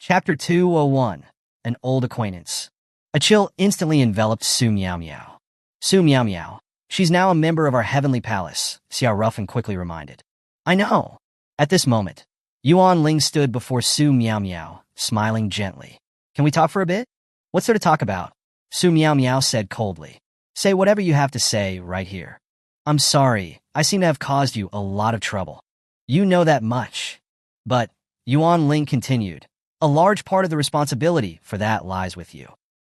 Chapter 201, An Old Acquaintance. A chill instantly enveloped Su Miao Miao. Su Miao Miao. She's now a member of our heavenly palace, Xiao Ruffin quickly reminded. I know. At this moment, Yuan Ling stood before Su Miao Miao, smiling gently. Can we talk for a bit? What's there to talk about? Su Miao Miao said coldly. Say whatever you have to say right here. I'm sorry, I seem to have caused you a lot of trouble. You know that much. But, Yuan Ling continued, a large part of the responsibility for that lies with you.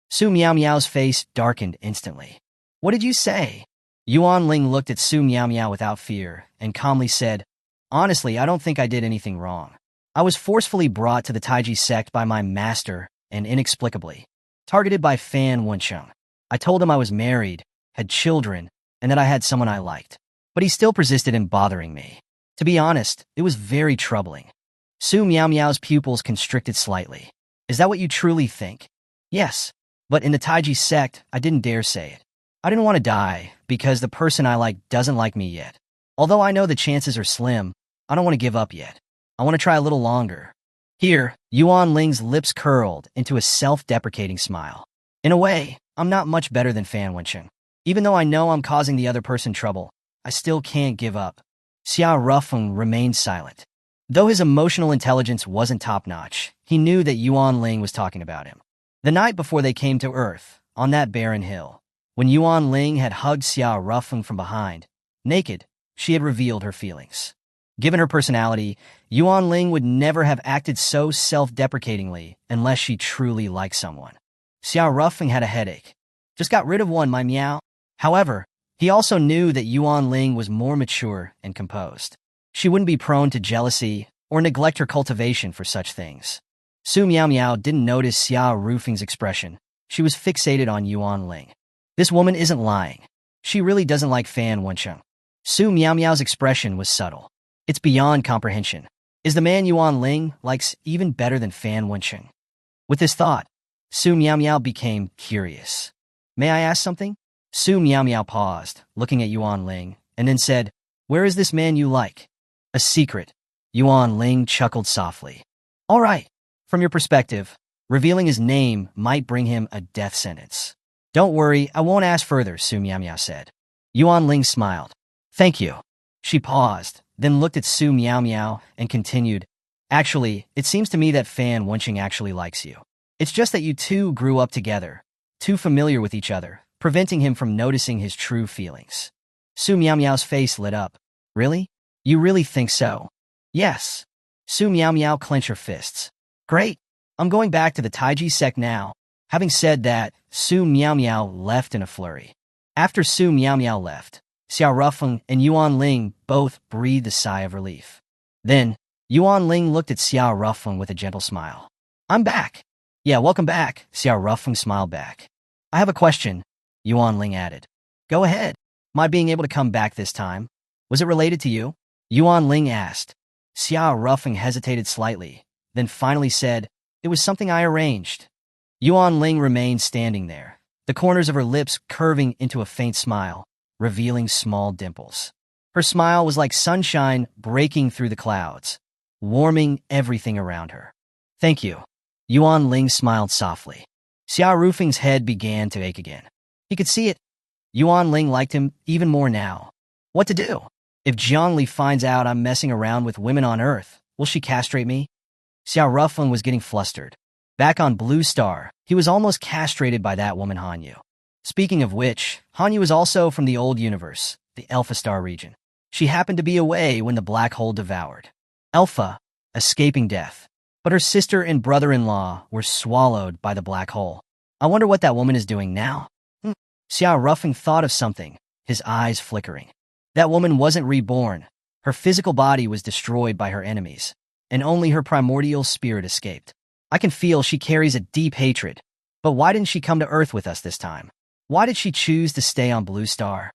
Su Miao Miao's face darkened instantly. What did you say? Yuan Ling looked at Su Miao Miao without fear and calmly said, honestly, I don't think I did anything wrong. I was forcefully brought to the Taiji sect by my master and inexplicably targeted by Fan Wencheng. I told him I was married, had children, and that I had someone I liked. But he still persisted in bothering me. To be honest, it was very troubling. Su Miao Miao's pupils constricted slightly. Is that what you truly think? Yes. But in the Taiji sect, I didn't dare say it. I didn't want to die because the person I like doesn't like me yet. Although I know the chances are slim, I don't want to give up yet. I want to try a little longer. Here, Yuan Ling's lips curled into a self-deprecating smile. In a way, I'm not much better than Fan Wencheng. Even though I know I'm causing the other person trouble, I still can't give up. Xiao Ruffeng remained silent. Though his emotional intelligence wasn't top-notch, he knew that Yuan Ling was talking about him. The night before they came to Earth, on that barren hill, when Yuan Ling had hugged Xiao Ruffeng from behind, naked, she had revealed her feelings. Given her personality, Yuan Ling would never have acted so self-deprecatingly unless she truly liked someone. Xiao Ruffeng had a headache. Just got rid of one, my meow. However, he also knew that Yuan Ling was more mature and composed. She wouldn't be prone to jealousy or neglect her cultivation for such things. Su Miao Miao didn't notice Xiao Ruffeng's expression. She was fixated on Yuan Ling. This woman isn't lying. She really doesn't like Fan Wencheng. Su Miao Miao's expression was subtle. It's beyond comprehension. Is the man Yuan Ling likes even better than Fan Wencheng? With this thought, Su Miao Miao became curious. May I ask something? Su Miao Miao paused, looking at Yuan Ling, and then said, where is this man you like? A secret. Yuan Ling chuckled softly. All right. From your perspective, revealing his name might bring him a death sentence. Don't worry, I won't ask further, Su Miao Miao said. Yuan Ling smiled. Thank you. She paused, then looked at Su Miao Miao and continued, actually, it seems to me that Fan Wencheng actually likes you. It's just that you two grew up together, too familiar with each other, preventing him from noticing his true feelings. Su Miao Miao's face lit up. Really? You really think so? Yes. Su Miao Miao clenched her fists. Great. I'm going back to the Taiji sect now. Having said that, Su Miao Miao left in a flurry. After Su Miao Miao left, Xiao Ruffeng and Yuan Ling both breathed a sigh of relief. Then, Yuan Ling looked at Xiao Ruffeng with a gentle smile. I'm back. Yeah, welcome back, Xiao Ruffeng smiled back. I have a question, Yuan Ling added. Go ahead. My being able to come back this time, was it related to you? Yuan Ling asked. Xiao Ruffeng hesitated slightly, then finally said, it was something I arranged. Yuan Ling remained standing there, the corners of her lips curving into a faint smile, revealing small dimples. Her smile was like sunshine breaking through the clouds, warming everything around her. Thank you. Yuan Ling smiled softly. Xiao Ruffeng's head began to ache again. He could see it. Yuan Ling liked him even more now. What to do? If Zhongli finds out I'm messing around with women on Earth, will she castrate me? Xiao Ruffeng was getting flustered. Back on Blue Star, he was almost castrated by that woman Hanyu. Speaking of which, Hanyu was also from the old universe, the Alpha Star region. She happened to be away when the black hole devoured Alpha, escaping death. But her sister and brother-in-law were swallowed by the black hole. I wonder what that woman is doing now. Xiao Ruffeng thought of something, his eyes flickering. That woman wasn't reborn. Her physical body was destroyed by her enemies, and only her primordial spirit escaped. I can feel she carries a deep hatred. But why didn't she come to Earth with us this time? Why did she choose to stay on Blue Star?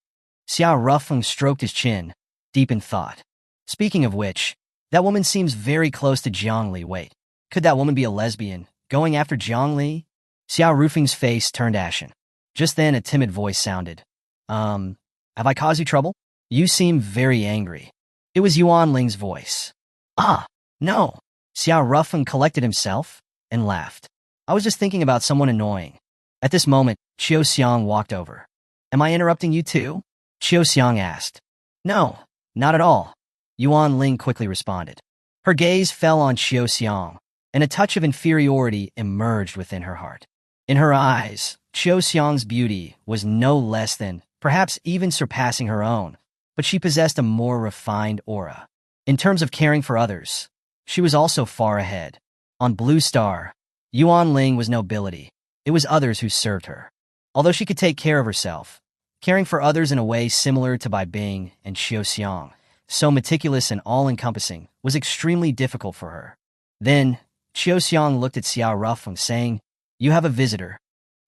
Xiao Ruffeng stroked his chin, deep in thought. Speaking of which, that woman seems very close to Zhongli. Wait, could that woman be a lesbian, going after Zhongli? Xiao Ruffeng's face turned ashen. Just then a timid voice sounded. Have I caused you trouble? You seem very angry. It was Yuan Ling's voice. Ah, no. Xiao Ruffeng collected himself. and laughed. I was just thinking about someone annoying. At this moment, Chiao Xiang walked over. Am I interrupting you too? Chiao Xiang asked. No, not at all. Yuan Ling quickly responded. Her gaze fell on Chiao Xiang, and a touch of inferiority emerged within her heart. In her eyes, Chiao Xiang's beauty was no less than, perhaps even surpassing her own, but she possessed a more refined aura. In terms of caring for others, she was also far ahead. On Blue Star, Yuan Ling was nobility. It was others who served her. Although she could take care of herself, caring for others in a way similar to Bai Bing and Chiao Xiang, so meticulous and all-encompassing, was extremely difficult for her. Then, Chiao Xiang looked at Xiao Rufeng, saying, You have a visitor.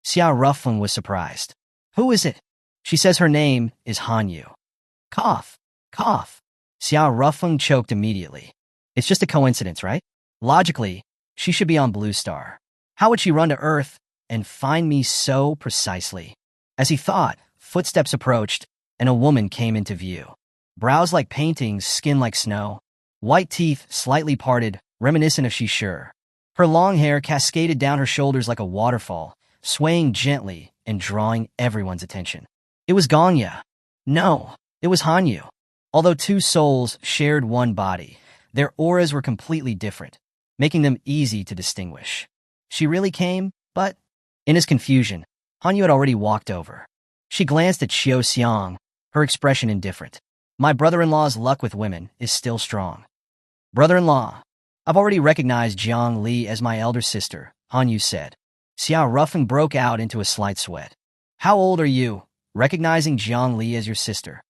Xiao Rufeng was surprised. Who is it? She says her name is Hanyu. Cough, cough. Xiao Rufeng choked immediately. It's just a coincidence, right? Logically, she should be on Blue Star. How would she run to Earth and find me so precisely? As he thought, footsteps approached, and a woman came into view. Brows like paintings, skin like snow, white teeth slightly parted, reminiscent of Shishir. Her long hair cascaded down her shoulders like a waterfall, swaying gently and drawing everyone's attention. It was Gongya. No, it was Hanyu. Although two souls shared one body, their auras were completely different, making them easy to distinguish. She really came, but in his confusion, Hanyu had already walked over. She glanced at Chiao Xiang, her expression indifferent. My brother-in-law's luck with women is still strong. Brother-in-law, I've already recognized Jiang Li as my elder sister, Hanyu said. Xiao Rufeng broke out into a slight sweat. How old are you, recognizing Jiang Li as your sister?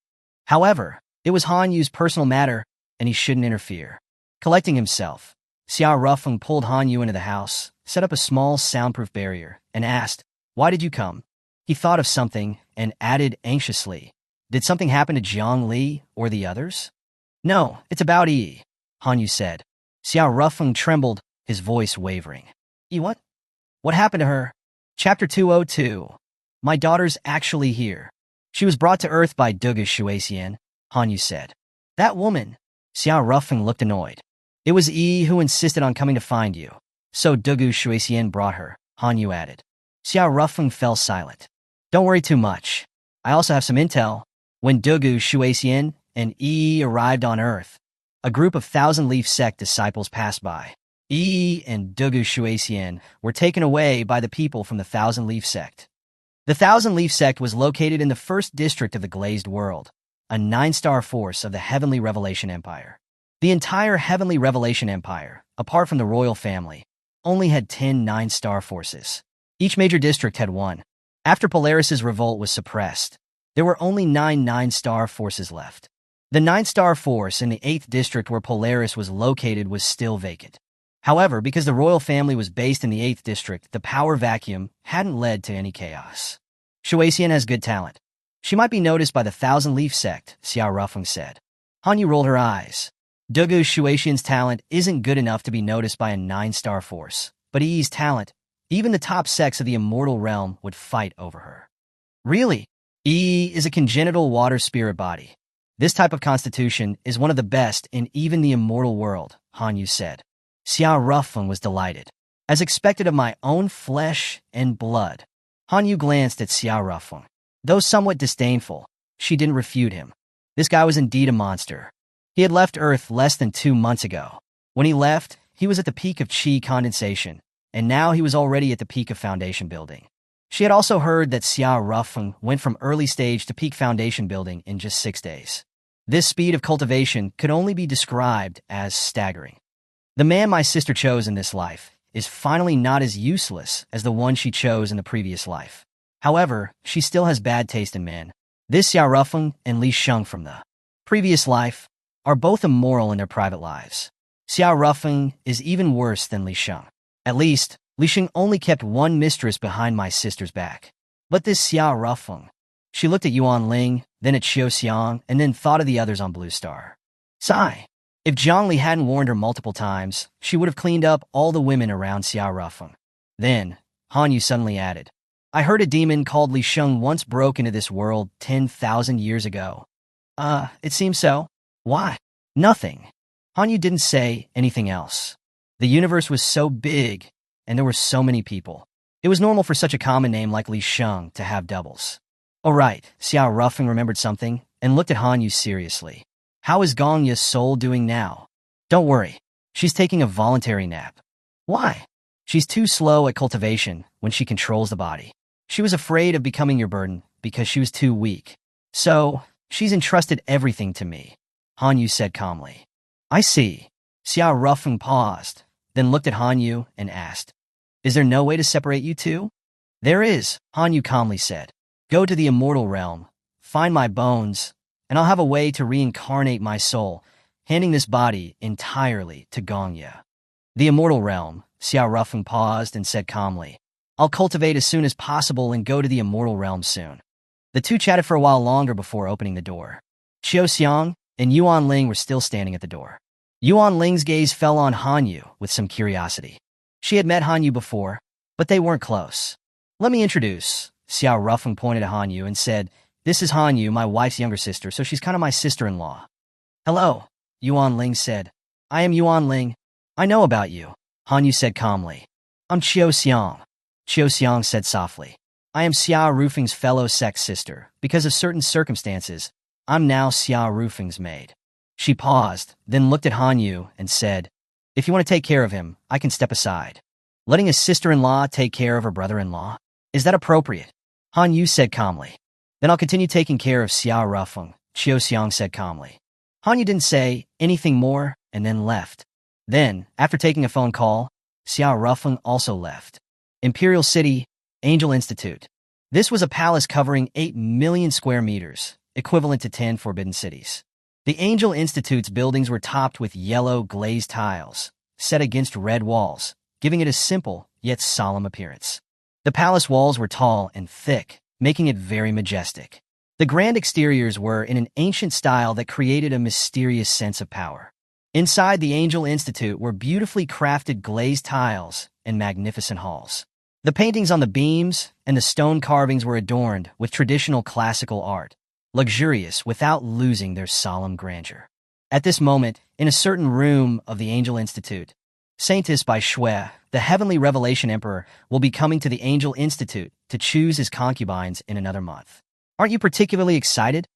However, it was Hanyu's personal matter, and he shouldn't interfere. Collecting himself, Xiao Rufeng pulled Hanyu into the house, set up a small soundproof barrier, and asked, Why did you come? He thought of something and added anxiously, Did something happen to Jiang Li or the others? No, it's about Yi, Hanyu said. Xiao Rufeng trembled, his voice wavering. Yi what? What happened to her? Chapter 202. My daughter's actually here. She was brought to Earth by Dugu Shuexian, Hanyu said. That woman. Xiao Rufeng looked annoyed. It was Yi who insisted on coming to find you. So Dugu Shuexian brought her, Hanyu added. Xiao Rufeng fell silent. Don't worry too much. I also have some intel. When Dugu Shuexian and Yi arrived on Earth, a group of Thousand Leaf Sect disciples passed by. Yi and Dugu Shuexian were taken away by the people from the Thousand Leaf Sect. The Thousand Leaf Sect was located in the first district of the Glazed World, a 9-star force of the Heavenly Revelation Empire. The entire Heavenly Revelation Empire, apart from the royal family, only had 10 9-star forces. Each major district had one. After Polaris's revolt was suppressed, there were only 9 9-star forces left. The 9-star force in the 8th district where Polaris was located was still vacant. However, because the royal family was based in the 8th district, the power vacuum hadn't led to any chaos. Shuexian has good talent. She might be noticed by the Thousand Leaf Sect, Xiao Rufeng said. Hanyu rolled her eyes. Dugu Shuexian's talent isn't good enough to be noticed by a 9-star force, but Yi's talent, even the top sects of the immortal realm would fight over her. Really? Yi is a congenital water spirit body. This type of constitution is one of the best in even the immortal world, Hanyu said. Xiao Rufeng was delighted. As expected of my own flesh and blood. Hanyu glanced at Xiao Rufeng. Though somewhat disdainful, she didn't refute him. This guy was indeed a monster. He had left Earth less than 2 months ago. When he left, he was at the peak of chi condensation, and now he was already at the peak of foundation building. She had also heard that Xiao Rufeng went from early stage to peak foundation building in just 6 days. This speed of cultivation could only be described as staggering. The man my sister chose in this life is finally not as useless as the one she chose in the previous life. However, she still has bad taste in men. This Xiao Rufeng and Li Sheng from the previous life are both immoral in their private lives. Xiao Rufeng is even worse than Li Sheng. At least, Li Sheng only kept one mistress behind my sister's back. But this Xiao Rufeng. She looked at Yuan Ling, then at Chiao Xiang, and then thought of the others on Blue Star. Sigh. If Zhang Li hadn't warned her multiple times, she would have cleaned up all the women around Xiao Rufeng. Then, Hanyu suddenly added, I heard a demon called Li Sheng once broke into this world 10,000 years ago. It seems so. Why? Nothing. Hanyu didn't say anything else. The universe was so big, and there were so many people. It was normal for such a common name like Li Sheng to have doubles. Oh right, Xiao Ruffing remembered something and looked at Han Yu seriously. How is Gong Ya's soul doing now? Don't worry, she's taking a voluntary nap. Why? She's too slow at cultivation when she controls the body. She was afraid of becoming your burden because she was too weak. So, she's entrusted everything to me, Han Yu said calmly. I see. Xiao Ruffing paused, then looked at Han Yu and asked, is there no way to separate you two? There is, Han Yu calmly said. Go to the immortal realm, find my bones, and I'll have a way to reincarnate my soul, handing this body entirely to Gong Ya. The immortal realm, Xiao Ruffing paused and said calmly, I'll cultivate as soon as possible and go to the immortal realm soon. The two chatted for a while longer before opening the door. Qiu Xiang and Yuan Ling were still standing at the door. Yuan Ling's gaze fell on Han Yu with some curiosity. She had met Han Yu before, but they weren't close. Let me introduce, Xiao Ruffing pointed at Han Yu and said, this is Han Yu, my wife's younger sister, so she's kind of my sister-in-law. Hello, Yuan Ling said. I am Yuan Ling. I know about you, Han Yu said calmly. I'm Qiu Xiang. Qiu Xiang said softly. I am Xiao Rufing's fellow sex sister. Because of certain circumstances, I'm now Xiao Rufing's maid. She paused, then looked at Han Yu and said, if you want to take care of him, I can step aside. Letting his sister-in-law take care of her brother-in-law? Is that appropriate? Han Yu said calmly. Then I'll continue taking care of Xiao Ruffing, Qiu Xiang said calmly. Han Yu didn't say anything more and then left. Then, after taking a phone call, Xiao Ruffing also left. Imperial City, Angel Institute. This was a palace covering 8 million square meters, equivalent to 10 forbidden cities. The Angel Institute's buildings were topped with yellow glazed tiles, set against red walls, giving it a simple yet solemn appearance. The palace walls were tall and thick, making it very majestic. The grand exteriors were in an ancient style that created a mysterious sense of power. Inside the Angel Institute were beautifully crafted glazed tiles and magnificent halls. The paintings on the beams and the stone carvings were adorned with traditional classical art, luxurious without losing their solemn grandeur. At this moment, in a certain room of the Angel Institute, Saintess Bai Shui, the heavenly revelation emperor, will be coming to the Angel Institute to choose his concubines in another month. Aren't you particularly excited?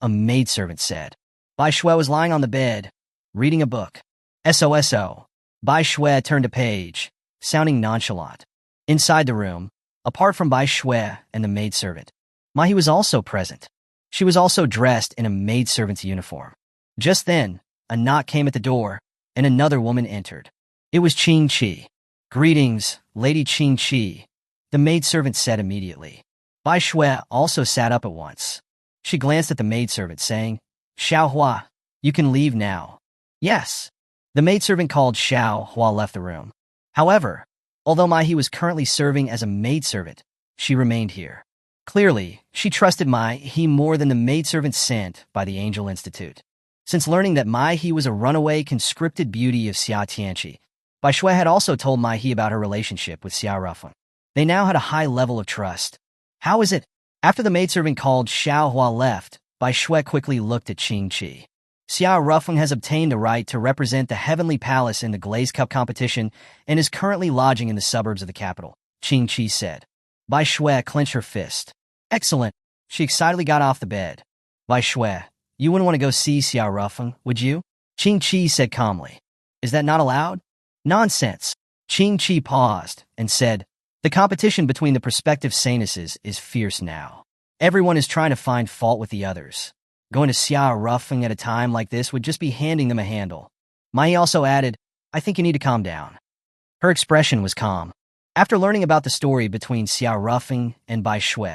A maidservant said. Bai Shui was lying on the bed, reading a book. SOSO. Bai Shui turned a page, sounding nonchalant. Inside the room, apart from Bai Shui and the maidservant, Mahi was also present. She was also dressed in a maidservant's uniform. Just then, a knock came at the door, and another woman entered. It was Qing Qi. Greetings, Lady Qing Qi, the maidservant said immediately. Bai Shui also sat up at once. She glanced at the maidservant, saying, Xiao Hua, you can leave now. Yes. The maidservant called Xiao Hua left the room. However, although Mahi was currently serving as a maidservant, she remained here. Clearly, she trusted Mahi more than the maidservant sent by the Angel Institute. Since learning that Mahi was a runaway conscripted beauty of Xia Tianqi, Bai Shui had also told Mahi about her relationship with Xiao Ruffing. They now had a high level of trust. How is it? After the maidservant called Xiao Hua left, Bai Shui quickly looked at Qing Qi. Xiao Ruffing has obtained the right to represent the Heavenly Palace in the Glaze Cup competition and is currently lodging in the suburbs of the capital, Qing Qi said. Bai Shui clenched her fist. Excellent. She excitedly got off the bed. Bai Shui, you wouldn't want to go see Xiao Ruffing, would you? Qing Qi said calmly. Is that not allowed? Nonsense. Qing Qi paused and said, the competition between the prospective saintesses is fierce now. Everyone is trying to find fault with the others. Going to Xiao Ruffing at a time like this would just be handing them a handle. Mai also added, I think you need to calm down. Her expression was calm. After learning about the story between Xiao Ruffing and Bai Shui,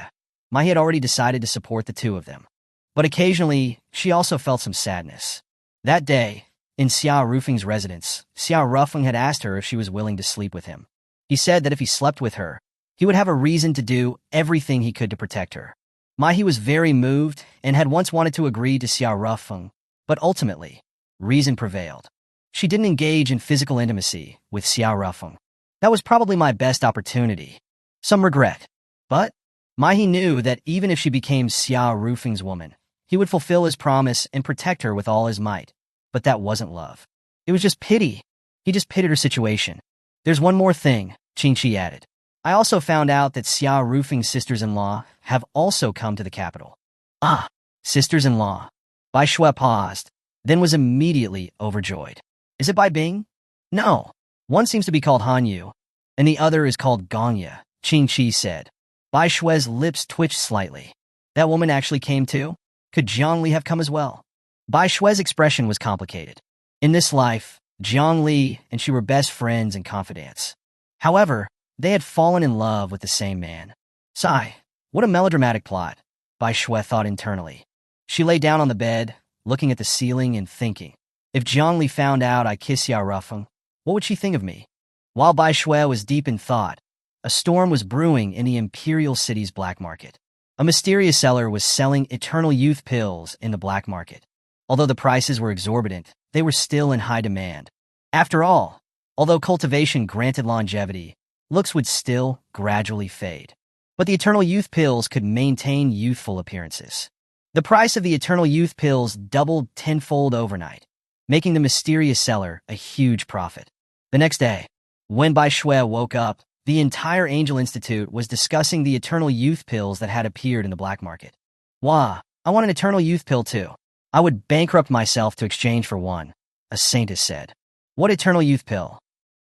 Mai had already decided to support the two of them. But occasionally, she also felt some sadness. That day, in Xiao Ruffing's residence, Xiao Ruffing had asked her if she was willing to sleep with him. He said that if he slept with her, he would have a reason to do everything he could to protect her. Mahi was very moved and had once wanted to agree to Xiao Ruffing, but ultimately, reason prevailed. She didn't engage in physical intimacy with Xiao Ruffing. That was probably my best opportunity. Some regret. But Mahi knew that even if she became Xiao Ruffing's woman, he would fulfill his promise and protect her with all his might. But that wasn't love. It was just pity. He just pitied her situation. There's one more thing, Qingqi added. I also found out that Xia Rufing's sisters-in-law have also come to the capital. Ah, sisters-in-law. Bai Shui paused, then was immediately overjoyed. Is it Bai Bing? No. One seems to be called Hanyu, and the other is called Gongya, Qingqi said. Bai Shui's lips twitched slightly. That woman actually came too? Could Jiang Li have come as well? Bai Shui's expression was complicated. In this life, Jiang Li and she were best friends and confidants. However, they had fallen in love with the same man. Sigh, what a melodramatic plot, Bai Shui thought internally. She lay down on the bed, looking at the ceiling and thinking, if Jiang Li found out I kissed Xia Rufeng, what would she think of me? While Bai Shui was deep in thought, a storm was brewing in the Imperial City's black market. A mysterious seller was selling eternal youth pills in the black market. Although the prices were exorbitant, they were still in high demand. After all, although cultivation granted longevity, looks would still gradually fade. But the eternal youth pills could maintain youthful appearances. The price of the eternal youth pills doubled tenfold overnight, making the mysterious seller a huge profit. The next day, when Bai Shui woke up, the entire Angel Institute was discussing the eternal youth pills that had appeared in the black market. Wah, I want an eternal youth pill too. I would bankrupt myself to exchange for one, a saintess said. What eternal youth pill?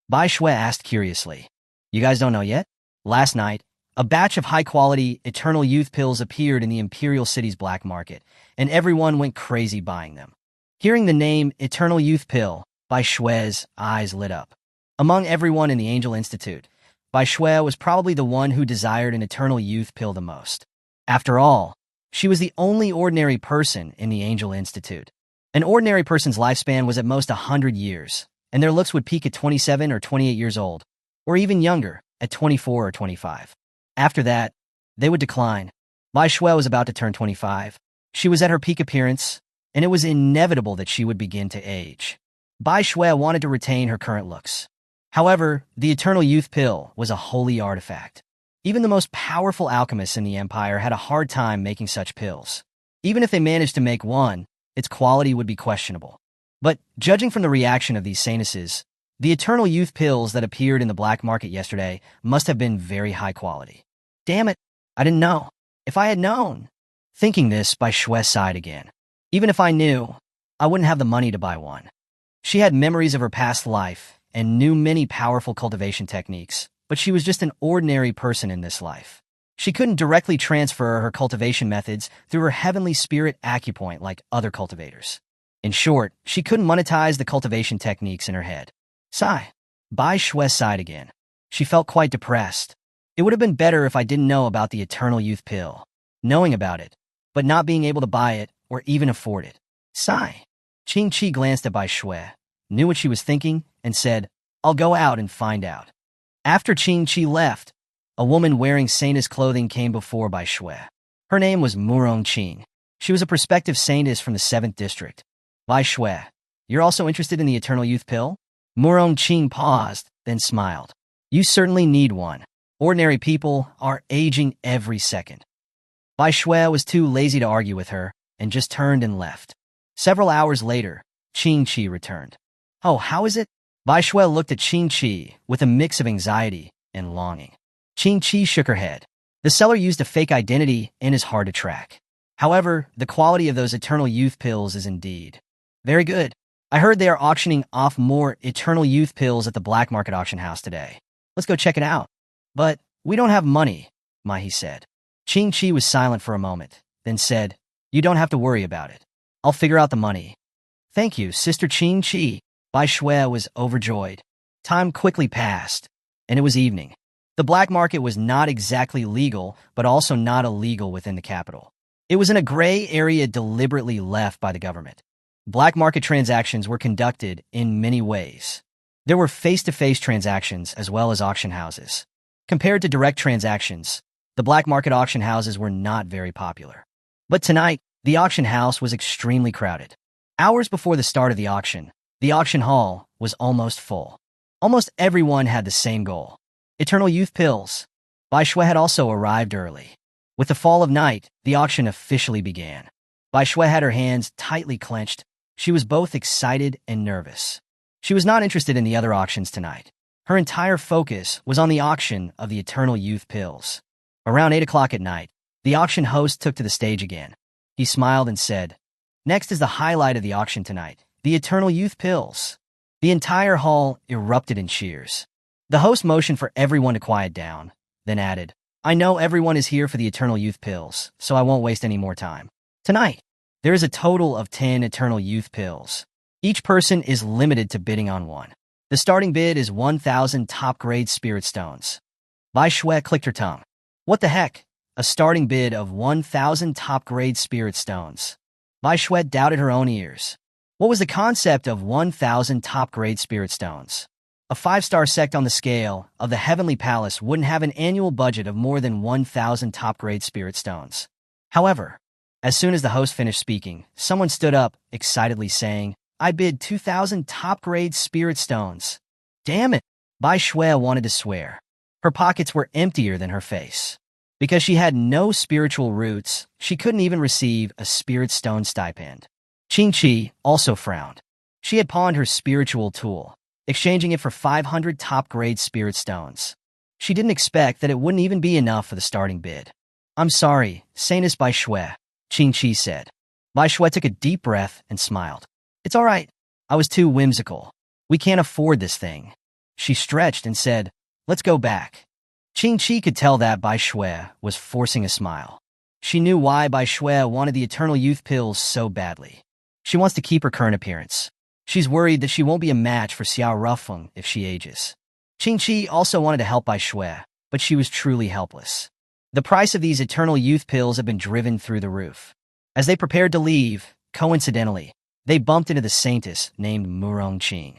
Bai Shui asked curiously. You guys don't know yet? Last night, a batch of high-quality eternal youth pills appeared in the Imperial City's black market, and everyone went crazy buying them. Hearing the name Eternal Youth Pill, Bai Shui's eyes lit up. Among everyone in the Angel Institute, Bai Shui was probably the one who desired an eternal youth pill the most. After all, she was the only ordinary person in the Angel Institute. An ordinary person's lifespan was at most 100 years, and their looks would peak at 27 or 28 years old, or even younger, at 24 or 25. After that, they would decline. Bai Shui was about to turn 25. She was at her peak appearance, and it was inevitable that she would begin to age. Bai Shui wanted to retain her current looks. However, the eternal youth pill was a holy artifact. Even the most powerful alchemists in the empire had a hard time making such pills. Even if they managed to make one, its quality would be questionable. But judging from the reaction of these saintesses, the eternal youth pills that appeared in the black market yesterday must have been very high quality. Damn it, I didn't know. If I had known. Thinking this, Bai Shui sighed again. Even if I knew, I wouldn't have the money to buy one. She had memories of her past life and knew many powerful cultivation techniques, but she was just an ordinary person in this life. She couldn't directly transfer her cultivation methods through her heavenly spirit acupoint like other cultivators. In short, she couldn't monetize the cultivation techniques in her head. Sigh. Bai Shui sighed again. She felt quite depressed. It would have been better if I didn't know about the eternal youth pill. Knowing about it, but not being able to buy it or even afford it. Sigh. Qingqi glanced at Bai Shui, knew what she was thinking, and said, I'll go out and find out. After Qingqi left, a woman wearing saintess clothing came before Bai Shui. Her name was Murong Qing. She was a prospective saintess from the 7th district. Bai Shui, you're also interested in the eternal youth pill? Murong Qing paused, then smiled. You certainly need one. Ordinary people are aging every second. Bai Shui was too lazy to argue with her and just turned and left. Several hours later, Qingqi returned. Oh, how is it? Bai Shui looked at Qingqi with a mix of anxiety and longing. Qingqi shook her head. The seller used a fake identity and is hard to track. However, the quality of those eternal youth pills is indeed very good. I heard they are auctioning off more eternal youth pills at the black market auction house today. Let's go check it out. But we don't have money, Mahi said. Qingqi was silent for a moment, then said, You don't have to worry about it. I'll figure out the money. Thank you, Sister Qingqi. Bai Shui was overjoyed. Time quickly passed, and it was evening. The black market was not exactly legal, but also not illegal within the capital. It was in a gray area deliberately left by the government. Black market transactions were conducted in many ways. There were face-to-face transactions as well as auction houses. Compared to direct transactions, the black market auction houses were not very popular. But tonight, the auction house was extremely crowded. Hours before the start of the auction hall was almost full. Almost everyone had the same goal. Eternal youth pills. Bai Shui had also arrived early. With the fall of night, the auction officially began. Bai Shui had her hands tightly clenched. She was both excited and nervous. She was not interested in the other auctions tonight. Her entire focus was on the auction of the Eternal Youth Pills. Around 8 o'clock at night, the auction host took to the stage again. He smiled and said, "Next is the highlight of the auction tonight, the Eternal Youth Pills." The entire hall erupted in cheers. The host motioned for everyone to quiet down, then added, "I know everyone is here for the Eternal Youth Pills, so I won't waste any more time. Tonight, there is a total of 10 Eternal Youth Pills. Each person is limited to bidding on one. The starting bid is 1,000 top-grade spirit stones." Bai Shui clicked her tongue. What the heck? A starting bid of 1,000 top-grade spirit stones. Bai Shui doubted her own ears. What was the concept of 1,000 top-grade spirit stones? A 5-star sect on the scale of the Heavenly Palace wouldn't have an annual budget of more than 1,000 top-grade spirit stones. However, as soon as the host finished speaking, someone stood up, excitedly saying, "I bid 2,000 top-grade spirit stones." Damn it! Bai Shui wanted to swear. Her pockets were emptier than her face. Because she had no spiritual roots, she couldn't even receive a spirit stone stipend. Qingqi also frowned. She had pawned her spiritual tool, exchanging it for 500 top-grade spirit stones. She didn't expect that it wouldn't even be enough for the starting bid. "I'm sorry, Sainus Bai Shui," Qingqi said. Bai Shui took a deep breath and smiled. "It's all right. I was too whimsical. We can't afford this thing." She stretched and said, "Let's go back." Qingqi could tell that Bai Shui was forcing a smile. She knew why Bai Shui wanted the Eternal Youth Pills so badly. She wants to keep her current appearance. She's worried that she won't be a match for Xiao Rufeng if she ages. Qingqi also wanted to help Bai Shui, but she was truly helpless. The price of these Eternal Youth Pills had been driven through the roof. As they prepared to leave, coincidentally, they bumped into the saintess named Murongqing.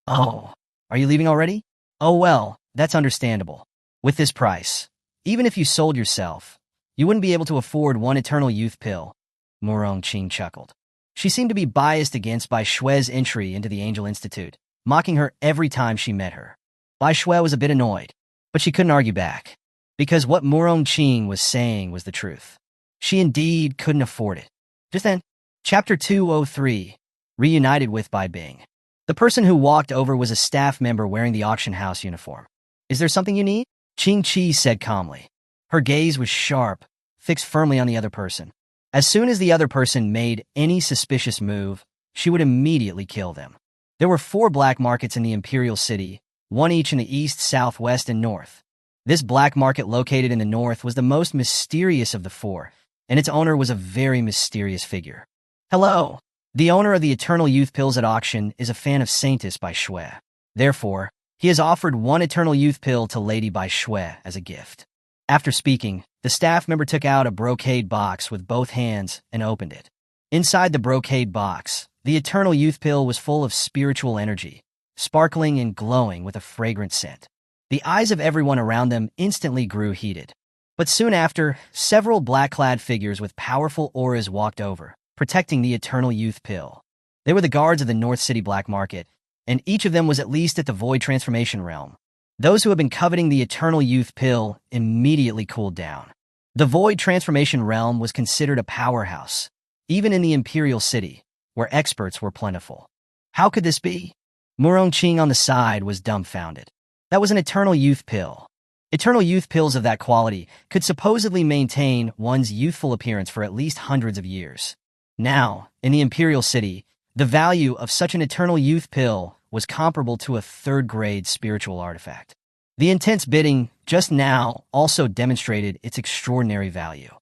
"Oh, are you leaving already?" "Oh well, that's understandable. With this price, even if you sold yourself, you wouldn't be able to afford one Eternal Youth Pill," Murongqing chuckled. She seemed to be biased against Bai Shui's entry into the Angel Institute, mocking her every time she met her. Bai Shui was a bit annoyed, but she couldn't argue back, because what Murongqing was saying was the truth. She indeed couldn't afford it. Just then, Chapter 203, Reunited with Bai Bing. The person who walked over was a staff member wearing the auction house uniform. "Is there something you need?" Qingqi said calmly. Her gaze was sharp, fixed firmly on the other person. As soon as the other person made any suspicious move, she would immediately kill them. There were 4 black markets in the Imperial City, one each in the east, south, west, and north. This black market located in the north was the most mysterious of the 4, and its owner was a very mysterious figure. "Hello. The owner of the Eternal Youth Pills at auction is a fan of Saintess Bai Shui. Therefore, he has offered one Eternal Youth Pill to Lady Bai Shui as a gift." After speaking, the staff member took out a brocade box with both hands and opened it. Inside the brocade box, the Eternal Youth Pill was full of spiritual energy, sparkling and glowing with a fragrant scent. The eyes of everyone around them instantly grew heated. But soon after, several black-clad figures with powerful auras walked over, protecting the Eternal Youth Pill. They were the guards of the North City Black Market, and each of them was at least at the Void Transformation Realm. Those who had been coveting the Eternal Youth Pill immediately cooled down. The Void Transformation Realm was considered a powerhouse, even in the Imperial City, where experts were plentiful. How could this be? Murongqing on the side was dumbfounded. That was an Eternal Youth Pill. Eternal Youth Pills of that quality could supposedly maintain one's youthful appearance for at least hundreds of years. Now, in the Imperial City, the value of such an Eternal Youth Pill was comparable to a 3rd-grade spiritual artifact. The intense bidding just now also demonstrated its extraordinary value.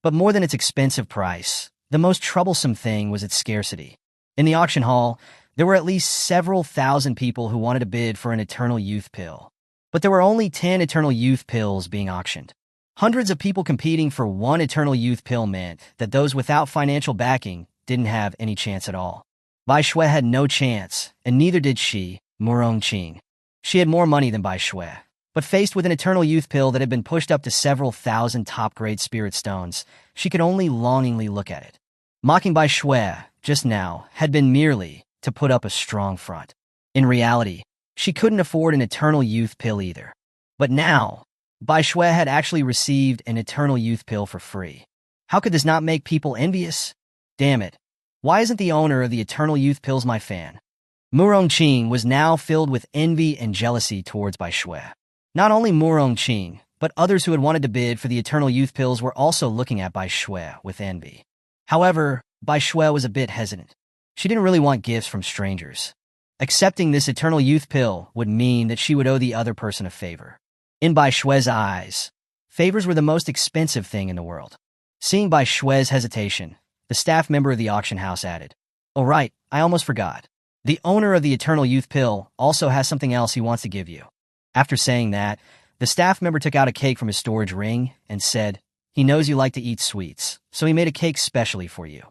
But more than its expensive price, the most troublesome thing was its scarcity. In the auction hall, there were at least several thousand people who wanted to bid for an Eternal Youth Pill. But there were only 10 Eternal Youth Pills being auctioned. Hundreds of people competing for one Eternal Youth Pill meant that those without financial backing didn't have any chance at all. Bai Shui had no chance, and neither did she, Murongqing. She had more money than Bai Shui, but faced with an Eternal Youth Pill that had been pushed up to several thousand top-grade spirit stones, she could only longingly look at it. Mocking Bai Shui, just now, had been merely to put up a strong front. In reality, she couldn't afford an Eternal Youth Pill either. But now, Bai Shui had actually received an Eternal Youth Pill for free. How could this not make people envious? Damn it. Why isn't the owner of the Eternal Youth Pills my fan? Murong-Qing was now filled with envy and jealousy towards Bai Shui. Not only Murong-Qing, but others who had wanted to bid for the Eternal Youth Pills were also looking at Bai Shui with envy. However, Bai Shui was a bit hesitant. She didn't really want gifts from strangers. Accepting this Eternal Youth Pill would mean that she would owe the other person a favor. In Bai Shui's eyes, favors were the most expensive thing in the world. Seeing Bai Shui's hesitation, the staff member of the auction house added, "Oh right, I almost forgot. The owner of the Eternal Youth Pill also has something else he wants to give you." After saying that, the staff member took out a cake from his storage ring and said, "He knows you like to eat sweets, so he made a cake specially for you."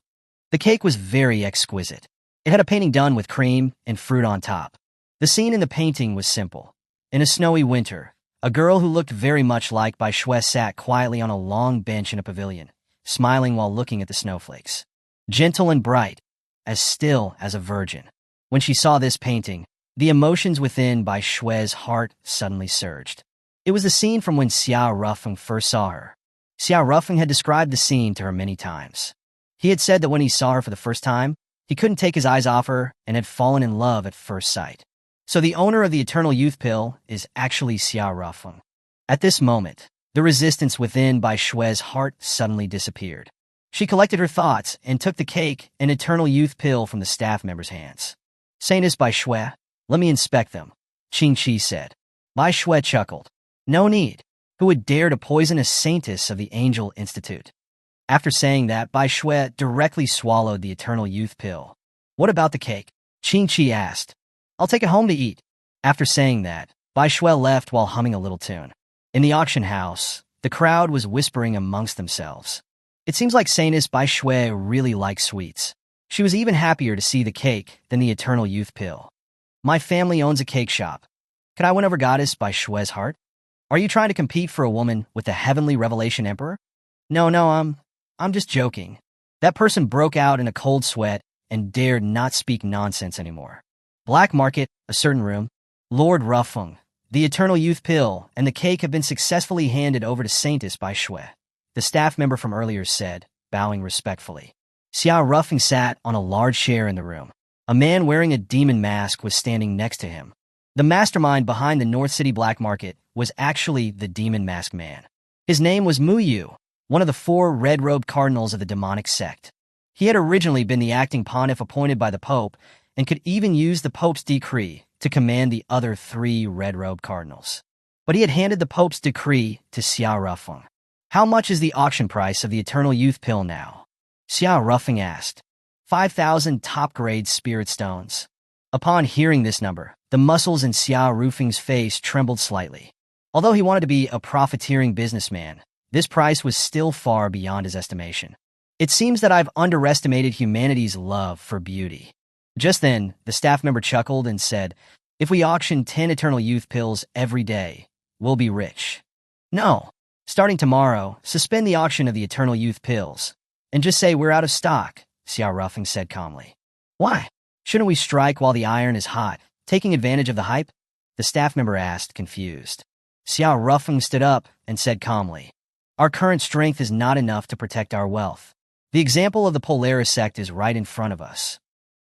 The cake was very exquisite. It had a painting done with cream and fruit on top. The scene in the painting was simple. In a snowy winter, a girl who looked very much like Bai Shui sat quietly on a long bench in a pavilion, smiling while looking at the snowflakes. Gentle and bright, as still as a virgin. When she saw this painting, the emotions within Bai Shui's heart suddenly surged. It was the scene from when Xiao Rufeng first saw her. Xiao Rufeng had described the scene to her many times. He had said that when he saw her for the first time, he couldn't take his eyes off her and had fallen in love at first sight. So the owner of the Eternal Youth Pill is actually Xiao Rufeng. At this moment, the resistance within Bai Shui's heart suddenly disappeared. She collected her thoughts and took the cake and Eternal Youth Pill from the staff member's hands. "Saintess Bai Shui, let me inspect them," Qing Chi said. Bai Shui chuckled. "No need. Who would dare to poison a saintess of the Angel Institute?" After saying that, Bai Shui directly swallowed the Eternal Youth Pill. "What about the cake?" Qing Chi asked. "I'll take it home to eat." After saying that, Bai Shui left while humming a little tune. In the auction house, the crowd was whispering amongst themselves. It seems like Saintess Bai Shui really likes sweets. She was even happier to see the cake than the Eternal Youth Pill. "My family owns a cake shop. Could I win over Goddess Bai Shui's heart? Are you trying to compete for a woman with the Heavenly Revelation Emperor?" No, I'm just joking." That person broke out in a cold sweat and dared not speak nonsense anymore. Black market, a certain room. Lord Rufeng, the Eternal Youth Pill, and the cake have been successfully handed over to Saintess Bai Shui, the staff member from earlier said, bowing respectfully. Xiao Rufeng sat on a large chair in the room. A man wearing a demon mask was standing next to him. The mastermind behind the North City Black Market was actually the Demon Mask Man. His name was Mu Yu, one of the 4 red-robed cardinals of the demonic sect. He had originally been the acting pontiff appointed by the Pope and could even use the Pope's decree to command the other 3 red-robed cardinals. But he had handed the Pope's decree to Xiao Rufeng. "How much is the auction price of the Eternal Youth Pill now?" Xiao Rufeng asked. 5,000 top-grade spirit stones. Upon hearing this number, the muscles in Xiao Rufeng's face trembled slightly. Although he wanted to be a profiteering businessman, this price was still far beyond his estimation. "It seems that I've underestimated humanity's love for beauty." Just then, the staff member chuckled and said, "If we auction 10 Eternal Youth Pills every day, we'll be rich." "No. Starting tomorrow, suspend the auction of the Eternal Youth Pills, and just say we're out of stock," Xiao Rufeng said calmly. "Why? Shouldn't we strike while the iron is hot, taking advantage of the hype?" the staff member asked, confused. Xiao Rufeng stood up and said calmly, "Our current strength is not enough to protect our wealth. The example of the Polaris sect is right in front of us."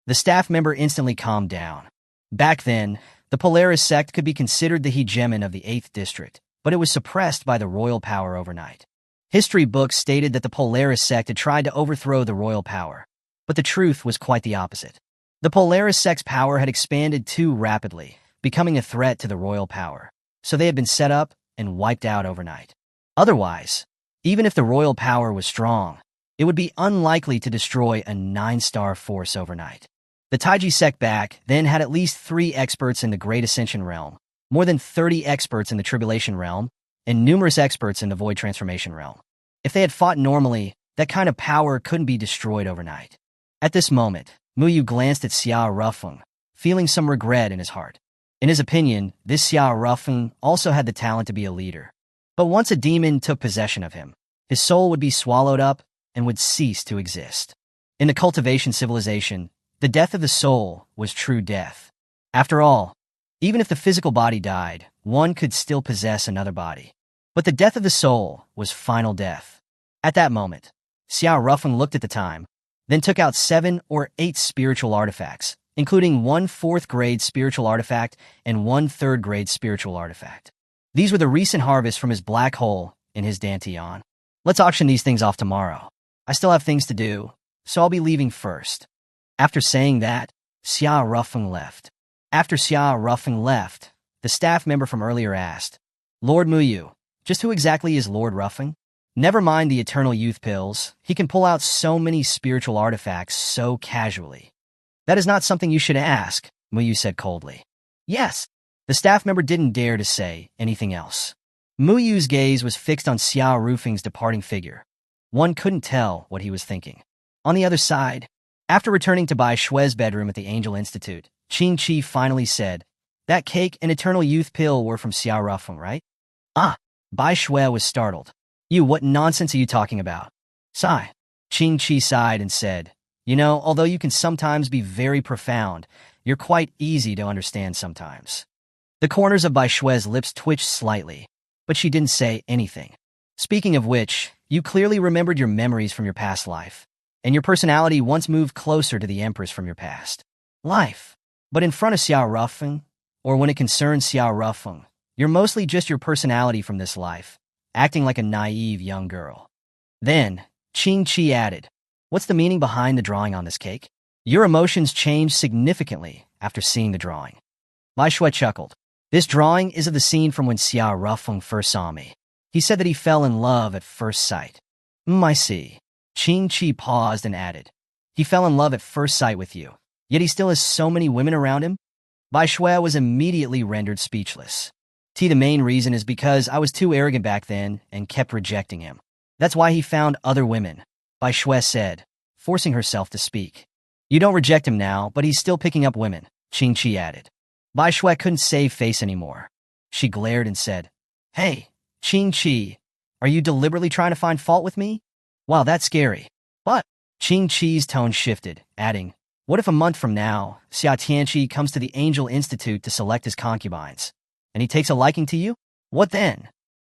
The staff member instantly calmed down. Back then, the Polaris sect could be considered the hegemon of the 8th district, but it was suppressed by the royal power overnight. History books stated that the Polaris sect had tried to overthrow the royal power, but the truth was quite the opposite. The Polaris sect's power had expanded too rapidly, becoming a threat to the royal power, so they had been set up and wiped out overnight. Otherwise, even if the royal power was strong, it would be unlikely to destroy a 9-star force overnight. The Taiji sect back then had at least 3 experts in the Great Ascension realm, more than 30 experts in the Tribulation realm, and numerous experts in the Void Transformation realm. If they had fought normally, that kind of power couldn't be destroyed overnight. At this moment, Mu Yu glanced at Xiao Rufeng, feeling some regret in his heart. In his opinion, this Xiao Rufeng also had the talent to be a leader. But once a demon took possession of him, his soul would be swallowed up and would cease to exist. In the cultivation civilization, the death of the soul was true death. After all, even if the physical body died, one could still possess another body. But the death of the soul was final death. At that moment, Xiao Rufeng looked at the time, then took out 7 or 8 spiritual artifacts, including one fourth-grade spiritual artifact and one third-grade spiritual artifact. These were the recent harvests from his black hole in his Dantian. Let's auction these things off tomorrow. I still have things to do, so I'll be leaving first. After saying that, Xia Rufeng left. After Xia Rufeng left, the staff member from earlier asked, Lord Muyu, just who exactly is Lord Rufeng? Never mind the eternal youth pills, he can pull out so many spiritual artifacts so casually. That is not something you should ask, Muyu said coldly. Yes. The staff member didn't dare to say anything else. Muyu's gaze was fixed on Xia Rufeng's departing figure. One couldn't tell what he was thinking. On the other side, after returning to Bai Shue's bedroom at the Angel Institute, Qing Qi finally said, That cake and eternal youth pill were from Xia Rufeng, right? Ah, Bai Shue was startled. What nonsense are you talking about? Sigh. Qing Qi sighed and said, although you can sometimes be very profound, you're quite easy to understand sometimes. The corners of Bai Shue's lips twitched slightly, but she didn't say anything. Speaking of which, you clearly remembered your memories from your past life, and your personality once moved closer to the Empress from your past life. But in front of Xia Rufeng, or when it concerns Xia Rufeng, you're mostly just your personality from this life, acting like a naive young girl. Then, Qing Qi added, What's the meaning behind the drawing on this cake? Your emotions changed significantly after seeing the drawing. Bai Shue chuckled. This drawing is of the scene from when Xia Rufeng first saw me. He said that he fell in love at first sight. I see. Qing Qi paused and added, He fell in love at first sight with you, yet he still has so many women around him? Bai Shue was immediately rendered speechless. The main reason is because I was too arrogant back then and kept rejecting him. That's why he found other women, Bai Shue said, forcing herself to speak. You don't reject him now, but he's still picking up women, Qing Qi added. Bai Shue couldn't save face anymore. She glared and said, Hey, Qing Qi, are you deliberately trying to find fault with me? Wow, that's scary. But Qing Qi's tone shifted, adding, What if a month from now, Xia Tianqi comes to the Angel Institute to select his concubines, and he takes a liking to you? What then?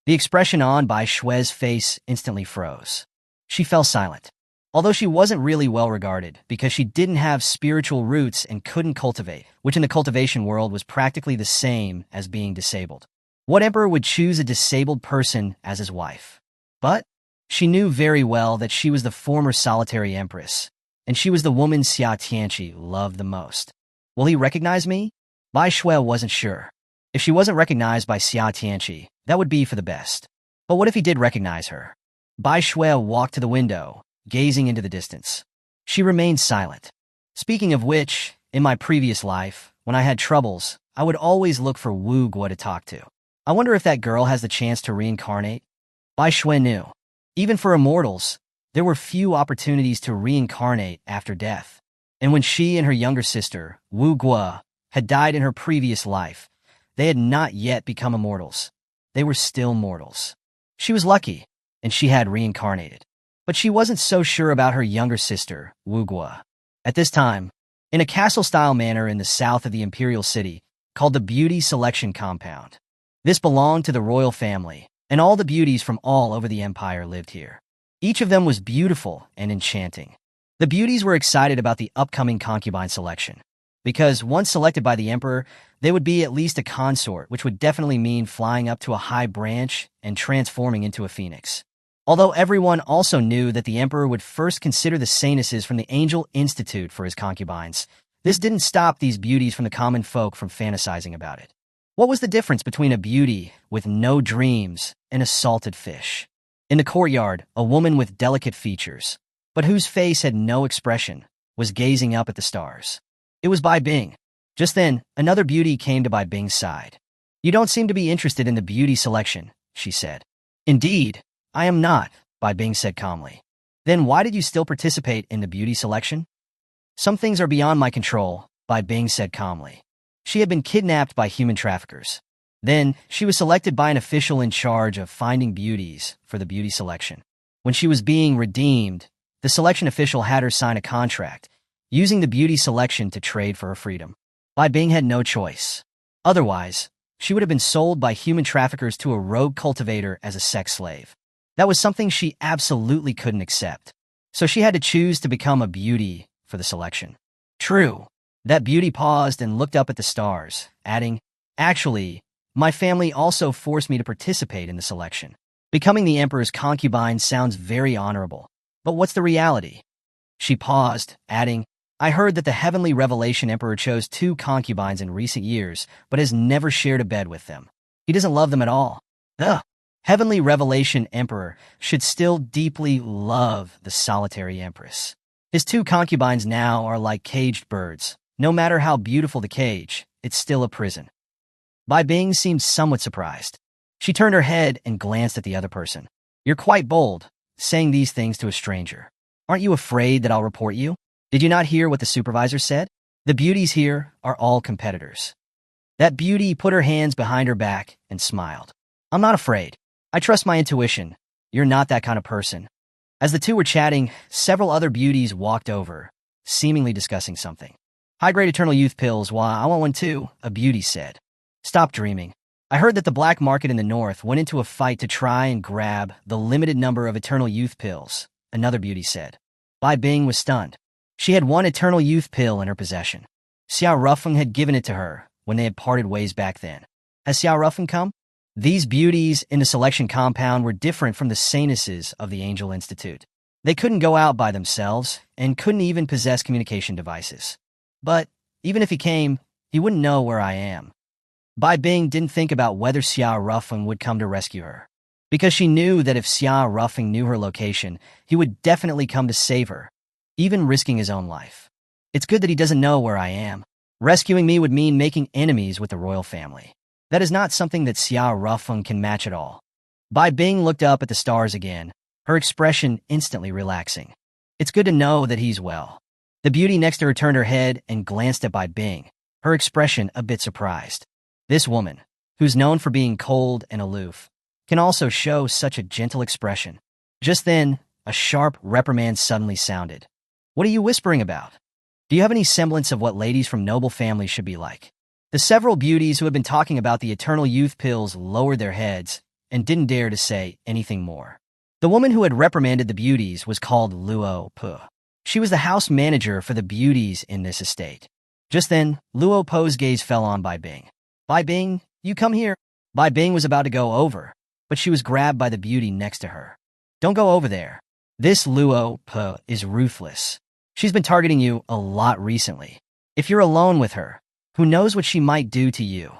The expression on Bai Shue's face instantly froze. She fell silent. Although she wasn't really well regarded because she didn't have spiritual roots and couldn't cultivate, which in the cultivation world was practically the same as being disabled. What emperor would choose a disabled person as his wife? But she knew very well that she was the former solitary empress, and she was the woman Xia Tianqi loved the most. Will he recognize me? Bai Shue wasn't sure. If she wasn't recognized by Xia Tianqi, that would be for the best. But what if he did recognize her? Bai Shue walked to the window, gazing into the distance. She remained silent. Speaking of which, in my previous life, when I had troubles, I would always look for Wu Guo to talk to. I wonder if that girl has the chance to reincarnate? Bai Shue knew. Even for immortals, there were few opportunities to reincarnate after death. And when she and her younger sister, Wu Guo, had died in her previous life, they had not yet become immortals. They were still mortals. She was lucky, and she had reincarnated. But she wasn't so sure about her younger sister, Wu Guo. At this time, in a castle-style manor in the south of the imperial city, called the Beauty Selection Compound. This belonged to the royal family, and all the beauties from all over the empire lived here. Each of them was beautiful and enchanting. The beauties were excited about the upcoming concubine selection, because once selected by the emperor, they would be at least a consort, which would definitely mean flying up to a high branch and transforming into a phoenix. Although everyone also knew that the emperor would first consider the saintesses from the Angel Institute for his concubines, this didn't stop these beauties from the common folk from fantasizing about it. What was the difference between a beauty with no dreams and a salted fish? In the courtyard, a woman with delicate features, but whose face had no expression, was gazing up at the stars. It was Bai Bing. Just then, another beauty came to Bai Bing's side. You don't seem to be interested in the beauty selection, she said. Indeed, I am not, Bai Bing said calmly. Then why did you still participate in the beauty selection? Some things are beyond my control, Bai Bing said calmly. She had been kidnapped by human traffickers. Then, she was selected by an official in charge of finding beauties for the beauty selection. When she was being redeemed, the selection official had her sign a contract, using the beauty selection to trade for her freedom. Bai Bing had no choice. Otherwise, she would have been sold by human traffickers to a rogue cultivator as a sex slave. That was something she absolutely couldn't accept. So she had to choose to become a beauty for the selection. True. That beauty paused and looked up at the stars, adding, "Actually, my family also forced me to participate in the selection. Becoming the emperor's concubine sounds very honorable. But what's the reality?" She paused, adding, "I heard that the heavenly revelation emperor chose 2 concubines in recent years, but has never shared a bed with them. He doesn't love them at all. The heavenly revelation emperor should still deeply love the solitary empress. His 2 concubines now are like caged birds. No matter how beautiful the cage, it's still a prison." Bai Bing seemed somewhat surprised. She turned her head and glanced at the other person. "You're quite bold, saying these things to a stranger. Aren't you afraid that I'll report you? Did you not hear what the supervisor said? The beauties here are all competitors." That beauty put her hands behind her back and smiled. "I'm not afraid. I trust my intuition. You're not that kind of person." As the two were chatting, several other beauties walked over, seemingly discussing something. "High-grade eternal youth pills, why, I want one too," a beauty said. "Stop dreaming. I heard that the black market in the north went into a fight to try and grab the limited number of eternal youth pills," another beauty said. Bai Bing was stunned. She had one eternal youth pill in her possession. Xiao Rufeng had given it to her when they had parted ways back then. Has Xiao Rufeng come? These beauties in the selection compound were different from the sanuses of the Angel Institute. They couldn't go out by themselves and couldn't even possess communication devices. But even if he came, he wouldn't know where I am. Bai Bing didn't think about whether Xiao Rufeng would come to rescue her, because she knew that if Xiao Rufeng knew her location, he would definitely come to save her, even risking his own life. It's good that he doesn't know where I am. Rescuing me would mean making enemies with the royal family. That is not something that Xiao Rufeng can match at all. Bai Bing looked up at the stars again, her expression instantly relaxing. It's good to know that he's well. The beauty next to her turned her head and glanced at Bai Bing, her expression a bit surprised. This woman, who's known for being cold and aloof, can also show such a gentle expression. Just then, a sharp reprimand suddenly sounded. "What are you whispering about? Do you have any semblance of what ladies from noble families should be like?" The several beauties who had been talking about the eternal youth pills lowered their heads and didn't dare to say anything more. The woman who had reprimanded the beauties was called Luo Po. She was the house manager for the beauties in this estate. Just then, Luo Po's gaze fell on Bai Bing. "Bai Bing, you come here." Bai Bing was about to go over, but she was grabbed by the beauty next to her. "Don't go over there. This Luo Po is ruthless. She's been targeting you a lot recently. If you're alone with her, who knows what she might do to you?"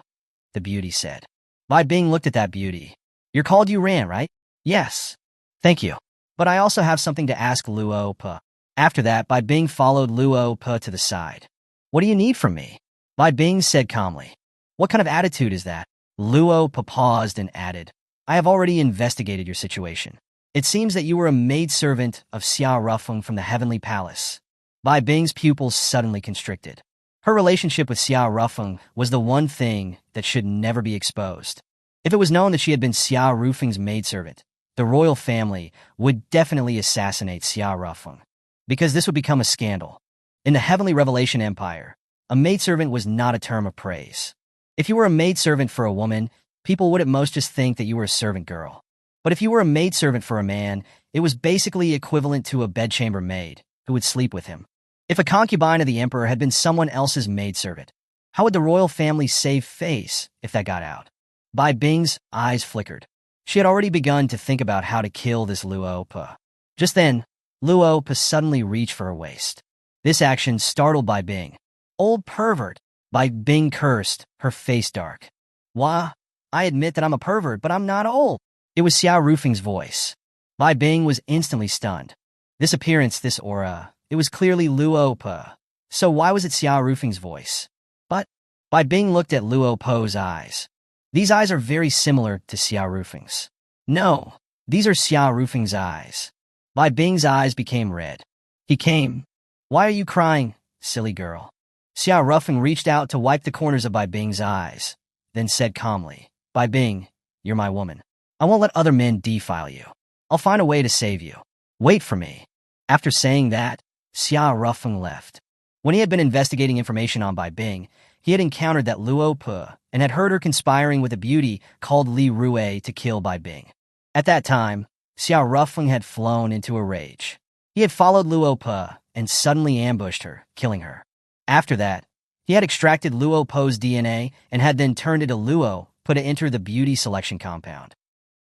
the beauty said. Bai Bing looked at that beauty. "You're called Yuran, right?" "Yes." "Thank you. But I also have something to ask Luo Po." After that, Bai Bing followed Luo Po to the side. "What do you need from me?" Bai Bing said calmly. "What kind of attitude is that?" Luo Po paused and added, "I have already investigated your situation. It seems that you were a maidservant of Xiao Rufeng from the Heavenly Palace." Bai Bing's pupils suddenly constricted. Her relationship with Xiao Rufeng was the one thing that should never be exposed. If it was known that she had been Xiao Rufeng's maidservant, the royal family would definitely assassinate Xiao Rufeng, because this would become a scandal. In the Heavenly Revelation Empire, a maidservant was not a term of praise. If you were a maidservant for a woman, people would at most just think that you were a servant girl. But if you were a maidservant for a man, it was basically equivalent to a bedchamber maid who would sleep with him. If a concubine of the emperor had been someone else's maidservant, how would the royal family save face if that got out? Bai Bing's eyes flickered. She had already begun to think about how to kill this Luo Po. Just then, Luo Po suddenly reached for her waist. This action startled Bai Bing. "Old pervert!" Bai Bing cursed, her face dark. "Why, I admit that I'm a pervert, but I'm not old." It was Xiao Rufeng's voice. Bai Bing was instantly stunned. This appearance, this aura, it was clearly Luo Po. So why was it Xiao Rufeng's voice? But Bai Bing looked at Luo Po's eyes. These eyes are very similar to Xiao Rufeng's. "No, these are Xiao Rufeng's eyes." Bai Bing's eyes became red. "He came. Why are you crying, silly girl?" Xiao Rufeng reached out to wipe the corners of Bai Bing's eyes, then said calmly, "Bai Bing, you're my woman. I won't let other men defile you. I'll find a way to save you. Wait for me." After saying that, Xiao Rufeng left. When he had been investigating information on Bai Bing, he had encountered that Luo Po and had heard her conspiring with a beauty called Li Rue to kill Bai Bing. At that time, Xiao Rufeng had flown into a rage. He had followed Luo Po and suddenly ambushed her, killing her. After that, He had extracted Luo Po's DNA and had then turned it to Luo, put it into the beauty selection compound.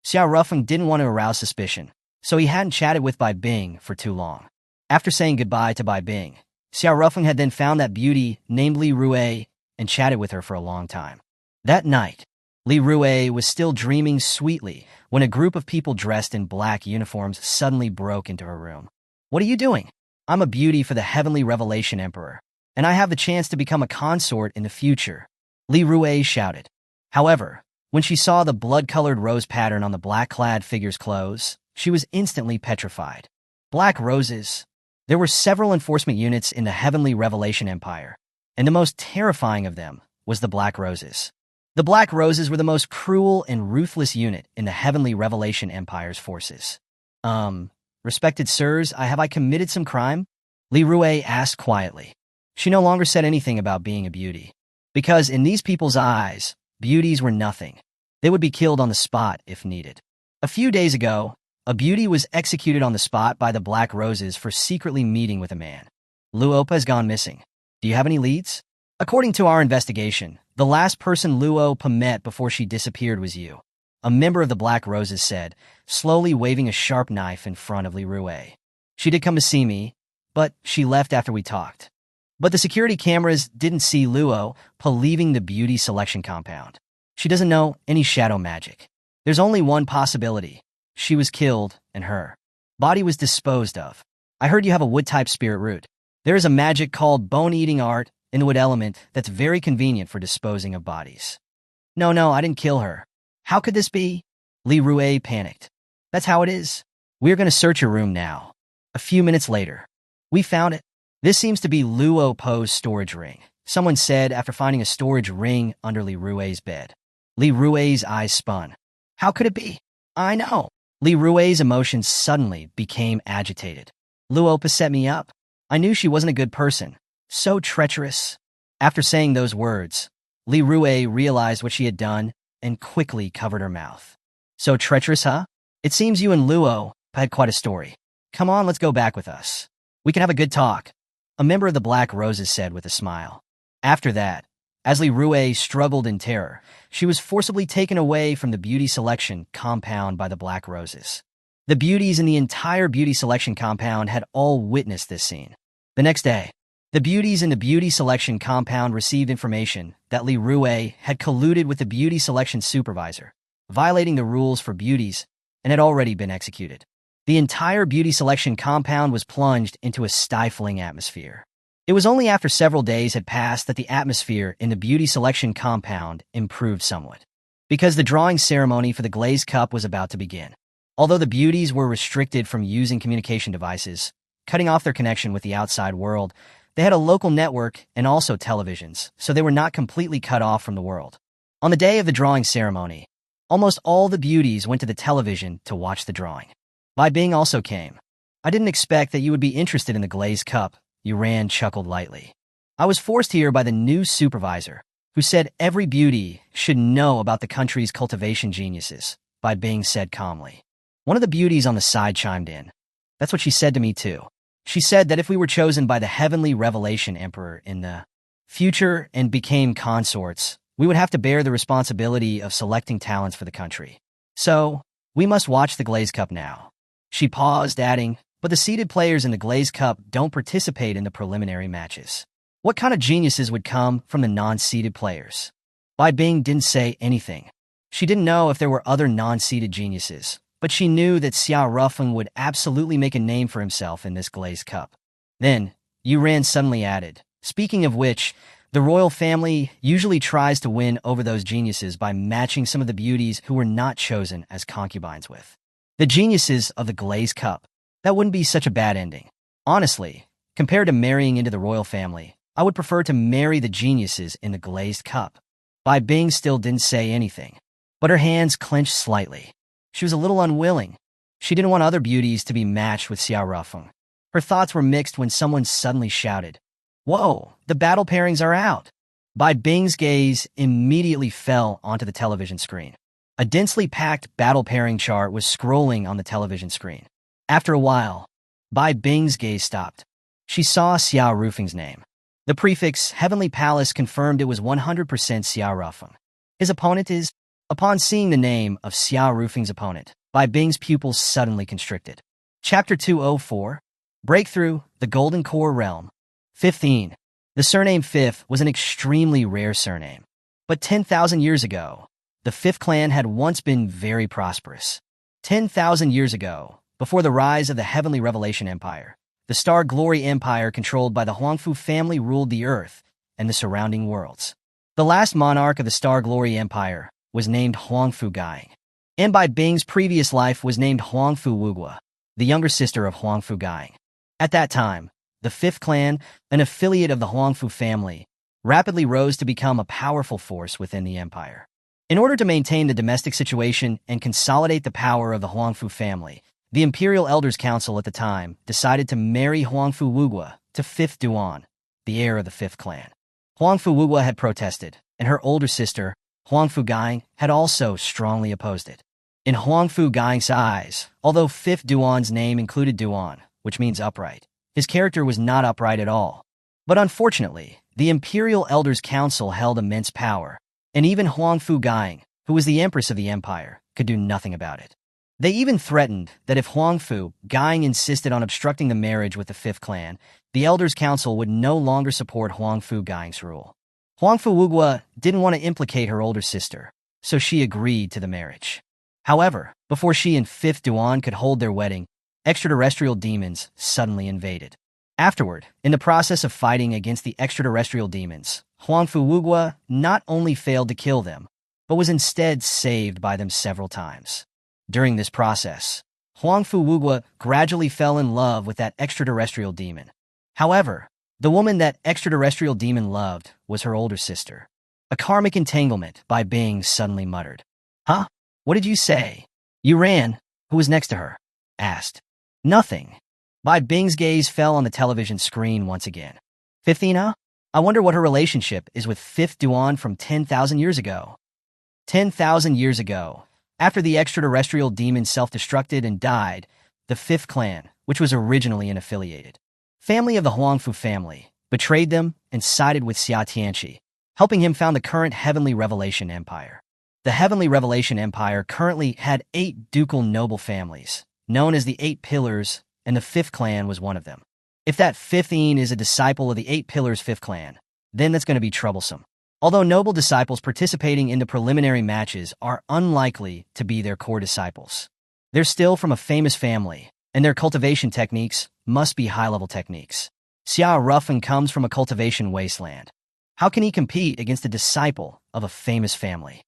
Xiao Rufeng didn't want to arouse suspicion, so he hadn't chatted with Bai Bing for too long. After saying goodbye to Bai Bing, Xiao Rufeng had then found that beauty named Li Rui and chatted with her for a long time. That night, Li Rui was still dreaming sweetly when a group of people dressed in black uniforms suddenly broke into her room. "What are you doing?" "I'm a beauty for the Heavenly Revelation Emperor, and I have the chance to become a consort in the future," Li Rui shouted. However, when she saw the blood-colored rose pattern on the black-clad figure's clothes, she was instantly petrified. Black roses. There were several enforcement units in the Heavenly Revelation Empire, and the most terrifying of them was the Black Roses. The Black Roses were the most cruel and ruthless unit in the Heavenly Revelation Empire's forces. Respected sirs, have I committed some crime?" Li Rui asked quietly. She no longer said anything about being a beauty, because in these people's eyes, beauties were nothing. They would be killed on the spot if needed. A few days ago, a beauty was executed on the spot by the Black Roses for secretly meeting with a man. Luopa has gone missing. Do you have any leads? According to our investigation, the last person Luopa met before she disappeared was you, a member of the Black Roses said, slowly waving a sharp knife in front of Li Rui. "She did come to see me, but she left after we talked." But the security cameras didn't see Luopa leaving the beauty selection compound. She doesn't know any shadow magic. There's only one possibility. She was killed, and her body was disposed of. I heard you have a wood-type spirit root. There is a magic called bone-eating art in the wood element that's very convenient for disposing of bodies. No, I didn't kill her. How could this be? Li Rui panicked. That's how it is. We're going to search your room now. A few minutes later, we found it. This seems to be Luo Po's storage ring, someone said after finding a storage ring under Li Rui's bed. Li Rui's eyes spun. How could it be? I know. Li Rui's emotions suddenly became agitated. Luopa set me up. I knew she wasn't a good person. So treacherous. After saying those words, Li Rui realized what she had done and quickly covered her mouth. So treacherous, huh? It seems you and Luo had quite a story. Come on, let's go back with us. We can have a good talk, a member of the Black Roses said with a smile. After that, as Li Rui struggled in terror, she was forcibly taken away from the beauty selection compound by the Black Roses. The beauties in the entire beauty selection compound had all witnessed this scene. The next day, the beauties in the beauty selection compound received information that Li Rui had colluded with the beauty selection supervisor, violating the rules for beauties, and had already been executed. The entire beauty selection compound was plunged into a stifling atmosphere. It was only after several days had passed that the atmosphere in the beauty selection compound improved somewhat, because the drawing ceremony for the glazed cup was about to begin. Although the beauties were restricted from using communication devices, cutting off their connection with the outside world, they had a local network and also televisions, so they were not completely cut off from the world. On the day of the drawing ceremony, almost all the beauties went to the television to watch the drawing. Bai Bing also came. I didn't expect that you would be interested in the glazed cup, Yuran chuckled lightly. I was forced here by the new supervisor, who said every beauty should know about the country's cultivation geniuses, Bai Bing said calmly. One of the beauties on the side chimed in. That's what she said to me too. She said that if we were chosen by the Heavenly Revelation Emperor in the future and became consorts, we would have to bear the responsibility of selecting talents for the country. So, we must watch the glazed cup now. She paused, adding, but the seeded players in the glazed cup don't participate in the preliminary matches. What kind of geniuses would come from the non-seeded players? Bai Bing didn't say anything. She didn't know if there were other non-seeded geniuses, but she knew that Xiao Rufeng would absolutely make a name for himself in this glazed cup. Then, Yuran suddenly added, speaking of which, the royal family usually tries to win over those geniuses by matching some of the beauties who were not chosen as concubines with the geniuses of the glazed cup. That wouldn't be such a bad ending. Honestly, compared to marrying into the royal family, I would prefer to marry the geniuses in the glazed cup. Bai Bing still didn't say anything, but her hands clenched slightly. She was a little unwilling. She didn't want other beauties to be matched with Xiao Rufeng. Her thoughts were mixed when someone suddenly shouted, "Whoa, the battle pairings are out!" Bai Bing's gaze immediately fell onto the television screen. A densely packed battle pairing chart was scrolling on the television screen. After a while, Bai Bing's gaze stopped. She saw Xiao Rufeng's name. The prefix Heavenly Palace confirmed it was 100% Xia Rufeng. His opponent is... Upon seeing the name of Xia Rufeng's opponent, Bai Bing's pupils suddenly constricted. Chapter 204, Breakthrough, the Golden Core Realm. 15. The surname Fifth was an extremely rare surname. But 10,000 years ago, the Fifth clan had once been very prosperous. 10,000 years ago, before the rise of the Heavenly Revelation Empire, the Star Glory Empire controlled by the Huangfu family ruled the Earth and the surrounding worlds. The last monarch of the Star Glory Empire was named Huangfu Gaing, and Bai Bing's previous life was named Huangfu Wugua, the younger sister of Huangfu Gaing. At that time, the Fifth Clan, an affiliate of the Huangfu family, rapidly rose to become a powerful force within the empire. In order to maintain the domestic situation and consolidate the power of the Huangfu family, the Imperial Elders Council at the time decided to marry Huangfu Wugua to Fifth Duan, the heir of the Fifth Clan. Huangfu Wugua had protested, and her older sister, Huangfu Gaing, had also strongly opposed it. In Huangfu Gaing's eyes, although Fifth Duan's name included Duan, which means upright, his character was not upright at all. But unfortunately, the Imperial Elders Council held immense power, and even Huangfu Gaing, who was the empress of the empire, could do nothing about it. They even threatened that if Huangfu Gaing insisted on obstructing the marriage with the Fifth Clan, the Elders Council would no longer support Huangfu Gaing's rule. Huangfu Wugua didn't want to implicate her older sister, so she agreed to the marriage. However, before she and Fifth Duan could hold their wedding, extraterrestrial demons suddenly invaded. Afterward, in the process of fighting against the extraterrestrial demons, Huangfu Wugua not only failed to kill them, but was instead saved by them several times. During this process, Huangfu Wugua gradually fell in love with that extraterrestrial demon. However, the woman that extraterrestrial demon loved was her older sister. A karmic entanglement, Bai Bing suddenly muttered. Huh? What did you say? You ran. Who was next to her? Asked. Nothing. Bai Bing's gaze fell on the television screen once again. 15, huh? I wonder what her relationship is with Fifth Duan from 10,000 years ago. 10,000 years ago, after the extraterrestrial demon self-destructed and died, the Fifth Clan, which was originally an affiliated family of the Huangfu family, betrayed them and sided with Xia Tianqi, helping him found the current Heavenly Revelation Empire. The Heavenly Revelation Empire currently had 8 ducal noble families, known as the 8 Pillars, and the Fifth Clan was one of them. If that 15 is a disciple of the 8 Pillars Fifth Clan, then that's going to be troublesome. Although noble disciples participating in the preliminary matches are unlikely to be their core disciples, they're still from a famous family, and their cultivation techniques must be high-level techniques. Xia Rufeng comes from a cultivation wasteland. How can he compete against a disciple of a famous family?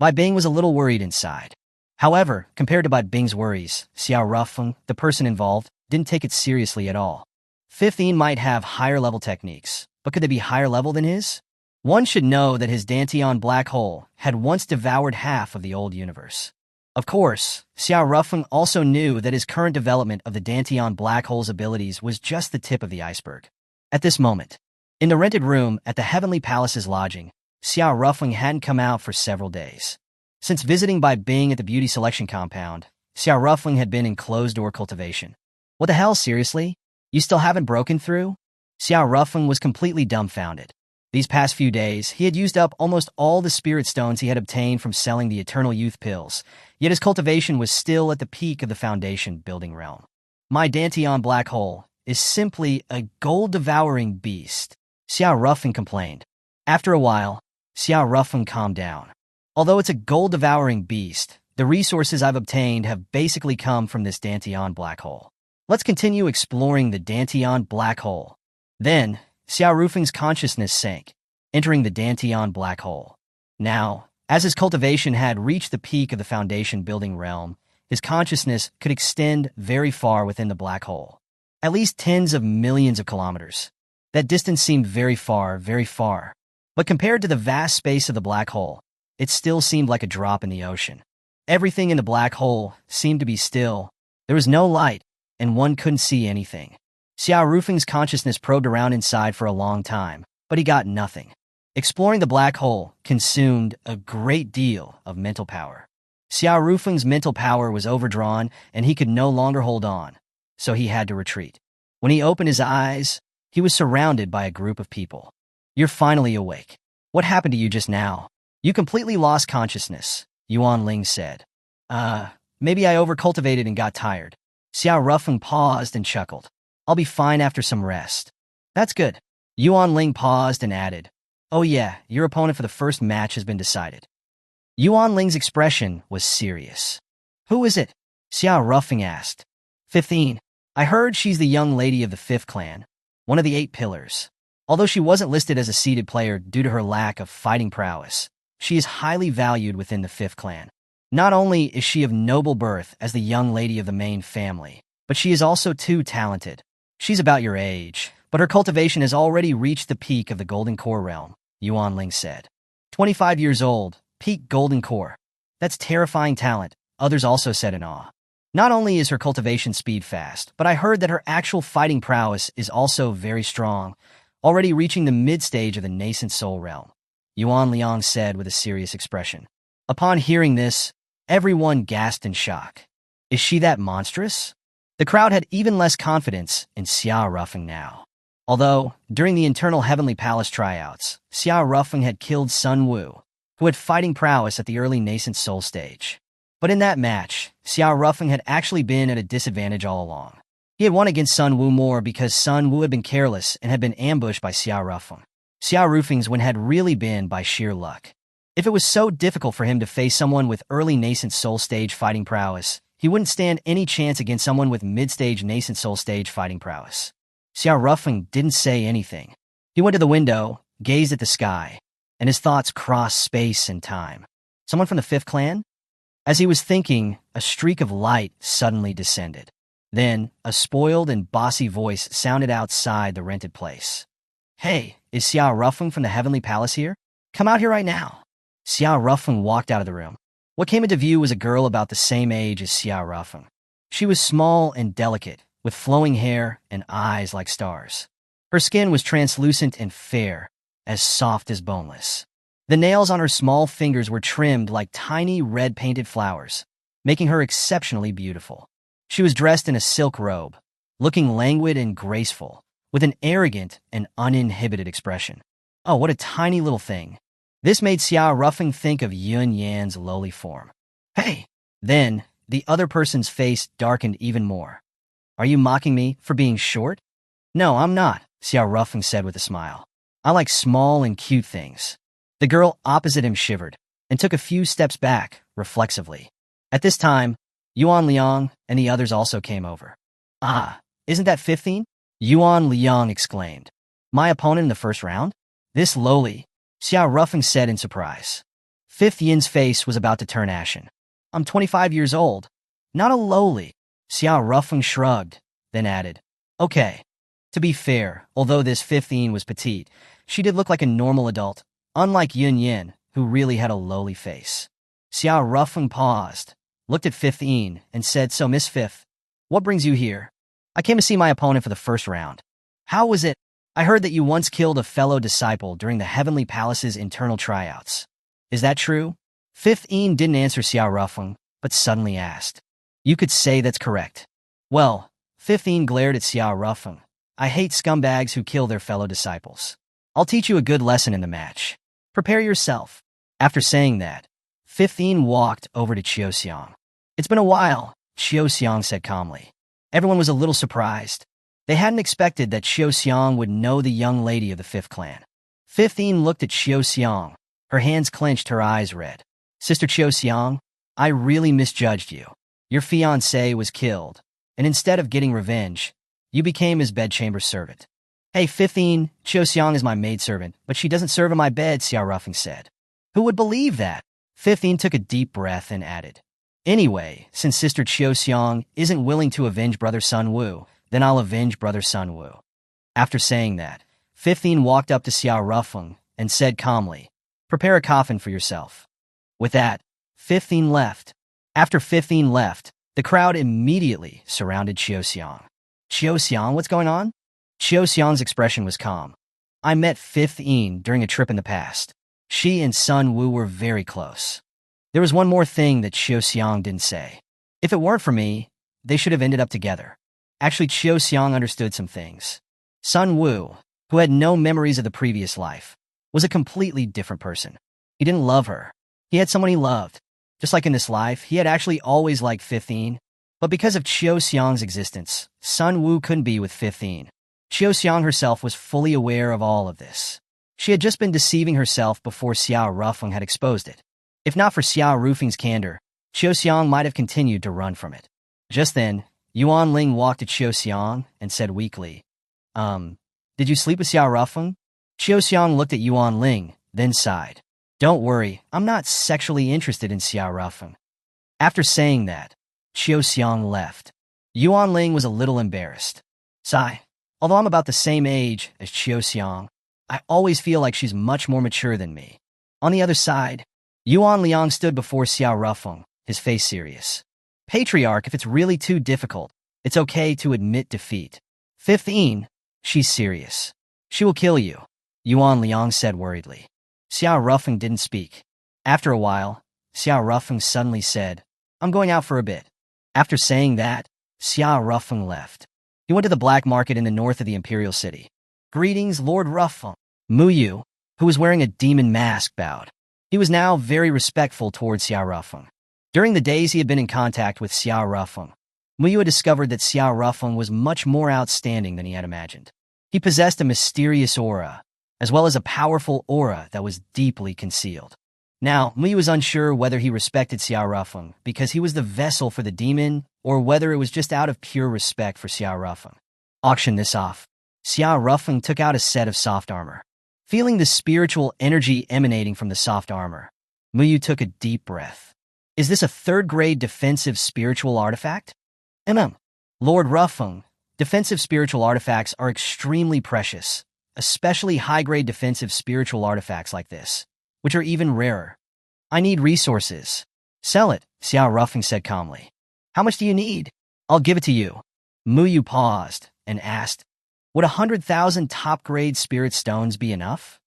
Bai Bing was a little worried inside. However, compared to Bai Bing's worries, Xia Rufeng, the person involved, didn't take it seriously at all. 15 might have higher-level techniques, but could they be higher level than his? One should know that his Dantian black hole had once devoured half of the old universe. Of course, Xia Rufeng also knew that his current development of the Dantian black hole's abilities was just the tip of the iceberg. At this moment, in the rented room at the Heavenly Palace's lodging, Xia Rufeng hadn't come out for several days. Since visiting Bai Bing at the beauty selection compound, Xia Rufeng had been in closed-door cultivation. What the hell, seriously? You still haven't broken through? Xia Rufeng was completely dumbfounded. These past few days, he had used up almost all the spirit stones he had obtained from selling the Eternal Youth pills, yet his cultivation was still at the peak of the foundation building realm. My Dantian black hole is simply a gold-devouring beast, Xia Rufeng complained. After a while, Xia Rufeng calmed down. Although it's a gold-devouring beast, the resources I've obtained have basically come from this Dantian black hole. Let's continue exploring the Dantian black hole. Then, Xia Rufeng's consciousness sank, entering the Dantian black hole. Now, as his cultivation had reached the peak of the foundation building realm, his consciousness could extend very far within the black hole. At least tens of millions of kilometers. That distance seemed very far, very far. But compared to the vast space of the black hole, it still seemed like a drop in the ocean. Everything in the black hole seemed to be still. There was no light, and one couldn't see anything. Xia Rufeng's consciousness probed around inside for a long time, but he got nothing. Exploring the black hole consumed a great deal of mental power. Xia Rufeng's mental power was overdrawn, and he could no longer hold on, so he had to retreat. When he opened his eyes, he was surrounded by a group of people. You're finally awake. What happened to you just now? You completely lost consciousness, Yuan Ling said. Maybe I overcultivated and got tired. Xiao Rufeng paused and chuckled. I'll be fine after some rest. That's good. Yuan Ling paused and added, oh yeah, your opponent for the first match has been decided. Yuan Ling's expression was serious. Who is it? Xiao Rufeng asked. 15. I heard she's the young lady of the 5th clan, one of the 8 pillars. Although she wasn't listed as a seeded player due to her lack of fighting prowess, she is highly valued within the 5th clan. Not only is she of noble birth as the young lady of the main family, but she is also too talented. She's about your age, but her cultivation has already reached the peak of the Golden Core realm, Yuan Ling said. 25 years old, peak Golden Core. That's terrifying talent, others also said in awe. Not only is her cultivation speed fast, but I heard that her actual fighting prowess is also very strong, already reaching the mid-stage of the nascent soul realm, Yuan Liang said with a serious expression. Upon hearing this, everyone gasped in shock. Is she that monstrous? The crowd had even less confidence in Xiao Rufeng now. Although, during the internal Heavenly Palace tryouts, Xiao Rufeng had killed Sun Wu, who had fighting prowess at the early nascent soul stage. But in that match, Xiao Rufeng had actually been at a disadvantage all along. He had won against Sun Wu more because Sun Wu had been careless and had been ambushed by Xiao Rufeng. Xiao Rufeng's win had really been by sheer luck. If it was so difficult for him to face someone with early nascent soul stage fighting prowess, he wouldn't stand any chance against someone with mid-stage nascent soul stage fighting prowess. Xiao Rufeng didn't say anything. He went to the window, gazed at the sky, and his thoughts crossed space and time. Someone from the 5th clan? As he was thinking, a streak of light suddenly descended. Then, a spoiled and bossy voice sounded outside the rented place. Hey, is Xiao Rufeng from the Heavenly Palace here? Come out here right now. Xiao Rufeng walked out of the room. What came into view was a girl about the same age as Xiao Rufeng. She was small and delicate, with flowing hair and eyes like stars. Her skin was translucent and fair, as soft as boneless. The nails on her small fingers were trimmed like tiny red-painted flowers, making her exceptionally beautiful. She was dressed in a silk robe, looking languid and graceful, with an arrogant and uninhibited expression. Oh, what a tiny little thing. This made Xiao Rufeng think of Yun Yan's lowly form. Hey! Then, the other person's face darkened even more. Are you mocking me for being short? No, I'm not, Xiao Rufeng said with a smile. I like small and cute things. The girl opposite him shivered and took a few steps back, reflexively. At this time, Yuan Liang and the others also came over. Ah, isn't that 15? Yuan Liang exclaimed. My opponent in the first round? This lowly, Xiao Rufeng said in surprise. 5th Yin's face was about to turn ashen. I'm 25 years old. Not a lowly. Xiao Rufeng shrugged, then added, okay. To be fair, although this 5th Yin was petite, she did look like a normal adult, unlike Yun Yin, who really had a lowly face. Xiao Rufeng paused, looked at 5th Yin, and said, so Miss 5th, what brings you here? I came to see my opponent for the first round. How was it? I heard that you once killed a fellow disciple during the Heavenly Palace's internal tryouts. Is that true? 5th Yin didn't answer Xiao Rufeng, but suddenly asked. You could say that's correct. Well, 5th Yin glared at Xiao Rufeng. I hate scumbags who kill their fellow disciples. I'll teach you a good lesson in the match. Prepare yourself. After saying that, 5th Yin walked over to Qiuxiang. It's been a while, Qiuxiang said calmly. Everyone was a little surprised. They hadn't expected that Qiuxiang would know the young lady of the 5th clan. 5th Yin looked at Qiuxiang. Her hands clenched, her eyes red. Sister Qiuxiang, I really misjudged you. Your fiancé was killed, and instead of getting revenge, you became his bedchamber servant. Hey, 5th Yin, Qiuxiang is my maidservant, but she doesn't serve in my bed, Xiao Rufeng said. Who would believe that? 5th Yin took a deep breath and added. Anyway, since Sister Qiuxiang isn't willing to avenge Brother Sun Wu, then I'll avenge Brother Sun Wu. After saying that, 5th Yin walked up to Xiao Rufeng and said calmly, prepare a coffin for yourself. With that, 5th Yin left. After 5th Yin left, the crowd immediately surrounded Qiuxiang. Qiuxiang, what's going on? Qiuxiang's expression was calm. I met 5th Yin during a trip in the past. She and Sun Wu were very close. There was one more thing that Qiuxiang didn't say. If it weren't for me, they should have ended up together. Actually, Qiuxiang understood some things. Sun Wu, who had no memories of the previous life, was a completely different person. He didn't love her. He had someone he loved. Just like in this life, he had actually always liked 15. But because of Qiu Xiang's existence, Sun Wu couldn't be with 15. Qiu Xiang herself was fully aware of all of this. She had just been deceiving herself before Xiao Rufeng had exposed it. If not for Xiao Rufeng's candor, Qiu Xiang might have continued to run from it. Just then, Yuan Ling walked to Qiu Xiang and said weakly, did you sleep with Xiao Rufeng? Qiu Xiang looked at Yuan Ling, then sighed. Don't worry, I'm not sexually interested in Xiao Rufeng. After saying that, Qiu Xiang left. Yuan Ling was a little embarrassed. Sigh, although I'm about the same age as Qiu Xiang, I always feel like she's much more mature than me. On the other side, Yuan Liang stood before Xiao Rufeng, his face serious. Patriarch, if it's really too difficult, it's okay to admit defeat. 15. She's serious. She will kill you, Yuan Liang said worriedly. Xiao Rufeng didn't speak. After a while, Xiao Rufeng suddenly said, I'm going out for a bit. After saying that, Xiao Rufeng left. He went to the black market in the north of the imperial city. Greetings, Lord Rufeng. Mu Yu, who was wearing a demon mask, bowed. He was now very respectful towards Xiao Rufeng. During the days he had been in contact with Xiao Rufeng, Mu Yu had discovered that Xiao Rufeng was much more outstanding than he had imagined. He possessed a mysterious aura, as well as a powerful aura that was deeply concealed. Now, Mu Yu was unsure whether he respected Xiao Rufeng because he was the vessel for the demon, or whether it was just out of pure respect for Xiao Rufeng. Auction this off. Xiao Rufeng took out a set of soft armor. Feeling the spiritual energy emanating from the soft armor, Mu Yu took a deep breath. Is this a third-grade defensive spiritual artifact? Lord Rufeng, defensive spiritual artifacts are extremely precious, especially high-grade defensive spiritual artifacts like this, which are even rarer. I need resources. Sell it, Xiao Rufeng said calmly. How much do you need? I'll give it to you. Mu Yu paused and asked, would 100,000 top-grade spirit stones be enough?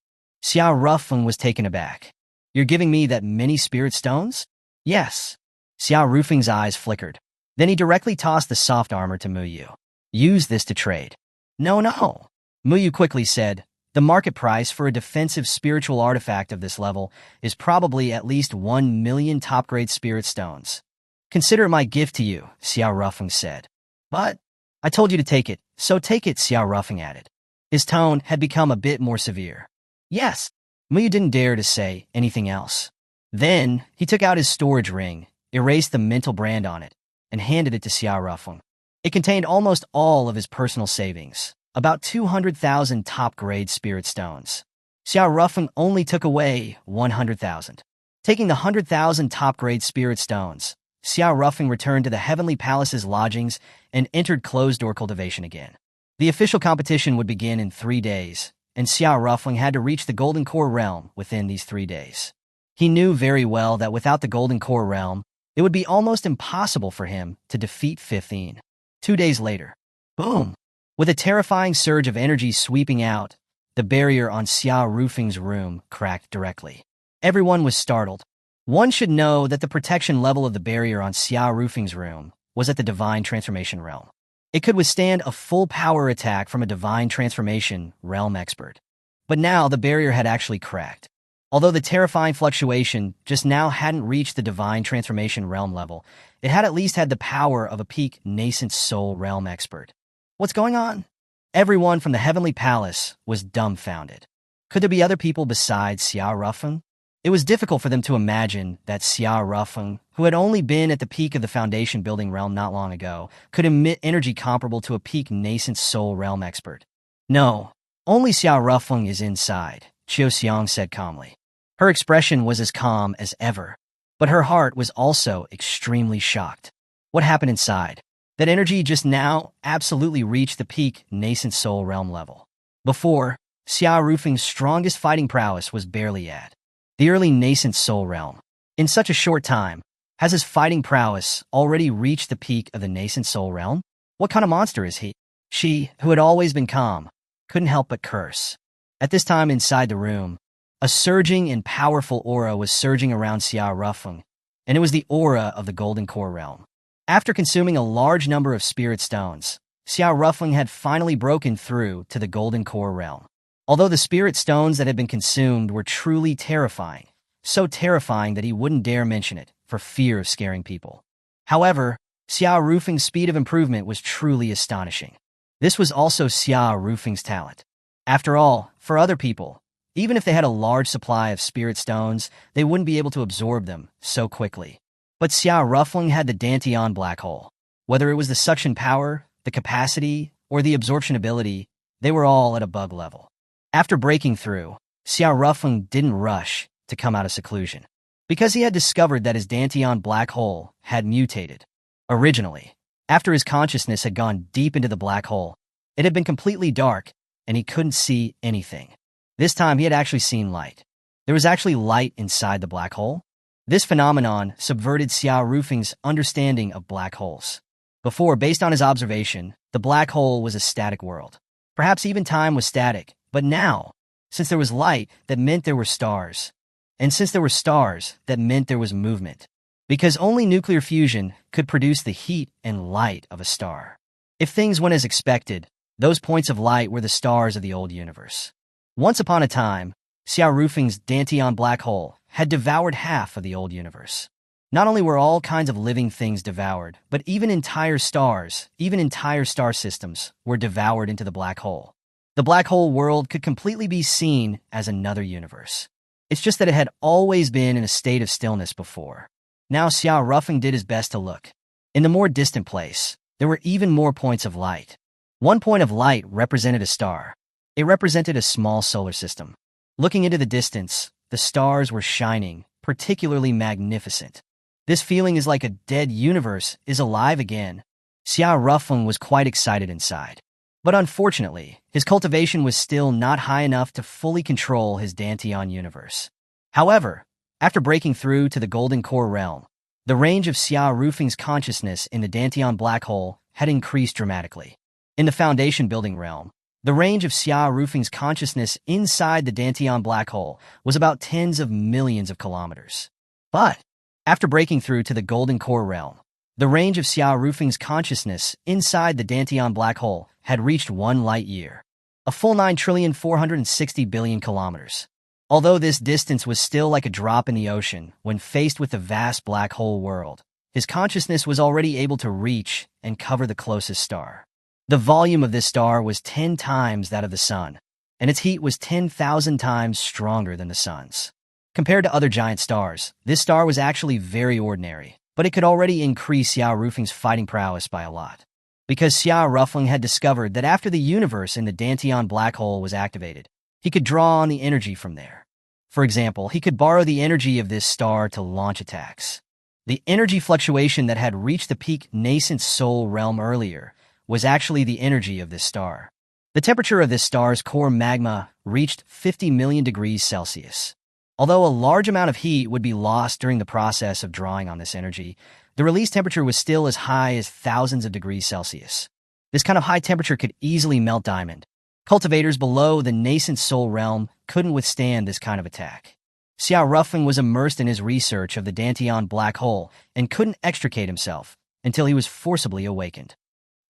Xiao Rufeng was taken aback. You're giving me that many spirit stones? Yes. Xiao Rufeng's eyes flickered. Then he directly tossed the soft armor to Mu Yu. Use this to trade. No. Mu Yu quickly said, the market price for a defensive spiritual artifact of this level is probably at least 1 million top-grade spirit stones. Consider my gift to you, Xiao Rufeng said. But I told you to take it, so take it, Xiao Rufeng added. His tone had become a bit more severe. Yes. Mu Yu didn't dare to say anything else. Then he took out his storage ring, erased the mental brand on it, and handed it to Xiao Rufeng. It contained almost all of his personal savings, about 200,000 top-grade spirit stones. Xiao Rufeng only took away 100,000. Taking the 100,000 top-grade spirit stones, Xiao Rufeng returned to the Heavenly Palace's lodgings and entered closed-door cultivation again. The official competition would begin in 3 days, and Xiao Rufeng had to reach the Golden Core Realm within these 3 days. He knew very well that without the Golden Core Realm, it would be almost impossible for him to defeat 15. 2 days later, boom! With a terrifying surge of energy sweeping out, the barrier on Xiao Rufeng's room cracked directly. Everyone was startled. One should know that the protection level of the barrier on Xiao Rufeng's room was at the Divine Transformation Realm. It could withstand a full power attack from a Divine Transformation Realm expert. But now the barrier had actually cracked. Although the terrifying fluctuation just now hadn't reached the Divine Transformation Realm level, it had at least had the power of a peak nascent soul realm expert. What's going on? Everyone from the Heavenly Palace was dumbfounded. Could there be other people besides Xiao Rufeng? It was difficult for them to imagine that Xiao Rufeng, who had only been at the peak of the foundation building realm not long ago, could emit energy comparable to a peak nascent soul realm expert. No, only Xiao Rufeng is inside, Qiu Xiang said calmly. Her expression was as calm as ever, but her heart was also extremely shocked. What happened inside? That energy just now absolutely reached the peak nascent soul realm level. Before, Xiao Rufeng's strongest fighting prowess was barely at the early nascent soul realm. In such a short time, has his fighting prowess already reached the peak of the nascent soul realm? What kind of monster is he? She, who had always been calm, couldn't help but curse. At this time inside the room, a surging and powerful aura was surging around Xiao Rufeng, and it was the aura of the Golden Core Realm. After consuming a large number of spirit stones, Xiao Ruffling had finally broken through to the Golden Core realm. Although the spirit stones that had been consumed were truly terrifying, so terrifying that he wouldn't dare mention it for fear of scaring people. However, Xiao Rufing's speed of improvement was truly astonishing. This was also Xiao Rufing's talent. After all, for other people, even if they had a large supply of spirit stones, they wouldn't be able to absorb them so quickly. But Xiao Ruffling had the Dantian black hole. Whether it was the suction power, the capacity, or the absorption ability, they were all at a bug level. After breaking through, Xiao Ruffling didn't rush to come out of seclusion, because he had discovered that his Dantian black hole had mutated. Originally, after his consciousness had gone deep into the black hole, it had been completely dark, and he couldn't see anything. This time, he had actually seen light. There was actually light inside the black hole. This phenomenon subverted Xiao Rufing's understanding of black holes. Before, based on his observation, the black hole was a static world. Perhaps even time was static, but now, since there was light, that meant there were stars. And since there were stars, that meant there was movement. Because only nuclear fusion could produce the heat and light of a star. If things went as expected, those points of light were the stars of the old universe. Once upon a time, Xiao Rufing's Dantian black hole had devoured half of the old universe. Not only were all kinds of living things devoured, but even entire stars, even entire star systems, were devoured into the black hole. The black hole world could completely be seen as another universe. It's just that it had always been in a state of stillness before. Now Xiao Ruffing did his best to look. In the more distant place, there were even more points of light. One point of light represented a star. It represented a small solar system. Looking into the distance, the stars were shining, particularly magnificent. This feeling is like a dead universe is alive again. Xiao Ruffling was quite excited inside. But unfortunately, his cultivation was still not high enough to fully control his Dantian universe. However, after breaking through to the Golden Core realm, the range of Xiao Rufing's consciousness in the Dantian black hole had increased dramatically. In the foundation building realm, the range of Xiao Rufing's consciousness inside the Dantian black hole was about tens of millions of kilometers. But after breaking through to the Golden Core realm, the range of Xiao Rufing's consciousness inside the Dantian black hole had reached 1 light year, a full 9,460,000,000,000 kilometers. Although this distance was still like a drop in the ocean when faced with the vast black hole world, his consciousness was already able to reach and cover the closest star. The volume of this star was 10 times that of the sun, and its heat was 10,000 times stronger than the sun's. Compared to other giant stars, this star was actually very ordinary, but it could already increase Xiao Rufing's fighting prowess by a lot. Because Xiao Ruffling had discovered that after the universe in the Dantian black hole was activated, he could draw on the energy from there. For example, he could borrow the energy of this star to launch attacks. The energy fluctuation that had reached the peak nascent soul realm earlier was actually the energy of this star. The temperature of this star's core magma reached 50 million degrees Celsius. Although a large amount of heat would be lost during the process of drawing on this energy, the release temperature was still as high as thousands of degrees Celsius. This kind of high temperature could easily melt diamond. Cultivators below the nascent soul realm couldn't withstand this kind of attack. Xiao Ruffling was immersed in his research of the Dantian black hole and couldn't extricate himself until he was forcibly awakened.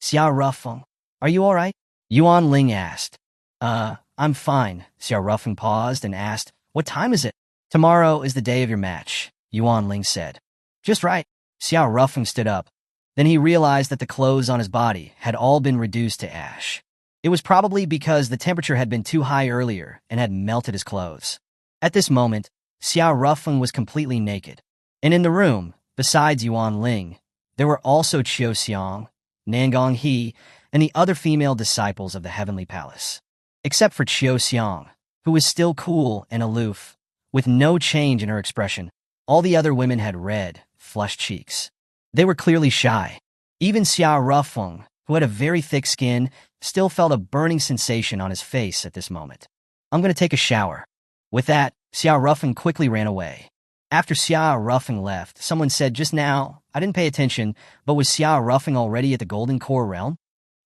Xiao Ruffling, are you all right? Yuan Ling asked. I'm fine. Xiao Ruffling paused and asked, what time is it? Tomorrow is the day of your match, Yuan Ling said. Just right. Xiao Ruffling stood up. Then he realized that the clothes on his body had all been reduced to ash. It was probably because the temperature had been too high earlier and had melted his clothes. At this moment, Xiao Ruffling was completely naked. And in the room, besides Yuan Ling, there were also Qiu Xiang, Nangong He, and the other female disciples of the Heavenly Palace. Except for Qiu Xiang, who was still cool and aloof, with no change in her expression. All the other women had red, flushed cheeks. They were clearly shy. Even Xiao Ruffling, who had a very thick skin, still felt a burning sensation on his face at this moment. I'm going to take a shower. With that, Xiao Ruffling quickly ran away. After Xiao Ruffling left, someone said just now, I didn't pay attention, but was Xiao Ruffling already at the Golden Core realm?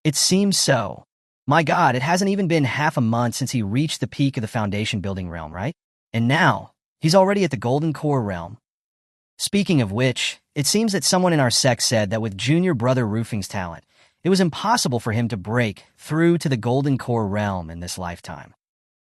It seems so. My God, it hasn't even been half a month since he reached the peak of the foundation building realm, right? And now, he's already at the Golden Core realm. Speaking of which, it seems that someone in our sect said that with junior brother Rufing's talent, it was impossible for him to break through to the Golden Core realm in this lifetime.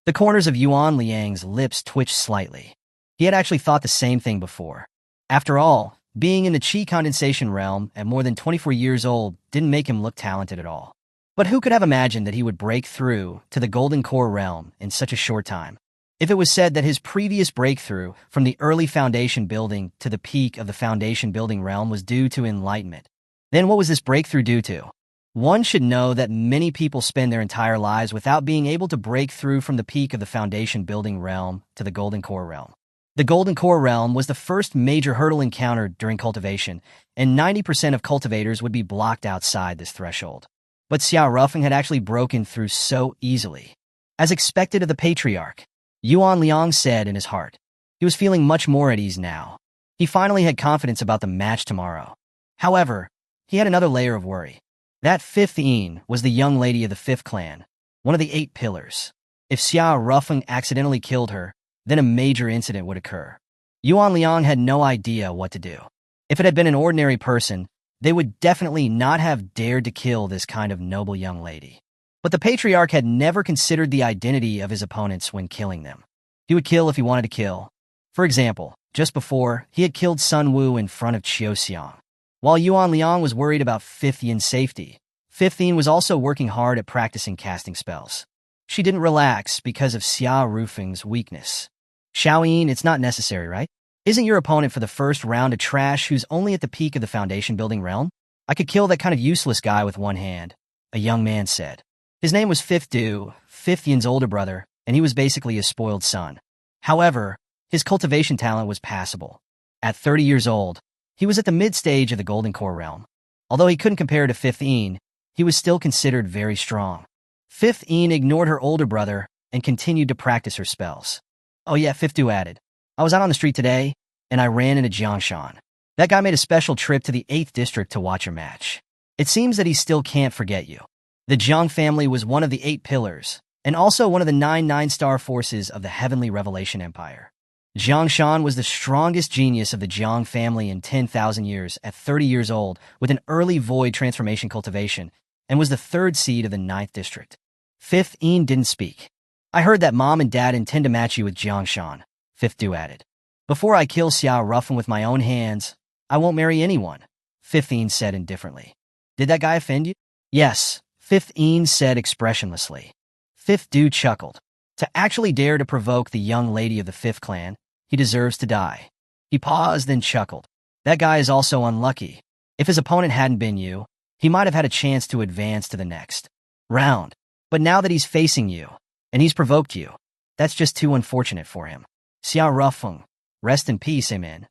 The corners of Yuan Liang's lips twitched slightly. He had actually thought the same thing before. After all, being in the Qi condensation realm at more than 24 years old didn't make him look talented at all. But who could have imagined that he would break through to the Golden Core realm in such a short time? If it was said that his previous breakthrough from the early foundation building to the peak of the foundation building realm was due to enlightenment, then what was this breakthrough due to? One should know that many people spend their entire lives without being able to break through from the peak of the foundation building realm to the Golden Core realm. The Golden Core realm was the first major hurdle encountered during cultivation, and 90% of cultivators would be blocked outside this threshold. But Xiao Rufeng had actually broken through so easily. As expected of the patriarch, Yuan Liang said in his heart. He was feeling much more at ease now. He finally had confidence about the match tomorrow. However, he had another layer of worry. That fifth Yin was the young lady of the fifth clan, one of the 8 pillars. If Xiao Rufeng accidentally killed her, then a major incident would occur. Yuan Liang had no idea what to do. If it had been an ordinary person, they would definitely not have dared to kill this kind of noble young lady. But the patriarch had never considered the identity of his opponents when killing them. He would kill if he wanted to kill. For example, just before, he had killed Sun Wu in front of Qiu Xiang. While Yuan Liang was worried about Fifth Yin's safety, Fifth Yin was also working hard at practicing casting spells. She didn't relax because of Xiao Rufeng's weakness. Xiao Yin, it's not necessary, right? Isn't your opponent for the first round a trash who's only at the peak of the foundation building realm? I could kill that kind of useless guy with one hand, a young man said. His name was Fifth Du, Fifth Yin's older brother, and he was basically a spoiled son. However, his cultivation talent was passable. At 30 years old, he was at the mid-stage of the Golden Core realm. Although he couldn't compare to Fifth Yin, he was still considered very strong. Fifth Yin ignored her older brother and continued to practice her spells. Oh yeah, Fifth Du added. I was out on the street today, and I ran into Jiangshan. That guy made a special trip to the 8th district to watch your match. It seems that he still can't forget you. The Jiang family was one of the 8 pillars, and also one of the 9 9-star forces of the Heavenly Revelation Empire. Jiangshan was the strongest genius of the Jiang family in 10,000 years at 30 years old with an early void transformation cultivation, and was the 3rd seed of the 9th district. Fifth Yin didn't speak. I heard that Mom and Dad intend to match you with Jiangshan, Fifth Du added. Before I kill Xiao Rufeng with my own hands, I won't marry anyone, Fifth Yin said indifferently. Did that guy offend you? Yes, Fifth Yin said expressionlessly. Fifth Du chuckled. To actually dare to provoke the young lady of the 5th clan, he deserves to die. He paused, then chuckled. That guy is also unlucky. If his opponent hadn't been you, he might have had a chance to advance to the next round. But now that he's facing you, and he's provoked you, that's just too unfortunate for him. Xiao Rufeng, rest in peace, amen.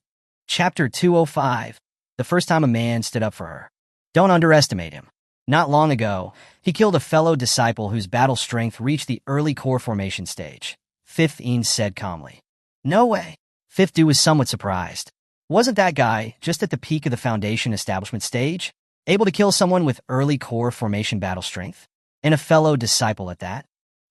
Chapter 205, the first time a man stood up for her. Don't underestimate him. Not long ago, he killed a fellow disciple whose battle strength reached the early core formation stage, Fifth Yin said calmly. No way. Fifth Du was somewhat surprised. Wasn't that guy just at the peak of the foundation establishment stage, able to kill someone with early core formation battle strength? And a fellow disciple at that?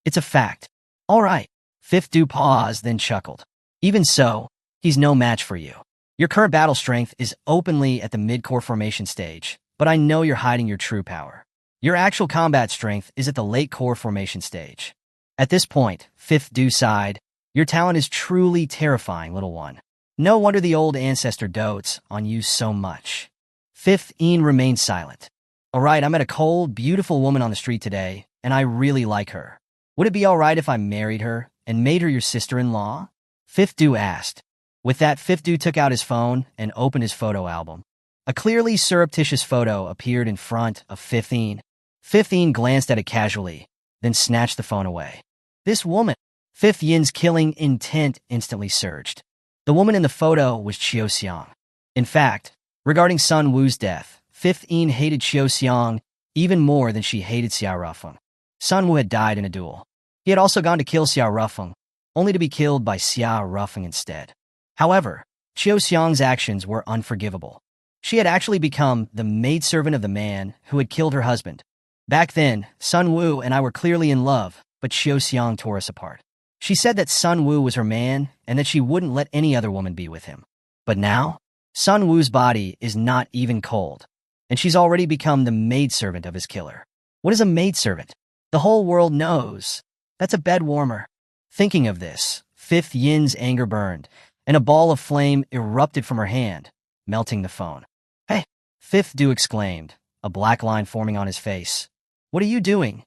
It's a fact. All right. Fifth Du paused, then chuckled. Even so, he's no match for you. Your current battle strength is openly at the mid-core formation stage, but I know you're hiding your true power. Your actual combat strength is at the late core formation stage. At this point, Fifth Du sighed, your talent is truly terrifying, little one. No wonder the old ancestor dotes on you so much. Fifth Yin remained silent. All right, I met a cold, beautiful woman on the street today, and I really like her. Would it be all right if I married her and made her your sister-in-law? Fifth Du asked. With that, Fifth Du took out his phone and opened his photo album. A clearly surreptitious photo appeared in front of Fifth Yin. Fifth Yin glanced at it casually, then snatched the phone away. This woman. Fifth Yin's killing intent instantly surged. The woman in the photo was Qiu Xiang. In fact, regarding Sun Wu's death, Fifth Yin hated Qiu Xiang even more than she hated Xiao Rufeng. Sun Wu had died in a duel. He had also gone to kill Xiao Rufeng, only to be killed by Xiao Rufeng instead. However, Qiu Xiang's actions were unforgivable. She had actually become the maidservant of the man who had killed her husband. Back then, Sun Wu and I were clearly in love, but Qiu Xiang tore us apart. She said that Sun Wu was her man and that she wouldn't let any other woman be with him. But now, Sun Wu's body is not even cold. and she's already become the maidservant of his killer. What is a maidservant? The whole world knows. That's a bed warmer. Thinking of this, Fifth Yin's anger burned, and a ball of flame erupted from her hand, melting the phone. Hey, Fifth Du exclaimed, a black line forming on his face. What are you doing?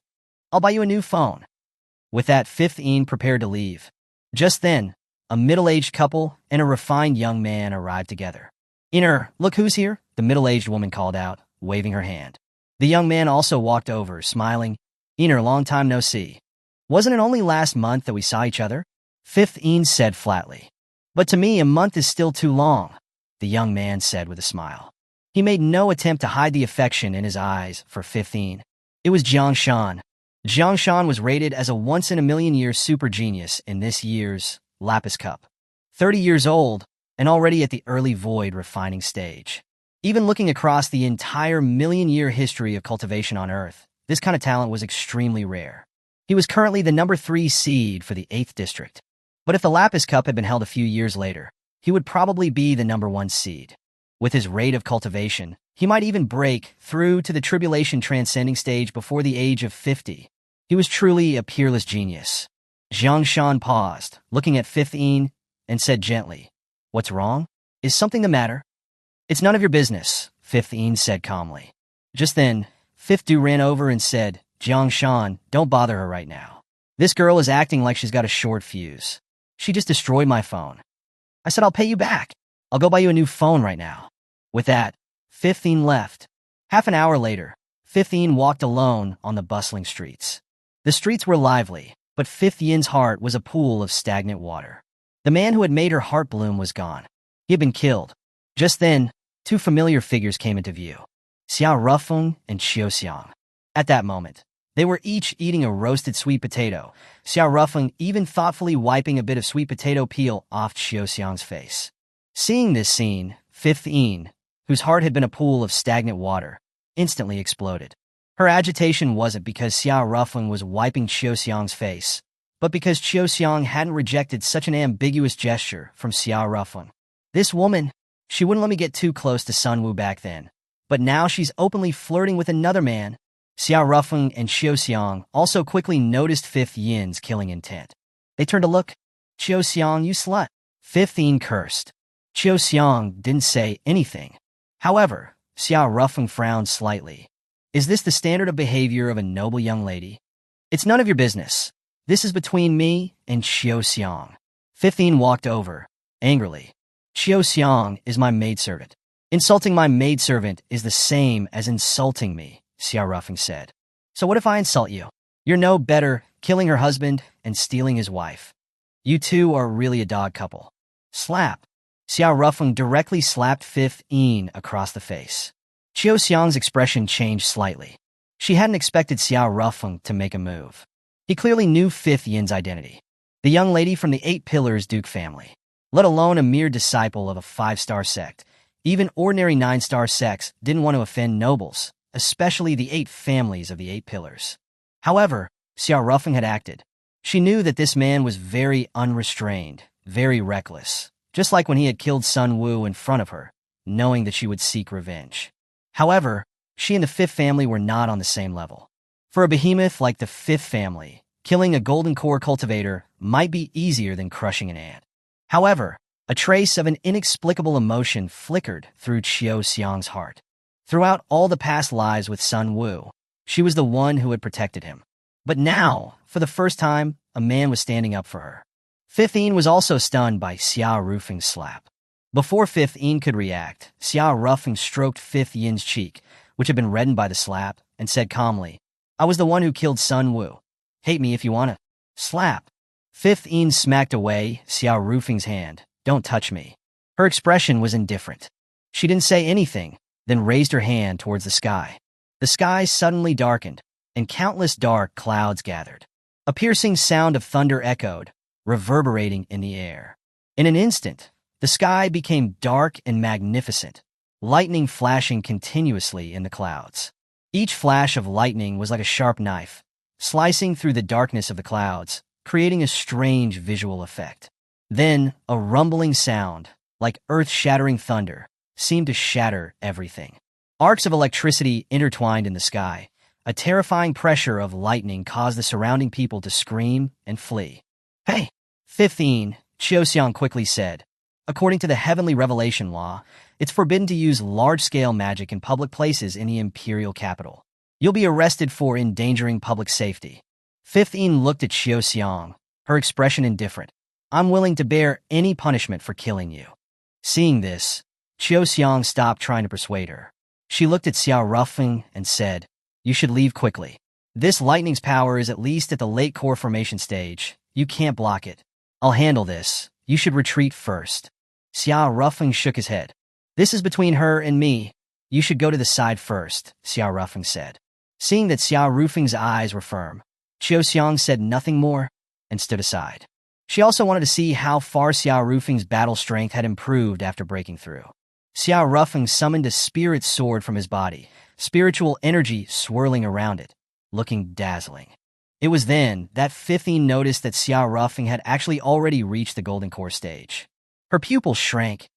I'll buy you a new phone. With that, Fifth Yin prepared to leave. Just then, a middle-aged couple and a refined young man arrived together. Iner, look who's here, the middle-aged woman called out, waving her hand. The young man also walked over, smiling. Iner, long time no see. Wasn't it only last month that we saw each other? Fifth Yin said flatly. But to me, a month is still too long, the young man said with a smile. He made no attempt to hide the affection in his eyes for Fifth Yin. It was Jiang Shan. Jiang Shan was rated as a once-in-a-million-year super genius in this year's Lapis Cup. 30 years old, and already at the early void refining stage. Even looking across the entire million-year history of cultivation on Earth, this kind of talent was extremely rare. He was currently the number 3 seed for the 8th district. But if the Lapis Cup had been held a few years later, he would probably be the number 1 seed. With his rate of cultivation, he might even break through to the tribulation transcending stage before the age of 50. He was truly a peerless genius. Jiang Shan paused, looking at Fifth Yin, and said gently, What's wrong? Is something the matter? It's none of your business, Fifth Yin said calmly. Just then, Fifth Du ran over and said, Jiang Shan, don't bother her right now. This girl is acting like she's got a short fuse. She just destroyed my phone. I said I'll pay you back. I'll go buy you a new phone right now. With that, Fifth Yin left. Half an hour later, Fifth Yin walked alone on the bustling streets. The streets were lively, but Fifth Yin's heart was a pool of stagnant water. The man who had made her heart bloom was gone. He had been killed. Just then, 2 familiar figures came into view. Xiao Rufeng and Xiao Xiang. At that moment, they were each eating a roasted sweet potato, Xiao Rufeng even thoughtfully wiping a bit of sweet potato peel off Xiao Xiang's face. Seeing this scene, Fifth Yin, whose heart had been a pool of stagnant water, instantly exploded. Her agitation wasn't because Xiao Rufeng was wiping Xiao Xiang's face, but because Xiao Xiang hadn't rejected such an ambiguous gesture from Xiao Rufeng. This woman, she wouldn't let me get too close to Sun Wu back then, but now she's openly flirting with another man. Xiao Rufeng and Xiao Xiang also quickly noticed Fifth Yin's killing intent. They turned to look. Xiao Xiang, you slut. Fifth Yin cursed. Xiao Xiang didn't say anything. However, Xiao Rufeng frowned slightly. Is this the standard of behavior of a noble young lady? It's none of your business. This is between me and Xiao Xiang. Fifth Yin walked over, angrily. Xiao Xiang is my maidservant. Insulting my maidservant is the same as insulting me, Xiao Rufeng said. So what if I insult you? You're no better, killing her husband and stealing his wife. You two are really a dog couple. Slap. Xiao Rufeng directly slapped Fifth Yin across the face. Xiao Xiang's expression changed slightly. She hadn't expected Xiao Rufeng to make a move. He clearly knew Fifth Yin's identity. The young lady from the 8 Pillars Duke family. Let alone a mere disciple of a 5-star sect. Even ordinary 9-star sects didn't want to offend nobles, especially the 8 families of the 8 Pillars. However, Xiao Rufeng had acted. She knew that this man was very unrestrained, very reckless, just like when he had killed Sun Wu in front of her, knowing that she would seek revenge. However, she and the 5th family were not on the same level. For a behemoth like the 5th family, killing a golden core cultivator might be easier than crushing an ant. However, a trace of an inexplicable emotion flickered through Xiao Xiang's heart. Throughout all the past lives with Sun Wu, she was the one who had protected him. But now, for the first time, a man was standing up for her. Fifth Yin was also stunned by Xiao Rufeng's slap. Before Fifth Yin could react, Xiao Rufeng stroked Fifth Yin's cheek, which had been reddened by the slap, and said calmly, I was the one who killed Sun Wu. Hate me if you wanna. Slap. Fifth Yin smacked away Xiao Rufeng's hand. Don't touch me. Her expression was indifferent. She didn't say anything, then raised her hand towards the sky. The sky suddenly darkened, and countless dark clouds gathered. A piercing sound of thunder echoed, reverberating in the air. In an instant, the sky became dark and magnificent, lightning flashing continuously in the clouds. Each flash of lightning was like a sharp knife, slicing through the darkness of the clouds, creating a strange visual effect. Then, a rumbling sound, like earth-shattering thunder, seemed to shatter everything. Arcs of electricity intertwined in the sky. A terrifying pressure of lightning caused the surrounding people to scream and flee. Hey! 15, Xiaoxiang quickly said. According to the heavenly revelation law, it's forbidden to use large-scale magic in public places in the imperial capital. You'll be arrested for endangering public safety. 15 looked at Xiaoxiang, her expression indifferent. I'm willing to bear any punishment for killing you. Seeing this, Xiaoxiang stopped trying to persuade her. She looked at Xiao Rufeng and said, You should leave quickly. This lightning's power is at least at the late core formation stage. You can't block it. I'll handle this. You should retreat first. Xiao Rufeng shook his head. This is between her and me. You should go to the side first, Xiao Rufeng said. Seeing that Xiao Rufeng's eyes were firm, Xiaoxiang said nothing more and stood aside. She also wanted to see how far Xiao Rufeng's battle strength had improved after breaking through. Xiao Rufeng summoned a spirit sword from his body, spiritual energy swirling around it, looking dazzling. It was then that 15 noticed that Xiao Rufeng had actually already reached the Golden Core stage. Her pupils shrank.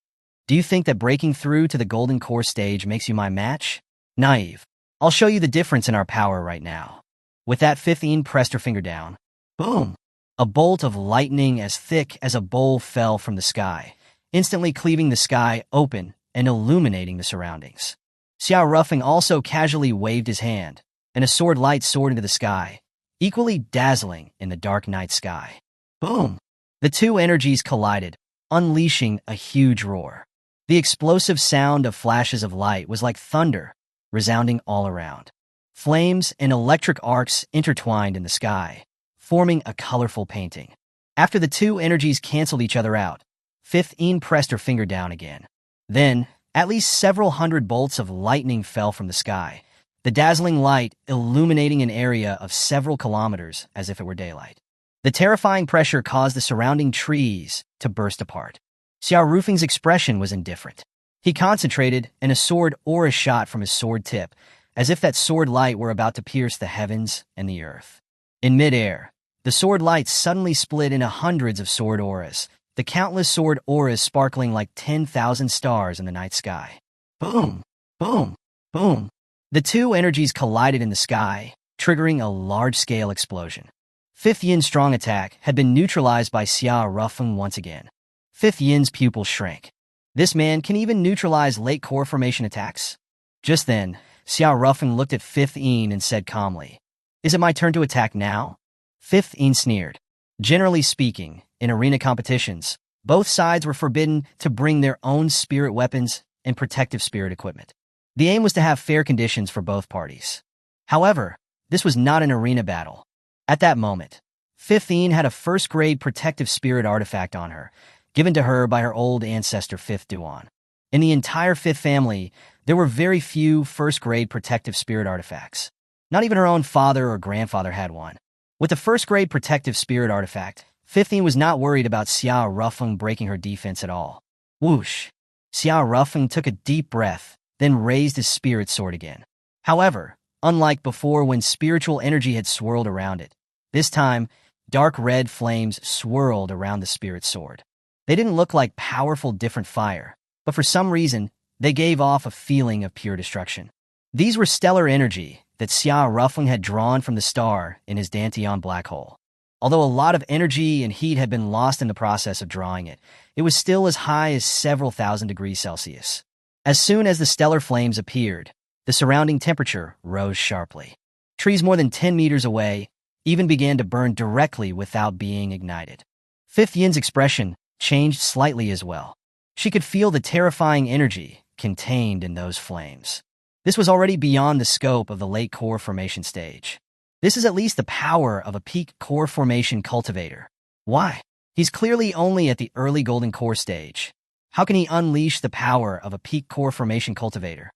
Do you think that breaking through to the Golden Core stage makes you my match? Naive. I'll show you the difference in our power right now. With that, 15 pressed her finger down. Boom! A bolt of lightning as thick as a bowl fell from the sky, instantly cleaving the sky open and illuminating the surroundings. Xiao Rufeng also casually waved his hand, and a sword light soared into the sky, equally dazzling in the dark night sky. Boom! The two energies collided, unleashing a huge roar. The explosive sound of flashes of light was like thunder, resounding all around. Flames and electric arcs intertwined in the sky, forming a colorful painting. After the two energies canceled each other out, 15 pressed her finger down again. Then, at least several hundred bolts of lightning fell from the sky, the dazzling light illuminating an area of several kilometers as if it were daylight. The terrifying pressure caused the surrounding trees to burst apart. Xiao Rufeng's expression was indifferent. He concentrated, and a sword aura shot from his sword tip, as if that sword light were about to pierce the heavens and the earth. In midair, the sword light suddenly split into hundreds of sword auras, the countless sword auras sparkling like 10,000 stars in the night sky. Boom! Boom! Boom! The two energies collided in the sky, triggering a large-scale explosion. Fifth Yin's strong attack had been neutralized by Xiao Rufeng once again. Fifth Yin's pupils shrank. This man can even neutralize late core formation attacks? Just then, Xiao Rufeng looked at Fifth Yin and said calmly, Is it my turn to attack now? Fifth Yin sneered. Generally speaking, in arena competitions, both sides were forbidden to bring their own spirit weapons and protective spirit equipment. The aim was to have fair conditions for both parties. However, this was not an arena battle. At that moment, Fifth Yin had a first-grade protective spirit artifact on her, given to her by her old ancestor Fifth Duan. In the entire Fifth family, there were very few first-grade protective spirit artifacts. Not even her own father or grandfather had one. With the first-grade protective spirit artifact, 15 was not worried about Xiao Rufeng breaking her defense at all. Whoosh! Xiao Rufeng took a deep breath, then raised his spirit sword again. However, unlike before when spiritual energy had swirled around it, this time, dark red flames swirled around the spirit sword. They didn't look like powerful different fire, but for some reason, they gave off a feeling of pure destruction. These were stellar energy that Xiao Rufeng had drawn from the star in his Dantian black hole. Although a lot of energy and heat had been lost in the process of drawing it, it was still as high as several thousand degrees Celsius. As soon as the stellar flames appeared, the surrounding temperature rose sharply. Trees more than 10 meters away even began to burn directly without being ignited. Fifth Yin's expression changed slightly as well. She could feel the terrifying energy contained in those flames. This was already beyond the scope of the late core formation stage. This is at least the power of a peak core formation cultivator. Why? He's clearly only at the early golden core stage. How can he unleash the power of a peak core formation cultivator?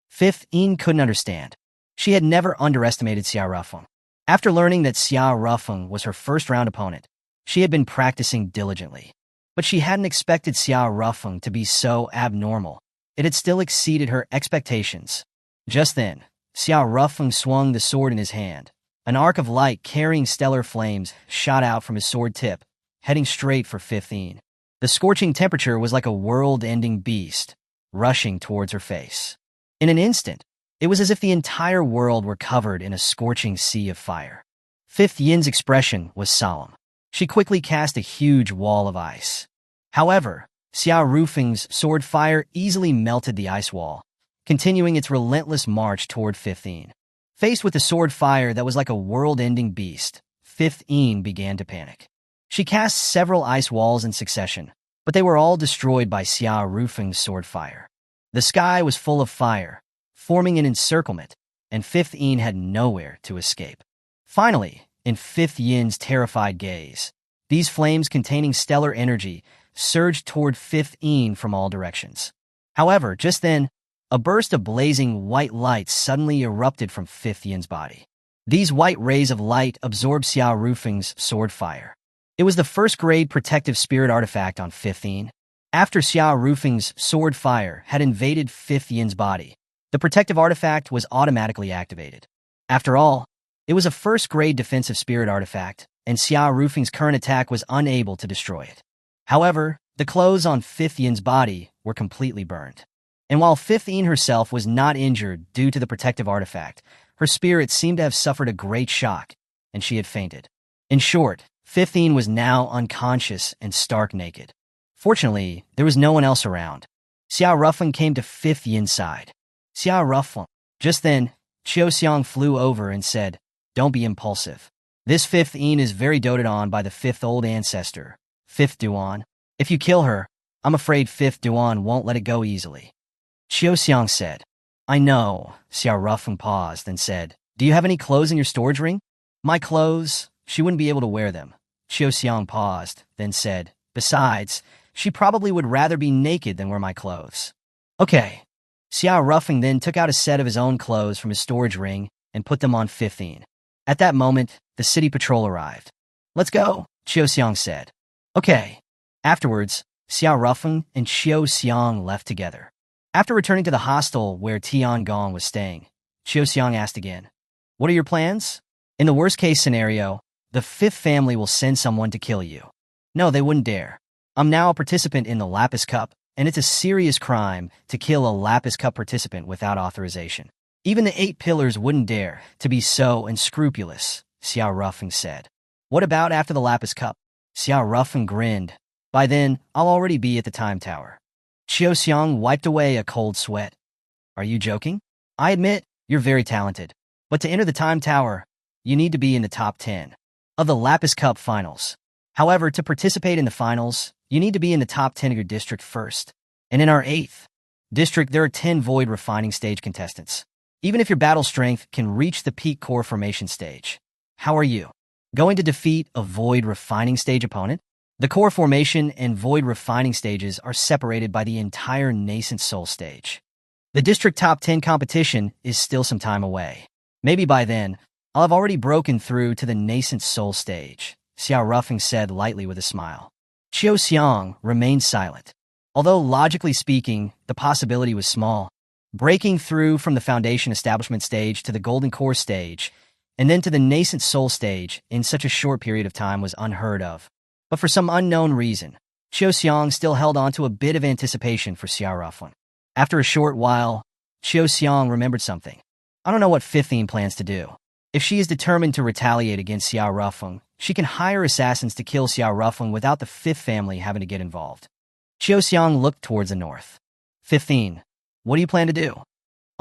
Fifth Yin couldn't understand. She had never underestimated Xiao Rufeng. After learning that Xiao Rufeng was her first-round opponent, she had been practicing diligently. But she hadn't expected Xiao Rufeng to be so abnormal. It had still exceeded her expectations. Just then, Xiao Rufeng swung the sword in his hand. An arc of light carrying stellar flames shot out from his sword tip, heading straight for 15. The scorching temperature was like a world-ending beast, rushing towards her face. In an instant, it was as if the entire world were covered in a scorching sea of fire. Fifth Yin's expression was solemn. She quickly cast a huge wall of ice. However, Xiao Rufeng's sword fire easily melted the ice wall, continuing its relentless march toward Fifth Yin. Faced with a sword fire that was like a world-ending beast, Fifth Yin began to panic. She cast several ice walls in succession, but they were all destroyed by Xiao Rufeng's sword fire. The sky was full of fire, forming an encirclement, and Fifth Yin had nowhere to escape. Finally, in Fifth Yin's terrified gaze, these flames containing stellar energy surged toward Fifth Yin from all directions. However, just then, a burst of blazing white light suddenly erupted from Fifth Yin's body. These white rays of light absorbed Xiao Rufeng's sword fire. It was the first-grade protective spirit artifact on Fifth Yin. After Xiao Rufeng's sword fire had invaded Fifth Yin's body, the protective artifact was automatically activated. After all, it was a first-grade defensive spirit artifact, and Xiao Rufeng's current attack was unable to destroy it. However, the clothes on Fifth Yin's body were completely burned. And while Fifth Yin herself was not injured due to the protective artifact, her spirit seemed to have suffered a great shock, and she had fainted. In short, Fifth Yin was now unconscious and stark naked. Fortunately, there was no one else around. Xiao Rufeng came to Fifth Yin's side. Xiao Rufeng. Just then, Qiu Xiang flew over and said, "Don't be impulsive. This Fifth Yin is very doted on by the fifth old ancestor, Fifth Duan. If you kill her, I'm afraid Fifth Duan won't let it go easily." Qiu Xiang said, "I know." Xiao Rufeng paused and said, "Do you have any clothes in your storage ring?" "My clothes? She wouldn't be able to wear them." Qiu Xiang paused, then said, "Besides, she probably would rather be naked than wear my clothes." "Okay." Xiao Rufeng then took out a set of his own clothes from his storage ring and put them on Fifth Yin. At that moment, the city patrol arrived. "Let's go," Qiu Xiang said. "Okay." Afterwards, Xiao Rufeng and Qiu Xiang left together. After returning to the hostel where Tian Gong was staying, Qiu Xiang asked again, "What are your plans? In the worst-case scenario, the fifth family will send someone to kill you." "No, they wouldn't dare. I'm now a participant in the Lapis Cup, and it's a serious crime to kill a Lapis Cup participant without authorization. Even the 8 pillars wouldn't dare to be so unscrupulous," Xiao Rufeng said. "What about after the Lapis Cup?" Xiao Rufeng grinned. "By then, I'll already be at the Time Tower." Qiu Xiang wiped away a cold sweat. "Are you joking? I admit, you're very talented. But to enter the Time Tower, you need to be in the top 10 of the Lapis Cup finals. However, to participate in the finals, you need to be in the top 10 of your district first. And in our 8th district, there are 10 void refining stage contestants. Even if your battle strength can reach the peak core formation stage. How are you going to defeat a void refining stage opponent? The core formation and void refining stages are separated by the entire nascent soul stage. The district top 10 competition is still some time away. Maybe by then, I'll have already broken through to the nascent soul stage," Xiao Rufeng said lightly with a smile. Qiu Xiang remained silent. Although logically speaking, the possibility was small. Breaking through from the foundation establishment stage to the golden core stage, and then to the nascent soul stage in such a short period of time was unheard of. But for some unknown reason, Qiu Xiang still held on to a bit of anticipation for Xiao Rufeng. After a short while, Qiu Xiang remembered something. "I don't know what Fifth Yin plans to do. If she is determined to retaliate against Xiao Rufeng, she can hire assassins to kill Xiao Rufeng without the fifth family having to get involved." Qiu Xiang looked towards the north. "Fifth Yin, what do you plan to do?"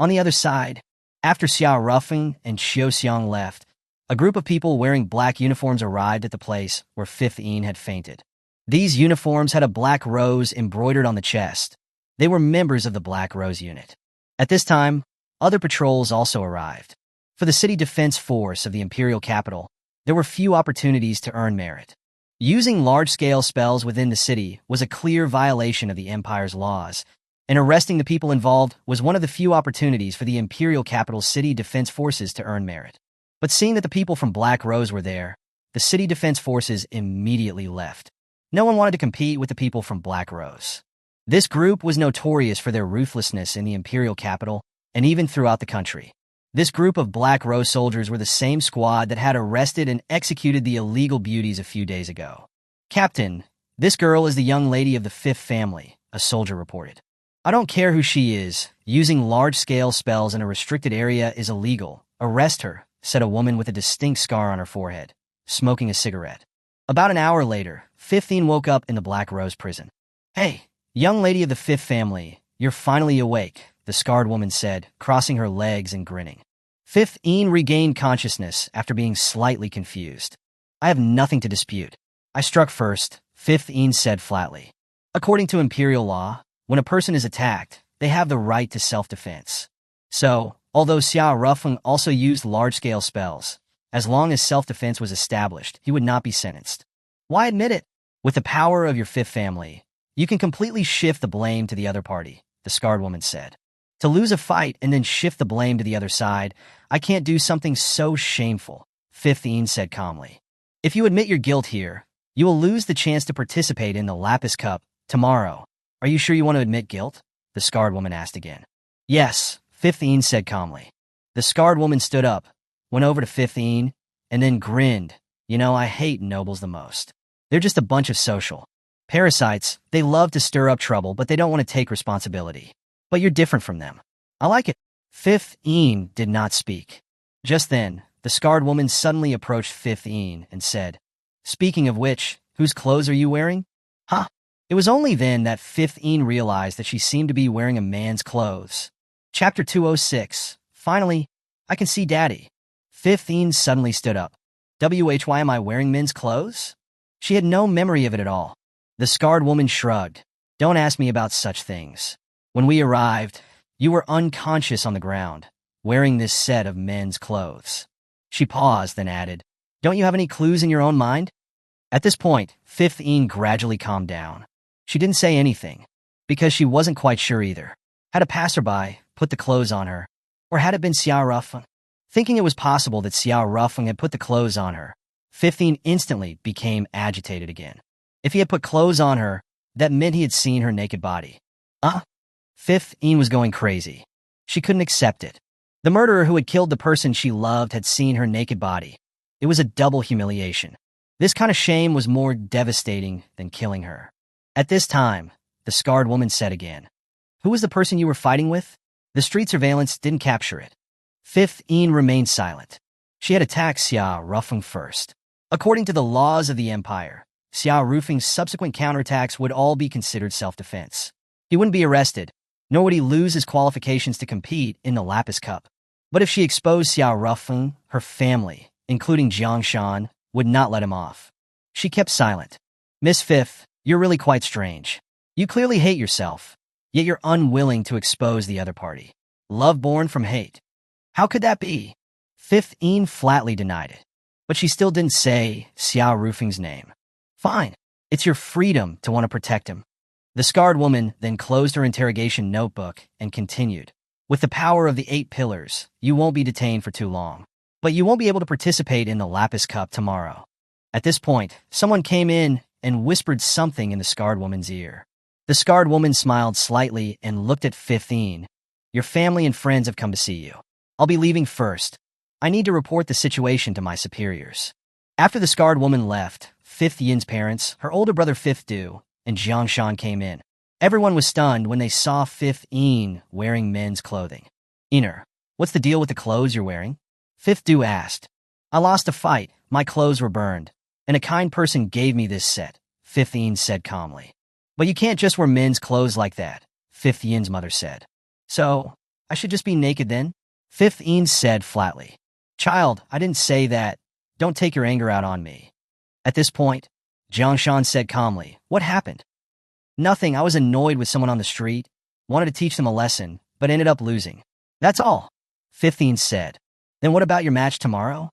On the other side, after Xiao Rufeng and Qiu Xiang left, a group of people wearing black uniforms arrived at the place where Fifth Yin had fainted. These uniforms had a black rose embroidered on the chest. They were members of the Black Rose unit. At this time, other patrols also arrived. For the city defense force of the imperial capital, there were few opportunities to earn merit. Using large-scale spells within the city was a clear violation of the Empire's laws, and arresting the people involved was one of the few opportunities for the imperial capital's city defense forces to earn merit. But seeing that the people from Black Rose were there, the city defense forces immediately left. No one wanted to compete with the people from Black Rose. This group was notorious for their ruthlessness in the imperial capital and even throughout the country. This group of Black Rose soldiers were the same squad that had arrested and executed the illegal beauties a few days ago. "Captain, this girl is the young lady of the fifth family," a soldier reported. I don't care who she is. Using large-scale spells in a restricted area is illegal. Arrest her, said a woman with a distinct scar on her forehead, smoking a cigarette. About an hour later, 15 woke up in the Black Rose prison. Hey, young lady of the fifth family, you're finally awake, the scarred woman said, crossing her legs and grinning. 15 regained consciousness after being slightly confused. I have nothing to dispute. I struck first, 15 said flatly. According to imperial law, when a person is attacked, they have the right to self-defense. So, although Xiao Rufeng also used large-scale spells, as long as self-defense was established, he would not be sentenced. Why admit it? With the power of your fifth family, you can completely shift the blame to the other party, the scarred woman said. To lose a fight and then shift the blame to the other side, I can't do something so shameful, 15 said calmly. If you admit your guilt here, you will lose the chance to participate in the Lapis Cup tomorrow. Are you sure you want to admit guilt? The scarred woman asked again. Yes, 15 said calmly. The scarred woman stood up, went over to 15, and then grinned. You know, I hate nobles the most. They're just a bunch of social parasites. They love to stir up trouble, but they don't want to take responsibility. But you're different from them. I like it. 15 did not speak. Just then, the scarred woman suddenly approached 15 and said, Speaking of which, whose clothes are you wearing? Huh? It was only then that 15 realized that she seemed to be wearing a man's clothes. Chapter 206. Finally, I can see Daddy. 15 suddenly stood up. Why am I wearing men's clothes? She had no memory of it at all. The scarred woman shrugged. Don't ask me about such things. When we arrived, you were unconscious on the ground, wearing this set of men's clothes. She paused, then added, Don't you have any clues in your own mind? At this point, 15 gradually calmed down. She didn't say anything, because she wasn't quite sure either. Had a passerby put the clothes on her, or had it been Xiao Rufeng? Thinking it was possible that Xiao Rufeng had put the clothes on her, 15 instantly became agitated again. If he had put clothes on her, that meant he had seen her naked body. 15 was going crazy. She couldn't accept it. The murderer who had killed the person she loved had seen her naked body. It was a double humiliation. This kind of shame was more devastating than killing her. At this time, the scarred woman said again, Who was the person you were fighting with? The street surveillance didn't capture it. 15 remained silent. She had attacked Xiao Rufeng first. According to the laws of the Empire, Xiao Rufeng's subsequent counterattacks would all be considered self-defense. He wouldn't be arrested, nor would he lose his qualifications to compete in the Lapis Cup. But if she exposed Xiao Rufeng, her family, including Jiangshan, would not let him off. She kept silent. Miss Fifth, you're really quite strange. You clearly hate yourself, yet you're unwilling to expose the other party. Love born from hate. How could that be? 15 flatly denied it. But she still didn't say Xiao Rufeng's name. Fine. It's your freedom to want to protect him. The scarred woman then closed her interrogation notebook and continued. With the power of the 8 pillars, you won't be detained for too long. But you won't be able to participate in the Lapis Cup tomorrow. At this point, someone came in and whispered something in the scarred woman's ear. The scarred woman smiled slightly and looked at 15. Your family and friends have come to see you. I'll be leaving first. I need to report the situation to my superiors. After the scarred woman left, 5th Yin's parents, her older brother 5th Du, and Jiangshan came in. Everyone was stunned when they saw 5th Yin wearing men's clothing. Iner, what's the deal with the clothes you're wearing? 5th Du asked. I lost a fight, my clothes were burned, and a kind person gave me this set, 5th Yin said calmly. But you can't just wear men's clothes like that, 5th Yin's mother said. So, I should just be naked then? 5th Yin said flatly. Child, I didn't say that. Don't take your anger out on me. At this point, Jiangshan said calmly, What happened? Nothing, I was annoyed with someone on the street, wanted to teach them a lesson, but ended up losing. That's all, 5th Yin said. Then what about your match tomorrow?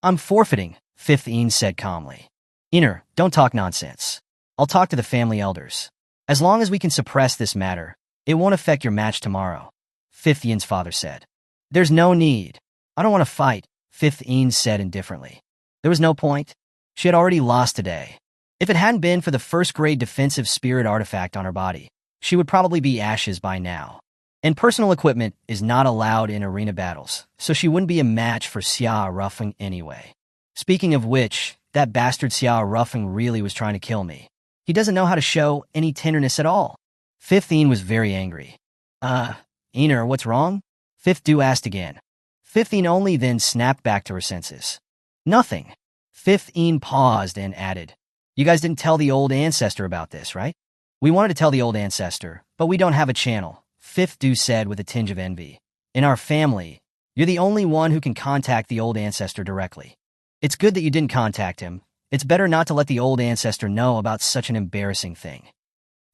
I'm forfeiting, 5th Yin said calmly. Iner, don't talk nonsense. I'll talk to the family elders. As long as we can suppress this matter, it won't affect your match tomorrow, 5th Yin's father said. There's no need. I don't want to fight, 5th Yin said indifferently. There was no point. She had already lost today. If it hadn't been for the first-grade defensive spirit artifact on her body, she would probably be ashes by now. And personal equipment is not allowed in arena battles, so she wouldn't be a match for Xiao Rufeng anyway. Speaking of which, that bastard Xiao Rufeng really was trying to kill me. He doesn't know how to show any tenderness at all, 15 was very angry. Ener, what's wrong? 15 asked again. 15 only then snapped back to her senses. Nothing. 15 paused and added, you guys didn't tell the old ancestor about this, right? We wanted to tell the old ancestor, but we don't have a channel, 15 said with a tinge of envy. In our family, you're the only one who can contact the old ancestor directly. It's good that you didn't contact him. It's better not to let the old ancestor know about such an embarrassing thing.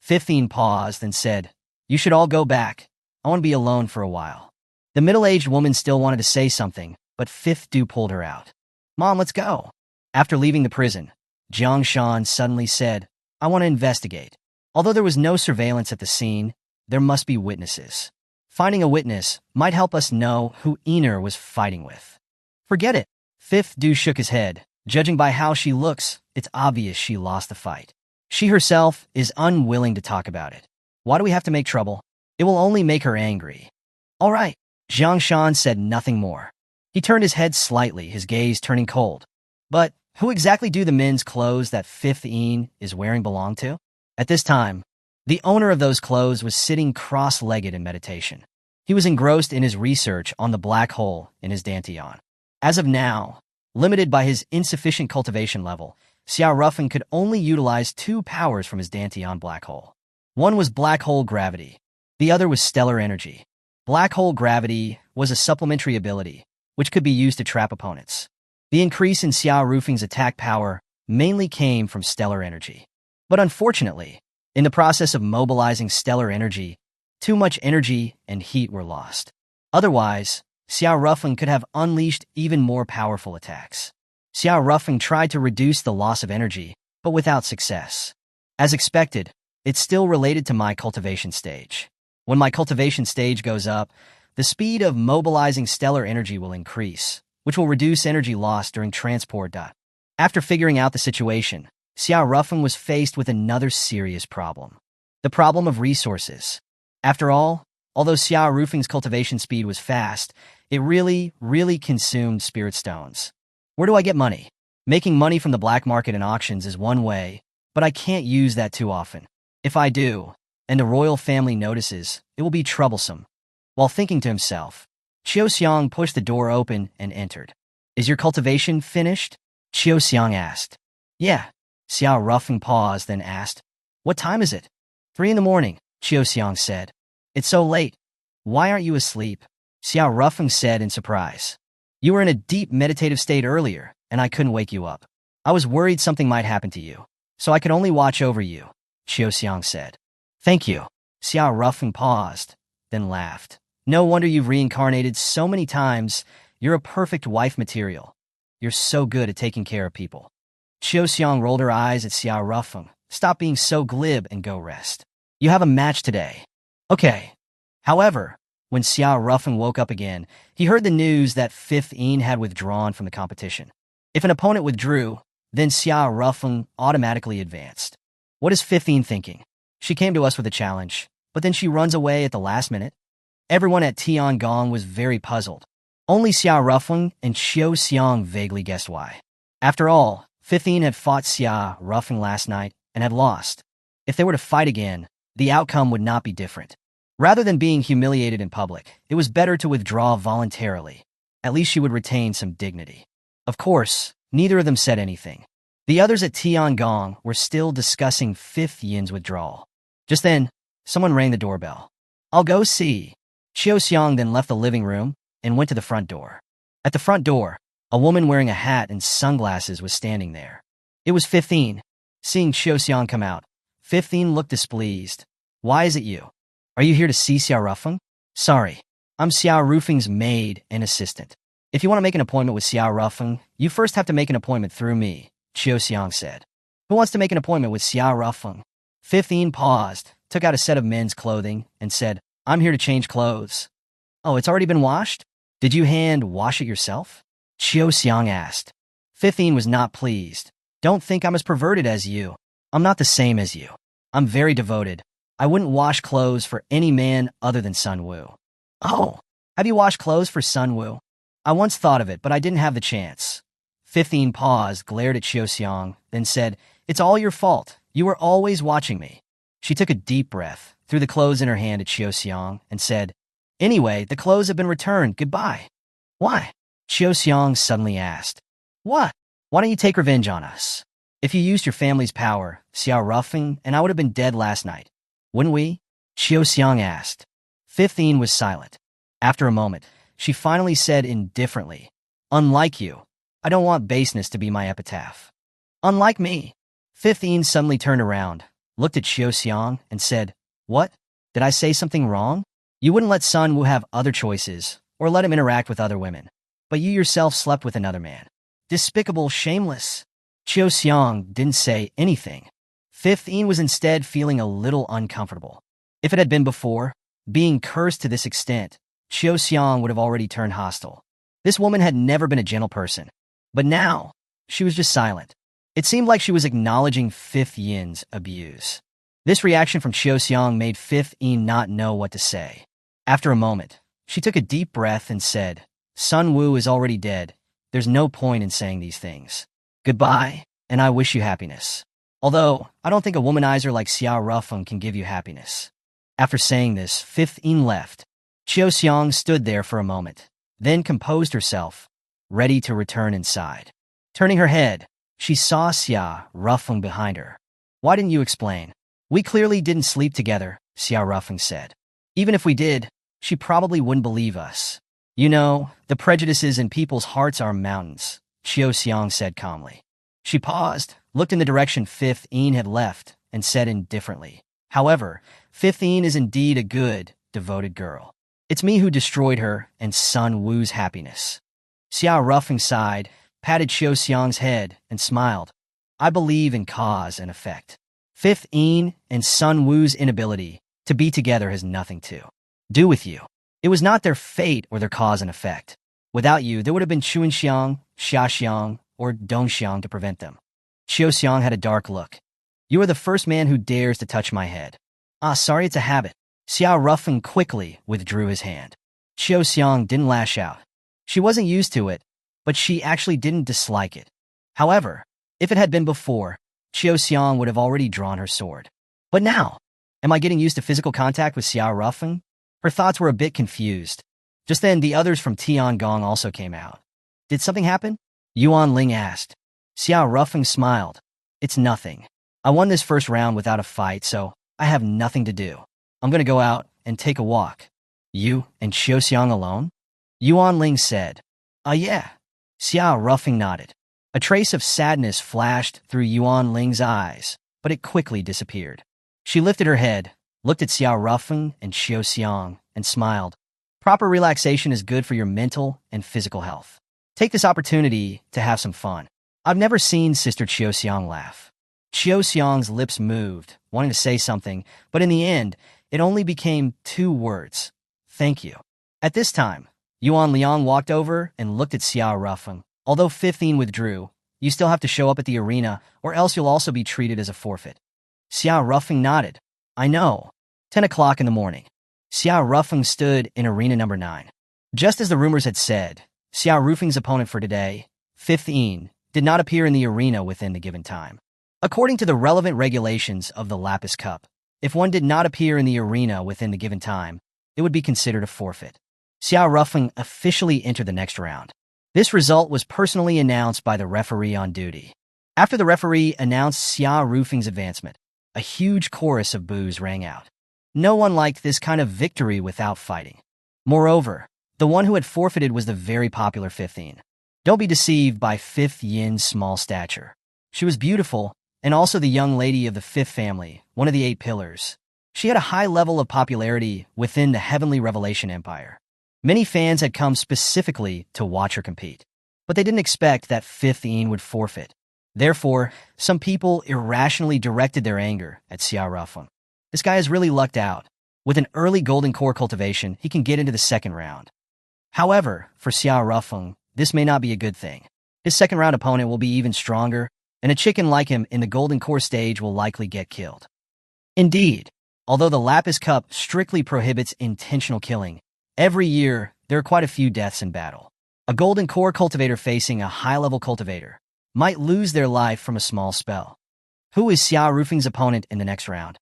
15 paused and said, you should all go back. I want to be alone for a while. The middle-aged woman still wanted to say something, but 15 pulled her out. Mom, let's go. After leaving the prison, Jiang Shan suddenly said, I want to investigate. Although there was no surveillance at the scene, there must be witnesses. Finding a witness might help us know who Ener was fighting with. Forget it. 15 shook his head. Judging by how she looks, it's obvious she lost the fight. She herself is unwilling to talk about it. Why do we have to make trouble? It will only make her angry. All right. Jiang Shan said nothing more. He turned his head slightly, his gaze turning cold. But who exactly do the men's clothes that 15 is wearing belong to? At this time, the owner of those clothes was sitting cross-legged in meditation. He was engrossed in his research on the black hole in his dantian. As of now, limited by his insufficient cultivation level, Xiao Ruffin could only utilize 2 powers from his dantian black hole. One was black hole gravity. The other was stellar energy. Black hole gravity was a supplementary ability, which could be used to trap opponents. The increase in Xiao Rufing's attack power mainly came from stellar energy. But unfortunately, in the process of mobilizing stellar energy, too much energy and heat were lost. Otherwise, Xiao Ruffing could have unleashed even more powerful attacks. Xiao Ruffing tried to reduce the loss of energy, but without success. As expected, it's still related to my cultivation stage. When my cultivation stage goes up, the speed of mobilizing stellar energy will increase, which will reduce energy loss during transport. After figuring out the situation, Xiao Ruffing was faced with another serious problem. The problem of resources. After all, although Xiao Rufing's cultivation speed was fast, it really consumed spirit stones. Where do I get money? Making money from the black market and auctions is one way, but I can't use that too often. If I do, and the royal family notices, it will be troublesome. While thinking to himself, Qiu Xiang pushed the door open and entered. Is your cultivation finished? Qiu Xiang asked. Yeah. Xiao Ruffing paused, then asked, what time is it? 3 in the morning, Qiu Xiang said. It's so late. Why aren't you asleep? Xiao Ruffing said in surprise. You were in a deep meditative state earlier, and I couldn't wake you up. I was worried something might happen to you, so I could only watch over you, Qiu Xiang said. Thank you. Xiao Ruffing paused, then laughed. No wonder you've reincarnated so many times. You're a perfect wife material. You're so good at taking care of people. Qiu Xiang rolled her eyes at Xiao Ruffing. Stop being so glib and go rest. You have a match today. Okay. However, when Xiao Ruffing woke up again, he heard the news that 15 had withdrawn from the competition. If an opponent withdrew, then Xiao Ruffing automatically advanced. What is 15 thinking? She came to us with a challenge, but then she runs away at the last minute. Everyone at Tiangong was very puzzled. Only Xiao Ruffing and Qiu Xiang vaguely guessed why. After all, 15 had fought Xiao Ruffing last night and had lost. If they were to fight again, the outcome would not be different. Rather than being humiliated in public, it was better to withdraw voluntarily. At least she would retain some dignity. Of course, neither of them said anything. The others at Tiangong were still discussing 15's withdrawal. Just then, someone rang the doorbell. I'll go see. Qiu Xiang then left the living room and went to the front door. At the front door, a woman wearing a hat and sunglasses was standing there. It was 15. Seeing Qiu Xiang come out, 15 looked displeased. Why is it you? Are you here to see Xiao Ruffing? Sorry, I'm Xiao Rufing's maid and assistant. If you want to make an appointment with Xiao Ruffing, you first have to make an appointment through me, Qiu Xiang said. Who wants to make an appointment with Xiao Ruffing? 15 paused, took out a set of men's clothing, and said, I'm here to change clothes. Oh, it's already been washed? Did you hand wash it yourself? Qiu Xiang asked. 15 was not pleased. Don't think I'm as perverted as you. I'm not the same as you. I'm very devoted. I wouldn't wash clothes for any man other than Sun Wu. Oh, have you washed clothes for Sun Wu? I once thought of it, but I didn't have the chance. 15 paused, glared at Qiu Xiang, then said, It's all your fault. You were always watching me. She took a deep breath, threw the clothes in her hand at Xiao Xiang, and said, "Anyway, the clothes have been returned. Goodbye." "Why?" Xiao Xiang suddenly asked. "What? Why don't you take revenge on us? If you used your family's power, Xiao Ruffing and I would have been dead last night. Wouldn't we?" Xiao Xiang asked. 15 was silent. After a moment, she finally said indifferently, "Unlike you, I don't want baseness to be my epitaph." "Unlike me." 15 suddenly turned around, looked at Xiao Xiang, and said, "What? Did I say something wrong? You wouldn't let Sun Wu have other choices, or let him interact with other women. But you yourself slept with another man. Despicable, shameless." Xiao Xiang didn't say anything. 15 was instead feeling a little uncomfortable. If it had been before, being cursed to this extent, Xiao Xiang would have already turned hostile. This woman had never been a gentle person. But now, she was just silent. It seemed like she was acknowledging Fifth Yin's abuse. This reaction from Xiao Xiang made Fifth Yin not know what to say. After a moment, she took a deep breath and said, "Sun Wu is already dead. There's no point in saying these things. Goodbye, and I wish you happiness. Although, I don't think a womanizer like Xiao Ruffeng can give you happiness." After saying this, Fifth Yin left. Xiao Xiang stood there for a moment, then composed herself, ready to return inside. Turning her head, she saw Xiao Ruffeng behind her. "Why didn't you explain?" "We clearly didn't sleep together," Xiao Ruffeng said. "Even if we did, she probably wouldn't believe us. You know, the prejudices in people's hearts are mountains," Xiao Xiang said calmly. She paused, looked in the direction Fifth Yin had left, and said indifferently, "However, Fifth Yin is indeed a good, devoted girl. It's me who destroyed her and Sun Wu's happiness." Xiao Ruffeng sighed, patted Xiao Xiang's head, and smiled. "I believe in cause and effect. Fifth Yin and Sun Wu's inability to be together has nothing to do with you. It was not their fate or their cause and effect. Without you, there would have been Chuanxiang, Xiaxiang, or Dongxiang to prevent them." Xiao Xiang had a dark look. "You are the first man who dares to touch my head." "Ah, sorry, it's a habit." Xiao Ruffeng quickly withdrew his hand. Xiao Xiang didn't lash out. She wasn't used to it, but she actually didn't dislike it. However, if it had been before, Xiao Xiang would have already drawn her sword. But now, am I getting used to physical contact with Xiao Ruffeng? Her thoughts were a bit confused. Just then, the others from Tiangong also came out. "Did something happen?" Yuan Ling asked. Xiao Ruffeng smiled. "It's nothing. I won this first round without a fight, so I have nothing to do. I'm going to go out and take a walk." "You and Xiao Xiang alone?" Yuan Ling said. Yeah." Xiao Ruffeng nodded. A trace of sadness flashed through Yuan Ling's eyes, but it quickly disappeared. She lifted her head, looked at Xiao Ruffeng and Xiao Xiang, and smiled. "Proper relaxation is good for your mental and physical health. Take this opportunity to have some fun." I've never seen Sister Xiao Xiang laugh. Xiao Xiang's lips moved, wanting to say something, but in the end, it only became 2 words. "Thank you." At this time, Yuan Liang walked over and looked at Xiao Ruffeng. "Although 15 withdrew, you still have to show up at the arena, or else you'll also be treated as a forfeit." Xiao Ruffeng nodded. "I know." 10 o'clock in the morning. Xiao Ruffeng stood in arena number 9. Just as the rumors had said, Xiao Ruffeng's opponent for today, 15, did not appear in the arena within the given time. According to the relevant regulations of the Lapis Cup, if one did not appear in the arena within the given time, it would be considered a forfeit. Xiao Ruffeng officially entered the next round. This result was personally announced by the referee on duty. After the referee announced Xiao Ruffeng's advancement, a huge chorus of boos rang out. No one liked this kind of victory without fighting. Moreover, the one who had forfeited was the very popular 15. Don't be deceived by Fifth Yin's small stature. She was beautiful, and also the young lady of the fifth family, one of the 8 pillars. She had a high level of popularity within the Heavenly Revelation Empire. Many fans had come specifically to watch her compete, but they didn't expect that Fifth Yin would forfeit. Therefore, some people irrationally directed their anger at Xiao Ruffeng. This guy has really lucked out. With an early golden core cultivation, he can get into the second round. However, for Xiao Ruffeng, this may not be a good thing. His second round opponent will be even stronger, and a chicken like him in the golden core stage will likely get killed. Indeed, although the Lapis Cup strictly prohibits intentional killing, every year there are quite a few deaths in battle. A golden core cultivator facing a high-level cultivator might lose their life from a small spell. Who is Xiao Ruffeng's opponent in the next round?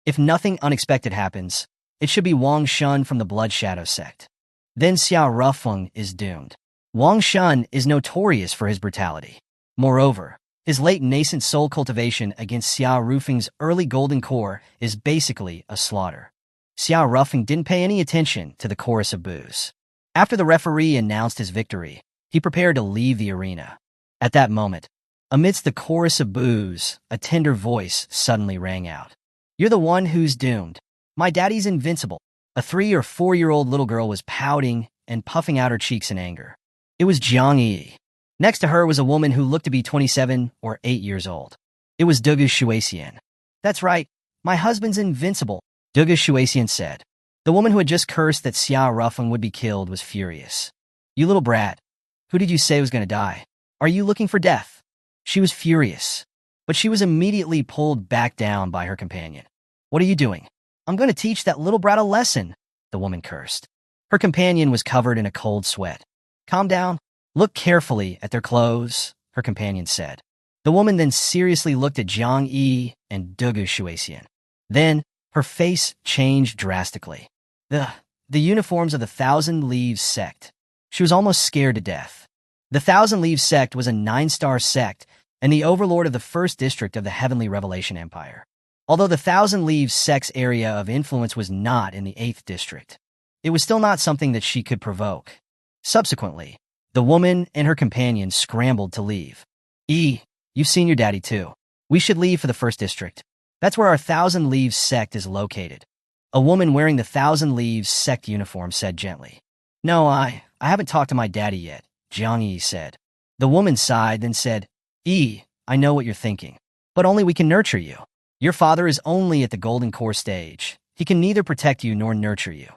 If nothing unexpected happens, it should be Wang Shun from the Blood Shadow sect. Then Xiao Rufeng is doomed. Wang Shun is notorious for his brutality. Moreover, his late nascent soul cultivation against Xiao Rufeng's early golden core is basically a slaughter. Xiao Rufeng didn't pay any attention to the chorus of boos. After the referee announced his victory, he prepared to leave the arena. At that moment, amidst the chorus of boos, a tender voice suddenly rang out. "You're the one who's doomed. My daddy's invincible." A 3 or 4-year-old little girl was pouting and puffing out her cheeks in anger. It was Jiang Yi. Next to her was a woman who looked to be 27 or 8 years old. It was Dugu Shuexian. "That's right, my husband's invincible," Dugu Shuexian said. The woman who had just cursed that Xiao Rufeng would be killed was furious. "You little brat, who did you say was going to die? Are you looking for death?" She was furious, but she was immediately pulled back down by her companion. "What are you doing? I'm going to teach that little brat a lesson," the woman cursed. Her companion was covered in a cold sweat. "Calm down. Look carefully at their clothes," her companion said. The woman then seriously looked at Jiang Yi and Dugu Shuexian. Then, her face changed drastically. The uniforms of the Thousand Leaves sect. She was almost scared to death. The Thousand Leaves sect was a 9-star sect and the overlord of the first district of the Heavenly Revelation Empire. Although the Thousand Leaves sect's area of influence was not in the 8th district, it was still not something that she could provoke. Subsequently, the woman and her companion scrambled to leave. You've seen your daddy too. We should leave for the first district. That's where our Thousand Leaves sect is located." A woman wearing the Thousand Leaves sect uniform said gently. "No, I haven't talked to my daddy yet," Jiang Yi said. The woman sighed, then said, I know what you're thinking, but only we can nurture you. Your father is only at the Golden Core stage. He can neither protect you nor nurture you.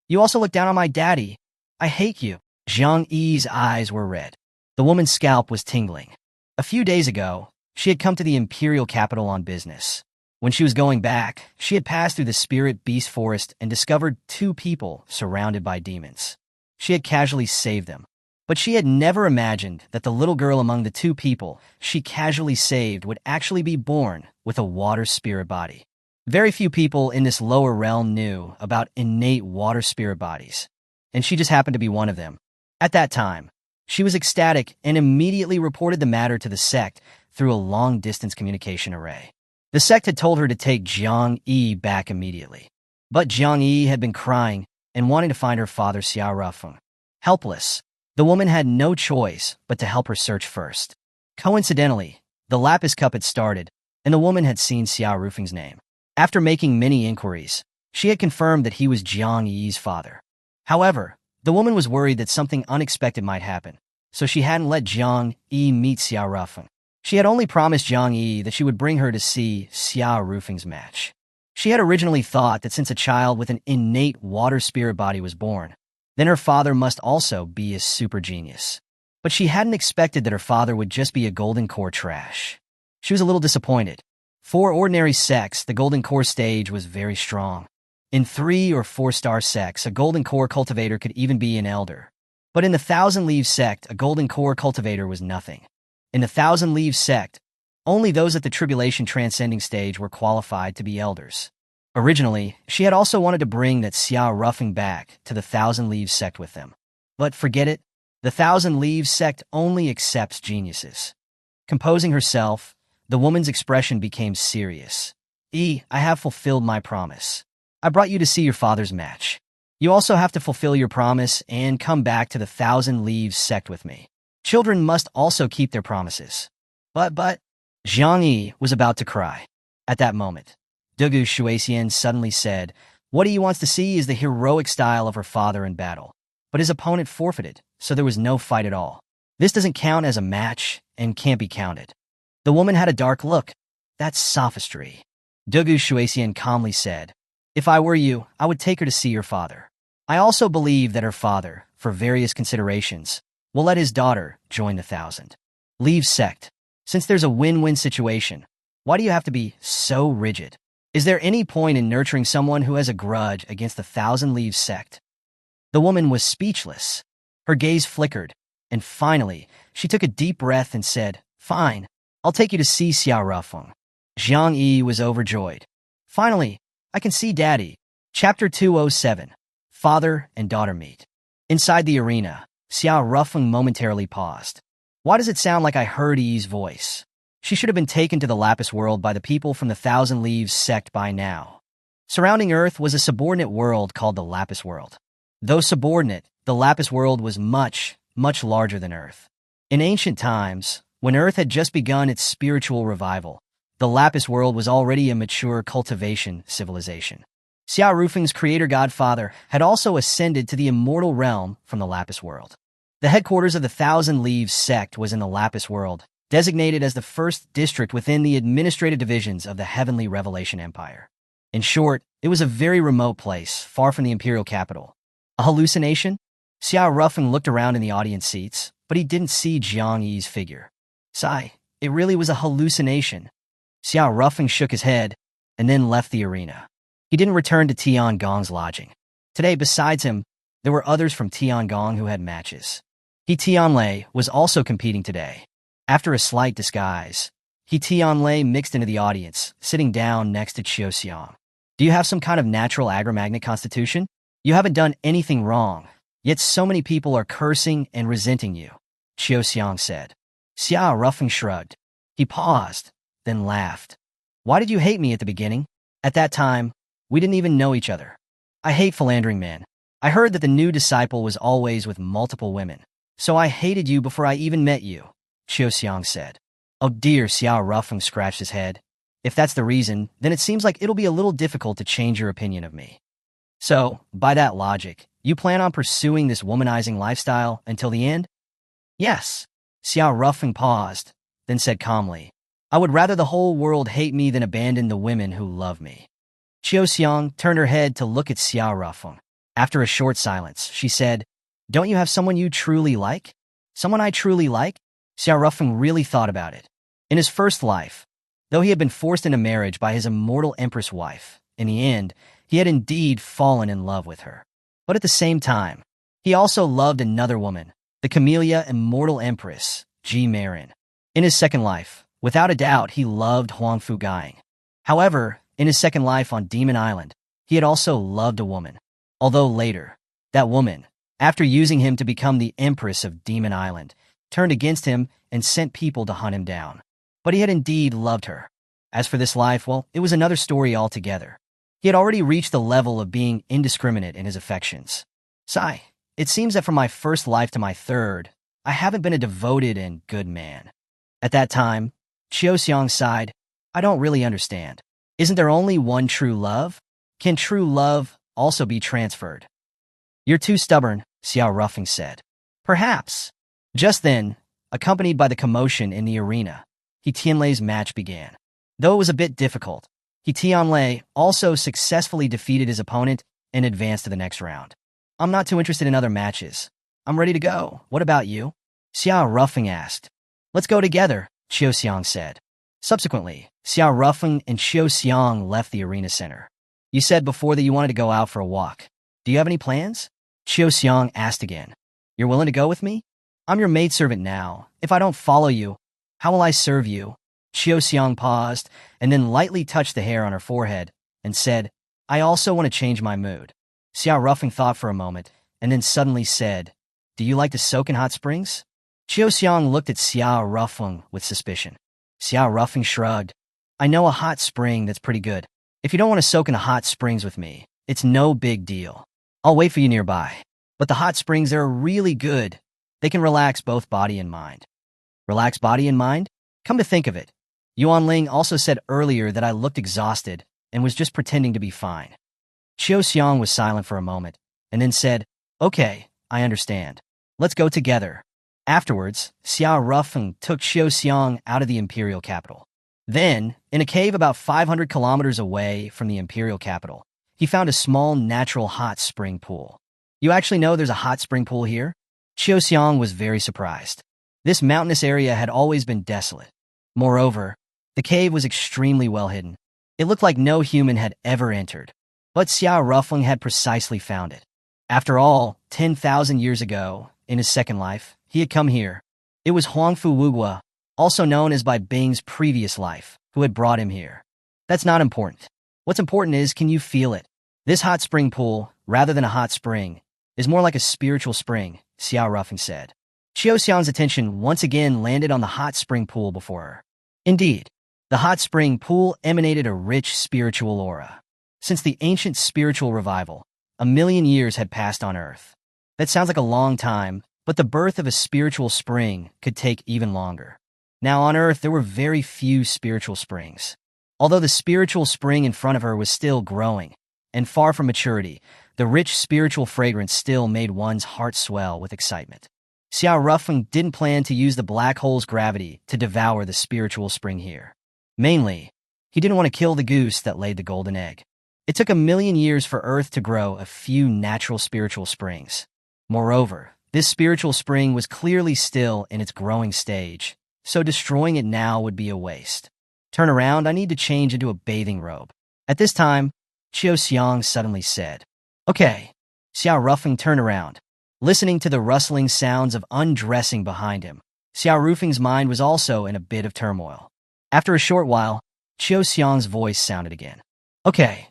You also look down on my daddy. I hate you." Jiang Yi's eyes were red. The woman's scalp was tingling. A few days ago, she had come to the Imperial capital on business. When she was going back, she had passed through the Spirit Beast Forest and discovered 2 people surrounded by demons. She had casually saved them, but she had never imagined that the little girl among the 2 people she casually saved would actually be born with a water spirit body. Very few people in this lower realm knew about innate water spirit bodies, and she just happened to be one of them. At that time, she was ecstatic and immediately reported the matter to the sect through a long-distance communication array. The sect had told her to take Jiang Yi back immediately. But Jiang Yi had been crying and wanting to find her father Xiao Rufeng. Helpless, the woman had no choice but to help her search first. Coincidentally, the Lapis Cup had started, and the woman had seen Xiao Rufeng's name. After making many inquiries, she had confirmed that he was Jiang Yi's father. However, the woman was worried that something unexpected might happen, so she hadn't let Jiang Yi meet Xiao Rufeng. She had only promised Jiang Yi that she would bring her to see Xiao Rufeng's match. She had originally thought that since a child with an innate water spirit body was born, then her father must also be a super genius. But she hadn't expected that her father would just be a golden core trash. She was a little disappointed. For ordinary sects, the golden core stage was very strong. In 3 or 4-star sects, a golden core cultivator could even be an elder. But in the Thousand Leaves sect, a golden core cultivator was nothing. In the Thousand Leaves sect, only those at the Tribulation Transcending stage were qualified to be elders. Originally, she had also wanted to bring that Xiao Rufeng back to the Thousand Leaves sect with them. But forget it, the Thousand Leaves sect only accepts geniuses. Composing herself, the woman's expression became serious. I have fulfilled my promise. I brought you to see your father's match. You also have to fulfill your promise and come back to the Thousand Leaves sect with me. Children must also keep their promises. But, Jiang Yi was about to cry. At that moment, Dugu Shuexian suddenly said, what he wants to see is the heroic style of her father in battle. But his opponent forfeited, so there was no fight at all. This doesn't count as a match and can't be counted. The woman had a dark look. That's sophistry. Dugu Shuexian calmly said, if I were you, I would take her to see your father. I also believe that her father, for various considerations, will let his daughter join the Thousand Leaves sect. Since there's a win-win situation, why do you have to be so rigid? Is there any point in nurturing someone who has a grudge against the Thousand Leaves sect? The woman was speechless. Her gaze flickered, and finally, she took a deep breath and said, fine, I'll take you to see Xiao Rufeng. Jiang Yi was overjoyed. Finally, I can see Daddy. Chapter 207. Father and Daughter Meet. Inside the arena, Xiao Rufeng momentarily paused. Why does it sound like I heard Yi's voice? She should have been taken to the Lapis world by the people from the Thousand Leaves sect by now. Surrounding Earth was a subordinate world called the Lapis world. Though subordinate, the Lapis world was much, much larger than Earth. In ancient times, when Earth had just begun its spiritual revival, the Lapis world was already a mature cultivation civilization. Xiao Rufeng's creator godfather had also ascended to the immortal realm from the Lapis world. The headquarters of the Thousand Leaves sect was in the Lapis world, designated as the first district within the administrative divisions of the Heavenly Revelation Empire. In short, it was a very remote place, far from the imperial capital. A hallucination? Xiao Rufeng looked around in the audience seats, but he didn't see Jiang Yi's figure. Sigh, it really was a hallucination. Xiao Rufeng shook his head and then left the arena. He didn't return to Tiangong's lodging. Today, besides him, there were others from Tiangong who had matches. He Tianlei was also competing today. After a slight disguise, He Tianlei mixed into the audience, sitting down next to Qiu Xiang. Do you have some kind of natural agramagnet constitution? You haven't done anything wrong, yet so many people are cursing and resenting you, Qiu Xiang said. Xiao Rufeng shrugged. He paused, then laughed. Why did you hate me at the beginning? At that time, we didn't even know each other. I hate philandering men. I heard that the new disciple was always with multiple women, so I hated you before I even met you, Qiu Xiang said. Oh dear, Xiao Rufeng scratched his head. If that's the reason, then it seems like it'll be a little difficult to change your opinion of me. So, by that logic, you plan on pursuing this womanizing lifestyle until the end? Yes. Xiao Rufeng paused, then said calmly, I would rather the whole world hate me than abandon the women who love me. Qiu Xiang turned her head to look at Xiao Rufeng. After a short silence, she said, Don't you have someone you truly like? Someone I truly like? Xiao Rufeng really thought about it. In his first life, though he had been forced into marriage by his immortal empress wife, in the end, he had indeed fallen in love with her. But at the same time, he also loved another woman, the Camellia Immortal Empress, Ji Marin. In his second life, without a doubt, he loved Huangfu Gaing. However, in his second life on Demon Island, he had also loved a woman. Although later, that woman, after using him to become the Empress of Demon Island, turned against him and sent people to hunt him down. But he had indeed loved her. As for this life, well, it was another story altogether. He had already reached the level of being indiscriminate in his affections. Sigh, it seems that from my first life to my third, I haven't been a devoted and good man. At that time, Qiu Xiang sighed, I don't really understand. Isn't there only one true love? Can true love also be transferred? You're too stubborn, Xiao Rufeng said. Perhaps. Just then, accompanied by the commotion in the arena, He Tianlei's match began. Though it was a bit difficult, He Tianlei also successfully defeated his opponent and advanced to the next round. I'm not too interested in other matches. I'm ready to go. What about you? Xiao Rufeng asked. Let's go together, Qiu Xiang said. Subsequently, Xiao Rufeng and Qiu Xiang left the arena center. You said before that you wanted to go out for a walk. Do you have any plans? Qiu Xiang asked again. You're willing to go with me? I'm your maidservant now. If I don't follow you, how will I serve you? Qiu Xiang paused and then lightly touched the hair on her forehead and said, I also want to change my mood. Xiao Rufeng thought for a moment and then suddenly said, Do you like to soak in hot springs? Qiu Xiang looked at Xiao Rufeng with suspicion. Xiao Rufeng shrugged. I know a hot spring that's pretty good. If you don't want to soak in the hot springs with me, it's no big deal. I'll wait for you nearby. But the hot springs are really good. They can relax both body and mind. Relax body and mind? Come to think of it, Yuan Ling also said earlier that I looked exhausted and was just pretending to be fine. Qiu Xiang was silent for a moment and then said, Okay, I understand. Let's go together. Afterwards, Xiao Rufeng took Qiu Xiang out of the imperial capital. Then, in a cave about 500 kilometers away from the imperial capital, he found a small natural hot spring pool. You actually know there's a hot spring pool here? Qiu Xiang was very surprised. This mountainous area had always been desolate. Moreover, the cave was extremely well hidden. It looked like no human had ever entered. But Xiao Rufeng had precisely found it. After all, 10,000 years ago, in his second life, he had come here. It was Huangfu Wugua, also known as by Bing's previous life, who had brought him here. That's not important. What's important is, can you feel it? This hot spring pool, rather than a hot spring, is more like a spiritual spring, Xiao Ruffing said. Xiao Xiang's attention once again landed on the hot spring pool before her. Indeed, the hot spring pool emanated a rich spiritual aura. Since the ancient spiritual revival, 1,000,000 years had passed on Earth. That sounds like a long time, but the birth of a spiritual spring could take even longer. Now on Earth, there were very few spiritual springs. Although the spiritual spring in front of her was still growing, and far from maturity, the rich spiritual fragrance still made one's heart swell with excitement. Xiao Ruffing didn't plan to use the black hole's gravity to devour the spiritual spring here. Mainly, he didn't want to kill the goose that laid the golden egg. It took 1,000,000 years for Earth to grow a few natural spiritual springs. Moreover, this spiritual spring was clearly still in its growing stage, so destroying it now would be a waste. Turn around, I need to change into a bathing robe. At this time, Xiao Xiang suddenly said. Okay. Xiao Ruffing turned around, listening to the rustling sounds of undressing behind him. Xiao Ruffing's mind was also in a bit of turmoil. After a short while, Xiao Xiang's voice sounded again. Okay.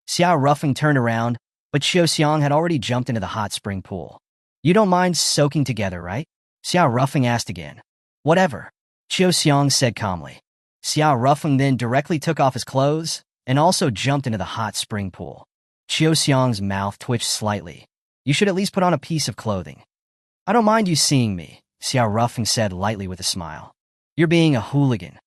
Xiao Ruffing turned around, but Xiao Xiang had already jumped into the hot spring pool. You don't mind soaking together, right? Xiao Ruffing asked again. Whatever. Xiao Xiang said calmly. Xiao Ruffing then directly took off his clothes and also jumped into the hot spring pool. Xiao Xiang's mouth twitched slightly. You should at least put on a piece of clothing. I don't mind you seeing me, Xiao Ruffing said lightly with a smile. You're being a hooligan.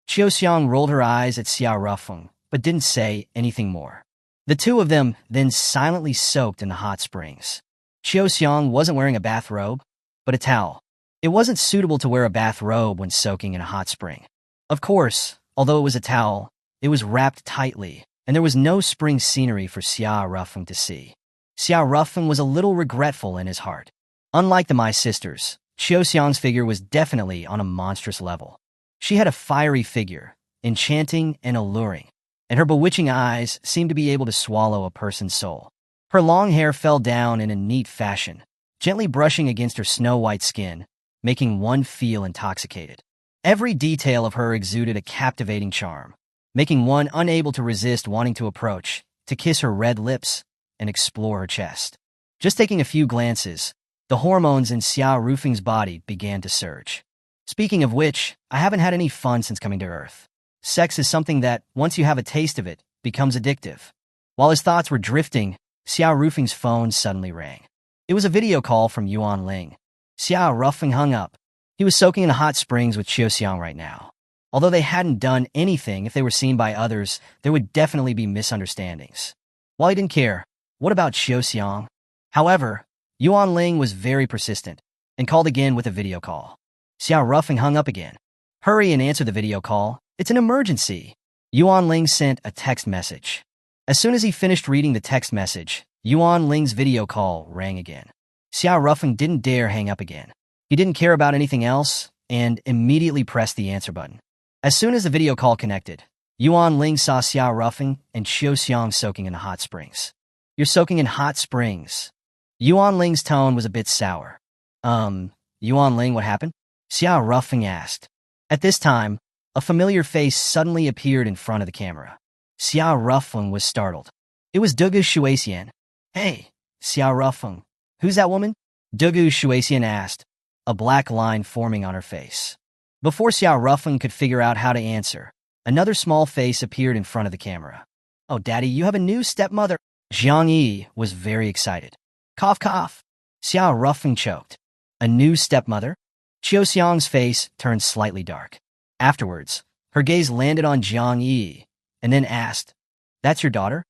Xiao Xiang rolled her eyes at Xiao Ruffing, but didn't say anything more. The two of them then silently soaked in the hot springs. Xiao Xiang wasn't wearing a bathrobe, but a towel. It wasn't suitable to wear a bathrobe when soaking in a hot spring. Of course, although it was a towel, it was wrapped tightly, and there was no spring scenery for Xiao Ruffing to see. Xiao Ruffing was a little regretful in his heart. Unlike the My Sisters, Xiao Xiang's figure was definitely on a monstrous level. She had a fiery figure, enchanting and alluring, and her bewitching eyes seemed to be able to swallow a person's soul. Her long hair fell down in a neat fashion, gently brushing against her snow-white skin, making one feel intoxicated. Every detail of her exuded a captivating charm, making one unable to resist wanting to approach, to kiss her red lips, and explore her chest. Just taking a few glances, the hormones in Xiao Ruffing's body began to surge. Speaking of which, I haven't had any fun since coming to Earth. Sex is something that, once you have a taste of it, becomes addictive. While his thoughts were drifting, Xiao Ruffing's phone suddenly rang. It was a video call from Yuan Ling. Xiao Ruffing hung up. He was soaking in the hot springs with Xiao Xiang right now. Although they hadn't done anything, if they were seen by others, there would definitely be misunderstandings. While he didn't care, what about Xiao Xiang? However, Yuan Ling was very persistent and called again with a video call. Xiao Ruffing hung up again. Hurry and answer the video call. It's an emergency. Yuan Ling sent a text message. As soon as he finished reading the text message, Yuan Ling's video call rang again. Xiao Ruffing didn't dare hang up again. He didn't care about anything else and immediately pressed the answer button. As soon as the video call connected, Yuan Ling saw Xiao Ruffing and Xiao Xiang soaking in the hot springs. You're soaking in hot springs. Yuan Ling's tone was a bit sour. Yuan Ling, what happened? Xiao Ruffing asked. At this time, a familiar face suddenly appeared in front of the camera. Xiao Ruffing was startled. It was Dugu Shuixian. Hey, Xiao Ruffing, who's that woman? Dugu Shuixian asked, a black line forming on her face. Before Xiao Ruffing could figure out how to answer, another small face appeared in front of the camera. Oh, Daddy, you have a new stepmother. Zhang Yi was very excited. Cough, cough. Xiao Ruffing choked. A new stepmother? Xiao Xiang's face turned slightly dark. Afterwards, her gaze landed on Zhang Yi, and then asked, That's your daughter?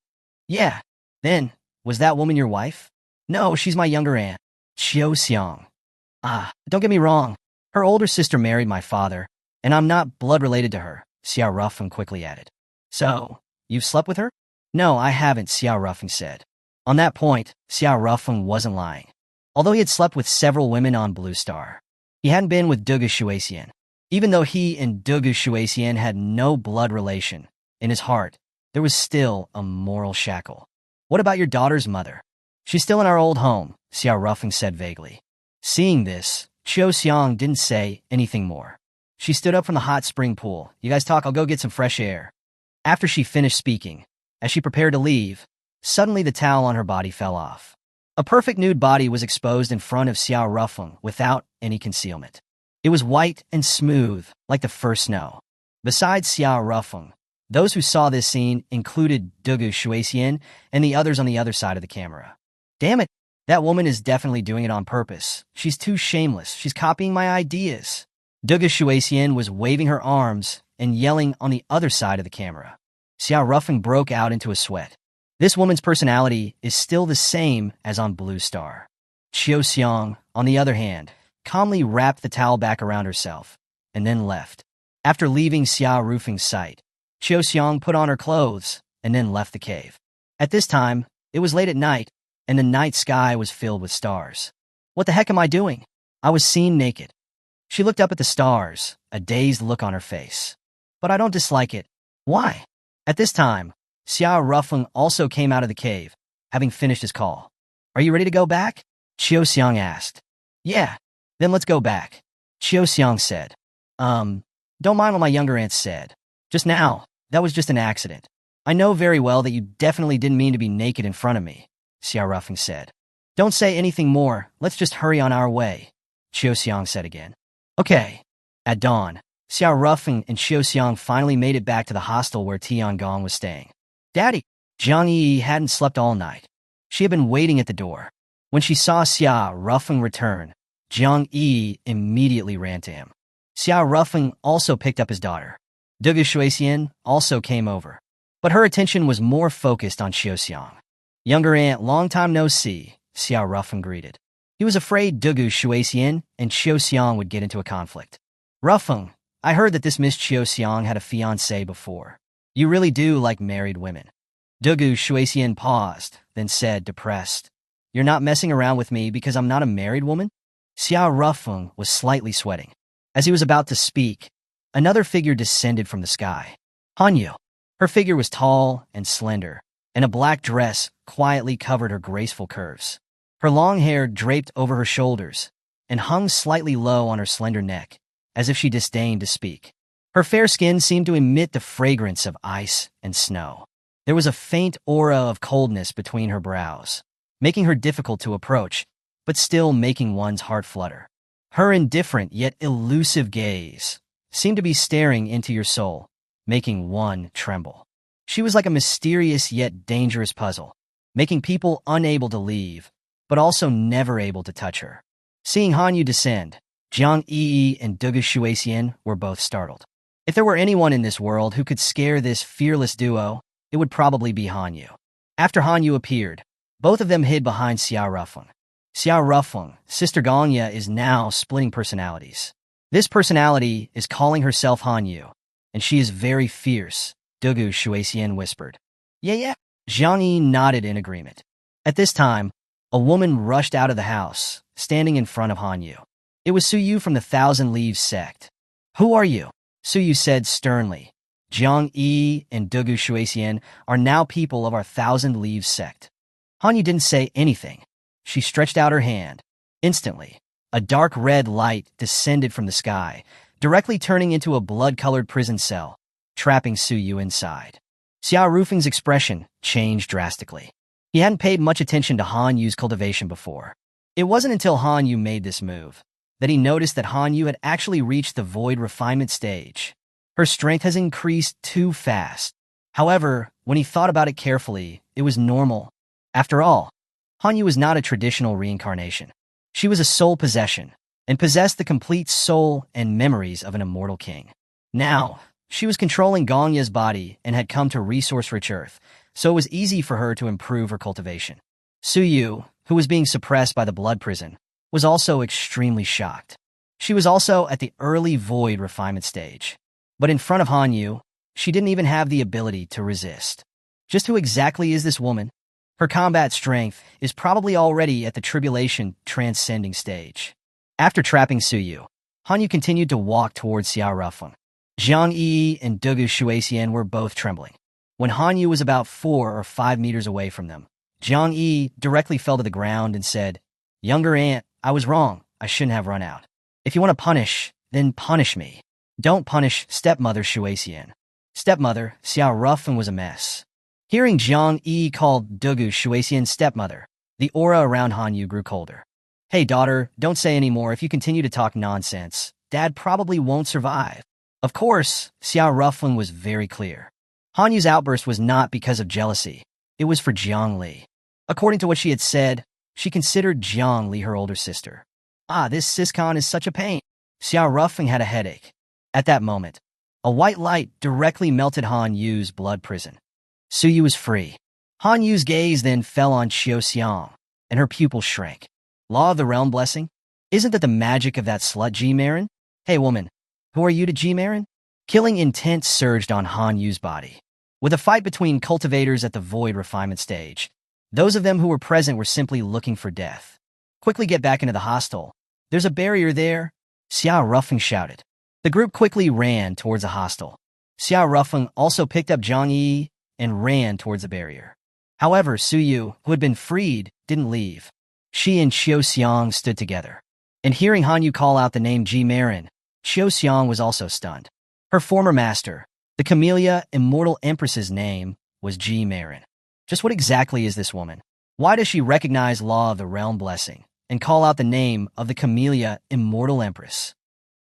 Yeah. Then, was that woman your wife? No, she's my younger aunt. Xiao Xiang. Don't get me wrong. Her older sister married my father, and I'm not blood related to her, Xiao Ruffing quickly added. So, you've slept with her? No, I haven't, Xiao Ruffing said. On that point, Xiao Ruffing wasn't lying. Although he had slept with several women on Blue Star, he hadn't been with Dugu Shuixian. Even though he and Dugu Shuixian had no blood relation, in his heart, there was still a moral shackle. What about your daughter's mother? She's still in our old home, Xiao Ruffing said vaguely. Seeing this, Xiao Xiang didn't say anything more. She stood up from the hot spring pool. You guys talk, I'll go get some fresh air. After she finished speaking, As she prepared to leave, suddenly the towel on her body fell off. A perfect nude body was exposed in front of Xiao Rufeng without any concealment. It was white and smooth, like the first snow. Besides Xiao Rufeng, those who saw this scene included Dugu Shuixian and the others on the other side of the camera. Damn it, that woman is definitely doing it on purpose. She's too shameless. She's copying my ideas. Dugu Shuixian was waving her arms and yelling on the other side of the camera. Xiao Rufeng broke out into a sweat. This woman's personality is still the same as on Blue Star. Qiu Xiang, on the other hand, calmly wrapped the towel back around herself and then left. After leaving Xiao Rufeng's sight, Qiu Xiang put on her clothes and then left the cave. At this time, it was late at night, and the night sky was filled with stars. What the heck am I doing? I was seen naked. She looked up at the stars, a dazed look on her face. But I don't dislike it. Why? At this time, Xiao Rufeng also came out of the cave, having finished his call. Are you ready to go back? Qiu Xiang asked. Yeah, then let's go back. Qiu Xiang said. Don't mind what my younger aunt said. Just now, that was just an accident. I know very well that you definitely didn't mean to be naked in front of me, Xiao Rufeng said. Don't say anything more, let's just hurry on our way, Qiu Xiang said again. Okay. At dawn, Xiao Rufeng and Qiu Xiang finally made it back to the hostel where Tiangong was staying. Daddy, Jiang Yi hadn't slept all night. She had been waiting at the door. When she saw Xiao Rufeng return, Jiang Yi immediately ran to him. Xiao Rufeng also picked up his daughter. Dugu Shuixian also came over, but her attention was more focused on Qiu Xiang. Younger aunt, long time no see, Xiao Rufeng greeted. He was afraid Dugu Shuixian and Qiu Xiang would get into a conflict. Rufeng, I heard that this Miss Qiu Xiang had a fiancé before. You really do like married women. Dugu Shuixian paused, then said, depressed. You're not messing around with me because I'm not a married woman? Xiao Rufeng was slightly sweating. As he was about to speak, another figure descended from the sky. Hanyu. Her figure was tall and slender, and a black dress quietly covered her graceful curves. Her long hair draped over her shoulders and hung slightly low on her slender neck, as if she disdained to speak. Her fair skin seemed to emit the fragrance of ice and snow. There was a faint aura of coldness between her brows, making her difficult to approach, but still making one's heart flutter. Her indifferent yet elusive gaze seemed to be staring into your soul, making one tremble. She was like a mysterious yet dangerous puzzle, making people unable to leave, but also never able to touch her. Seeing Hanyu descend, Jiang Yi and Dugu Shuixian were both startled. If there were anyone in this world who could scare this fearless duo, it would probably be Hanyu. After Hanyu appeared, both of them hid behind Xiao Rufeng. Xiao Rufeng, Sister Gongya, is now splitting personalities. This personality is calling herself Hanyu, and she is very fierce, Dugu Shuixian whispered. Yeah. Jiang Yi nodded in agreement. At this time, a woman rushed out of the house, standing in front of Hanyu. It was Suyu from the Thousand Leaves sect. Who are you? Suyu said sternly. Jiang Yi and Dugu Shuixian are now people of our Thousand Leaves sect. Hanyu didn't say anything. She stretched out her hand. Instantly, a dark red light descended from the sky, directly turning into a blood-colored prison cell, trapping Suyu inside. Xiao Rufeng's expression changed drastically. He hadn't paid much attention to Hanyu's cultivation before. It wasn't until Hanyu made this move that he noticed that Hanyu had actually reached the void refinement stage. Her strength has increased too fast. However, when he thought about it carefully, it was normal. After all, Hanyu was not a traditional reincarnation. She was a soul possession, and possessed the complete soul and memories of an immortal king. Now, she was controlling Gongya's body and had come to resource-rich Earth, so it was easy for her to improve her cultivation. Suyu, who was being suppressed by the blood prison, was also extremely shocked. She was also at the early void refinement stage. But in front of Hanyu, she didn't even have the ability to resist. Just who exactly is this woman? Her combat strength is probably already at the tribulation transcending stage. After trapping Suyu, Hanyu continued to walk towards Xiao Rufeng. Jiang Yi and Dugu Shuixian were both trembling. When Hanyu was about 4 or 5 meters away from them, Jiang Yi directly fell to the ground and said, Younger aunt, I was wrong. I shouldn't have run out. If you want to punish, then punish me. Don't punish stepmother Shuixian. Stepmother, Xiao Rufeng was a mess. Hearing Jiang Yi called Dugu Shuexian's stepmother, the aura around Han Yu grew colder. Hey daughter, don't say any more. If you continue to talk nonsense, Dad probably won't survive. Of course, Xiao Rufeng was very clear. Han Yu's outburst was not because of jealousy. It was for Jiang Li. According to what she had said, she considered Jiang Li her older sister. This Siscon is such a pain. Xiao Rufeng had a headache. At that moment, a white light directly melted Han Yu's blood prison. Suyu was free. Han Yu's gaze then fell on Xiao Xiang, and her pupils shrank. Law of the Realm blessing? Isn't that the magic of that slut Ji Marin? Hey woman, who are you to Ji Marin? Killing intent surged on Han Yu's body. With a fight between cultivators at the void refinement stage, those of them who were present were simply looking for death. Quickly get back into the hostel. There's a barrier there, Xiao Rufeng shouted. The group quickly ran towards the hostel. Xiao Rufeng also picked up Jiang Yi and ran towards the barrier. However, Suyu, who had been freed, didn't leave. She and Xiao Xiang stood together. And hearing Han Yu call out the name Ji Marin, Xiao Xiang was also stunned. Her former master, the Camellia Immortal Empress's name, was Ji Marin. Just what exactly is this woman? Why does she recognize Law of the Realm blessing and call out the name of the Camellia Immortal Empress?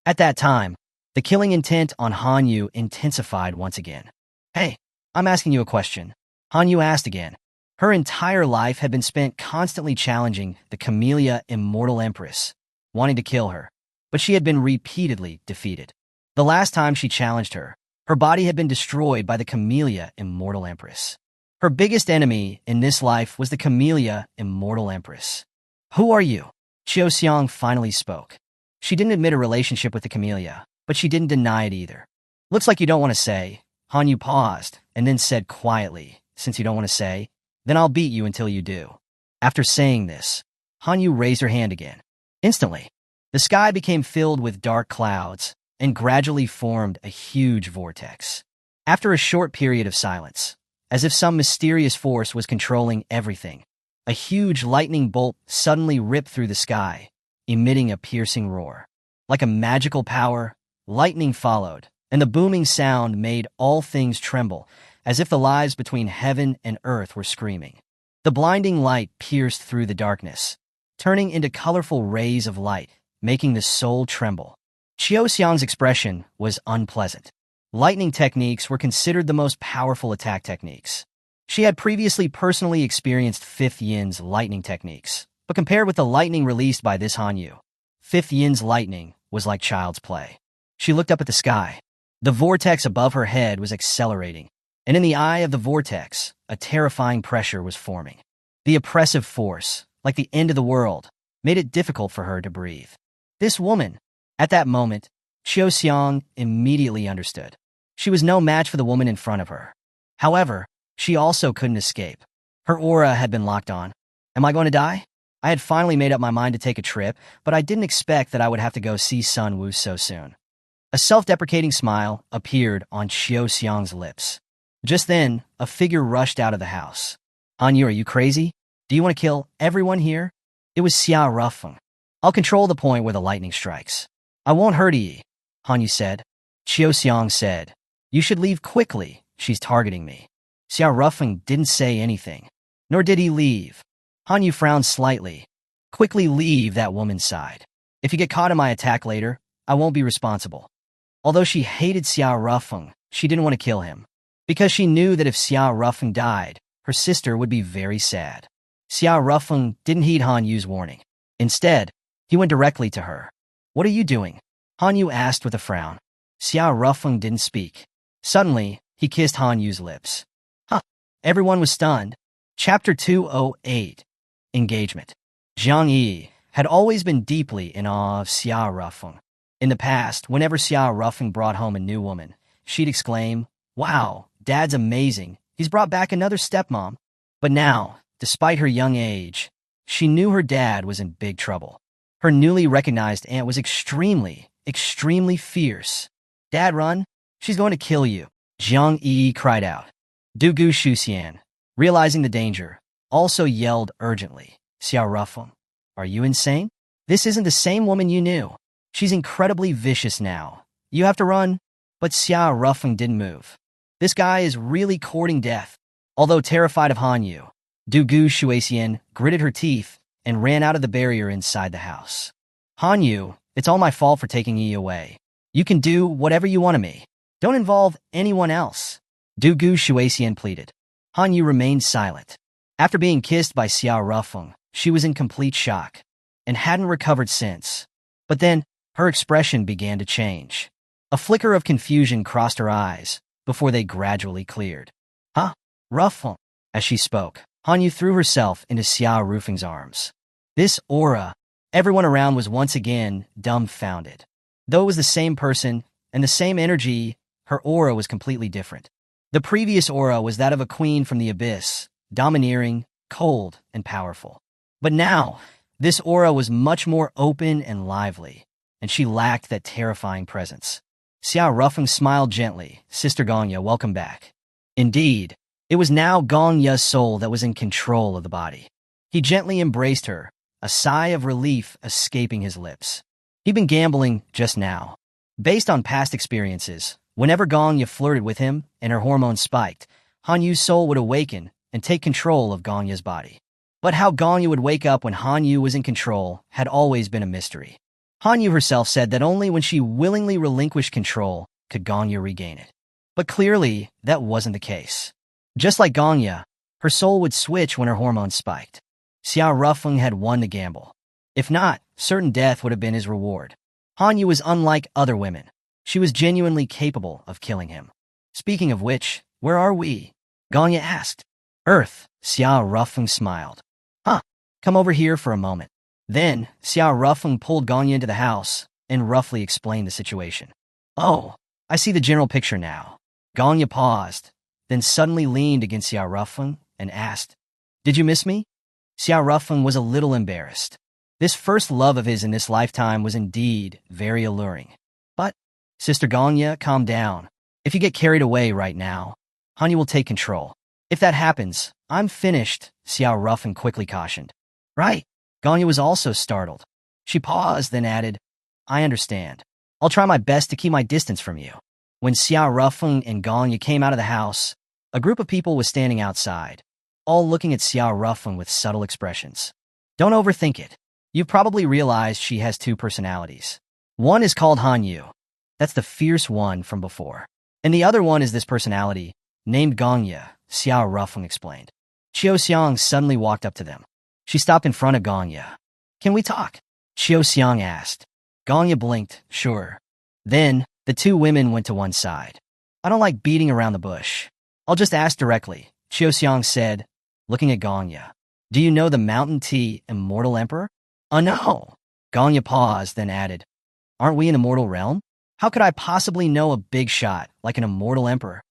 At that time, the killing intent on Han Yu intensified once again. Hey, I'm asking you a question. Han Yu asked again. Her entire life had been spent constantly challenging the Camellia Immortal Empress, wanting to kill her, but she had been repeatedly defeated. The last time she challenged her, her body had been destroyed by the Camellia Immortal Empress. Her biggest enemy in this life was the Camellia Immortal Empress. Who are you? Xiao Xiang finally spoke. She didn't admit a relationship with the Camellia, but she didn't deny it either. Looks like you don't want to say. Han Yu paused, and then said quietly, since you don't want to say, then I'll beat you until you do. After saying this, Han Yu raised her hand again. Instantly, the sky became filled with dark clouds and gradually formed a huge vortex. After a short period of silence, as if some mysterious force was controlling everything, a huge lightning bolt suddenly ripped through the sky, emitting a piercing roar. Like a magical power, lightning followed, and the booming sound made all things tremble, as if the lives between heaven and earth were screaming. The blinding light pierced through the darkness, turning into colorful rays of light, making the soul tremble. Xiao Xiang's expression was unpleasant. Lightning techniques were considered the most powerful attack techniques. She had previously personally experienced Fifth Yin's lightning techniques, but compared with the lightning released by this Han Yu, Fifth Yin's lightning was like child's play. She looked up at the sky. The vortex above her head was accelerating, and in the eye of the vortex, a terrifying pressure was forming. The oppressive force, like the end of the world, made it difficult for her to breathe. This woman, at that moment, Xiao Xiang immediately understood. She was no match for the woman in front of her. However, she also couldn't escape. Her aura had been locked on. Am I going to die? I had finally made up my mind to take a trip, but I didn't expect that I would have to go see Sun Wu so soon. A self-deprecating smile appeared on Xiao Xiang's lips. Just then, a figure rushed out of the house. Han Yu, are you crazy? Do you want to kill everyone here? It was Xiao Rufeng. I'll control the point where the lightning strikes. I won't hurt you, Han Yu said. Xiao Xiang said, you should leave quickly. She's targeting me. Xiao Rufeng didn't say anything, nor did he leave. Han Yu frowned slightly. Quickly leave that woman's side. If you get caught in my attack later, I won't be responsible. Although she hated Xiao Rufeng, she didn't want to kill him, because she knew that if Xiao Rufeng died, her sister would be very sad. Xiao Rufeng didn't heed Han Yu's warning. Instead, he went directly to her. What are you doing? Han Yu asked with a frown. Xiao Rufeng didn't speak. Suddenly, he kissed Han Yu's lips. Everyone was stunned. Chapter 208. Engagement. Jiang Yi had always been deeply in awe of Xiao Rufeng. In the past, whenever Xiao Rufeng brought home a new woman, she'd exclaim, wow, Dad's amazing. He's brought back another stepmom. But now, despite her young age, she knew her dad was in big trouble. Her newly recognized aunt was extremely fierce. Dad, run. She's going to kill you. Jiang Yi cried out. Dugu Shuxian, realizing the danger, also yelled urgently. Xiao Rufeng, are you insane? This isn't the same woman you knew. She's incredibly vicious now. You have to run. But Xiao Rufeng didn't move. This guy is really courting death. Although terrified of Han Yu, Du Gu Shuexian gritted her teeth and ran out of the barrier inside the house. Han Yu, it's all my fault for taking Yi away. You can do whatever you want of me. Don't involve anyone else. Du Gu Shuexian pleaded. Han Yu remained silent. After being kissed by Xiao Rufeng, she was in complete shock and hadn't recovered since. But then, her expression began to change. A flicker of confusion crossed her eyes before they gradually cleared. Huh? Rufeng. As she spoke, Han Yu threw herself into Xiao Rufeng's arms. This aura, everyone around was once again dumbfounded. Though it was the same person and the same energy, her aura was completely different. The previous aura was that of a queen from the abyss, domineering, cold, and powerful. But now, this aura was much more open and lively, and she lacked that terrifying presence. Xiao Rufeng smiled gently. Sister Gongya, welcome back. Indeed, it was now Gongya's soul that was in control of the body. He gently embraced her, a sigh of relief escaping his lips. He'd been gambling just now. Based on past experiences, whenever Gongya flirted with him and her hormones spiked, Han Yu's soul would awaken and take control of Gongya's body. But how Gongya would wake up when Han Yu was in control had always been a mystery. Han Yu herself said that only when she willingly relinquished control could Gongya regain it. But clearly, that wasn't the case. Just like Gongya, her soul would switch when her hormones spiked. Xiao Rufeng had won the gamble. If not, certain death would have been his reward. Han Yu was unlike other women. She was genuinely capable of killing him. Speaking of which, where are we? Gongya asked. Earth, Xiao Rufeng smiled. Huh, come over here for a moment. Then, Xiao Rufeng pulled Gongya into the house and roughly explained the situation. Oh, I see the general picture now. Gongya paused, then suddenly leaned against Xiao Rufeng and asked, Did you miss me? Xiao Rufeng was a little embarrassed. This first love of his in this lifetime was indeed very alluring. But, Sister Gongya, calm down. If you get carried away right now, Han Yu will take control. If that happens, I'm finished, Xiao Rufeng quickly cautioned. Right. Gongya was also startled. She paused, then added, I understand. I'll try my best to keep my distance from you. When Xiao Rufeng and Gongya came out of the house, a group of people was standing outside, all looking at Xiao Rufeng with subtle expressions. Don't overthink it. You've probably realized she has two personalities. One is called Han Yu. That's the fierce one from before. And the other one is this personality, named Gongya, Xiao Rufeng explained. Qiu Xiang suddenly walked up to them. She stopped in front of Gongya. Can we talk? Qiu Xiang asked. Gongya blinked, sure. Then, the two women went to one side. I don't like beating around the bush. I'll just ask directly, Qiu Xiang said, looking at Gongya. Do you know the Mountain Tea Immortal Emperor? No. Gongya paused, then added, Aren't we in Immortal Realm? How could I possibly know a big shot like an Immortal Emperor?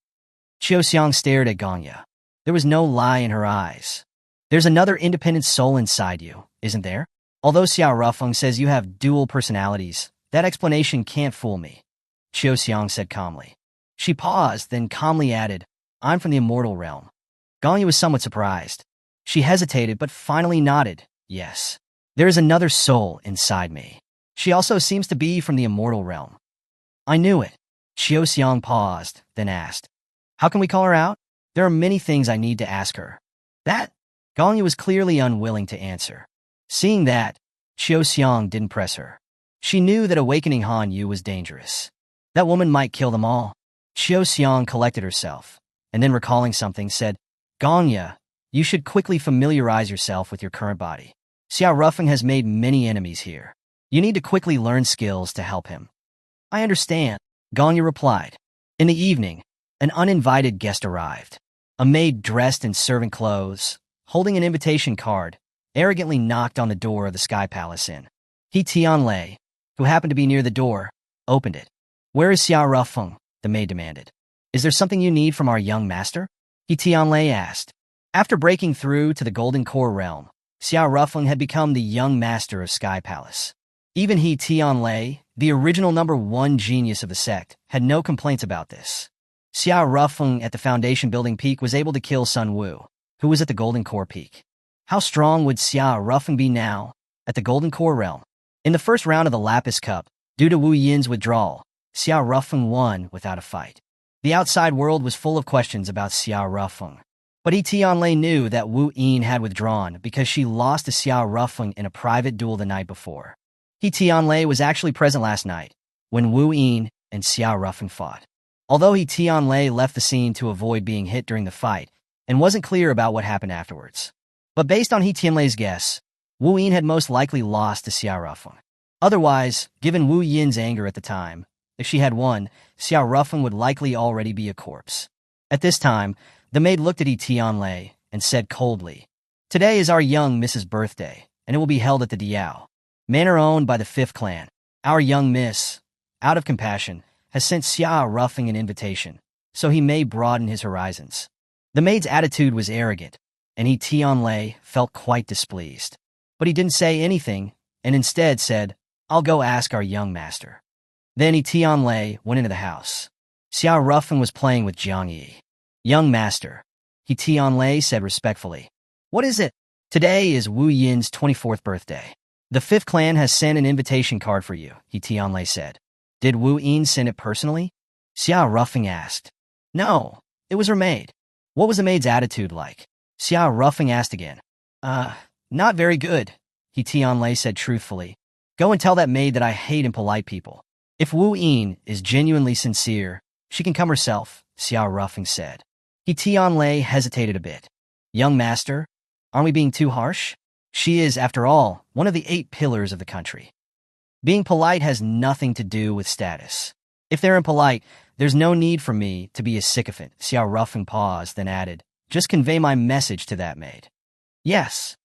Qiu Xiang stared at Gongya. There was no lie in her eyes. There's another independent soul inside you, isn't there? Although Xiao Rufeng says you have dual personalities, that explanation can't fool me, Qiu Xiang said calmly. She paused, then calmly added, I'm from the Immortal Realm. Gongya was somewhat surprised. She hesitated, but finally nodded, yes. There is another soul inside me. She also seems to be from the Immortal Realm. I knew it. Qiu Xiang paused, then asked, How can we call her out? There are many things I need to ask her. That? Gongya was clearly unwilling to answer. Seeing that, Qiu Xiang didn't press her. She knew that awakening Han Yu was dangerous. That woman might kill them all. Qiu Xiang collected herself, and then recalling something, said, Gongya, you should quickly familiarize yourself with your current body. Xiao Rufeng has made many enemies here. You need to quickly learn skills to help him. I understand, Gongya replied. In the evening, an uninvited guest arrived. A maid dressed in servant clothes, holding an invitation card, arrogantly knocked on the door of the Sky Palace Inn. He Tianlei, who happened to be near the door, opened it. Where is Xiao Rufeng? The maid demanded. Is there something you need from our young master? He Tianlei asked. After breaking through to the Golden Core realm, Xiao Rufeng had become the young master of Sky Palace. Even He Tianlei, the original #1 genius of the sect, had no complaints about this. Xiao Rufeng at the Foundation Building Peak was able to kill Sun Wu, who was at the Golden Core Peak. How strong would Xiao Rufeng be now, at the Golden Core realm? In the first round of the Lapis Cup, due to Wu Yin's withdrawal, Xiao Rufeng won without a fight. The outside world was full of questions about Xiao Rufeng. But Tianlei knew that Wu Yin had withdrawn because she lost to Xiao Rufeng in a private duel the night before. Tianlei was actually present last night when Wu Yin and Xiao Rufeng fought. Although Tianlei left the scene to avoid being hit during the fight and wasn't clear about what happened afterwards. But based on Tianlei's guess, Wu Yin had most likely lost to Xiao Rufeng. Otherwise, given Wu Yin's anger at the time, if she had won, Xiao Rufeng would likely already be a corpse. At this time, the maid looked at Tianlei and said coldly, "Today is our young Miss's birthday, and it will be held at the Diao manor owned by the 5th clan. Our young Miss, out of compassion, has sent Xiao Rufeng an invitation, so he may broaden his horizons." The maid's attitude was arrogant, and Tianlei felt quite displeased. But he didn't say anything, and instead said, "I'll go ask our young master." Then Tianlei went into the house. Xiao Rufeng was playing with Jiang Yi. "Young master," Tianlei said respectfully. "What is it?" "Today is Wu Yin's 24th birthday. The 5th clan has sent an invitation card for you," Tianlei said. "Did Wu Yin send it personally?" Xiao Rufeng asked. "No, it was her maid." "What was the maid's attitude like?" Xiao Rufeng asked again. Not very good," Tianlei said truthfully. "Go and tell that maid that I hate impolite people. If Wu Yin is genuinely sincere, she can come herself," Xiao Rufeng said. Tianlei hesitated a bit. "Young master, aren't we being too harsh? She is, after all, one of the 8 pillars of the country. Being polite has nothing to do with status. If they're impolite, there's no need for me to be a sycophant." Xiao Rufeng paused, then added, "Just convey my message to that maid." "Yes."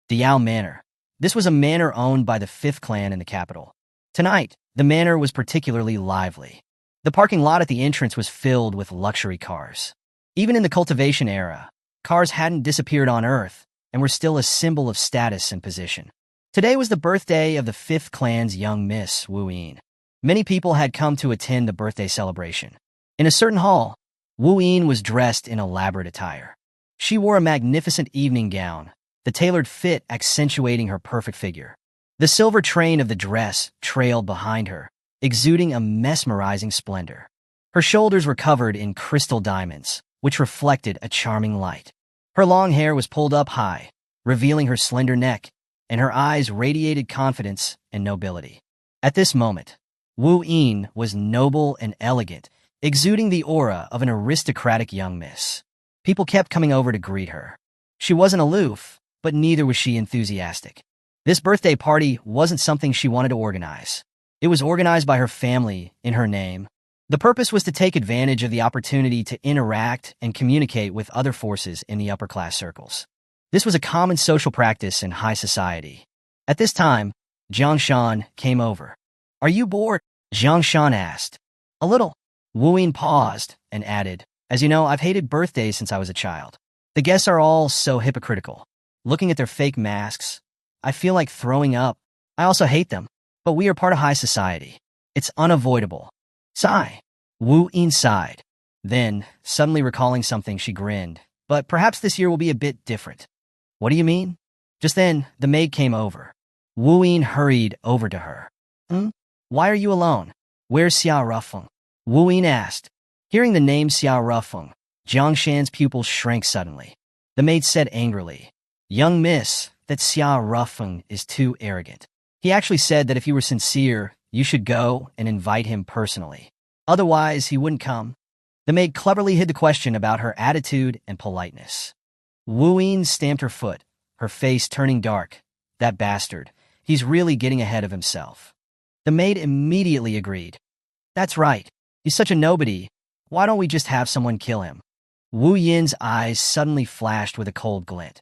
Diao Manor. This was a manor owned by the 5th clan in the capital. Tonight, the manor was particularly lively. The parking lot at the entrance was filled with luxury cars. Even in the cultivation era, cars hadn't disappeared on Earth and were still a symbol of status and position. Today was the birthday of the 5th clan's young Miss, Wu Yin. Many people had come to attend the birthday celebration. In a certain hall, Wu Yin was dressed in elaborate attire. She wore a magnificent evening gown, the tailored fit accentuating her perfect figure. The silver train of the dress trailed behind her, exuding a mesmerizing splendor. Her shoulders were covered in crystal diamonds, which reflected a charming light. Her long hair was pulled up high, revealing her slender neck, and her eyes radiated confidence and nobility. At this moment, Wu Yin was noble and elegant, exuding the aura of an aristocratic young miss. People kept coming over to greet her. She wasn't aloof, but neither was she enthusiastic. This birthday party wasn't something she wanted to organize. It was organized by her family in her name. The purpose was to take advantage of the opportunity to interact and communicate with other forces in the upper-class circles. This was a common social practice in high society. At this time, Jiang Shan came over. "Are you bored?" Jiang Shan asked. "A little." Wu Yin paused and added, "As you know, I've hated birthdays since I was a child. The guests are all so hypocritical. Looking at their fake masks, I feel like throwing up. I also hate them, but we are part of high society. It's unavoidable." Sigh. Wu Yin sighed. Then, suddenly recalling something, she grinned. "But perhaps this year will be a bit different." "What do you mean?" Just then, the maid came over. Wu Yin hurried over to her. Why are you alone? Where's Xiao Rufeng?" Wu Yin asked. Hearing the name Xiao Rufeng, Jiang Shan's pupils shrank suddenly. The maid said angrily, "Young miss, that Xiao Rufeng is too arrogant. He actually said that if you were sincere, you should go and invite him personally. Otherwise, he wouldn't come." The maid cleverly hid the question about her attitude and politeness. Wu Yin stamped her foot, her face turning dark. "That bastard. He's really getting ahead of himself." The maid immediately agreed. "That's right. He's such a nobody. Why don't we just have someone kill him?" Wu Yin's eyes suddenly flashed with a cold glint.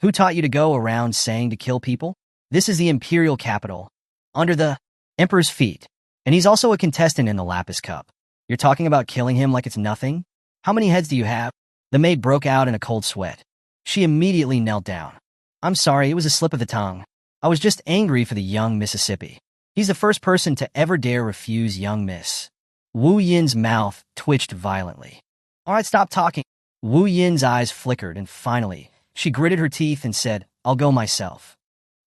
"Who taught you to go around saying to kill people? This is the imperial capital, under the emperor's feet, and he's also a contestant in the Lapis Cup. You're talking about killing him like it's nothing? How many heads do you have?" The maid broke out in a cold sweat. She immediately knelt down. "I'm sorry, it was a slip of the tongue. I was just angry for the young Mississippi. He's the first person to ever dare refuse young Miss." Wu Yin's mouth twitched violently. "All right, stop talking." Wu Yin's eyes flickered, and finally, she gritted her teeth and said, "I'll go myself."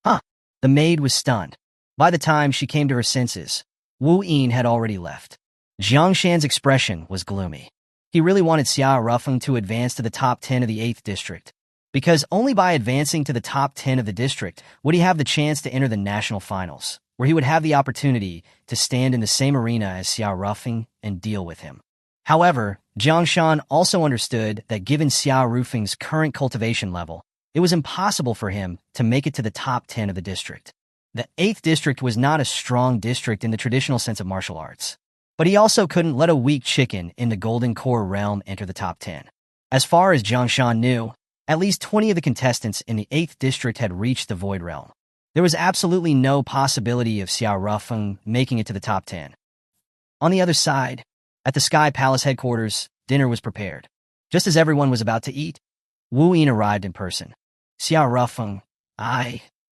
"Huh." The maid was stunned. By the time she came to her senses, Wu Yin had already left. Jiang Shan's expression was gloomy. He really wanted Xiao Rufeng to advance to the top 10 of the 8th district, because only by advancing to the top 10 of the district would he have the chance to enter the national finals, where he would have the opportunity to stand in the same arena as Xiao Rufeng and deal with him. However, Jiang Shan also understood that given Xiao Rufeng's current cultivation level, it was impossible for him to make it to the top 10 of the district. The 8th district was not a strong district in the traditional sense of martial arts, but he also couldn't let a weak chicken in the Golden Core realm enter the top 10. As far as Jiang Shan knew, at least 20 of the contestants in the 8th district had reached the Void Realm. There was absolutely no possibility of Xiao Rufeng making it to the top 10. On the other side, at the Sky Palace headquarters, dinner was prepared. Just as everyone was about to eat, Wu Yin arrived in person. Xiao Rufeng,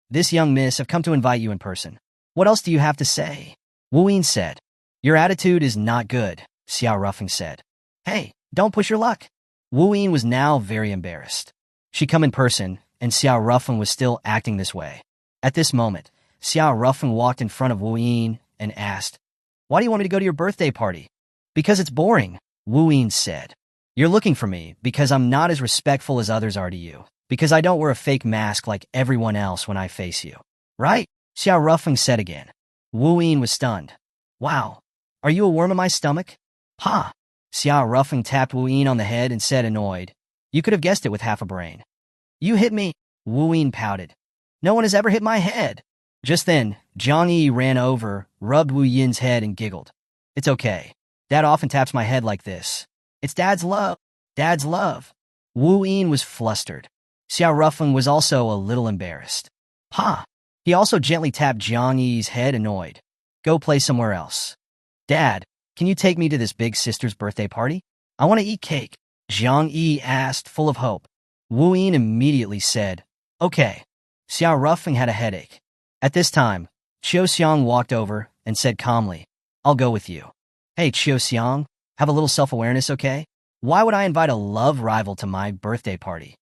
this young miss, have come to invite you in person. What else do you have to say? Wu Yin said. Your attitude is not good, Xiao Rufeng said. Hey, don't push your luck. Wu Yin was now very embarrassed. She come in person, and Xiao Rufeng was still acting this way. At this moment, Xiao Rufeng walked in front of Wu Yin and asked, Why do you want me to go to your birthday party? Because it's boring, Wu Yin said. You're looking for me because I'm not as respectful as others are to you, because I don't wear a fake mask like everyone else when I face you. Right? Xiao Rufeng said again. Wu Yin was stunned. Wow, are you a worm in my stomach? Ha! Xiao Rufeng tapped Wu Yin on the head and said annoyed, You could have guessed it with half a brain. You hit me, Wu Yin pouted. No one has ever hit my head. Just then, Zhang Yi ran over, rubbed Wu Yin's head and giggled. It's okay. Dad often taps my head like this. It's Dad's love. Dad's love. Wu Yin was flustered. Xiao Rufeng was also a little embarrassed. Ha! He also gently tapped Zhang Yi's head, annoyed. Go play somewhere else. Dad, can you take me to this big sister's birthday party? I want to eat cake. Zhang Yi asked, full of hope. Wu Yin immediately said, Okay. Xiao Rufeng had a headache. At this time, Qiu Xiang walked over and said calmly, I'll go with you. Hey, Qiu Xiang, have a little self-awareness, okay? Why would I invite a love rival to my birthday party?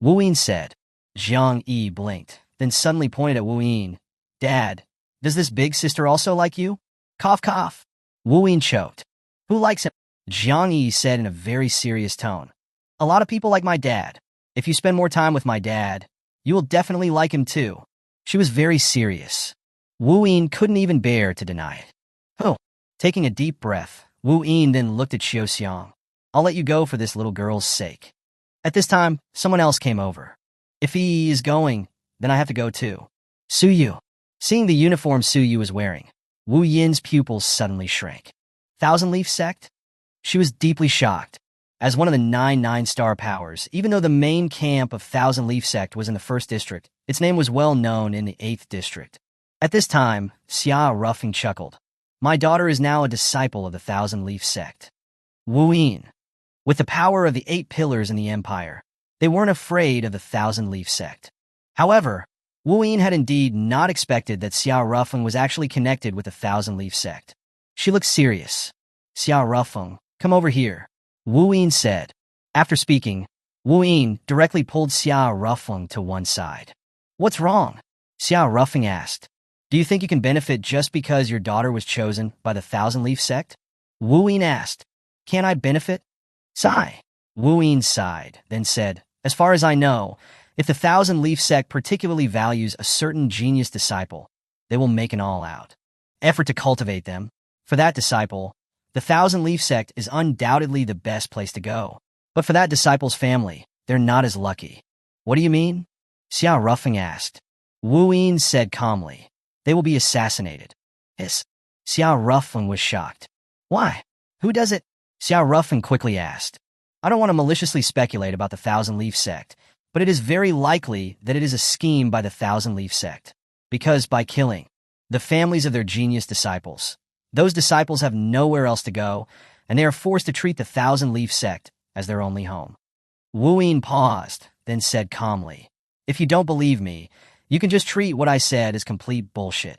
Wu Yin said. Zhang Yi blinked, then suddenly pointed at Wu Yin. Dad, does this big sister also like you? Cough, cough. Wu Yin choked. Who likes him? Zhang Yi said in a very serious tone. A lot of people like my dad. If you spend more time with my dad, you will definitely like him too. She was very serious. Wu Yin couldn't even bear to deny it. Oh, taking a deep breath, Wu Yin then looked at Qiu Xiang. I'll let you go for this little girl's sake. At this time, someone else came over. If he is going, then I have to go too. Su Yu. Seeing the uniform Su Yu was wearing, Wu Yin's pupils suddenly shrank. Thousand Leaf Sect? She was deeply shocked. As one of the 9 9-star powers, even though the main camp of Thousand Leaf Sect was in the 1st district, its name was well known in the 8th district. At this time, Xiao Rufeng chuckled. My daughter is now a disciple of the Thousand Leaf Sect. Wu Yin. With the power of the 8 pillars in the empire, they weren't afraid of the Thousand Leaf Sect. However, Wu Yin had indeed not expected that Xiao Rufeng was actually connected with the Thousand Leaf Sect. She looked serious. Xiao Rufeng, come over here, Wu Yin said. After speaking, Wu Yin directly pulled Xiao Rufeng to one side. What's wrong? Xiao Rufeng asked. Do you think you can benefit just because your daughter was chosen by the Thousand Leaf Sect? Wu Yin asked. Can I benefit? Sigh. Wu Yin sighed, then said, As far as I know, if the Thousand Leaf Sect particularly values a certain genius disciple, they will make an all-out effort to cultivate them. For that disciple, the Thousand Leaf Sect is undoubtedly the best place to go. But for that disciple's family, they're not as lucky. What do you mean? Xiao Rufeng asked. Wu Yin said calmly. They will be assassinated. Hiss. Xiao Rufeng was shocked. Why? Who does it? Xiao Rufeng quickly asked. I don't want to maliciously speculate about the Thousand Leaf Sect, but it is very likely that it is a scheme by the Thousand Leaf Sect. Because by killing the families of their genius disciples, those disciples have nowhere else to go, and they are forced to treat the Thousand Leaf Sect as their only home. Wu Yin paused, then said calmly, If you don't believe me, you can just treat what I said as complete bullshit.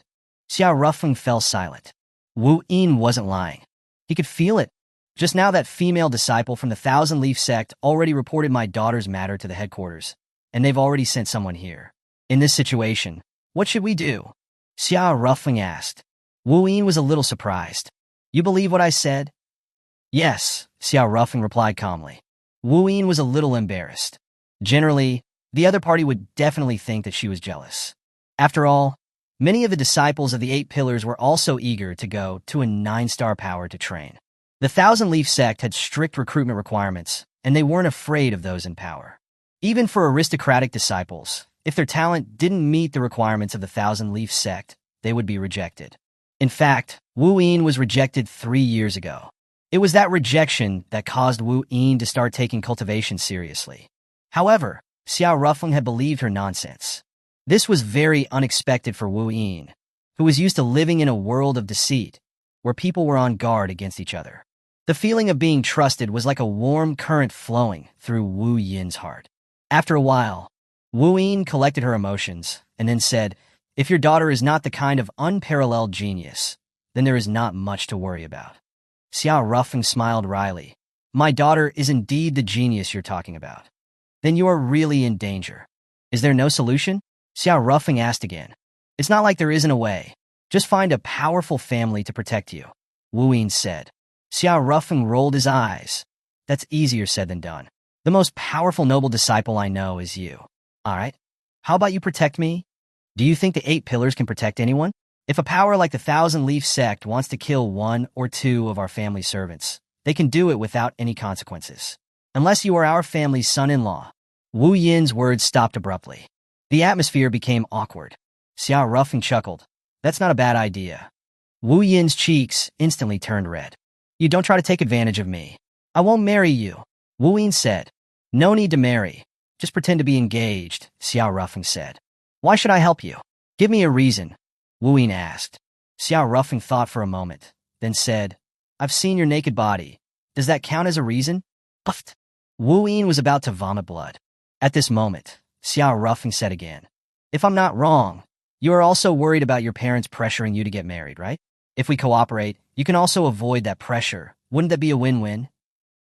Xiao Rufeng fell silent. Wu Yin wasn't lying. He could feel it. Just now that female disciple from the Thousand Leaf Sect already reported my daughter's matter to the headquarters, and they've already sent someone here. In this situation, what should we do? Xiao Rufeng asked. Wu Yin was a little surprised. You believe what I said? Yes, Xiao Ruffing replied calmly. Wu Yin was a little embarrassed. Generally, the other party would definitely think that she was jealous. After all, many of the disciples of the 8 Pillars were also eager to go to a 9-star power to train. The Thousand Leaf sect had strict recruitment requirements, and they weren't afraid of those in power. Even for aristocratic disciples, if their talent didn't meet the requirements of the Thousand Leaf sect, they would be rejected. In fact, Wu Yin was rejected 3 years ago. It was that rejection that caused Wu Yin to start taking cultivation seriously. However, Xiao Ruffling had believed her nonsense. This was very unexpected for Wu Yin, who was used to living in a world of deceit, where people were on guard against each other. The feeling of being trusted was like a warm current flowing through Wu Yin's heart. After a while, Wu Yin collected her emotions and then said, "If your daughter is not the kind of unparalleled genius, then there is not much to worry about." Xiao Ruffing smiled wryly. "My daughter is indeed the genius you're talking about. Then you are really in danger. Is there no solution?" Xiao Ruffing asked again. "It's not like there isn't a way. Just find a powerful family to protect you," Wu Yin said. Xiao Ruffing rolled his eyes. "That's easier said than done. The most powerful noble disciple I know is you. All right, how about you protect me? Do you think the 8 Pillars can protect anyone? If a power like the Thousand Leaf sect wants to kill 1 or 2 of our family servants, they can do it without any consequences. Unless you are our family's son-in-law." Wu Yin's words stopped abruptly. The atmosphere became awkward. Xiao Ruffing chuckled. "That's not a bad idea." Wu Yin's cheeks instantly turned red. "You don't try to take advantage of me. I won't marry you," Wu Yin said. "No need to marry. Just pretend to be engaged," Xiao Ruffing said. "Why should I help you? Give me a reason," Wu Yin asked. Xiao Ruffing thought for a moment, then said, "I've seen your naked body. Does that count as a reason?" Puffed. Wu Yin was about to vomit blood. At this moment, Xiao Ruffing said again, "If I'm not wrong, you are also worried about your parents pressuring you to get married, right? If we cooperate, you can also avoid that pressure. Wouldn't that be a win-win?"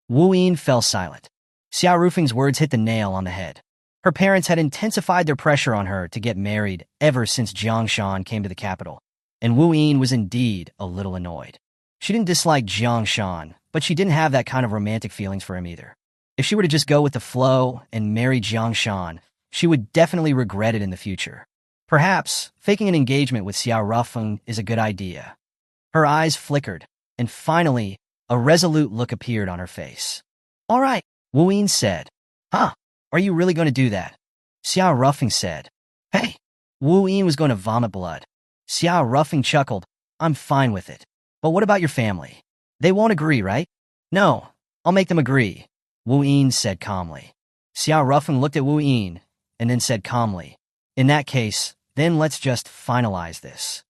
Wu Yin fell silent. Xiao Ruffing's words hit the nail on the head. Her parents had intensified their pressure on her to get married ever since Jiang Shan came to the capital, and Wu Yin was indeed a little annoyed. She didn't dislike Jiang Shan, but she didn't have that kind of romantic feelings for him either. If she were to just go with the flow and marry Jiang Shan, she would definitely regret it in the future. Perhaps faking an engagement with Xiao Ruffing is a good idea. Her eyes flickered, and finally, a resolute look appeared on her face. "All right," Wu Yin said. "Huh? Are you really going to do that?" Xiao Ruffing said. "Hey!" Wu Yin was going to vomit blood. Xiao Ruffing chuckled. "I'm fine with it. But what about your family? They won't agree, right?" "No, I'll make them agree," Wu Yin said calmly. Xiao Ruffing looked at Wu Yin and then said calmly, "In that case, then let's just finalize this.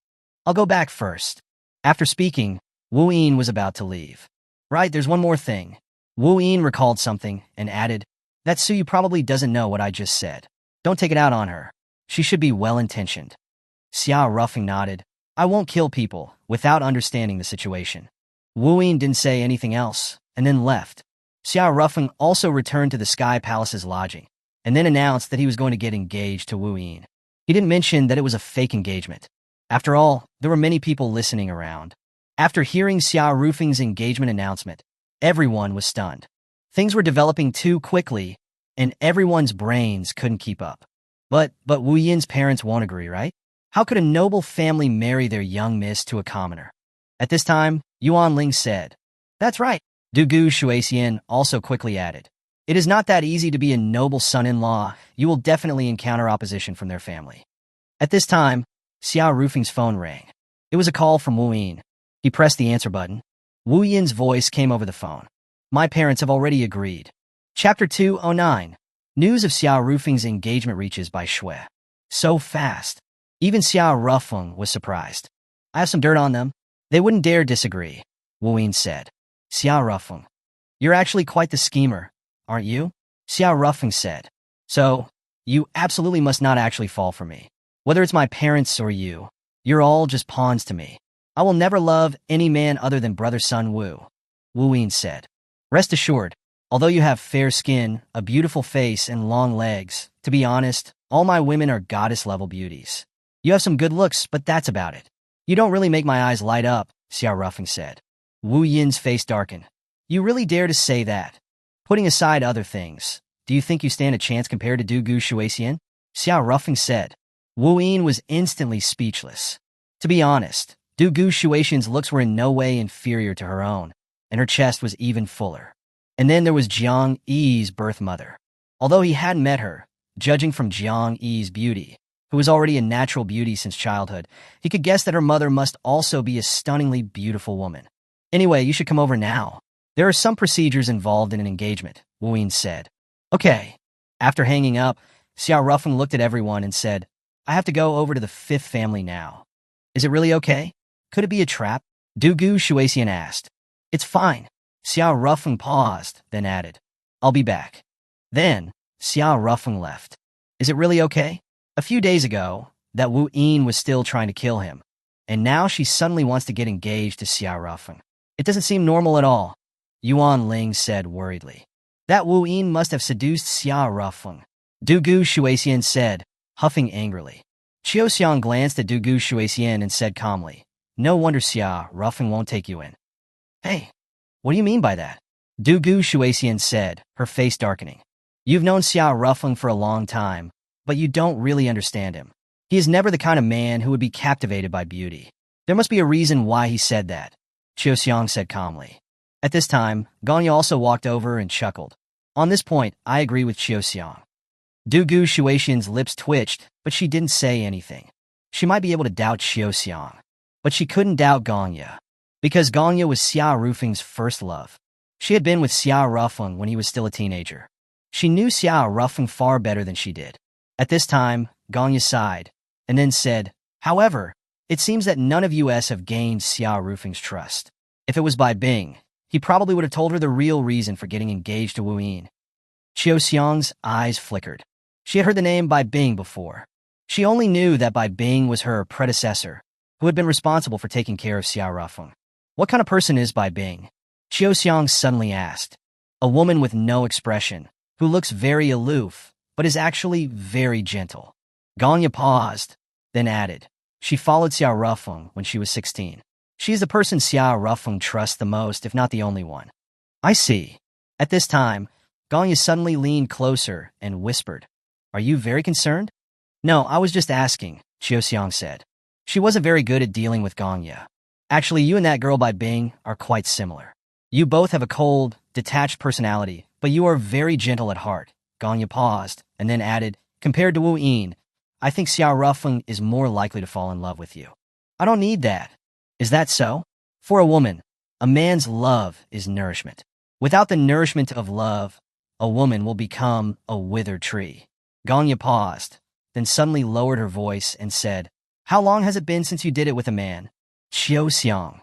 I'll go back first." After speaking, Wu Yin was about to leave. "Right, there's one more thing." Wu Yin recalled something and added, "That Suyu probably doesn't know what I just said. Don't take it out on her. She should be well-intentioned." Xiao Ruffing nodded. "I won't kill people without understanding the situation." Wu Yin didn't say anything else and then left. Xiao Ruffing also returned to the Sky Palace's lodging and then announced that he was going to get engaged to Wu Yin. He didn't mention that it was a fake engagement. After all, there were many people listening around. After hearing Xiao Ruffing's engagement announcement, everyone was stunned. Things were developing too quickly, and everyone's brains couldn't keep up. But Wu Yin's parents won't agree, right? How could a noble family marry their young miss to a commoner? At this time, Yuan Ling said, "That's right." Du Gu Shuixian also quickly added, "It is not that easy to be a noble son-in-law. You will definitely encounter opposition from their family." At this time, Xiao Ruffing's phone rang. It was a call from Wu Yin. He pressed the answer button. Wu Yin's voice came over the phone. "My parents have already agreed." Chapter 209. News of Xiao Ruffing's engagement reaches by Shui. So fast. Even Xiao Ruffing was surprised. "I have some dirt on them. They wouldn't dare disagree," Wu Yin said. Xiao Ruffing, "You're actually quite the schemer, aren't you?" Xiao Ruffing said. "So, you absolutely must not actually fall for me. Whether it's my parents or you, you're all just pawns to me. I will never love any man other than brother Sun Wu," Wu Yin said. "Rest assured, although you have fair skin, a beautiful face, and long legs, to be honest, all my women are goddess-level beauties. You have some good looks, but that's about it. You don't really make my eyes light up," Xiao Ruffing said. Wu Yin's face darkened. You really dare to say that? Putting aside other things, do you think you stand a chance compared to Du Gu Shuexian? Xiao Ruffing said. Wu Yin was instantly speechless. To be honest, Du Gu Shuexian's looks were in no way inferior to her own, and her chest was even fuller. And then there was Jiang Yi's birth mother. Although he hadn't met her, judging from Jiang Yi's beauty, who was already a natural beauty since childhood, he could guess that her mother must also be a stunningly beautiful woman. Anyway, you should come over now. There are some procedures involved in an engagement, Wu Yin said. Okay. After hanging up, Xiao Ruffing looked at everyone and said, I have to go over to the fifth family now. Is it really okay? Could it be a trap? Du Gu Shuexian asked. It's fine. Xiao Ruffing paused, then added, I'll be back. Then, Xiao Ruffing left. Is it really okay? A few days ago, that Wu Yin was still trying to kill him, and now she suddenly wants to get engaged to Xiao Ruffing. It doesn't seem normal at all, Yuan Ling said worriedly. That Wu Yin must have seduced Xiao Ruffing, Du Gu Shuexian said, huffing angrily. Qiu Xiang glanced at Du Gu Shuexian and said calmly, No wonder Xiao Ruffing won't take you in. Hey, what do you mean by that? Du Gu Shuexian said, her face darkening. You've known Xiao Ruffing for a long time, but you don't really understand him. He is never the kind of man who would be captivated by beauty. There must be a reason why he said that, Qiu Xiang said calmly. At this time, Ganya also walked over and chuckled. On this point, I agree with Qiu Xiang. Du Gu Shuexian's lips twitched, but she didn't say anything. She might be able to doubt Qiu Xiang, but she couldn't doubt Ganya, because Ganya was Xiao Rufing's first love. She had been with Xiao Ruffing when he was still a teenager. She knew Xiao Ruffing far better than she did. At this time, Ganya sighed, and then said, However, it seems that none of us have gained Xiao Rufing's trust. If it was by Bing, he probably would have told her the real reason for getting engaged to Wu Yin. Qiu Xiang's eyes flickered. She had heard the name Bai Bing before. She only knew that Bai Bing was her predecessor, who had been responsible for taking care of Xiao Ruffing. What kind of person is Bai Bing? Qiu Xiang suddenly asked. A woman with no expression, who looks very aloof, but is actually very gentle. Ganya paused, then added, She followed Xiao Ruffing when she was 16. She is the person Xiao Ruffing trusts the most, if not the only one. I see. At this time, Ganya suddenly leaned closer and whispered, Are you very concerned? No, I was just asking, Qiu Xiang said. She wasn't very good at dealing with Ganya. Actually, you and that girl by Bing are quite similar. You both have a cold, detached personality, but you are very gentle at heart. Ganya paused, and then added, Compared to Wu Yin, I think Xiao Ruffing is more likely to fall in love with you. I don't need that. Is that so? For a woman, a man's love is nourishment. Without the nourishment of love, a woman will become a withered tree. Ganya paused, then suddenly lowered her voice and said, How long has it been since you did it with a man? Qiu Xiang.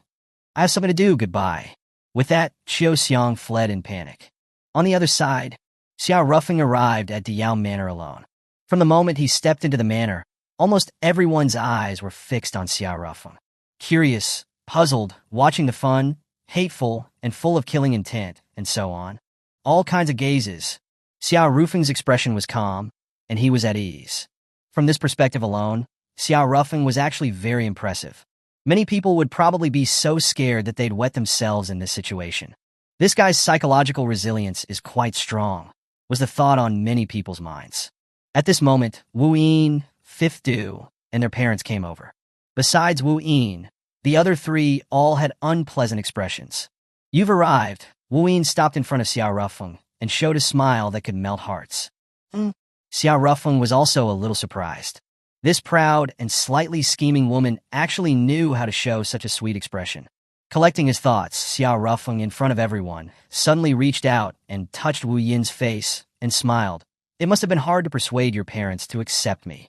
I have something to do, goodbye. With that, Qiu Xiang fled in panic. On the other side, Xiao Ruffing arrived at Diao Manor alone. From the moment he stepped into the manor, almost everyone's eyes were fixed on Xiao Ruffing. Curious, puzzled, watching the fun, hateful, and full of killing intent, and so on. All kinds of gazes. Xiao Rufing's expression was calm, and he was at ease. From this perspective alone, Xiao Ruffing was actually very impressive. Many people would probably be so scared that they'd wet themselves in this situation. This guy's psychological resilience is quite strong, was the thought on many people's minds. At this moment, Wu Yin, Fifth Du, and their parents came over. Besides Wu Yin, the other three all had unpleasant expressions. You've arrived. Wu Yin stopped in front of Xiao Ruffing and showed a smile that could melt hearts. Xiao Ruffing was also a little surprised. This proud and slightly scheming woman actually knew how to show such a sweet expression. Collecting his thoughts, Xiao Ruffing, in front of everyone, suddenly reached out and touched Wu Yin's face and smiled. It must have been hard to persuade your parents to accept me.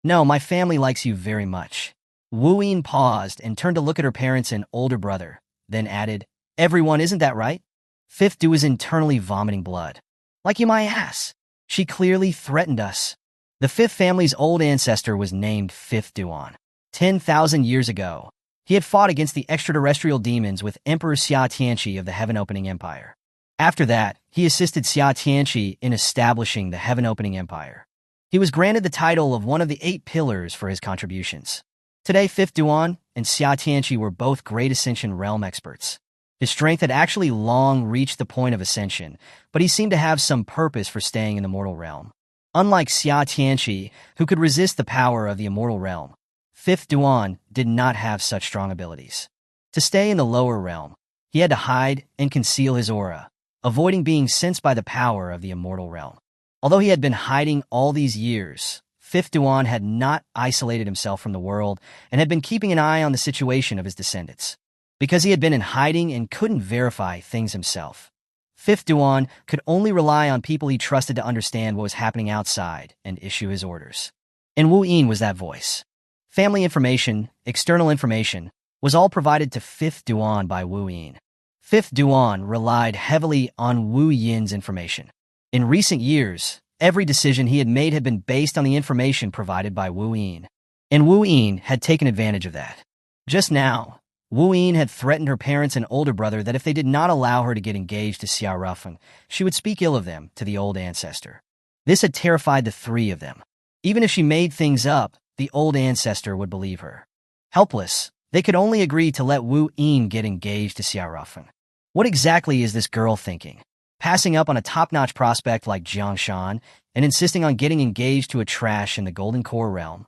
No, my family likes you very much. Wu Yin paused and turned to look at her parents and older brother, then added, Everyone, isn't that right? Fifth Du was internally vomiting blood. Like you my ass. She clearly threatened us. The fifth family's old ancestor was named Fifth Duan. 10,000 years ago, he had fought against the extraterrestrial demons with Emperor Xia Tianqi of the Heaven-Opening Empire. After that, he assisted Xia Tianqi in establishing the Heaven-Opening Empire. He was granted the title of one of the 8 pillars for his contributions. Today, Fifth Duan and Xia Tianqi were both great Ascension Realm experts. His strength had actually long reached the point of ascension, but he seemed to have some purpose for staying in the mortal realm. Unlike Xia Tianqi, who could resist the power of the immortal realm, Fifth Duan did not have such strong abilities. To stay in the lower realm, he had to hide and conceal his aura, avoiding being sensed by the power of the immortal realm. Although he had been hiding all these years, Fifth Duan had not isolated himself from the world and had been keeping an eye on the situation of his descendants. Because he had been in hiding and couldn't verify things himself, Fifth Duan could only rely on people he trusted to understand what was happening outside and issue his orders. And Wu Yin was that voice. Family information, external information, was all provided to Fifth Duan by Wu Yin. Fifth Duan relied heavily on Wu Yin's information. In recent years, every decision he had made had been based on the information provided by Wu Yin. And Wu Yin had taken advantage of that. Just now, Wu Yin had threatened her parents and older brother that if they did not allow her to get engaged to Xia Rufeng, she would speak ill of them to the old ancestor. This had terrified the three of them. Even if she made things up, the old ancestor would believe her. Helpless, they could only agree to let Wu Yin get engaged to Xia Rufeng. What exactly is this girl thinking? Passing up on a top-notch prospect like Jiang Shan and insisting on getting engaged to a trash in the Golden Core realm?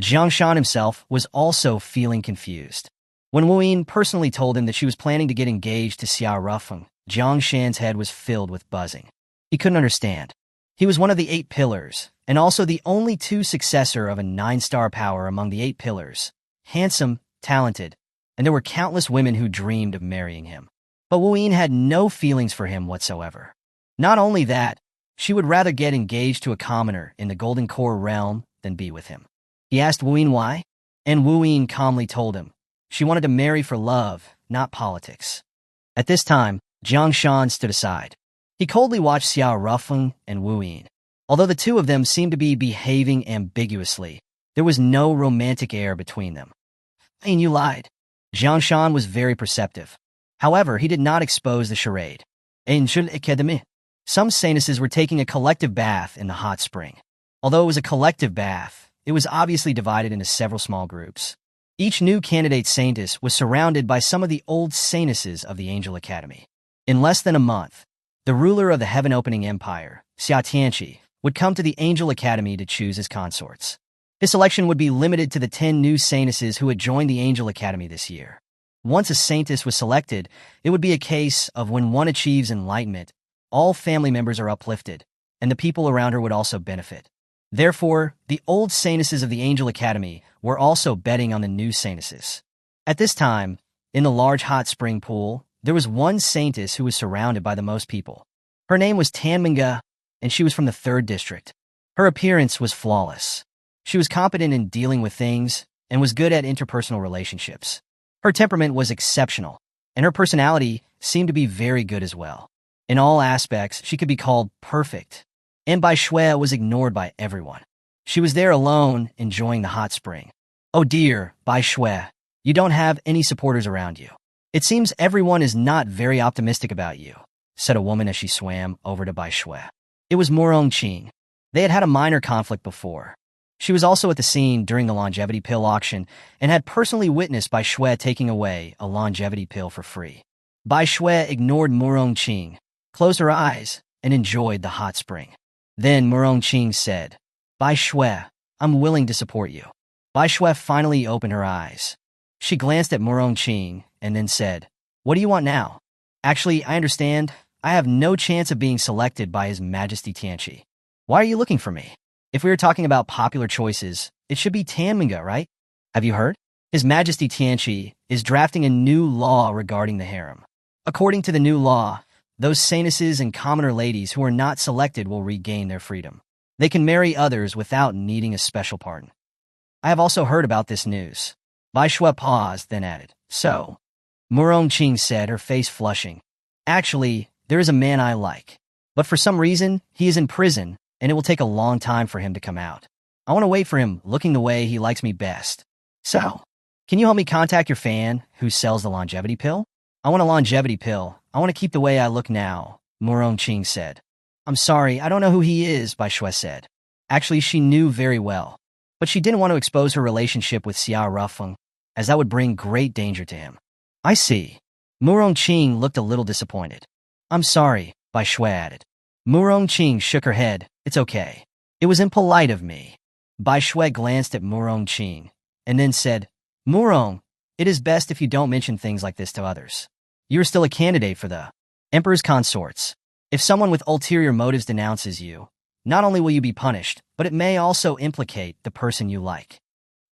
Jiang Shan himself was also feeling confused. When Wu Yin personally told him that she was planning to get engaged to Xia Rufeng, Jiang Shan's head was filled with buzzing. He couldn't understand. He was one of the 8 pillars, and also the only 2 successor of a 9-star power among the 8 pillars. Handsome, talented, and there were countless women who dreamed of marrying him. But Wu Yin had no feelings for him whatsoever. Not only that, she would rather get engaged to a commoner in the Golden Core realm than be with him. He asked Wu Yin why, and Wu Yin calmly told him she wanted to marry for love, not politics. At this time, Jiang Shan stood aside. He coldly watched Xia Rufeng and Wu Yin. Although the two of them seemed to be behaving ambiguously, there was no romantic air between them. "And you lied." Jiang Shan was very perceptive. However, he did not expose the charade. Some Sanuses were taking a collective bath in the hot spring. Although it was a collective bath, it was obviously divided into several small groups. Each new candidate Saintess was surrounded by some of the old Saintesses of the Angel Academy. In less than a month, the ruler of the Heaven-Opening Empire, Xia Tianqi, would come to the Angel Academy to choose his consorts. His selection would be limited to the 10 new Saintesses who had joined the Angel Academy this year. Once a Saintess was selected, it would be a case of when one achieves enlightenment, all family members are uplifted, and the people around her would also benefit. Therefore, the old Saintesses of the Angel Academy were also betting on the new Saintesses. At this time, in the large hot spring pool, there was one Saintess who was surrounded by the most people. Her name was Manga, and she was from the 3rd district. Her appearance was flawless. She was competent in dealing with things and was good at interpersonal relationships. Her temperament was exceptional, and her personality seemed to be very good as well. In all aspects, she could be called perfect. And Bai Shui was ignored by everyone. She was there alone, enjoying the hot spring. "Oh dear, Bai Shui, you don't have any supporters around you. It seems everyone is not very optimistic about you," said a woman as she swam over to Bai Shui. It was Morong Qing. They had had a minor conflict before. She was also at the scene during the longevity pill auction and had personally witnessed Bai Shui taking away a longevity pill for free. Bai Shui ignored Morong Qing, closed her eyes, and enjoyed the hot spring. Then Morong Qing said, "Bai Shui, I'm willing to support you." Bai Shui finally opened her eyes. She glanced at Morong Qing and then said, "What do you want now?" "Actually, I understand. I have no chance of being selected by His Majesty Tianqi. Why are you looking for me? If we were talking about popular choices, it should be Manga, right? Have you heard? His Majesty Tianqi is drafting a new law regarding the harem. According to the new law, those Saintesses and commoner ladies who are not selected will regain their freedom. They can marry others without needing a special pardon." "I have also heard about this news." Bai Shui paused, then added, "So?" Morong Qing said, her face flushing. "Actually, there is a man I like. But for some reason, he is in prison, and it will take a long time for him to come out. I want to wait for him, looking the way he likes me best. So, can you help me contact your fan who sells the longevity pill?" "I want a longevity pill. I want to keep the way I look now," Morong Qing said. "I'm sorry, I don't know who he is," Bai Shui said. Actually, she knew very well, but she didn't want to expose her relationship with Xia Rufeng, as that would bring great danger to him. "I see. Murongqing looked a little disappointed. I'm sorry, Bai Shui added. Murongqing shook her head. It's okay. It was impolite of me. Bai Shui glanced at Murongqing and then said, Murong, it is best if you don't mention things like this to others. You are still a candidate for the Emperor's consorts. If someone with ulterior motives denounces you, not only will you be punished, but it may also implicate the person you like.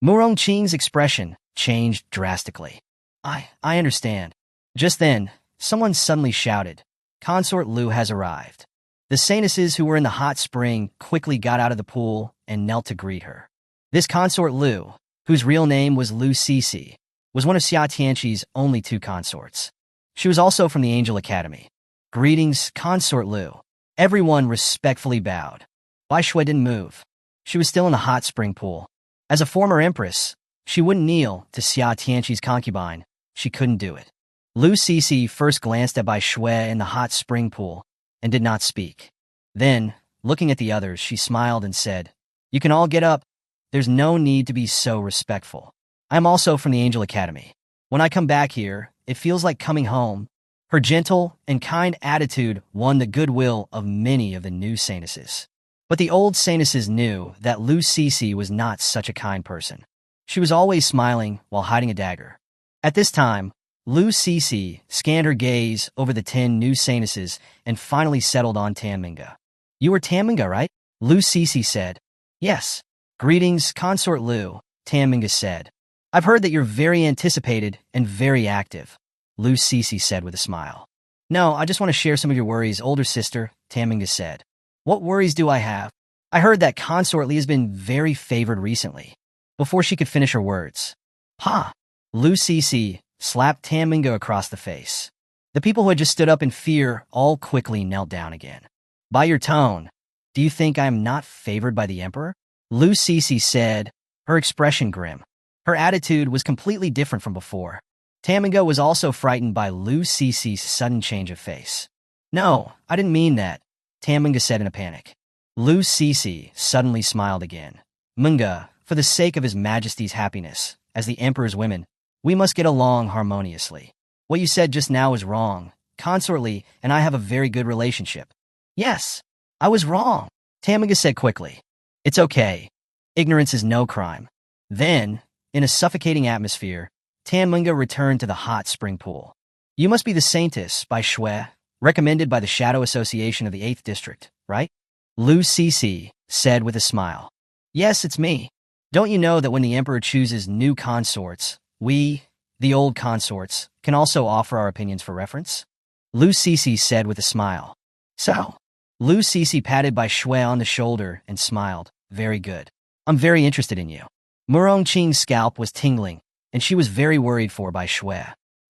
Murongqing's expression changed drastically. I understand. Just then, someone suddenly shouted, Consort Lu has arrived. The Sanuses who were in the hot spring quickly got out of the pool and knelt to greet her. This Consort Lu, whose real name was Lu Cece, was one of Xia Tianqi's only 2 consorts. She was also from the Angel Academy. Greetings, Consort Lu. Everyone respectfully bowed. Bai Shui didn't move. She was still in the hot spring pool. As a former empress, she wouldn't kneel to Xia Tianqi's concubine. She couldn't do it. Lu Cece first glanced at Bai Shui in the hot spring pool and did not speak. Then, looking at the others, she smiled and said, You can all get up. There's no need to be so respectful. I'm also from the Angel Academy. When I come back here, it feels like coming home. Her gentle and kind attitude won the goodwill of many of the new Sanuses. But the old Sanuses knew that Lu Cece was not such a kind person. She was always smiling while hiding a dagger. At this time, Lu Cece scanned her gaze over the 10 new Sanuses and finally settled on Manga. You are Manga, right? Lu Cece said. Yes. Greetings, Consort Lu, Manga said. I've heard that you're very anticipated and very active, Lu Cece said with a smile. No, I just want to share some of your worries, older sister, Manga said. What worries do I have? I heard that Consort Li has been very favored recently. Before she could finish her words, Pa! Lu Cece slapped Manga across the face. The people who had just stood up in fear all quickly knelt down again. By your tone, do you think I am not favored by the Emperor? Lu Cece said, her expression grim. Her attitude was completely different from before. Manga was also frightened by Lu Cece's sudden change of face. No, I didn't mean that, Manga said in a panic. Lu Cece suddenly smiled again. Manga, for the sake of His Majesty's happiness, as the Emperor's women, we must get along harmoniously. What you said just now is wrong. Consort Li and I have a very good relationship. Yes, I was wrong, Manga said quickly. It's okay. Ignorance is no crime. Then, in a suffocating atmosphere, Manga returned to the hot spring pool. You must be the Saintess, Bai Shui, recommended by the Shadow Association of the 8th District, right? Lu Cece said with a smile. Yes, it's me. Don't you know that when the Emperor chooses new consorts, we, the old consorts, can also offer our opinions for reference? Lu Cece said with a smile. So, Lu Cece patted Bai Shui on the shoulder and smiled. Very good. I'm very interested in you. Murongqing's scalp was tingling, and she was very worried for Bai Shui.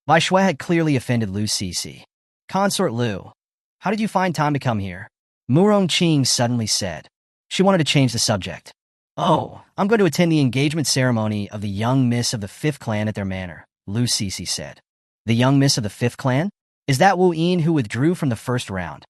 Bai Shui had clearly offended Lu Cece. Consort Lu, how did you find time to come here? Murongqing suddenly said. She wanted to change the subject. Oh, I'm going to attend the engagement ceremony of the young miss of the 5th clan at their manor, Lu Cece said. The young miss of the 5th clan? Is that Wu Yin who withdrew from the first round?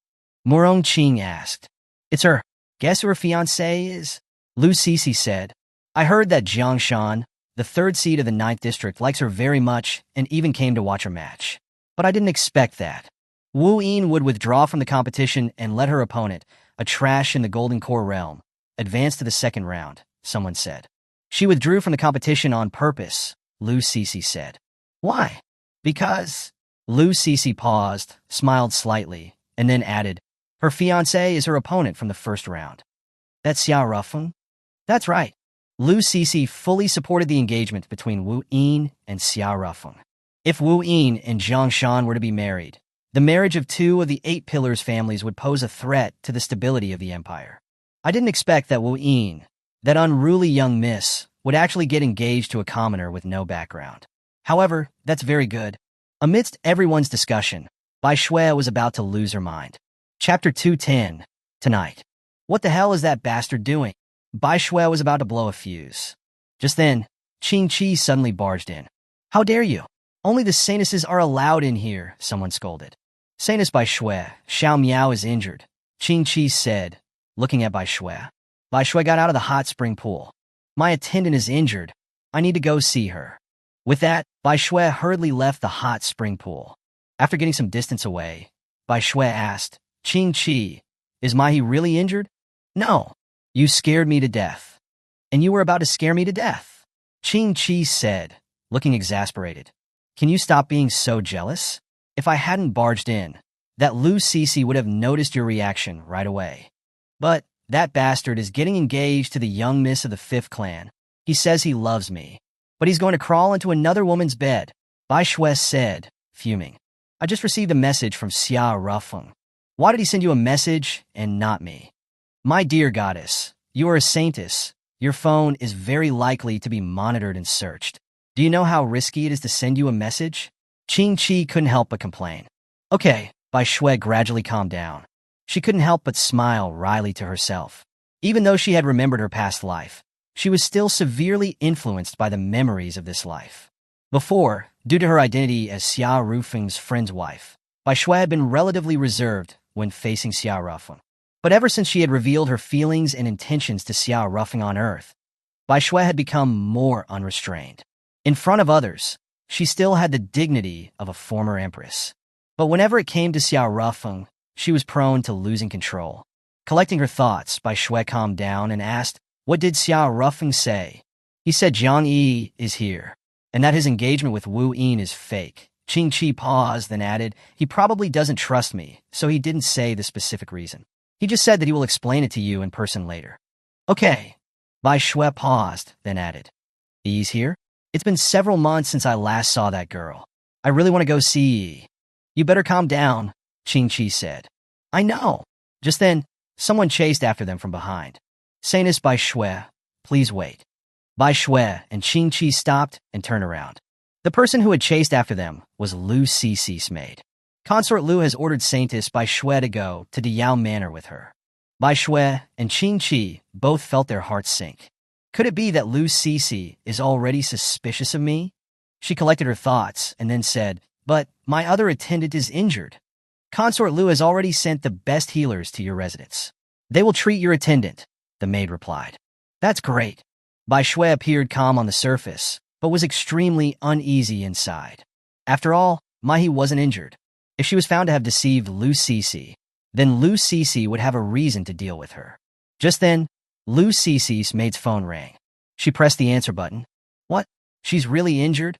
Murongqing asked. It's her. Guess who her fiancé is? Lu Cece said. I heard that Jiangshan, the 3rd seed of the 9th district, likes her very much and even came to watch her match. But I didn't expect that. Wu Yin would withdraw from the competition and let her opponent, a trash in the Golden Core realm, advance to the 2nd round, someone said. She withdrew from the competition on purpose, Lu Cece said. Why? Because... Lu Cece paused, smiled slightly, and then added, her fiancé is her opponent from the 1st round. That's Xia Rufeng? That's right. Lu Cece fully supported the engagement between Wu Yin and Xia Rufeng. If Wu Yin and Jiangshan were to be married, the marriage of 2 of the 8 Pillars families would pose a threat to the stability of the empire. I didn't expect that Wu Yin, that unruly young miss, would actually get engaged to a commoner with no background. However, that's very good. Amidst everyone's discussion, Bai Shui was about to lose her mind. Chapter 210. Tonight. What the hell is that bastard doing? Bai Shui was about to blow a fuse. Just then, Qing Chi suddenly barged in. How dare you? Only the Sanuses are allowed in here, someone scolded. Sanus Bai Shui, Xiao Miao is injured, Qing Chi said, looking at Bai Shui. Bai Shui got out of the hot spring pool. My attendant is injured. I need to go see her. With that, Bai Shui hurriedly left the hot spring pool. After getting some distance away, Bai Shui asked, Qing Chi, is Mahi really injured? No. You scared me to death. And you were about to scare me to death. Qing Chi said, looking exasperated. Can you stop being so jealous? If I hadn't barged in, that Lu Cece would have noticed your reaction right away. But that bastard is getting engaged to the young miss of the 5th clan. He says he loves me, but he's going to crawl into another woman's bed, Bai Shui said, fuming. I just received a message from Xia Rufeng. Why did he send you a message and not me? My dear goddess, you are a saintess. Your phone is very likely to be monitored and searched. Do you know how risky it is to send you a message? Qing Chi couldn't help but complain. Okay, Bai Shui gradually calmed down. She couldn't help but smile wryly to herself. Even though she had remembered her past life, she was still severely influenced by the memories of this life. Before, due to her identity as Xia Rufeng's friend's wife, Bai Shui had been relatively reserved when facing Xia Rufeng. But ever since she had revealed her feelings and intentions to Xia Rufeng on Earth, Bai Shui had become more unrestrained. In front of others, she still had the dignity of a former empress. But whenever it came to Xia Rufeng, she was prone to losing control. Collecting her thoughts, Bai Shui calmed down and asked, what did Xia Rufeng say? He said Jiang Yi is here, and that his engagement with Wu Yin is fake. Qing Chi paused, then added, he probably doesn't trust me, so he didn't say the specific reason. He just said that he will explain it to you in person later. Okay. Bai Shui paused, then added, Yi's here? It's been several months since I last saw that girl. I really want to go see Yi. You better calm down, Qing Chi said. I know. Just then, someone chased after them from behind. Saintess Bai Shui, please wait. Bai Shui and Qing Chi stopped and turned around. The person who had chased after them was Lu Cece's maid. Consort Lu has ordered Saintess Bai Shui to go to Diyao Manor with her. Bai Shui and Qing Chi both felt their hearts sink. Could it be that Lu Cece is already suspicious of me? She collected her thoughts and then said, but my other attendant is injured. Consort Lu has already sent the best healers to your residence. They will treat your attendant, the maid replied. That's great. Bai Shui appeared calm on the surface, but was extremely uneasy inside. After all, Mahi wasn't injured. If she was found to have deceived Lu Cece, then Lu Cece would have a reason to deal with her. Just then, Lu Cece's maid's phone rang. She pressed the answer button. What? She's really injured?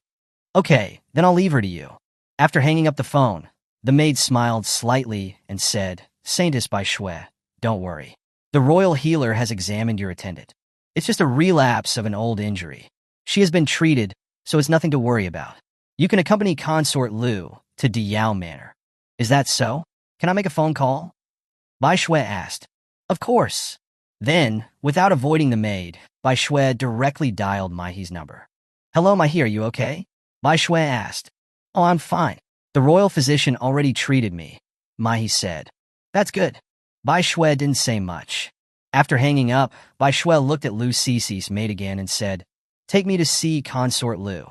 Okay, then I'll leave her to you. After hanging up the phone, the maid smiled slightly and said, Saintess Bai Shui, don't worry. The royal healer has examined your attendant. It's just a relapse of an old injury. She has been treated, so it's nothing to worry about. You can accompany Consort Lu to Diyao Manor. Is that so? Can I make a phone call? Bai Shui asked. Of course. Then, without avoiding the maid, Bai Shui directly dialed Mahi's number. Hello, Mahi, are you okay? Bai Shui asked. Oh, I'm fine. The royal physician already treated me, Mahi said. That's good. Bai Shui didn't say much. After hanging up, Bai Shui looked at Lu Cece's maid again and said, Take me to see Consort Lu.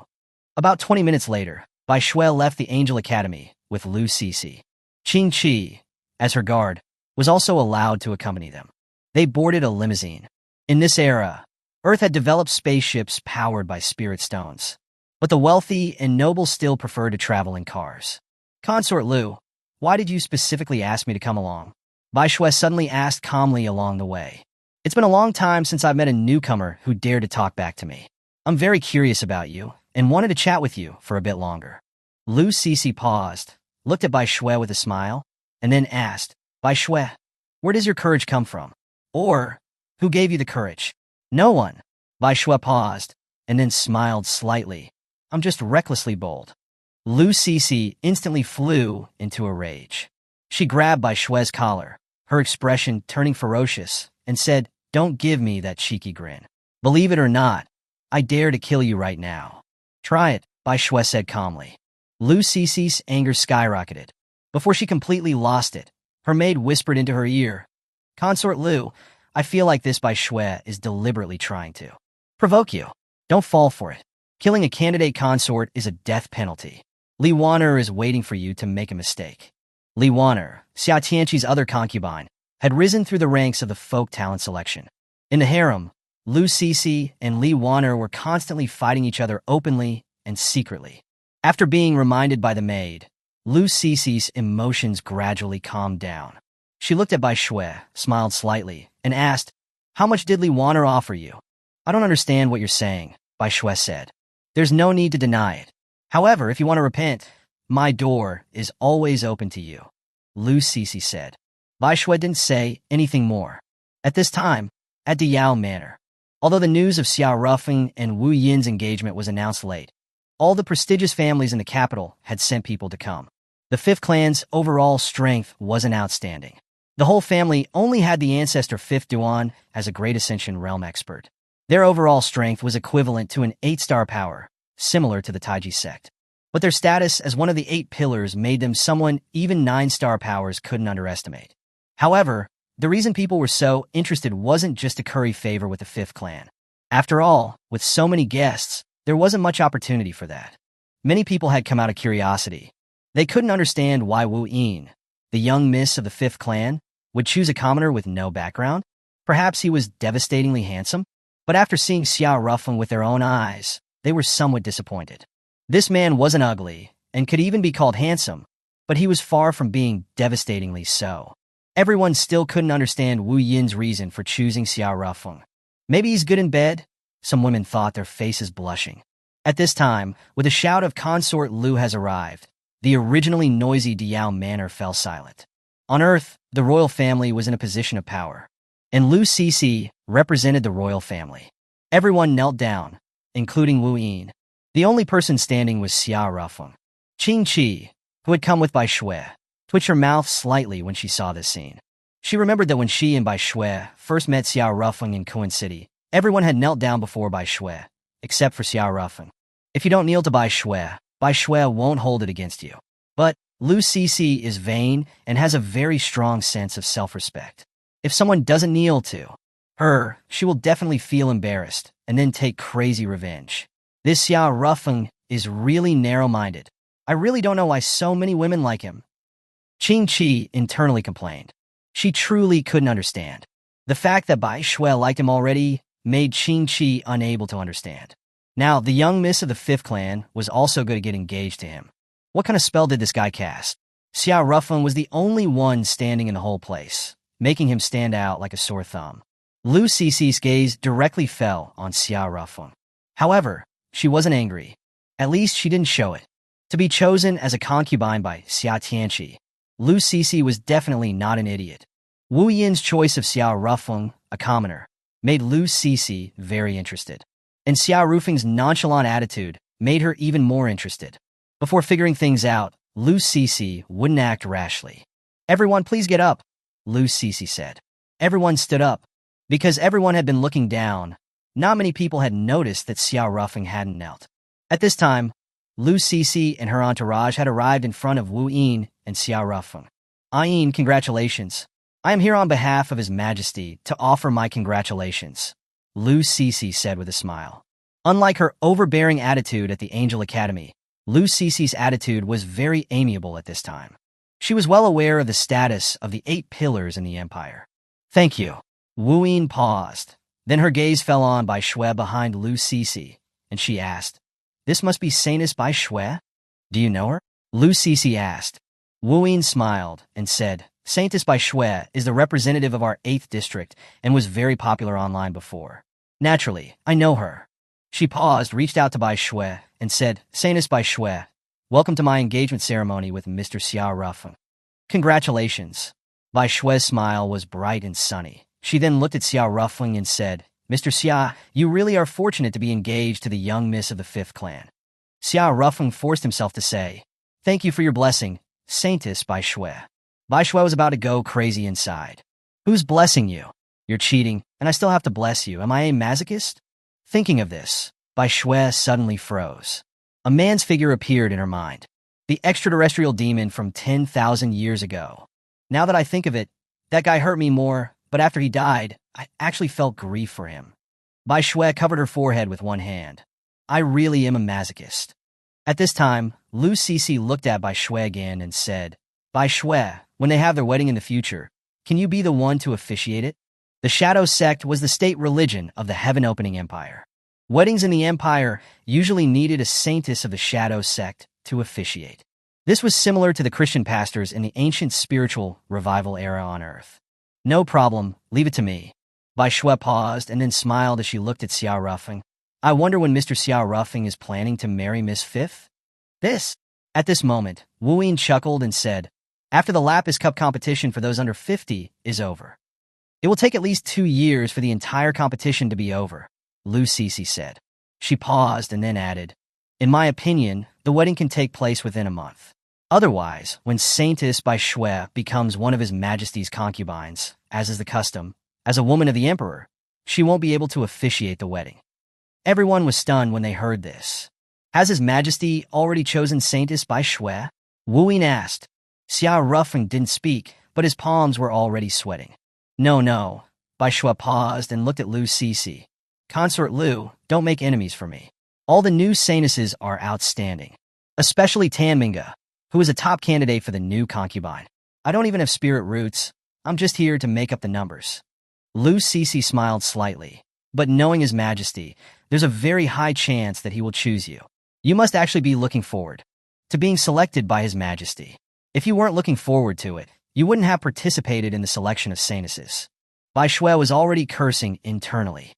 About 20 minutes later, Bai Shui left the Angel Academy with Lu Cece. Qing Chi, as her guard, was also allowed to accompany them. They boarded a limousine. In this era, Earth had developed spaceships powered by spirit stones. But the wealthy and noble still preferred to travel in cars. Consort Lu, why did you specifically ask me to come along? Bai Shui suddenly asked calmly along the way. It's been a long time since I've met a newcomer who dared to talk back to me. I'm very curious about you and wanted to chat with you for a bit longer. Lu Cece paused, looked at Bai Shui with a smile, and then asked, Bai Shui, where does your courage come from? Or, who gave you the courage? No one. Bai Shui paused, and then smiled slightly. I'm just recklessly bold. Lu Cece instantly flew into a rage. She grabbed Bai Shui's collar, her expression turning ferocious, and said, Don't give me that cheeky grin. Believe it or not, I dare to kill you right now. Try it, Bai Shui said calmly. Lu Cece's anger skyrocketed. Before she completely lost it, her maid whispered into her ear, Consort Lu, I feel like this Bai Shui is deliberately trying to provoke you. Don't fall for it. Killing a candidate consort is a death penalty. Li Wan'er is waiting for you to make a mistake. Li Wan'er, Xia Tianqi's other concubine, had risen through the ranks of the folk talent selection. In the harem, Lu Cece and Li Wan'er were constantly fighting each other openly and secretly. After being reminded by the maid, Lu Cici's emotions gradually calmed down. She looked at Bai Shui, smiled slightly, and asked, "How much did Li Wanner offer you?" "I don't understand what you're saying," Bai Shui said. "There's no need to deny it. However, if you want to repent, my door is always open to you," Lu Cici said. Bai Shui didn't say anything more. At this time, at the Yao Manor, although the news of Xiao Rufeng and Wu Yin's engagement was announced late, all the prestigious families in the capital had sent people to come. The Fifth Clan's overall strength wasn't outstanding. The whole family only had the ancestor Fifth Duan as a Great Ascension realm expert. Their overall strength was equivalent to an 8-star power, similar to the Taiji sect. But their status as one of the 8 pillars made them someone even 9-star powers couldn't underestimate. However, the reason people were so interested wasn't just to curry favor with the Fifth Clan. After all, with so many guests, there wasn't much opportunity for that. Many people had come out of curiosity. They couldn't understand why Wu Yin, the young miss of the Fifth Clan, would choose a commoner with no background. Perhaps he was devastatingly handsome, but after seeing Xiao Rufeng with their own eyes, they were somewhat disappointed. This man wasn't ugly, and could even be called handsome, but he was far from being devastatingly so. Everyone still couldn't understand Wu Yin's reason for choosing Xiao Rufeng. Maybe he's good in bed, some women thought, their faces blushing. At this time, with a shout of "Consort Lu has arrived," the originally noisy Diao Manor fell silent. On Earth, the royal family was in a position of power, and Lu Cici represented the royal family. Everyone knelt down, including Wu Yin. The only person standing was Xiao Rufeng. Qing Qi, who had come with Bai Shui, twitched her mouth slightly when she saw this scene. She remembered that when she and Bai Shui first met Xiao Rufeng in Kuan City, everyone had knelt down before Bai Shui, except for Xiao Rufeng. If you don't kneel to Bai Shui won't hold it against you. But Lu Cici is vain and has a very strong sense of self-respect. If someone doesn't kneel to her, she will definitely feel embarrassed and then take crazy revenge. This Xiao Rufeng is really narrow-minded. I really don't know why so many women like him. Qing Qi internally complained. She truly couldn't understand. The fact that Bai Shui liked him already made Qing Qi unable to understand. Now, the young miss of the Fifth Clan was also going to get engaged to him. What kind of spell did this guy cast? Xiao Rufeng was the only one standing in the whole place, making him stand out like a sore thumb. Lu Cici's gaze directly fell on Xiao Rufeng. However, she wasn't angry. At least she didn't show it. To be chosen as a concubine by Xia Tianqi, Lu Cici was definitely not an idiot. Wu Yin's choice of Xiao Rufeng, a commoner, made Lu Cici very interested. And Xiao Rufeng's nonchalant attitude made her even more interested. Before figuring things out, Lu Cici wouldn't act rashly. "Everyone please get up," Lu Cici said. Everyone stood up. Because everyone had been looking down, not many people had noticed that Xiao Rufeng hadn't knelt. At this time, Lu Cici and her entourage had arrived in front of Wu Yin and Xiao Rufeng. "Yin, congratulations. I am here on behalf of His Majesty to offer my congratulations," Lu Cici said with a smile. Unlike her overbearing attitude at the Angel Academy, Lu Cici's attitude was very amiable at this time. She was well aware of the status of the 8 pillars in the empire. "Thank you." Wu Yin paused. Then her gaze fell on Bai Shui behind Lu Cici, and she asked, "This must be Saintess Bai Shui? Do you know her?" Lu Cici asked. Wu Yin smiled and said, "Saintess Bai Shui is the representative of our 8th district and was very popular online before. Naturally, I know her." She paused, reached out to Bai Shui, and said, "Saintess Bai Shui, welcome to my engagement ceremony with Mr. Xiao Rufeng." "Congratulations." Bai Shui's smile was bright and sunny. She then looked at Xiao Rufeng and said, "Mr. Xia, you really are fortunate to be engaged to the young miss of the Fifth Clan." Xiao Rufeng forced himself to say, "Thank you for your blessing, Saintess Bai Shui." Bai Shui was about to go crazy inside. "Who's blessing you? You're cheating, and I still have to bless you. Am I a masochist?" Thinking of this, Bai Shui suddenly froze. A man's figure appeared in her mind. The extraterrestrial demon from 10,000 years ago. Now that I think of it, that guy hurt me more, but after he died, I actually felt grief for him. Bai Shui covered her forehead with one hand. "I really am a masochist." At this time, Lu Cici looked at Bai Shui again and said, "Bai Shui, when they have their wedding in the future, can you be the one to officiate it?" The Shadow Sect was the state religion of the Heaven Opening Empire. Weddings in the empire usually needed a saintess of the Shadow Sect to officiate. This was similar to the Christian pastors in the ancient spiritual revival era on Earth. No problem, leave it to me. Bai Shui paused and then smiled as she looked at Xiao Ruffing. I wonder when Mr. Xiao Ruffing is planning to marry Miss Fifth? At this moment, Wu Yin chuckled and said, after the Lapis Cup competition for those under 50 is over. It will take at least 2 years for the entire competition to be over, Lu Cece said. She paused and then added, in my opinion, the wedding can take place within a month. Otherwise, when Saintess Bai Shui becomes one of His Majesty's concubines, as is the custom, as a woman of the Emperor, she won't be able to officiate the wedding. Everyone was stunned when they heard this. Has His Majesty already chosen Saintess Bai Shui? Wu Yin asked. Xiao Ruffing didn't speak, but his palms were already sweating. No. Bai Shui paused and looked at Lu Cece. Consort Lu, don't make enemies for me. All the new Saintesses are outstanding. Especially Tan Manga, who is a top candidate for the new concubine. I don't even have spirit roots. I'm just here to make up the numbers. Lu Cece smiled slightly. But knowing His Majesty, there's a very high chance that he will choose you. You must actually be looking forward to being selected by His Majesty. If you weren't looking forward to it, you wouldn't have participated in the selection of Saintesses. Bai Shui was already cursing internally.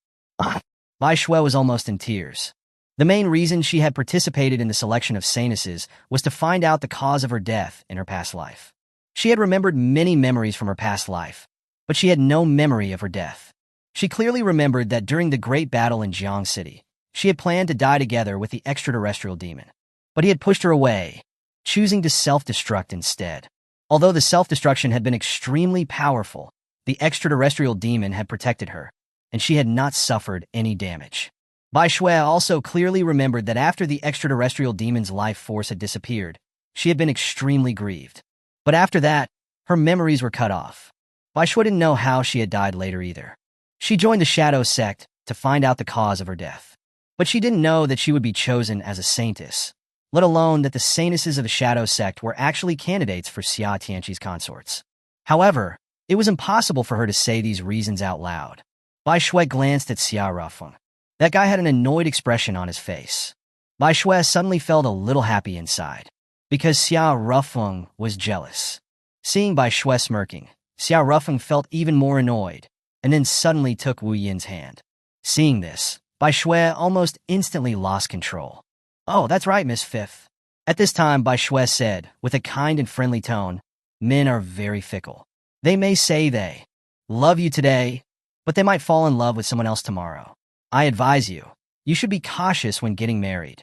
Bai Shui was almost in tears. The main reason she had participated in the selection of Saintesses was to find out the cause of her death in her past life. She had remembered many memories from her past life, but she had no memory of her death. She clearly remembered that during the Great Battle in Jiang City, she had planned to die together with the extraterrestrial demon. But he had pushed her away, choosing to self-destruct instead. Although the self-destruction had been extremely powerful, the extraterrestrial demon had protected her, and she had not suffered any damage. Bai Shui also clearly remembered that after the extraterrestrial demon's life force had disappeared, she had been extremely grieved. But after that, her memories were cut off. Bai Shui didn't know how she had died later either. She joined the Shadow Sect to find out the cause of her death. But she didn't know that she would be chosen as a saintess, let alone that the saintesses of the Shadow Sect were actually candidates for Xia Tianqi's consorts. However, it was impossible for her to say these reasons out loud. Bai Shui glanced at Xia Rufeng. That guy had an annoyed expression on his face. Bai Shui suddenly felt a little happy inside, because Xia Rufeng was jealous. Seeing Bai Shui smirking, Xia Rufeng felt even more annoyed, and then suddenly took Wu Yin's hand. Seeing this, Bai Shui almost instantly lost control. Oh, that's right, Miss Fifth. At this time, Bai Shui said, with a kind and friendly tone, men are very fickle. They may say they love you today, but they might fall in love with someone else tomorrow. I advise you, you should be cautious when getting married.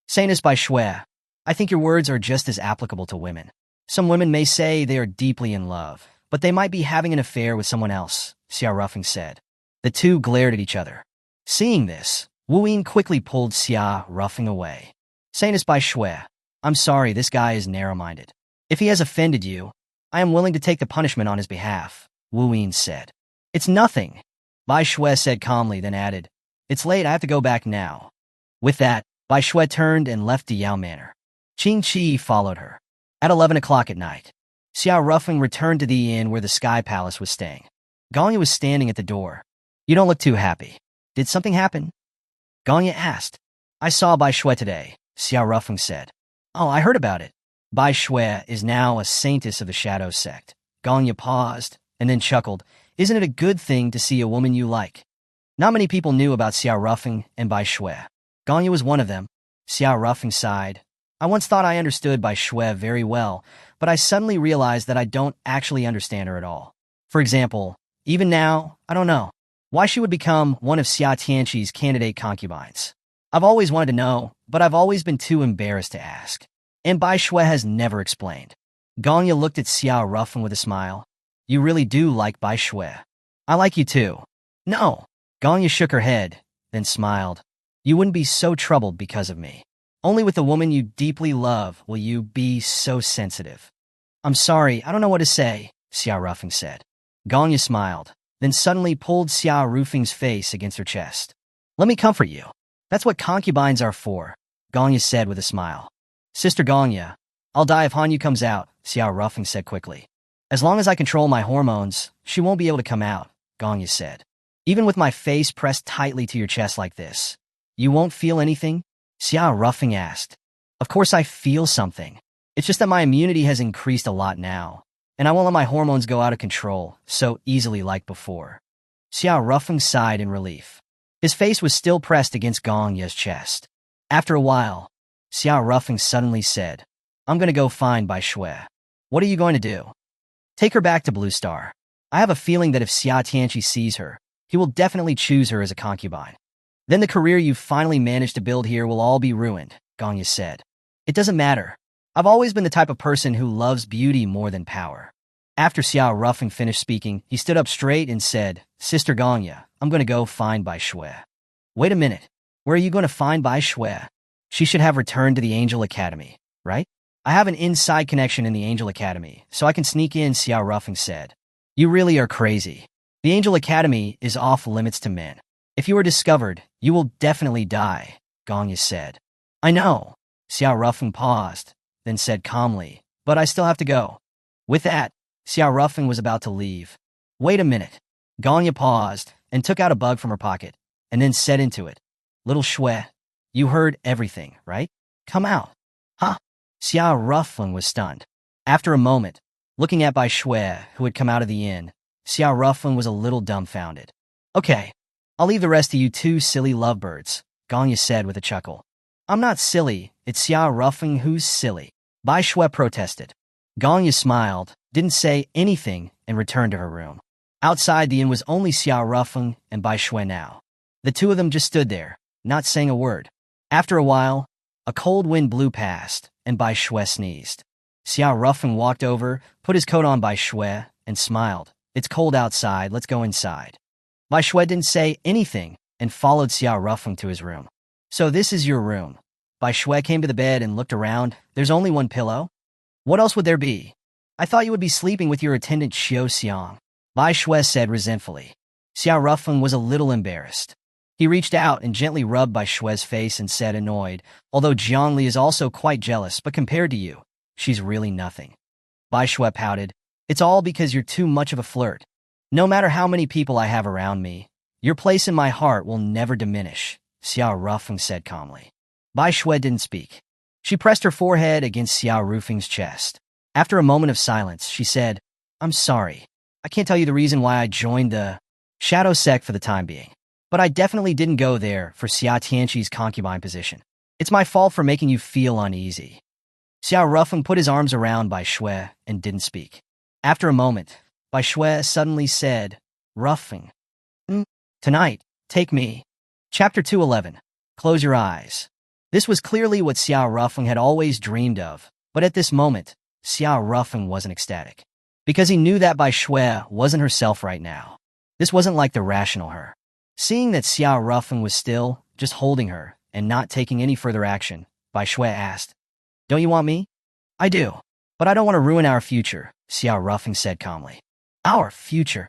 Saintess Bai Shui, I think your words are just as applicable to women. Some women may say they are deeply in love, but they might be having an affair with someone else, Xia Rufeng said. The two glared at each other. Seeing this, Wu Yin quickly pulled Xia Rufeng away. Saintess Bai Shui, I'm sorry, this guy is narrow-minded. If he has offended you, I am willing to take the punishment on his behalf, Wu Yin said. It's nothing, Bai Shui said calmly, then added, it's late, I have to go back now. With that, Bai Shui turned and left Diyao Manor. Qing Qi followed her. At 11 o'clock at night, Xia Rufeng returned to the inn where the Sky Palace was staying. Gongya was standing at the door. You don't look too happy. Did something happen? Gongya asked. I saw Bai Shui today, Xia Rufeng said. Oh, I heard about it. Bai Shui is now a saintess of the Shadow Sect. Gongya paused, and then chuckled. Isn't it a good thing to see a woman you like? Not many people knew about Xia Rufeng and Bai Shui. Gongya was one of them. Xia Rufeng sighed. I once thought I understood Bai Shui very well, but I suddenly realized that I don't actually understand her at all. For example, even now, I don't know why she would become one of Xia Tianqi's candidate concubines. I've always wanted to know, but I've always been too embarrassed to ask. And Bai Shui has never explained. Gongya looked at Xia Rufeng with a smile. You really do like Bai Shui. I like you too. No. Gongya shook her head, then smiled. You wouldn't be so troubled because of me. Only with the woman you deeply love will you be so sensitive. I'm sorry, I don't know what to say, Xia Rufeng said. Gongya smiled, then suddenly pulled Xia Rufeng's face against her chest. Let me comfort you. That's what concubines are for, Gongya said with a smile. Sister Gongya, I'll die if Hanyu comes out, Xia Rufeng said quickly. As long as I control my hormones, she won't be able to come out, Gongya said. Even with my face pressed tightly to your chest like this, you won't feel anything? Xia Rufeng asked. Of course I feel something. It's just that my immunity has increased a lot now, and I won't let my hormones go out of control so easily like before. Xiao Rufeng sighed in relief. His face was still pressed against Gong Ye's chest. After a while, Xiao Rufeng suddenly said, I'm going to go find Bai Shui. What are you going to do? Take her back to Blue Star. I have a feeling that if Xia Tianqi sees her, he will definitely choose her as a concubine. Then the career you've finally managed to build here will all be ruined, Gong Ye said. It doesn't matter. I've always been the type of person who loves beauty more than power. After Xiao Rufeng finished speaking, he stood up straight and said, Sister Gongya, I'm going to go find Bai Shui. Wait a minute. Where are you going to find Bai Shui? She should have returned to the Angel Academy, right? I have an inside connection in the Angel Academy, so I can sneak in, Xiao Rufeng said. You really are crazy. The Angel Academy is off limits to men. If you are discovered, you will definitely die, Gongya said. I know. Xiao Rufeng paused, then said calmly, but I still have to go. With that, Xiao Rufeng was about to leave. Wait a minute. Gongya paused and took out a bug from her pocket, and then said into it, Little Shui, you heard everything, right? Come out. Huh? Xiao Rufeng was stunned. After a moment, looking at Bai Shui, who had come out of the inn, Xiao Rufeng was a little dumbfounded. Okay, I'll leave the rest to you two silly lovebirds, Gongya said with a chuckle. I'm not silly, it's Xiao Rufeng who's silly. Bai Shui protested. Gongya smiled, didn't say anything, and returned to her room. Outside the inn was only Xiao Rufeng and Bai Shui now. The two of them just stood there, not saying a word. After a while, a cold wind blew past, and Bai Shui sneezed. Xiao Rufeng walked over, put his coat on Bai Shui, and smiled. It's cold outside, let's go inside. Bai Shui didn't say anything, and followed Xiao Rufeng to his room. So this is your room. Bai Shui came to the bed and looked around. There's only one pillow? What else would there be? I thought you would be sleeping with your attendant Xiao Xiang. Bai Shui said resentfully. Xiao Rufeng was a little embarrassed. He reached out and gently rubbed Bai Shui's face and said annoyed, although Jiangli is also quite jealous, but compared to you, she's really nothing. Bai Shui pouted. It's all because you're too much of a flirt. No matter how many people I have around me, your place in my heart will never diminish, Xiao Rufeng said calmly. Bai Shui didn't speak. She pressed her forehead against Xiao Rufeng's chest. After a moment of silence, she said, I'm sorry. I can't tell you the reason why I joined the Shadow Sect for the time being. But I definitely didn't go there for Xia Tianqi's concubine position. It's my fault for making you feel uneasy. Xiao Rufeng put his arms around Bai Shui and didn't speak. After a moment, Bai Shui suddenly said, Rufeng. Tonight, take me. Chapter 211. Close your eyes. This was clearly what Xiao Rufeng had always dreamed of, but at this moment, Xiao Rufeng wasn't ecstatic. Because he knew that Bai Shui wasn't herself right now. This wasn't like the rational her. Seeing that Xiao Rufeng was still just holding her and not taking any further action, Bai Shui asked, Don't you want me? I do, but I don't want to ruin our future, Xiao Rufeng said calmly. Our future?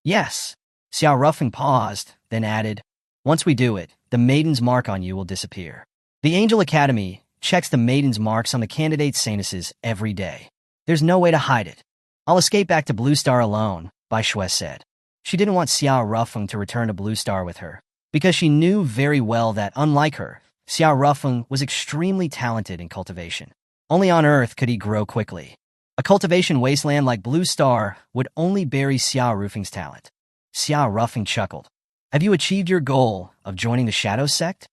Yes. Xiao Rufeng paused, then added, Once we do it, the maiden's mark on you will disappear. The Angel Academy checks the maiden's marks on the candidate's sanuses every day. There's no way to hide it. I'll escape back to Blue Star alone, Bai Shui said. She didn't want Xiao Rufeng to return to Blue Star with her, because she knew very well that, unlike her, Xiao Rufeng was extremely talented in cultivation. Only on Earth could he grow quickly. A cultivation wasteland like Blue Star would only bury Xiao Rufeng's talent. Xiao Rufeng chuckled. Have you achieved your goal of joining the Shadow Sect?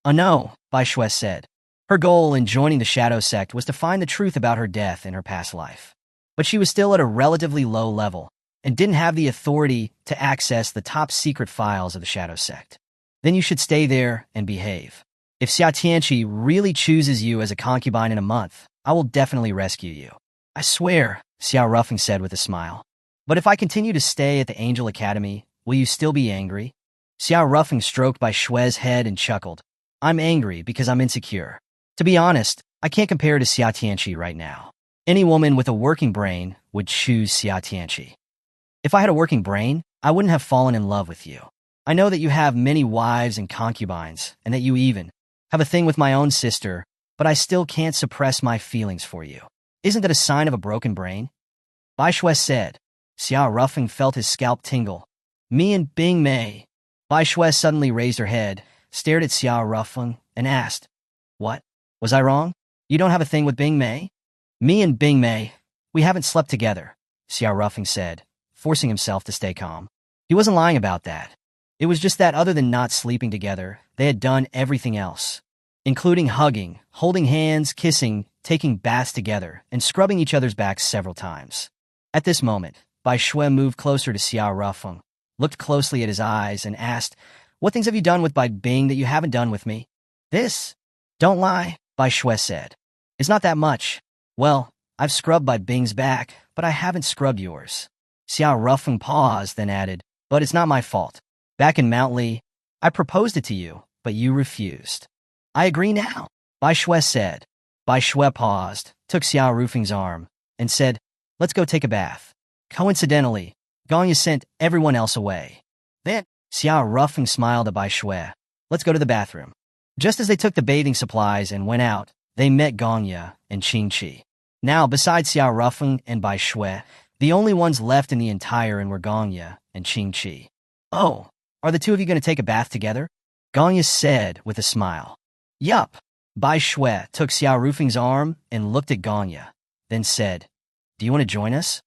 No, Bai Shui said. Her goal in joining the Shadow Sect was to find the truth about her death in her past life. But she was still at a relatively low level, and didn't have the authority to access the top-secret files of the Shadow Sect. Then you should stay there and behave. If Xia Tianqi really chooses you as a concubine in a month, I will definitely rescue you. I swear, Xiao Rufeng said with a smile. But if I continue to stay at the Angel Academy, will you still be angry? Xiao Rufeng stroked Bai Shui's head and chuckled. I'm angry because I'm insecure. To be honest, I can't compare to Xia Tianqi right now. Any woman with a working brain would choose Xia Tianqi. If I had a working brain, I wouldn't have fallen in love with you. I know that you have many wives and concubines, and that you even have a thing with my own sister, but I still can't suppress my feelings for you. Isn't that a sign of a broken brain? Bai Shui said. Xiao Rufeng felt his scalp tingle. Me and Bing Mei. Bai Shui suddenly raised her head, stared at Xiao Rufeng, and asked, What? Was I wrong? You don't have a thing with Bing Mei? Me and Bing Mei, we haven't slept together, Xiao Ruffing said, forcing himself to stay calm. He wasn't lying about that. It was just that other than not sleeping together, they had done everything else, including hugging, holding hands, kissing, taking baths together, and scrubbing each other's backs several times. At this moment, Bai Shui moved closer to Xiao Ruffeng, looked closely at his eyes, and asked, "What things have you done with Bai Bing that you haven't done with me?" "This? Don't lie," Bai Shui said. "It's not that much. Well, I've scrubbed Bai Bing's back, but I haven't scrubbed yours." Xiao Ruffeng paused, then added, "But it's not my fault. Back in Mount Li, I proposed it to you, but you refused." "I agree now," Bai Shui said. Bai Shui paused, took Xiao Ruffeng's arm, and said, "Let's go take a bath." Coincidentally, Ganya sent everyone else away. Then, Xiao Ruffeng smiled at Bai Shui. "Let's go to the bathroom." Just as they took the bathing supplies and went out, they met Ganya and Qingqi. Now, besides Xiao Ruffeng and Bai Shui, the only ones left in the entire inn were Ganya and Qingqi. "Oh, are the two of you going to take a bath together?" Ganya said with a smile. "Yup." Bai Shui took Xiao Ruffeng's arm and looked at Ganya, then said, "Do you want to join us?"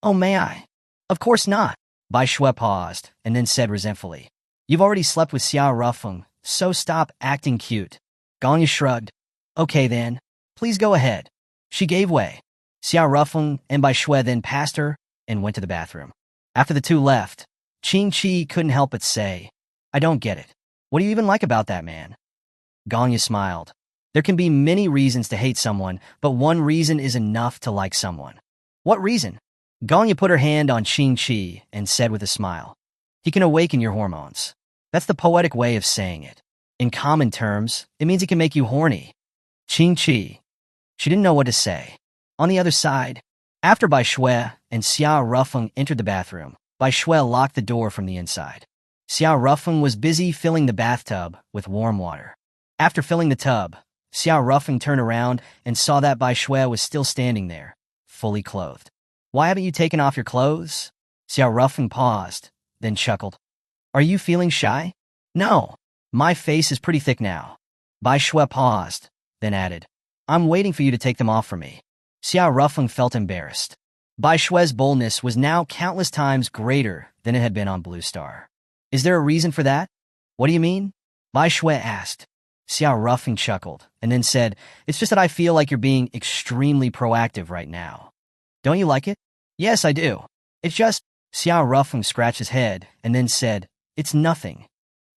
"Oh, may I?" "Of course not." Bai Shui paused and then said resentfully, "You've already slept with Xiao Ruffeng, so stop acting cute." Ganya shrugged. "Okay then, please go ahead." She gave way. Xiao Ruffeng and Bai Shui then passed her and went to the bathroom. After the two left, Qingqi couldn't help but say, "I don't get it. What do you even like about that man?" Ganya smiled. "There can be many reasons to hate someone, but one reason is enough to like someone." "What reason?" Ganya put her hand on Qingqi and said with a smile, "He can awaken your hormones. That's the poetic way of saying it. In common terms, it means he can make you horny." Qingqi. She didn't know what to say. On the other side, after Bai Shui and Xiao Ruffeng entered the bathroom, Bai Shui locked the door from the inside. Xiao Ruffeng was busy filling the bathtub with warm water. After filling the tub, Xiao Ruffeng turned around and saw that Bai Shui was still standing there, fully clothed. "Why haven't you taken off your clothes?" Xiao Ruffeng paused, then chuckled. "Are you feeling shy?" "No, my face is pretty thick now." Bai Shui paused, then added, "I'm waiting for you to take them off for me." Xiao Ruffeng felt embarrassed. Bai Shui's boldness was now countless times greater than it had been on Blue Star. "Is there a reason for that?" "What do you mean?" Bai Shui asked. Xiao Ruffeng chuckled, and then said, "It's just that I feel like you're being extremely proactive right now." "Don't you like it?" "Yes, I do. It's just—" Xiao Ruffeng scratched his head, and then said, "It's nothing."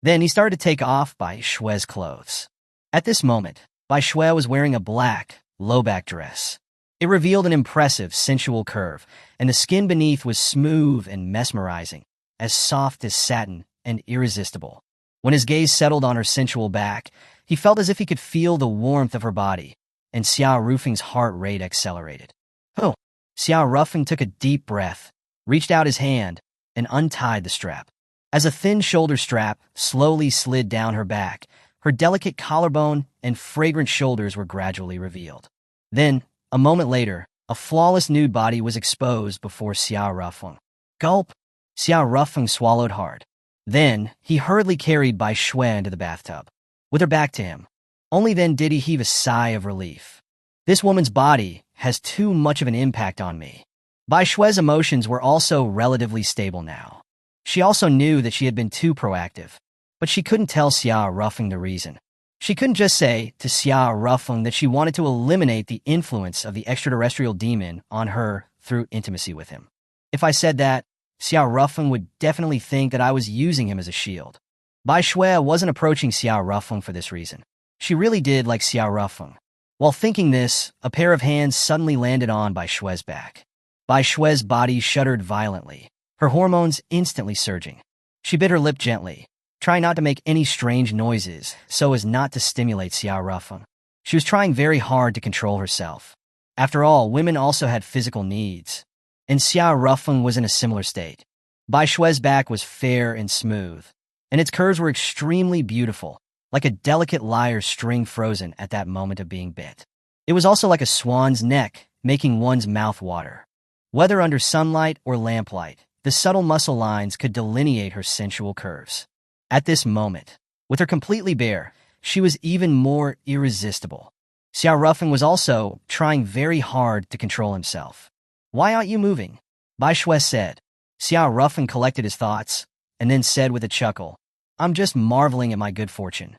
Then he started to take off Bai Shui's clothes. At this moment, Bai Shui was wearing a black, low-back dress. It revealed an impressive, sensual curve, and the skin beneath was smooth and mesmerizing, as soft as satin and irresistible. When his gaze settled on her sensual back, he felt as if he could feel the warmth of her body, and Xiao Ruffeng's heart rate accelerated. "Oh!" Xiao Ruffeng took a deep breath, reached out his hand, and untied the strap. As a thin shoulder strap slowly slid down her back, her delicate collarbone and fragrant shoulders were gradually revealed. Then, a moment later, a flawless nude body was exposed before Xiao Ruffeng. Gulp! Xiao Ruffeng swallowed hard. Then, he hurriedly carried Bai Shui into the bathtub. With her back to him, only then did he heave a sigh of relief. "This woman's body has too much of an impact on me." Bai Shui's emotions were also relatively stable now. She also knew that she had been too proactive, but she couldn't tell Xiao Ruffeng the reason. She couldn't just say to Xiao Ruffeng that she wanted to eliminate the influence of the extraterrestrial demon on her through intimacy with him. If I said that, Xiao Ruffeng would definitely think that I was using him as a shield. Bai Shui wasn't approaching Xiao Ruffeng for this reason. She really did like Xiao Ruffeng. While thinking this, a pair of hands suddenly landed on Bai Shui's back. Bai Shui's body shuddered violently, her hormones instantly surging. She bit her lip gently, trying not to make any strange noises so as not to stimulate Xiao Ruffeng. She was trying very hard to control herself. After all, women also had physical needs, and Xiao Ruffeng was in a similar state. Bai Shui's back was fair and smooth, and its curves were extremely beautiful, like a delicate lyre string frozen at that moment of being bit. It was also like a swan's neck, making one's mouth water. Whether under sunlight or lamplight, the subtle muscle lines could delineate her sensual curves. At this moment, with her completely bare, she was even more irresistible. Xiao Ruffin was also trying very hard to control himself. Why aren't you moving? Bai Shui said. Xiao Ruffin collected his thoughts and then said with a chuckle, I'm just marveling at my good fortune.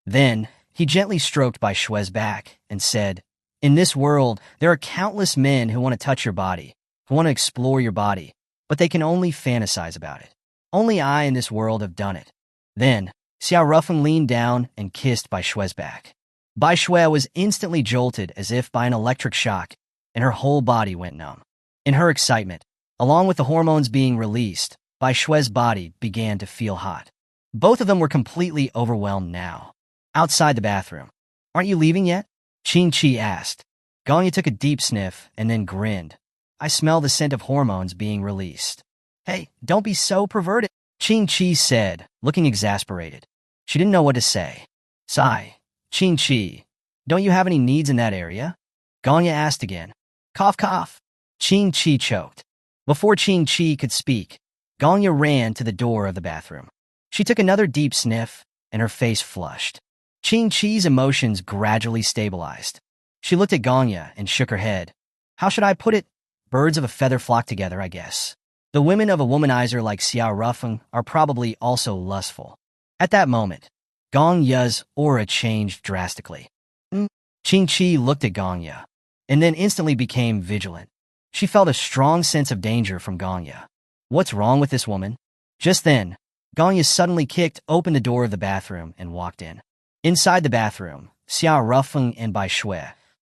Then, he gently stroked Bai Shui's back and said, in this world, there are countless men who want to touch your body, who want to explore your body, but they can only fantasize about it. Only I in this world have done it. Then, Xiao Ruffin leaned down and kissed Bai Shui's back. Bai Shui was instantly jolted as if by an electric shock, and her whole body went numb. In her excitement, along with the hormones being released, Bai Shui's body began to feel hot. Both of them were completely overwhelmed now. Outside the bathroom. Aren't you leaving yet? Qing Qi asked. Gongya took a deep sniff and then grinned. I smell the scent of hormones being released. Hey, don't be so perverted, Qing Qi said, looking exasperated. She didn't know what to say. Sigh. Qing Qi, don't you have any needs in that area? Gongya asked again. Cough, cough. Qing Qi choked. Before Qing Qi could speak, Gongya ran to the door of the bathroom. She took another deep sniff, and her face flushed. Qing Qi's emotions gradually stabilized. She looked at Gongya and shook her head. How should I put it? Birds of a feather flock together, I guess. The women of a womanizer like Xiao Ruffin are probably also lustful. At that moment, Gongya's aura changed drastically. Qing Qi looked at Gongya, and then instantly became vigilant. She felt a strong sense of danger from Gongya. What's wrong with this woman? Just then, Gongya suddenly kicked open the door of the bathroom and walked in. Inside the bathroom, Xiao Ruffin and Bai Shui,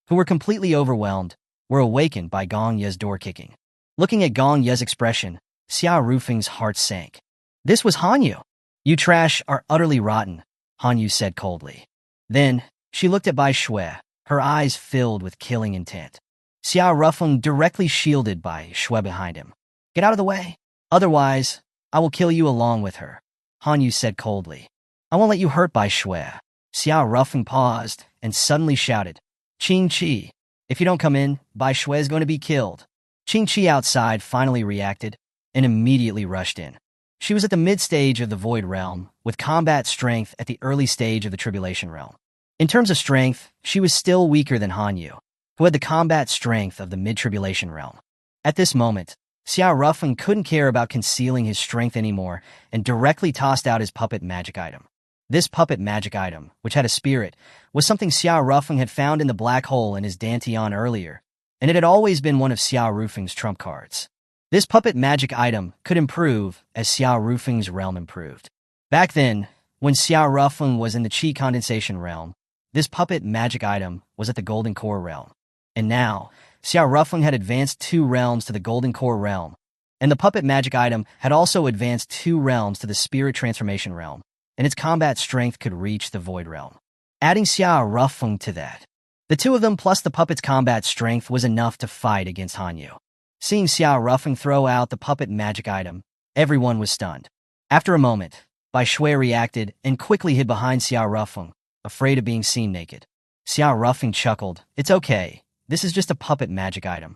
who were completely overwhelmed, were awakened by Gongya's door kicking. Looking at Gongya's expression, Xiao Rufing's heart sank. This was Hanyu. You trash are utterly rotten, Hanyu said coldly. Then, she looked at Bai Shui, her eyes filled with killing intent. Xiao Ruffin directly shielded Bai Shui behind him. Get out of the way. Otherwise, I will kill you along with her, Hanyu said coldly. I won't let you hurt Bai Shui. Xiao Ruffin paused and suddenly shouted, Qing Qi, if you don't come in, Bai Shui is going to be killed. Qing Qi outside finally reacted and immediately rushed in. She was at the mid-stage of the Void Realm, with combat strength at the early stage of the Tribulation Realm. In terms of strength, she was still weaker than Hanyu, who had the combat strength of the Mid-Tribulation Realm. At this moment, Xiao Ruffin couldn't care about concealing his strength anymore and directly tossed out his puppet magic item. This puppet magic item, which had a spirit, was something Xiao Ruffin had found in the black hole in his Dantian earlier, and it had always been one of Xiao Rufing's trump cards. This puppet magic item could improve as Xiao Rufing's realm improved. Back then, when Xiao Ruffin was in the Qi condensation realm, this puppet magic item was at the Golden Core realm. And now, Xiao Ruffin had advanced 2 realms to the Golden Core realm, and the puppet magic item had also advanced 2 realms to the Spirit Transformation realm, and its combat strength could reach the Void realm. Adding Xiao Ruffin to that, the 2 of them plus the puppet's combat strength was enough to fight against Hanyu. Seeing Xiao Ruffin throw out the puppet magic item, everyone was stunned. After a moment, Bai Shui reacted and quickly hid behind Xiao Ruffin, afraid of being seen naked. Xiao Ruffin chuckled. It's okay. This is just a puppet magic item.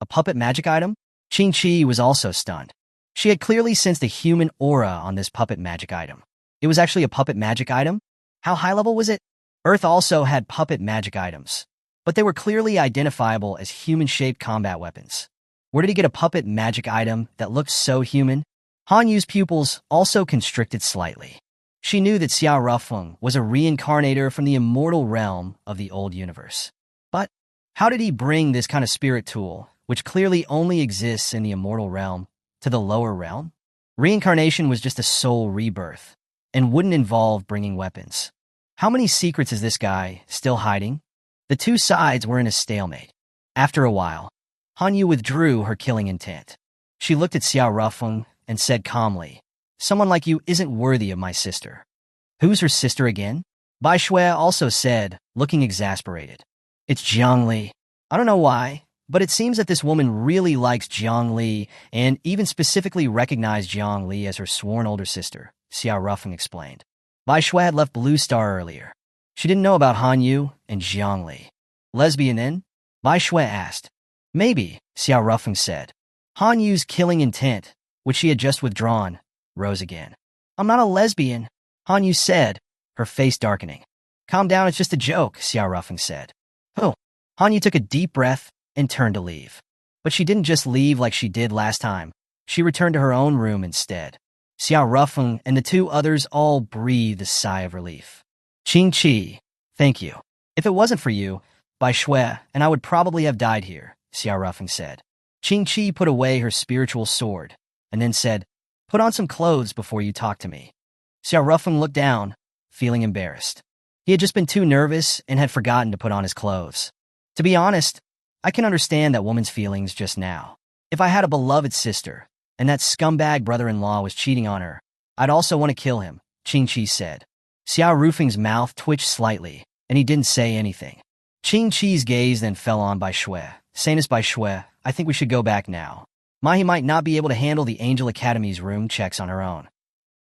A puppet magic item? Qing Qi was also stunned. She had clearly sensed a human aura on this puppet magic item. It was actually a puppet magic item? How high level was it? Earth also had puppet magic items, but they were clearly identifiable as human-shaped combat weapons. Where did he get a puppet magic item that looked so human? Hanyu's pupils also constricted slightly. She knew that Xiao Ruffin was a reincarnator from the immortal realm of the old universe. But how did he bring this kind of spirit tool, which clearly only exists in the immortal realm, to the lower realm? Reincarnation was just a soul rebirth, and wouldn't involve bringing weapons. How many secrets is this guy still hiding? The 2 sides were in a stalemate. After a while, Hanyu withdrew her killing intent. She looked at Xiao Ruffin and said calmly, Someone like you isn't worthy of my sister. Who's her sister again? Bai Shui also said, looking exasperated. It's Zhongli. I don't know why, but it seems that this woman really likes Zhongli and even specifically recognized Zhongli as her sworn older sister, Xiao Ruffin explained. Bai Shui had left Blue Star earlier. She didn't know about Hanyu and Zhongli. Lesbian then? Bai Shui asked. Maybe, Xiao Ruffin said. Hanyu's killing intent, which she had just withdrawn, rose again. I'm not a lesbian, Hanyu said, her face darkening. Calm down, it's just a joke, Xiao Ruffin said. Oh. Hanyu took a deep breath and turned to leave. But she didn't just leave like she did last time. She returned to her own room instead. Xiao Rufeng and the two others all breathed a sigh of relief. Qing Qi, thank you. If it wasn't for you, Bai Shui and I would probably have died here, Xiao Rufeng said. Qing Qi put away her spiritual sword and then said, put on some clothes before you talk to me. Xiao Rufeng looked down, feeling embarrassed. He had just been too nervous and had forgotten to put on his clothes. To be honest, I can understand that woman's feelings just now. If I had a beloved sister, and that scumbag brother-in-law was cheating on her, I'd also want to kill him, Qing Qi said. Xiao Rufeng's mouth twitched slightly, and he didn't say anything. Qing Qi's gaze then fell on Bai Shui. Sanus Bai Shui, I think we should go back now. Mahi might not be able to handle the Angel Academy's room checks on her own.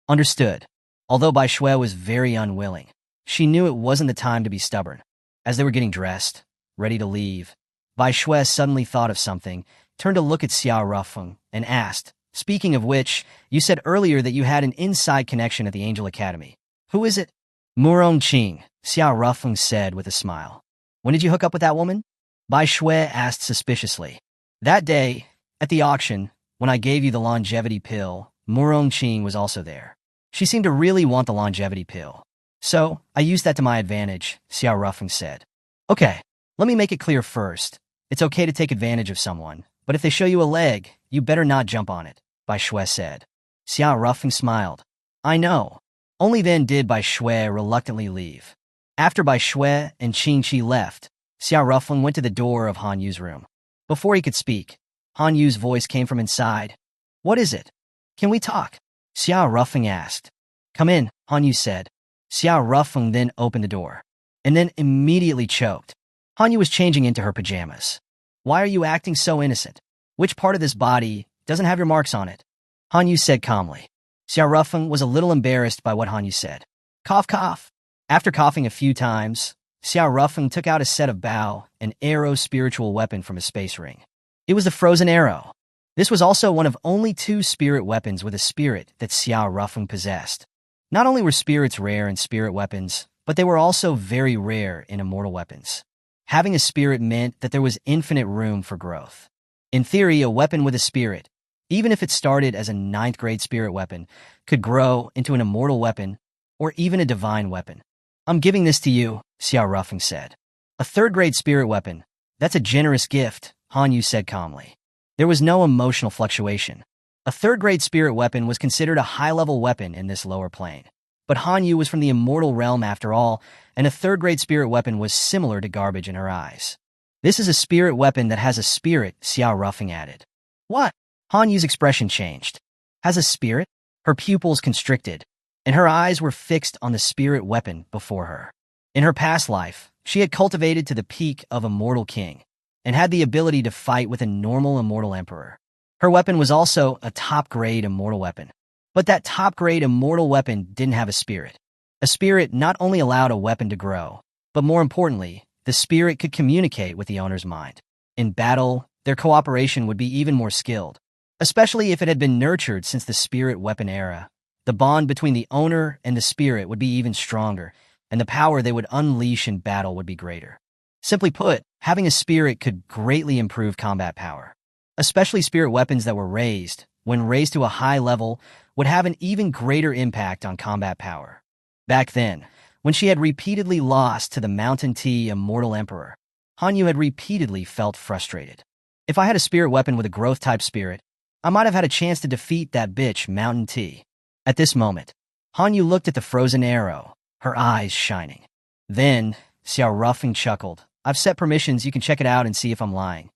Understood. Although Bai Shui was very unwilling, she knew it wasn't the time to be stubborn. As they were getting dressed, ready to leave, Bai Shui suddenly thought of something, turned to look at Xiao Rufeng, and asked, speaking of which, you said earlier that you had an inside connection at the Angel Academy. Who is it? Murong Qing, Xiao Rufeng said with a smile. When did you hook up with that woman? Bai Shui asked suspiciously. That day, at the auction, when I gave you the longevity pill, Murong Qing was also there. She seemed to really want the longevity pill. So, I used that to my advantage, Xiao Rufeng said. Okay, let me make it clear first. It's okay to take advantage of someone, but if they show you a leg, you better not jump on it, Bai Shui said. Xiao Rufeng smiled. I know. Only then did Bai Shui reluctantly leave. After Bai Shui and Qing Qi left, Xiao Rufeng went to the door of Han Yu's room. Before he could speak, Han Yu's voice came from inside. What is it? Can we talk? Xiao Rufeng asked. Come in, Han Yu said. Xiao Rufeng then opened the door, and then immediately choked. Han Yu was changing into her pajamas. Why are you acting so innocent? Which part of this body doesn't have your marks on it? Han Yu said calmly. Xiao Rufeng was a little embarrassed by what Han Yu said. Cough, cough. After coughing a few times, Xiao Rufeng took out a set of Bao, an arrow spiritual weapon from his space ring. It was the frozen arrow. This was also one of only 2 spirit weapons with a spirit that Xiao Rufeng possessed. Not only were spirits rare in spirit weapons, but they were also very rare in immortal weapons. Having a spirit meant that there was infinite room for growth. In theory, a weapon with a spirit, even if it started as a 9th-grade spirit weapon, could grow into an immortal weapon or even a divine weapon. I'm giving this to you, Xiao Rufeng said. A 3rd-grade spirit weapon, that's a generous gift, Han Yu said calmly. There was no emotional fluctuation. A 3rd-grade spirit weapon was considered a high-level weapon in this lower plane. But Han Yu was from the immortal realm after all, and a 3rd-grade spirit weapon was similar to garbage in her eyes. This is a spirit weapon that has a spirit, Xiao Rufeng added. What? Han Yu's expression changed. Has a spirit? Her pupils constricted, and her eyes were fixed on the spirit weapon before her. In her past life, she had cultivated to the peak of Immortal King, and had the ability to fight with a normal Immortal Emperor. Her weapon was also a top-grade immortal weapon. But that top-grade immortal weapon didn't have a spirit. A spirit not only allowed a weapon to grow, but more importantly, the spirit could communicate with the owner's mind. In battle, their cooperation would be even more skilled, especially if it had been nurtured since the spirit weapon era. The bond between the owner and the spirit would be even stronger, and the power they would unleash in battle would be greater. Simply put, having a spirit could greatly improve combat power. Especially spirit weapons that were raised, when raised to a high level, would have an even greater impact on combat power. Back then, when she had repeatedly lost to the Mountain Tea Immortal Emperor, Han Yu had repeatedly felt frustrated. If I had a spirit weapon with a growth-type spirit, I might have had a chance to defeat that bitch Mountain Tea. At this moment, Han Yu looked at the frozen arrow, her eyes shining. Then, Xiao Rufeng chuckled. I've set permissions, you can check it out and see if I'm lying.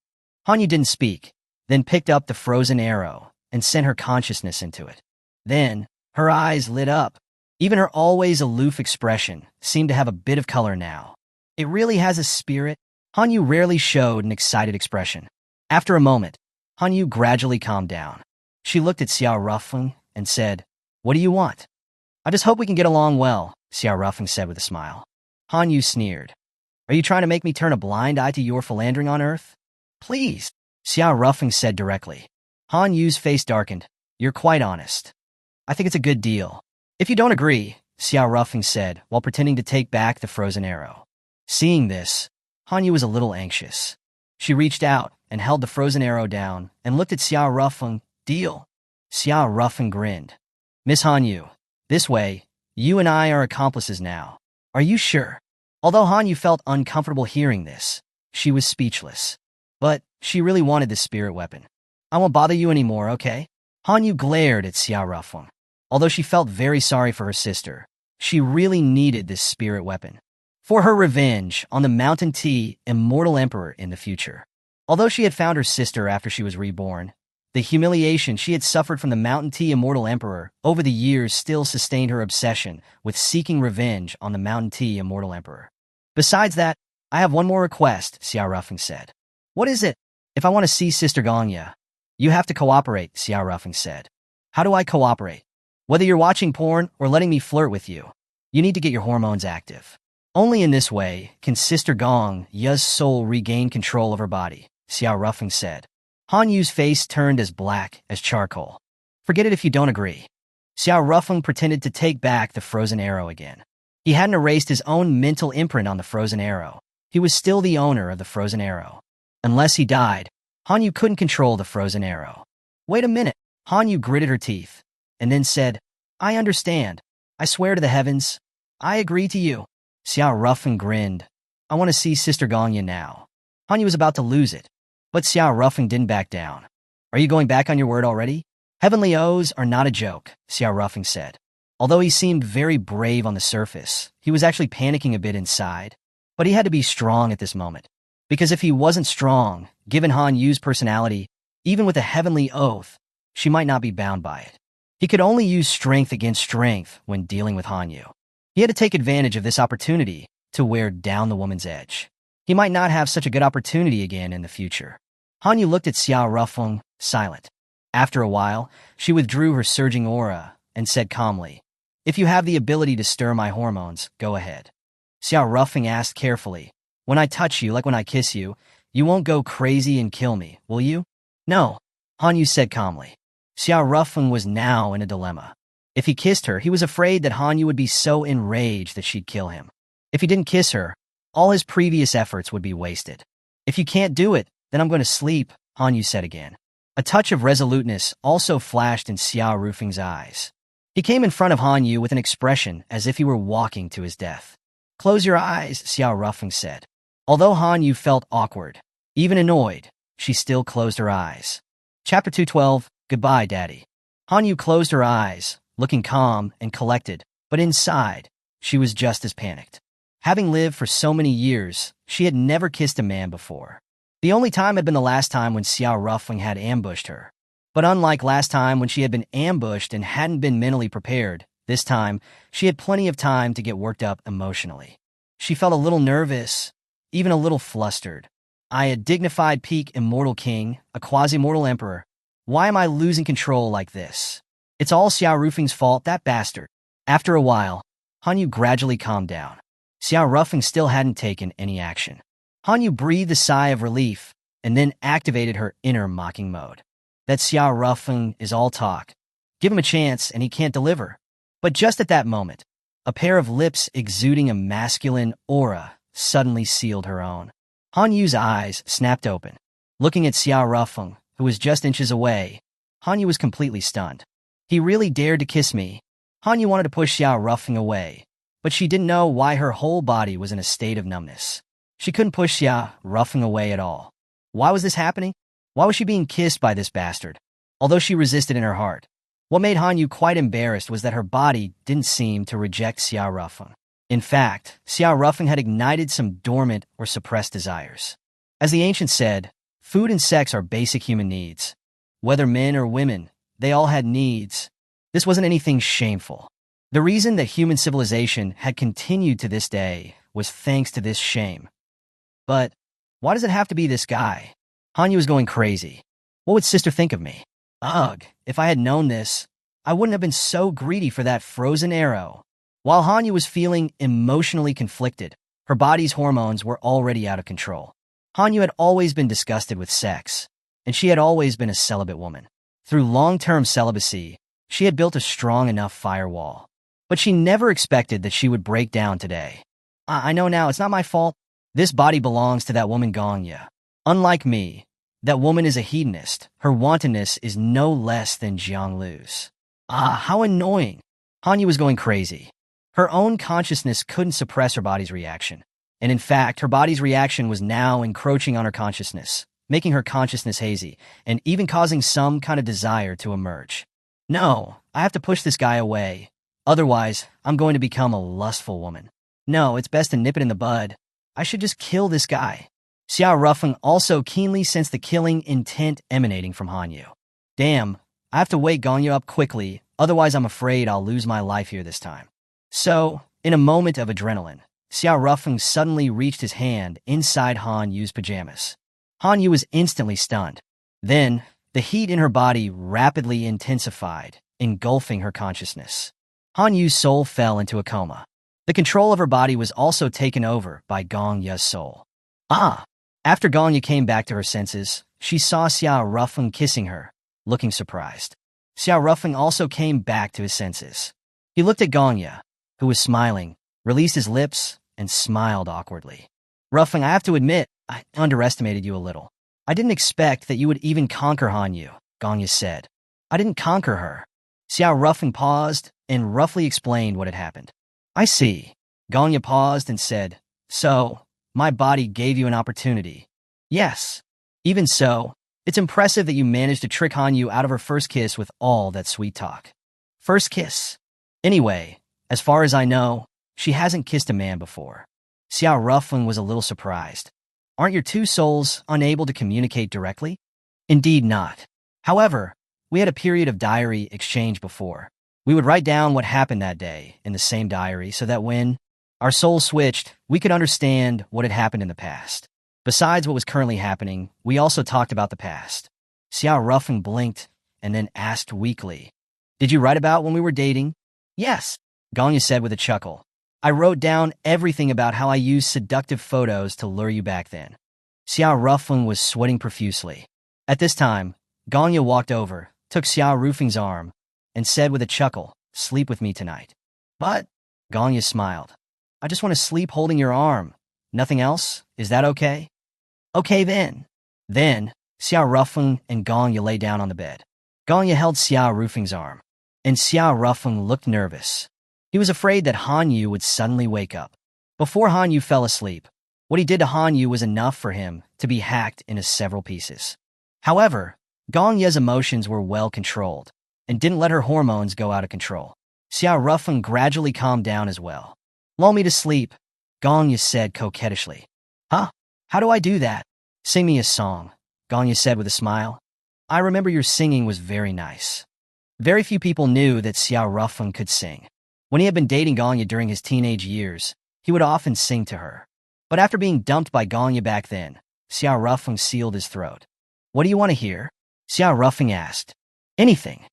Han Yu didn't speak, then picked up the frozen arrow and sent her consciousness into it. Then, her eyes lit up. Even her always aloof expression seemed to have a bit of color now. It really has a spirit? Han Yu rarely showed an excited expression. After a moment, Han Yu gradually calmed down. She looked at Xiao Rufeng and said, What do you want? I just hope we can get along well, Xiao Rufeng said with a smile. Han Yu sneered. Are you trying to make me turn a blind eye to your philandering on Earth? Please, Xiao Rufeng said directly. Han Yu's face darkened. You're quite honest. I think it's a good deal. If you don't agree, Xiao Rufeng said while pretending to take back the frozen arrow. Seeing this, Hanyu was a little anxious. She reached out and held the frozen arrow down and looked at Xiao Rufeng. Deal. Xiao Rufeng grinned. Miss Hanyu, this way, you and I are accomplices now. Are you sure? Although Hanyu felt uncomfortable hearing this, she was speechless. But she really wanted the spirit weapon. I won't bother you anymore, okay? Hanyu glared at Xiao Rufeng. Although she felt very sorry for her sister, she really needed this spirit weapon for her revenge on the Mountain Tea Immortal Emperor in the future. Although she had found her sister after she was reborn, the humiliation she had suffered from the Mountain Tea Immortal Emperor over the years still sustained her obsession with seeking revenge on the Mountain Tea Immortal Emperor. Besides that, I have one more request, Xiao Rufeng said. What is it? If I want to see Sister Gongya, you have to cooperate, Xiao Rufeng said. How do I cooperate? Whether you're watching porn or letting me flirt with you, you need to get your hormones active. Only in this way can Sister Gongya's soul regain control of her body, Xiao Rufeng said. Hanyu's face turned as black as charcoal. Forget it if you don't agree. Xiao Rufeng pretended to take back the frozen arrow again. He hadn't erased his own mental imprint on the frozen arrow. He was still the owner of the frozen arrow. Unless he died, Hanyu couldn't control the frozen arrow. Wait a minute. Hanyu gritted her teeth, and then said, I understand. I swear to the heavens. I agree to you. Xiao Rufeng grinned. I want to see Sister Gongya now. Hanyu was about to lose it, but Xiao Rufeng didn't back down. Are you going back on your word already? Heavenly O's are not a joke, Xiao Rufeng said. Although he seemed very brave on the surface, he was actually panicking a bit inside. But he had to be strong at this moment. Because if he wasn't strong, given Han Yu's personality, even with a heavenly oath, she might not be bound by it. He could only use strength against strength when dealing with Han Yu. He had to take advantage of this opportunity to wear down the woman's edge. He might not have such a good opportunity again in the future. Han Yu looked at Xiao Rufeng, silent. After a while, she withdrew her surging aura and said calmly, If you have the ability to stir my hormones, go ahead. Xiao Rufeng asked carefully, When I touch you, like when I kiss you, you won't go crazy and kill me, will you? No, Han Yu said calmly. Xiao Rufeng was now in a dilemma. If he kissed her, he was afraid that Han Yu would be so enraged that she'd kill him. If he didn't kiss her, all his previous efforts would be wasted. If you can't do it, then I'm going to sleep, Han Yu said again. A touch of resoluteness also flashed in Xiao Rufeng's eyes. He came in front of Han Yu with an expression as if he were walking to his death. Close your eyes, Xiao Rufeng said. Although Han Yu felt awkward, even annoyed, she still closed her eyes. Chapter 212, Goodbye, Daddy. Han Yu closed her eyes, looking calm and collected, but inside, she was just as panicked. Having lived for so many years, she had never kissed a man before. The only time had been the last time when Xiao Rufeng had ambushed her. But unlike last time when she had been ambushed and hadn't been mentally prepared, this time, she had plenty of time to get worked up emotionally. She felt a little nervous, even a little flustered. I, a dignified peak immortal king, a quasi-mortal emperor. Why am I losing control like this? It's all Xiao Rufeng's fault, that bastard. After a while, Han Yu gradually calmed down. Xiao Rufeng still hadn't taken any action. Han Yu breathed a sigh of relief and then activated her inner mocking mode. That Xiao Rufeng is all talk. Give him a chance and he can't deliver. But just at that moment, a pair of lips exuding a masculine aura suddenly sealed her own. Han Yu's eyes snapped open. Looking at Xiao Rufeng, who was just inches away, Han Yu was completely stunned. He really dared to kiss me. Han Yu wanted to push Xiao Rufeng away, but she didn't know why her whole body was in a state of numbness. She couldn't push Xiao Rufeng away at all. Why was this happening? Why was she being kissed by this bastard? Although she resisted in her heart, what made Han Yu quite embarrassed was that her body didn't seem to reject Xiao Rufeng. In fact, Xiao Rufeng had ignited some dormant or suppressed desires. As the ancients said, food and sex are basic human needs. Whether men or women, they all had needs. This wasn't anything shameful. The reason that human civilization had continued to this day was thanks to this shame. But why does it have to be this guy? Han Yu was going crazy. What would sister think of me? Ugh, if I had known this, I wouldn't have been so greedy for that frozen arrow. While Han Yu was feeling emotionally conflicted, her body's hormones were already out of control. Han Yu had always been disgusted with sex, and she had always been a celibate woman. Through long-term celibacy, she had built a strong enough firewall. But she never expected that she would break down today. I know now, it's not my fault. This body belongs to that woman Gongya. Unlike me, that woman is a hedonist. Her wantonness is no less than Jianglu's. Ah, how annoying. Hanyu was going crazy. Her own consciousness couldn't suppress her body's reaction. And in fact, her body's reaction was now encroaching on her consciousness, making her consciousness hazy, and even causing some kind of desire to emerge. No, I have to push this guy away. Otherwise, I'm going to become a lustful woman. No, it's best to nip it in the bud. I should just kill this guy. Xiao Rufeng also keenly sensed the killing intent emanating from Hanyu. Damn, I have to wake Gongya up quickly, otherwise I'm afraid I'll lose my life here this time. So, in a moment of adrenaline, Xiao Rufeng suddenly reached his hand inside Hanyu's pajamas. Hanyu was instantly stunned. Then, the heat in her body rapidly intensified, engulfing her consciousness. Hanyu's soul fell into a coma. The control of her body was also taken over by Gongya's soul. After Gongya came back to her senses, she saw Xiao Rufeng kissing her, looking surprised. Xiao Rufeng also came back to his senses. He looked at Gongya, who was smiling, released his lips, and smiled awkwardly. Rufeng, I have to admit, I underestimated you a little. I didn't expect that you would even conquer Hanyu, Gongya said. I didn't conquer her. Xiao Rufeng paused and roughly explained what had happened. I see. Gongya paused and said, So, my body gave you an opportunity. Yes. Even so, it's impressive that you managed to trick Hanyu out of her first kiss with all that sweet talk. First kiss. Anyway, as far as I know, she hasn't kissed a man before. Xiao Rufeng was a little surprised. Aren't your two souls unable to communicate directly? Indeed not. However, we had a period of diary exchange before. We would write down what happened that day in the same diary so that when our souls switched, we could understand what had happened in the past. Besides what was currently happening, we also talked about the past. Xiao Rufeng blinked and then asked weakly, Did you write about when we were dating? Yes, Gongya said with a chuckle. I wrote down everything about how I used seductive photos to lure you back then. Xiao Rufeng was sweating profusely. At this time, Gongya walked over, took Xiao Rufeng's arm, and said with a chuckle, Sleep with me tonight. But, Gongya smiled. I just want to sleep holding your arm. Nothing else? Is that okay? Okay then. Then, Xiao Rufeng and Gongya lay down on the bed. Gongya held Xiao Rufeng's arm, and Xiao Rufeng looked nervous. He was afraid that Hanyu would suddenly wake up. Before Hanyu fell asleep, what he did to Hanyu was enough for him to be hacked into several pieces. However, Gongya's emotions were well controlled, and didn't let her hormones go out of control. Xiao Rufeng gradually calmed down as well. Lull me to sleep, Gongya said coquettishly. Huh? How do I do that? Sing me a song, Gongya said with a smile. I remember your singing was very nice. Very few people knew that Xiao Rufeng could sing. When he had been dating Gongya during his teenage years, he would often sing to her. But after being dumped by Gongya back then, Xiao Rufeng sealed his throat. What do you want to hear? Xiao Rufeng asked. Anything.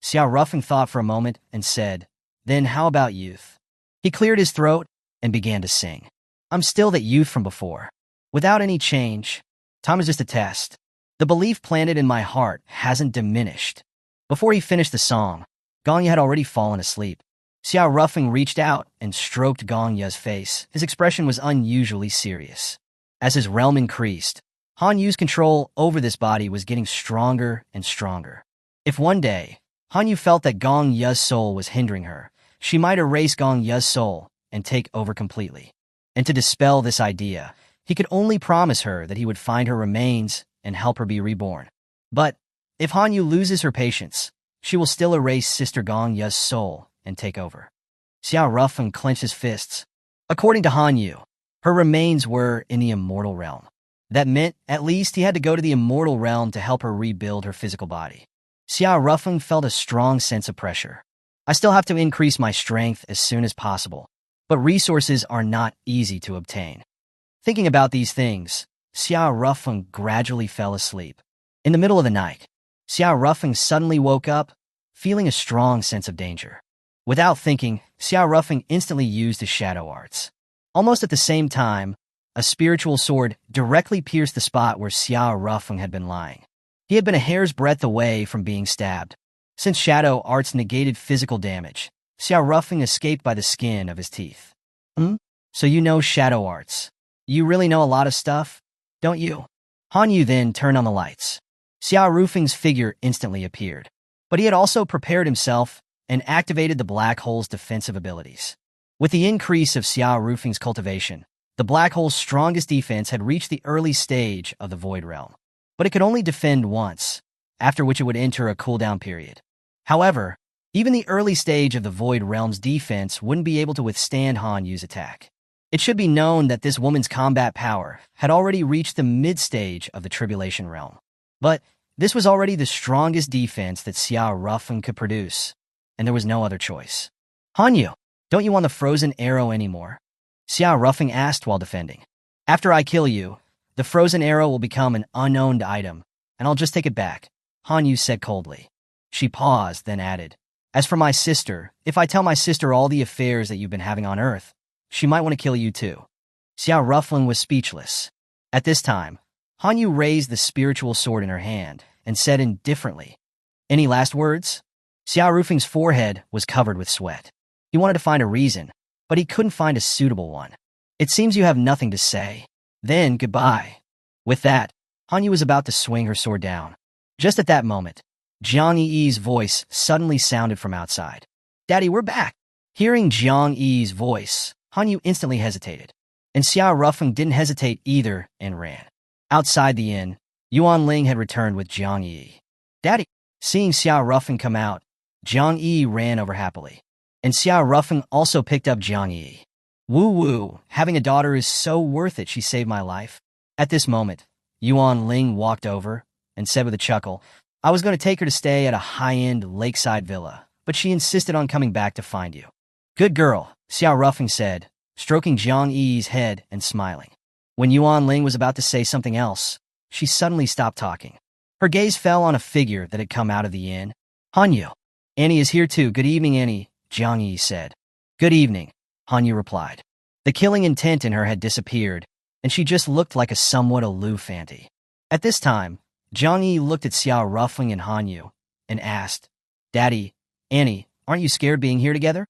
Xiao Rufeng thought for a moment and said, Then how about youth? He cleared his throat and began to sing. I'm still that youth from before. Without any change. Time is just a test. The belief planted in my heart hasn't diminished. Before he finished the song, Gongya had already fallen asleep. Xiao Rufeng reached out and stroked Gongya's face. His expression was unusually serious. As his realm increased, Hanyu's control over this body was getting stronger and stronger. If one day, Hanyu felt that Gongya's soul was hindering her, she might erase Gongya's soul and take over completely. And to dispel this idea, he could only promise her that he would find her remains and help her be reborn. But if Hanyu loses her patience, she will still erase Sister Gongya's soul and take over. Xiao Rufeng clenched his fists. According to Hanyu, her remains were in the immortal realm. That meant, at least, he had to go to the immortal realm to help her rebuild her physical body. Xiao Rufeng felt a strong sense of pressure. I still have to increase my strength as soon as possible, but resources are not easy to obtain. Thinking about these things, Xiao Rufeng gradually fell asleep. In the middle of the night, Xiao Rufeng suddenly woke up, feeling a strong sense of danger. Without thinking, Xiao Rufeng instantly used his shadow arts. Almost at the same time, a spiritual sword directly pierced the spot where Xiao Rufeng had been lying. He had been a hair's breadth away from being stabbed. Since shadow arts negated physical damage, Xiao Rufeng escaped by the skin of his teeth. So you know shadow arts. You really know a lot of stuff, don't you? Hanyu then turned on the lights. Xiao Rufeng's figure instantly appeared, but he had also prepared himself and activated the black hole's defensive abilities. With the increase of Xiao Rufeng's cultivation, the black hole's strongest defense had reached the early stage of the Void Realm, but it could only defend once, after which it would enter a cooldown period. However, even the early stage of the Void Realm's defense wouldn't be able to withstand Hanyu's attack. It should be known that this woman's combat power had already reached the mid-stage of the Tribulation Realm. But this was already the strongest defense that Xiao Rufeng could produce, and there was no other choice. Hanyu, don't you want the frozen arrow anymore? Xiao Rufeng asked while defending. After I kill you, the frozen arrow will become an unowned item, and I'll just take it back, Hanyu said coldly. She paused, then added, as for my sister, if I tell my sister all the affairs that you've been having on Earth, she might want to kill you too. Xiao Rufeng was speechless. At this time, Hanyu raised the spiritual sword in her hand and said indifferently, any last words? Xiao Rufeng's forehead was covered with sweat. He wanted to find a reason, but he couldn't find a suitable one. It seems you have nothing to say. Then goodbye. With that, Hanyu was about to swing her sword down. Just at that moment, Jiang Yi's voice suddenly sounded from outside. Daddy, we're back. Hearing Jiang Yi's voice, Hanyu instantly hesitated, and Xiao Rufeng didn't hesitate either and ran. Outside the inn, Yuan Ling had returned with Jiang Yi. Daddy, seeing Xiao Rufeng come out, Jiang Yi ran over happily, and Xiao Rufeng also picked up Jiang Yi. Woo-woo, having a daughter is so worth it, she saved my life. At this moment, Yuan Ling walked over and said with a chuckle, I was going to take her to stay at a high-end lakeside villa, but she insisted on coming back to find you. Good girl, Xiao Rufeng said, stroking Jiang Yi's head and smiling. When Yuan Ling was about to say something else, she suddenly stopped talking. Her gaze fell on a figure that had come out of the inn. Hanyu. Annie is here too. Good evening, Annie, Jiang Yi said. Good evening, Hanyu replied. The killing intent in her had disappeared, and she just looked like a somewhat aloof auntie. At this time, Jiang Yi looked at Xiao Rufeng and Hanyu and asked, Daddy, Annie, aren't you scared being here together?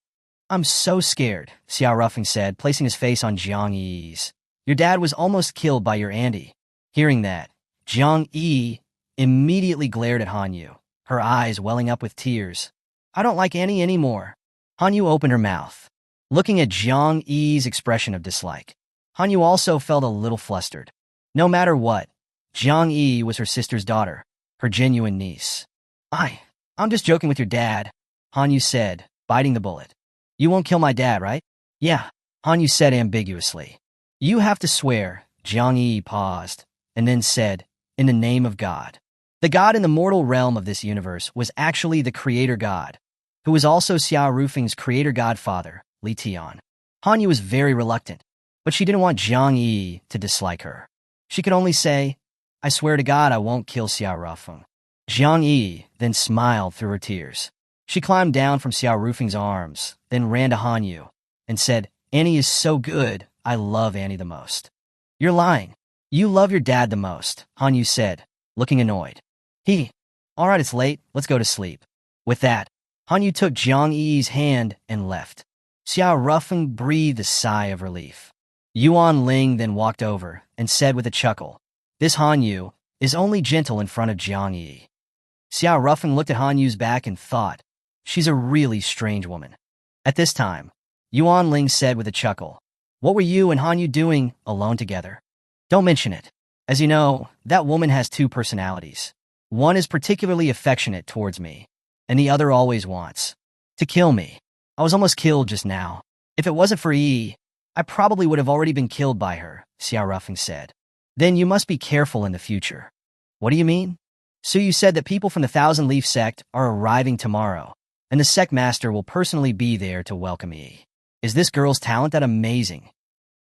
I'm so scared, Xiao Rufeng said, placing his face on Jiang Yi's. Your dad was almost killed by your auntie. Hearing that, Jiang Yi immediately glared at Hanyu, her eyes welling up with tears. I don't like Annie anymore. Hanyu opened her mouth. Looking at Jiang Yi's expression of dislike, Hanyu also felt a little flustered. No matter what, Jiang Yi was her sister's daughter, her genuine niece. I'm just joking with your dad, Hanyu said, biting the bullet. You won't kill my dad, right? Yeah, Hanyu said ambiguously. You have to swear, Jiang Yi paused, and then said, in the name of God. The God in the mortal realm of this universe was actually the creator god, who was also Xiao Rufeng's creator godfather, Li Tian. Hanyu was very reluctant, but she didn't want Jiang Yi to dislike her. She could only say, I swear to God I won't kill Xiao Rufeng. Jiang Yi then smiled through her tears. She climbed down from Xiao Rufeng's arms, then ran to Hanyu, and said, Annie is so good, I love Annie the most. You're lying. You love your dad the most, Hanyu said, looking annoyed. All right, it's late, let's go to sleep. With that, Hanyu took Jiang Yi's hand and left. Xiao Rufeng breathed a sigh of relief. Yuan Ling then walked over and said with a chuckle, This Hanyu is only gentle in front of Jiang Yi. Xiao Rufeng looked at Hanyu's back and thought, she's a really strange woman. At this time, Yuan Ling said with a chuckle, What were you and Hanyu doing alone together? Don't mention it. As you know, that woman has two personalities. One is particularly affectionate towards me, and the other always wants to kill me. I was almost killed just now. If it wasn't for Yi, I probably would have already been killed by her, Xiao Rufeng said. Then you must be careful in the future. What do you mean? So you said that people from the Thousand Leaf sect are arriving tomorrow, and the sect master will personally be there to welcome Yi. Is this girl's talent that amazing?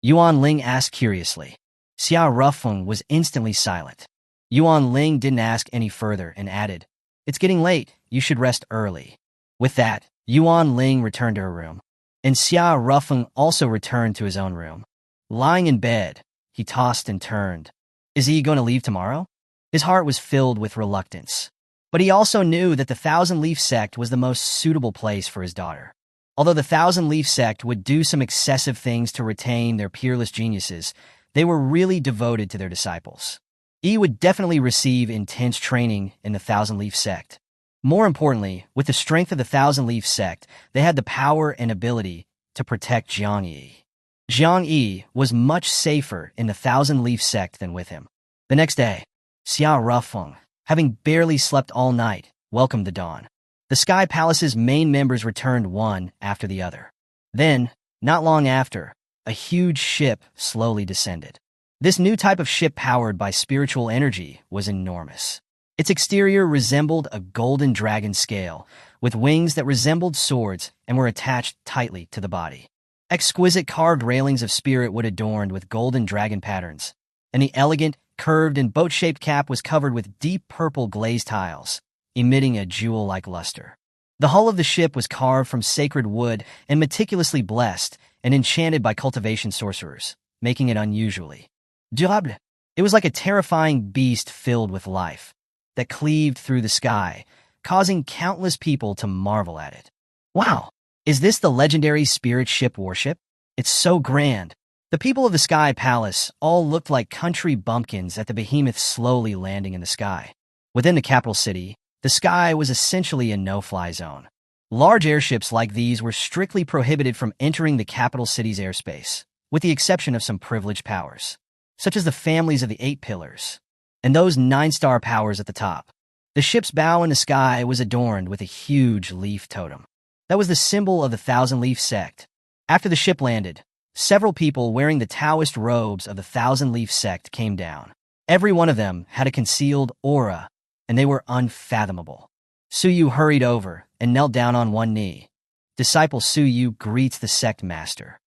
Yuan Ling asked curiously. Xiao Rufeng was instantly silent. Yuan Ling didn't ask any further and added, It's getting late, you should rest early. With that, Yuan Ling returned to her room, and Xiao Rufeng also returned to his own room. Lying in bed, he tossed and turned. Is he going to leave tomorrow? His heart was filled with reluctance. But he also knew that the Thousand Leaf sect was the most suitable place for his daughter. Although the Thousand Leaf sect would do some excessive things to retain their peerless geniuses, They were really devoted to their disciples. Yi would definitely receive intense training in the Thousand Leaf Sect. More importantly, with the strength of the Thousand Leaf Sect, they had the power and ability to protect Jiang Yi. Jiang Yi was much safer in the Thousand Leaf Sect than with him. The next day, Xia Rufeng, having barely slept all night, welcomed the dawn. The Sky Palace's main members returned one after the other. Then, not long after, a huge ship slowly descended. This new type of ship powered by spiritual energy was enormous. Its exterior resembled a golden dragon scale, with wings that resembled swords and were attached tightly to the body. Exquisite carved railings of spirit wood adorned with golden dragon patterns, and the elegant, curved and boat-shaped cap was covered with deep purple glazed tiles, emitting a jewel-like luster. The hull of the ship was carved from sacred wood and meticulously blessed and enchanted by cultivation sorcerers, making it unusually durable. It was like a terrifying beast filled with life that cleaved through the sky, causing countless people to marvel at it. Wow, is this the legendary spirit ship warship? It's so grand. The people of the Sky Palace all looked like country bumpkins at the behemoth slowly landing in the sky. Within the capital city, the sky was essentially a no-fly zone. Large airships like these were strictly prohibited from entering the capital city's airspace, with the exception of some privileged powers, such as the families of the 8 pillars, and those 9-star powers at the top. The ship's bow in the sky was adorned with a huge leaf totem. That was the symbol of the Thousand Leaf Sect. After the ship landed, several people wearing the Taoist robes of the Thousand Leaf Sect came down. Every one of them had a concealed aura, and they were unfathomable. Suyu hurried over and knelt down on one knee. Disciple Suyu greets the sect master.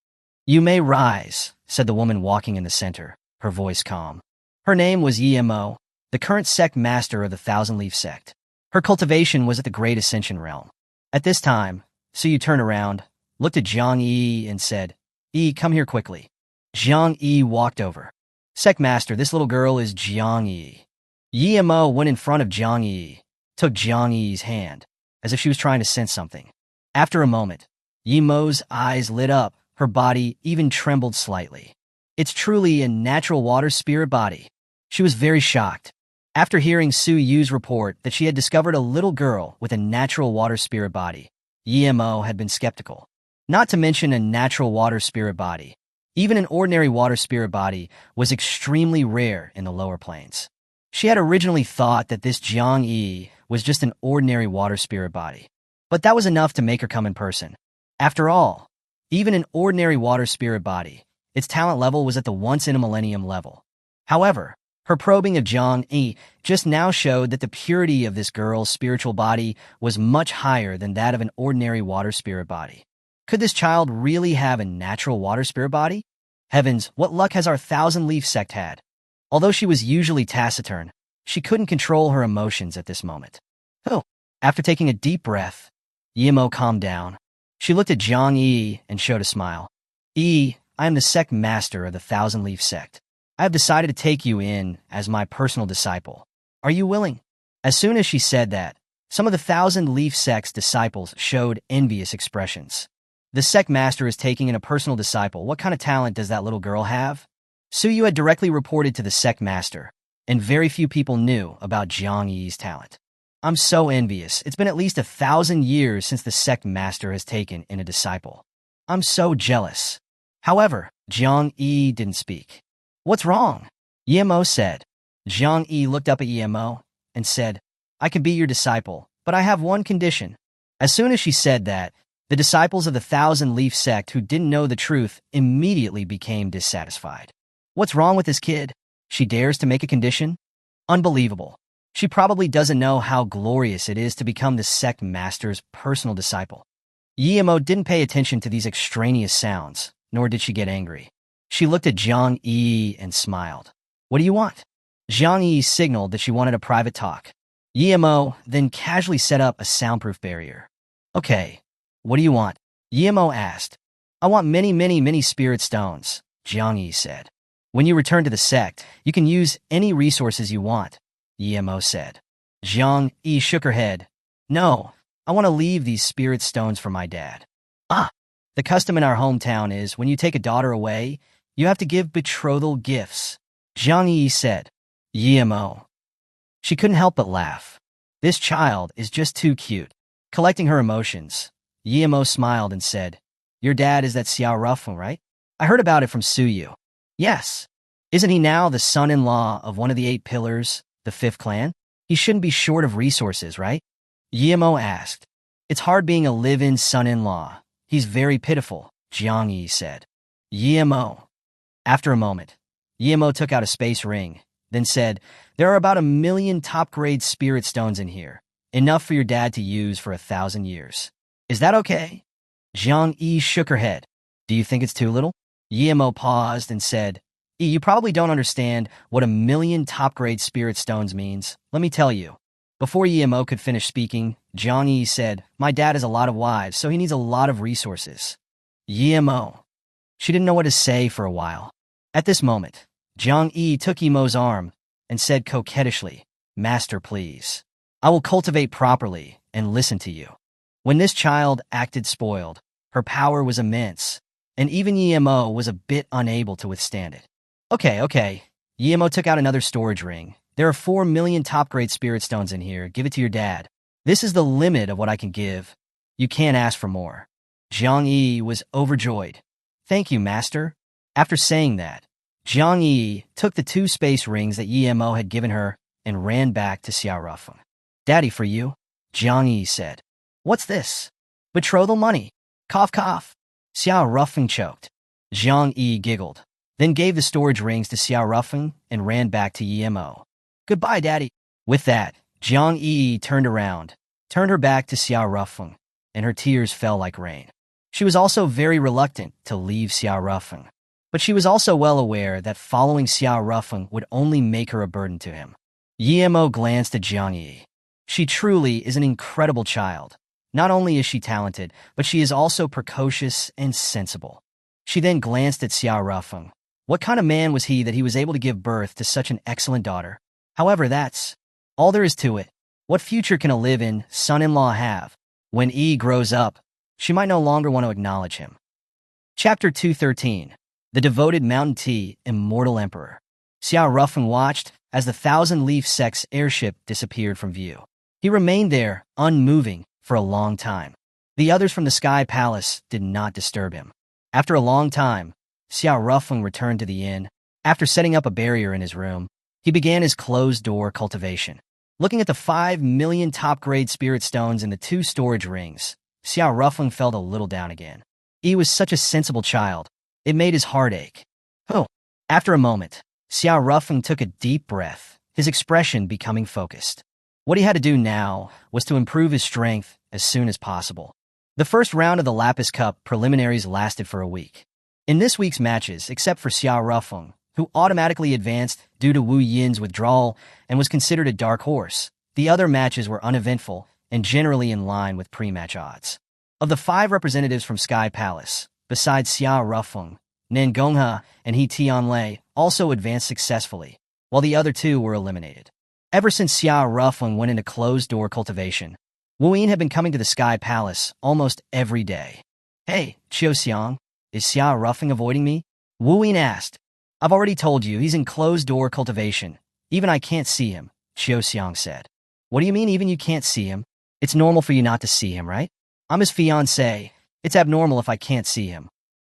"You may rise," said the woman walking in the center, her voice calm. Her name was Yemo, the current sect master of the Thousand Leaf Sect. Her cultivation was at the Great Ascension Realm. At this time, Suyu turned around, looked at Jiang Yi, and said, "Yi, come here quickly." Jiang Yi walked over. "Sect master, this little girl is Jiang Yi." Yemo went in front of Jiang Yi, took Jiang Yi's hand, as if she was trying to sense something. After a moment, Yemo's eyes lit up, her body even trembled slightly. It's truly a natural water spirit body. She was very shocked. After hearing Su Yu's report that she had discovered a little girl with a natural water spirit body, Yemo had been skeptical. Not to mention a natural water spirit body. Even an ordinary water spirit body was extremely rare in the lower planes. She had originally thought that this Jiang Yi was just an ordinary water spirit body. But that was enough to make her come in person. After all, even an ordinary water spirit body, its talent level was at the once-in-a-millennium level. However, her probing of Jiang Yi just now showed that the purity of this girl's spiritual body was much higher than that of an ordinary water spirit body. Could this child really have a natural water spirit body? Heavens, what luck has our Thousand Leaf Sect had? Although she was usually taciturn, she couldn't control her emotions at this moment. Oh, after taking a deep breath, Yemo calmed down. She looked at Jiang Yi and showed a smile. "Yi, I am the sect master of the Thousand Leaf Sect. I have decided to take you in as my personal disciple. Are you willing?" As soon as she said that, some of the Thousand Leaf Sect's disciples showed envious expressions. The sect master is taking in a personal disciple. What kind of talent does that little girl have? Suyu had directly reported to the sect master, and very few people knew about Jiang Yi's talent. "I'm so envious. It's been at least 1,000 years since the sect master has taken in a disciple. I'm so jealous." However, Jiang Yi didn't speak. "What's wrong?" Yemo said. Jiang Yi looked up at Yemo and said, "I can be your disciple, but I have one condition." As soon as she said that, the disciples of the Thousand Leaf Sect who didn't know the truth immediately became dissatisfied. What's wrong with this kid? She dares to make a condition? Unbelievable. She probably doesn't know how glorious it is to become the sect master's personal disciple. Yemo didn't pay attention to these extraneous sounds, nor did she get angry. She looked at Jiang Yi and smiled. "What do you want?" Jiang Yi signaled that she wanted a private talk. Yemo then casually set up a soundproof barrier. "Okay, what do you want?" Yemo asked. "I want many spirit stones," Jiang Yi said. "When you return to the sect, you can use any resources you want," Yemo said. Jiang Yi shook her head. "No, I want to leave these spirit stones for my dad." "Ah, the custom in our hometown is when you take a daughter away, You have to give betrothal gifts, Zhang Yi said. Yemo. She couldn't help but laugh. This child is just too cute. Collecting her emotions, Yemo smiled and said, Your dad is that Xiao Rufeng, right? I heard about it from Suyu. Yes. Isn't he now the son-in-law of one of the 8 pillars, the 5th clan? He shouldn't be short of resources, right? Yemo asked. It's hard being a live-in son-in-law. He's very pitiful, Jiang Yi said. Yemo. After a moment, Yemo took out a space ring, then said, There are about 1 million top-grade spirit stones in here, enough for your dad to use for 1,000 years. Is that okay? Jiang Yi shook her head. Do you think it's too little? Yemo paused and said, You probably don't understand what 1 million top-grade spirit stones means. Let me tell you. Before Yemo could finish speaking, Jiang Yi said, My dad has a lot of wives, so he needs a lot of resources. Yemo. She didn't know what to say for a while. At this moment, Jiang Yi took Yemo's arm and said coquettishly, Master, please. I will cultivate properly and listen to you. When this child acted spoiled, her power was immense, and even Yemo was a bit unable to withstand it. Okay. Yemo took out another storage ring. There are 4 million top-grade spirit stones in here. Give it to your dad. This is the limit of what I can give. You can't ask for more. Jiang Yi was overjoyed. Thank you, Master. After saying that, Jiang Yi took the 2 space rings that Yemo had given her and ran back to Xiao Rufeng. Daddy, for you, Jiang Yi said. What's this? Betrothal money. Cough, cough. Xiao Rufeng choked. Jiang Yi giggled, then gave the storage rings to Xiao Rufeng and ran back to Yemo. Goodbye, Daddy. With that, Jiang Yi turned around, turned her back to Xiao Rufeng, and her tears fell like rain. She was also very reluctant to leave Xiao Rufeng, but she was also well aware that following Xiao Rufeng would only make her a burden to him. Yemo glanced at Jiang Yi. She truly is an incredible child. Not only is she talented, but she is also precocious and sensible. She then glanced at Xiao Rufeng. What kind of man was he that he was able to give birth to such an excellent daughter? However, that's all there is to it. What future can a live-in son-in-law have? When E grows up, she might no longer want to acknowledge him. Chapter 213. The Devoted Mountain Tea Immortal Emperor. Xiao Rufeng watched as the 1,000-leaf sex airship disappeared from view. He remained there, unmoving, for a long time. The others from the Sky Palace did not disturb him. After a long time, Xiao Rufeng returned to the inn. After setting up a barrier in his room, he began his closed-door cultivation. Looking at the 5 million top-grade spirit stones in the 2 storage rings, Xiao Rufeng felt a little down again. He was such a sensible child. It made his heart ache. Oh. After a moment, Xiao Rufeng took a deep breath, his expression becoming focused. What he had to do now was to improve his strength as soon as possible. The first round of the Lapis Cup preliminaries lasted for a week. In this week's matches, except for Xiao Rufeng, who automatically advanced due to Wu Yin's withdrawal and was considered a dark horse, the other matches were uneventful and generally in line with pre-match odds. Of the 5 representatives from Sky Palace, besides Xiao Rufeng, Nangongha and He Tianlei also advanced successfully, while the other 2 were eliminated. Ever since Xiao Rufeng went into closed-door cultivation, Wu Yin had been coming to the Sky Palace almost every day. Hey, Xiao, is Xiao Rufeng avoiding me? Wu Yin asked. I've already told you, he's in closed-door cultivation. Even I can't see him, Xiao said. What do you mean even you can't see him? It's normal for you not to see him, right? I'm his fiancé. It's abnormal if I can't see him,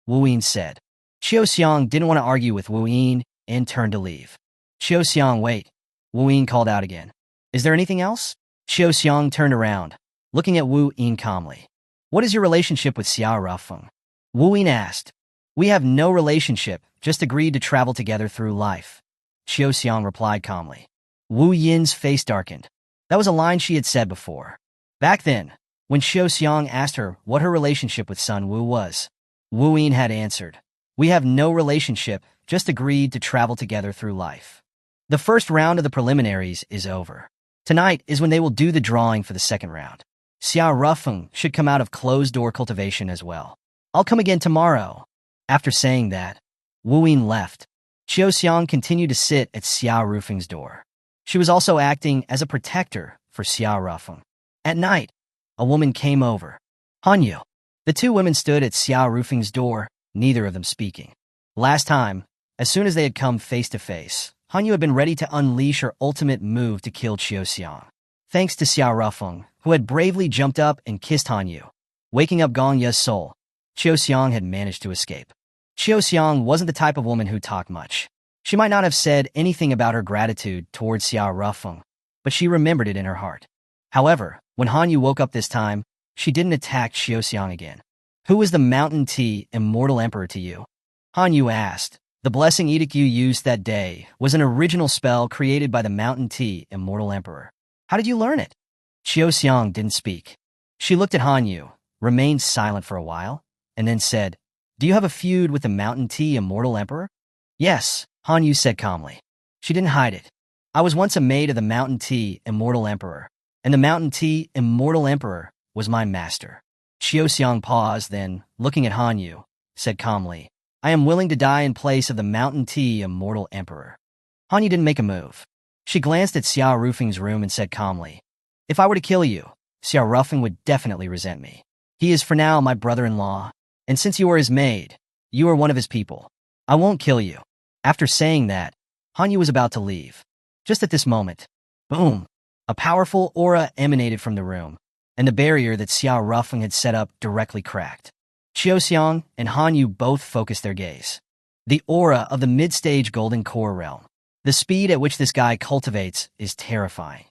Wu Yin said. Xiao didn't want to argue with Wu Yin and turned to leave. Xiao, wait. Wu Yin called out again. Is there anything else? Xiao turned around, looking at Wu Yin calmly. What is your relationship with Xiao Rufeng? Wu Yin asked. We have no relationship, just agreed to travel together through life. Xiao replied calmly. Wu Yin's face darkened. That was a line she had said before. Back then, when Xiao asked her what her relationship with Sun Wu was, Wu Yin had answered. We have no relationship, just agreed to travel together through life. The first round of the preliminaries is over. Tonight is when they will do the drawing for the second round. Xiao Rufeng should come out of closed-door cultivation as well. I'll come again tomorrow. After saying that, Wu Yin left. Xiao continued to sit at Xiao Rufeng's door. She was also acting as a protector for Xiao Rufeng. At night, a woman came over. Hanyu. The 2 women stood at Xiao Rufeng's door, neither of them speaking. Last time, as soon as they had come face to face, Hanyu had been ready to unleash her ultimate move to kill Xiao. Thanks to Xiao Rufeng, who had bravely jumped up and kissed Hanyu, waking up Gong Ye's soul, Xiao had managed to escape. Xiao wasn't the type of woman who talked much. She might not have said anything about her gratitude towards Xiao Rufeng, but she remembered it in her heart. However, when Hanyu woke up this time, she didn't attack Xiao again. Who was the Mountain Tea Immortal Emperor to you? Hanyu asked. The blessing edict you used that day was an original spell created by the Mountain Tea Immortal Emperor. How did you learn it? Xiao didn't speak. She looked at Hanyu, remained silent for a while, and then said, Do you have a feud with the Mountain Tea Immortal Emperor? Yes, Hanyu said calmly. She didn't hide it. I was once a maid of the Mountain Tea Immortal Emperor, and the Mountain Tea Immortal Emperor was my master. Xiao paused, then, looking at Hanyu, said calmly, I am willing to die in place of the Mountain Tea Immortal Emperor. Hanyu didn't make a move. She glanced at Xiao Rufeng's room and said calmly, If I were to kill you, Xiao Rufeng would definitely resent me. He is for now my brother-in-law, and since you are his maid, you are one of his people. I won't kill you. After saying that, Hanyu was about to leave. Just at this moment, boom, a powerful aura emanated from the room, and the barrier that Xiao Rufeng had set up directly cracked. Xiao and Hanyu both focused their gaze. The aura of the mid-stage Golden Core realm. The speed at which this guy cultivates is terrifying.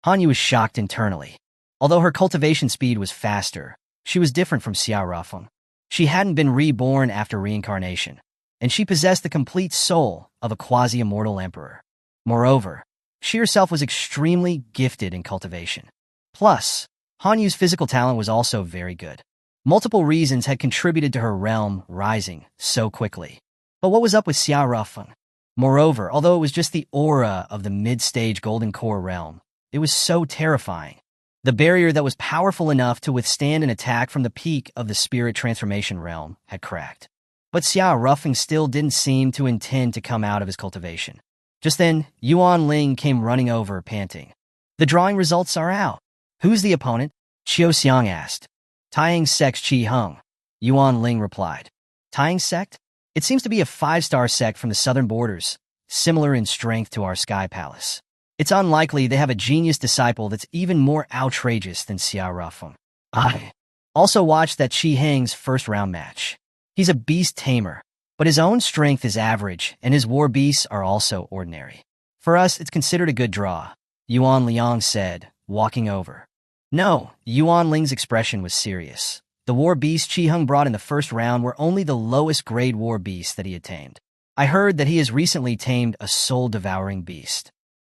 Hanyu was shocked internally. Although her cultivation speed was faster, she was different from Xiao Rufeng. She hadn't been reborn after reincarnation, and she possessed the complete soul of a quasi-immortal emperor. Moreover, she herself was extremely gifted in cultivation. Plus, Hanyu's physical talent was also very good. Multiple reasons had contributed to her realm rising so quickly. But what was up with Xiao Rufeng? Moreover, although it was just the aura of the mid-stage Golden Core realm, it was so terrifying. The barrier that was powerful enough to withstand an attack from the peak of the Spirit Transformation realm had cracked. But Xiao Rufeng still didn't seem to intend to come out of his cultivation. Just then, Yuan Ling came running over, panting. The drawing results are out. Who's the opponent? Xiao asked. Taiyang Sect's Qi Hung. Yuan Ling replied. Taiyang Sect? It seems to be a 5-star sect from the southern borders, similar in strength to our Sky Palace. It's unlikely they have a genius disciple that's even more outrageous than Xiao Rufeng. I also watched that Qi Hang's first round match. He's a beast tamer, but his own strength is average, and his war beasts are also ordinary. For us, it's considered a good draw, Yuan Liang said, walking over. No, Yuan Ling's expression was serious. The war beasts Qi Hung brought in the first round were only the lowest grade war beasts that he had tamed. I heard that he has recently tamed a soul-devouring beast.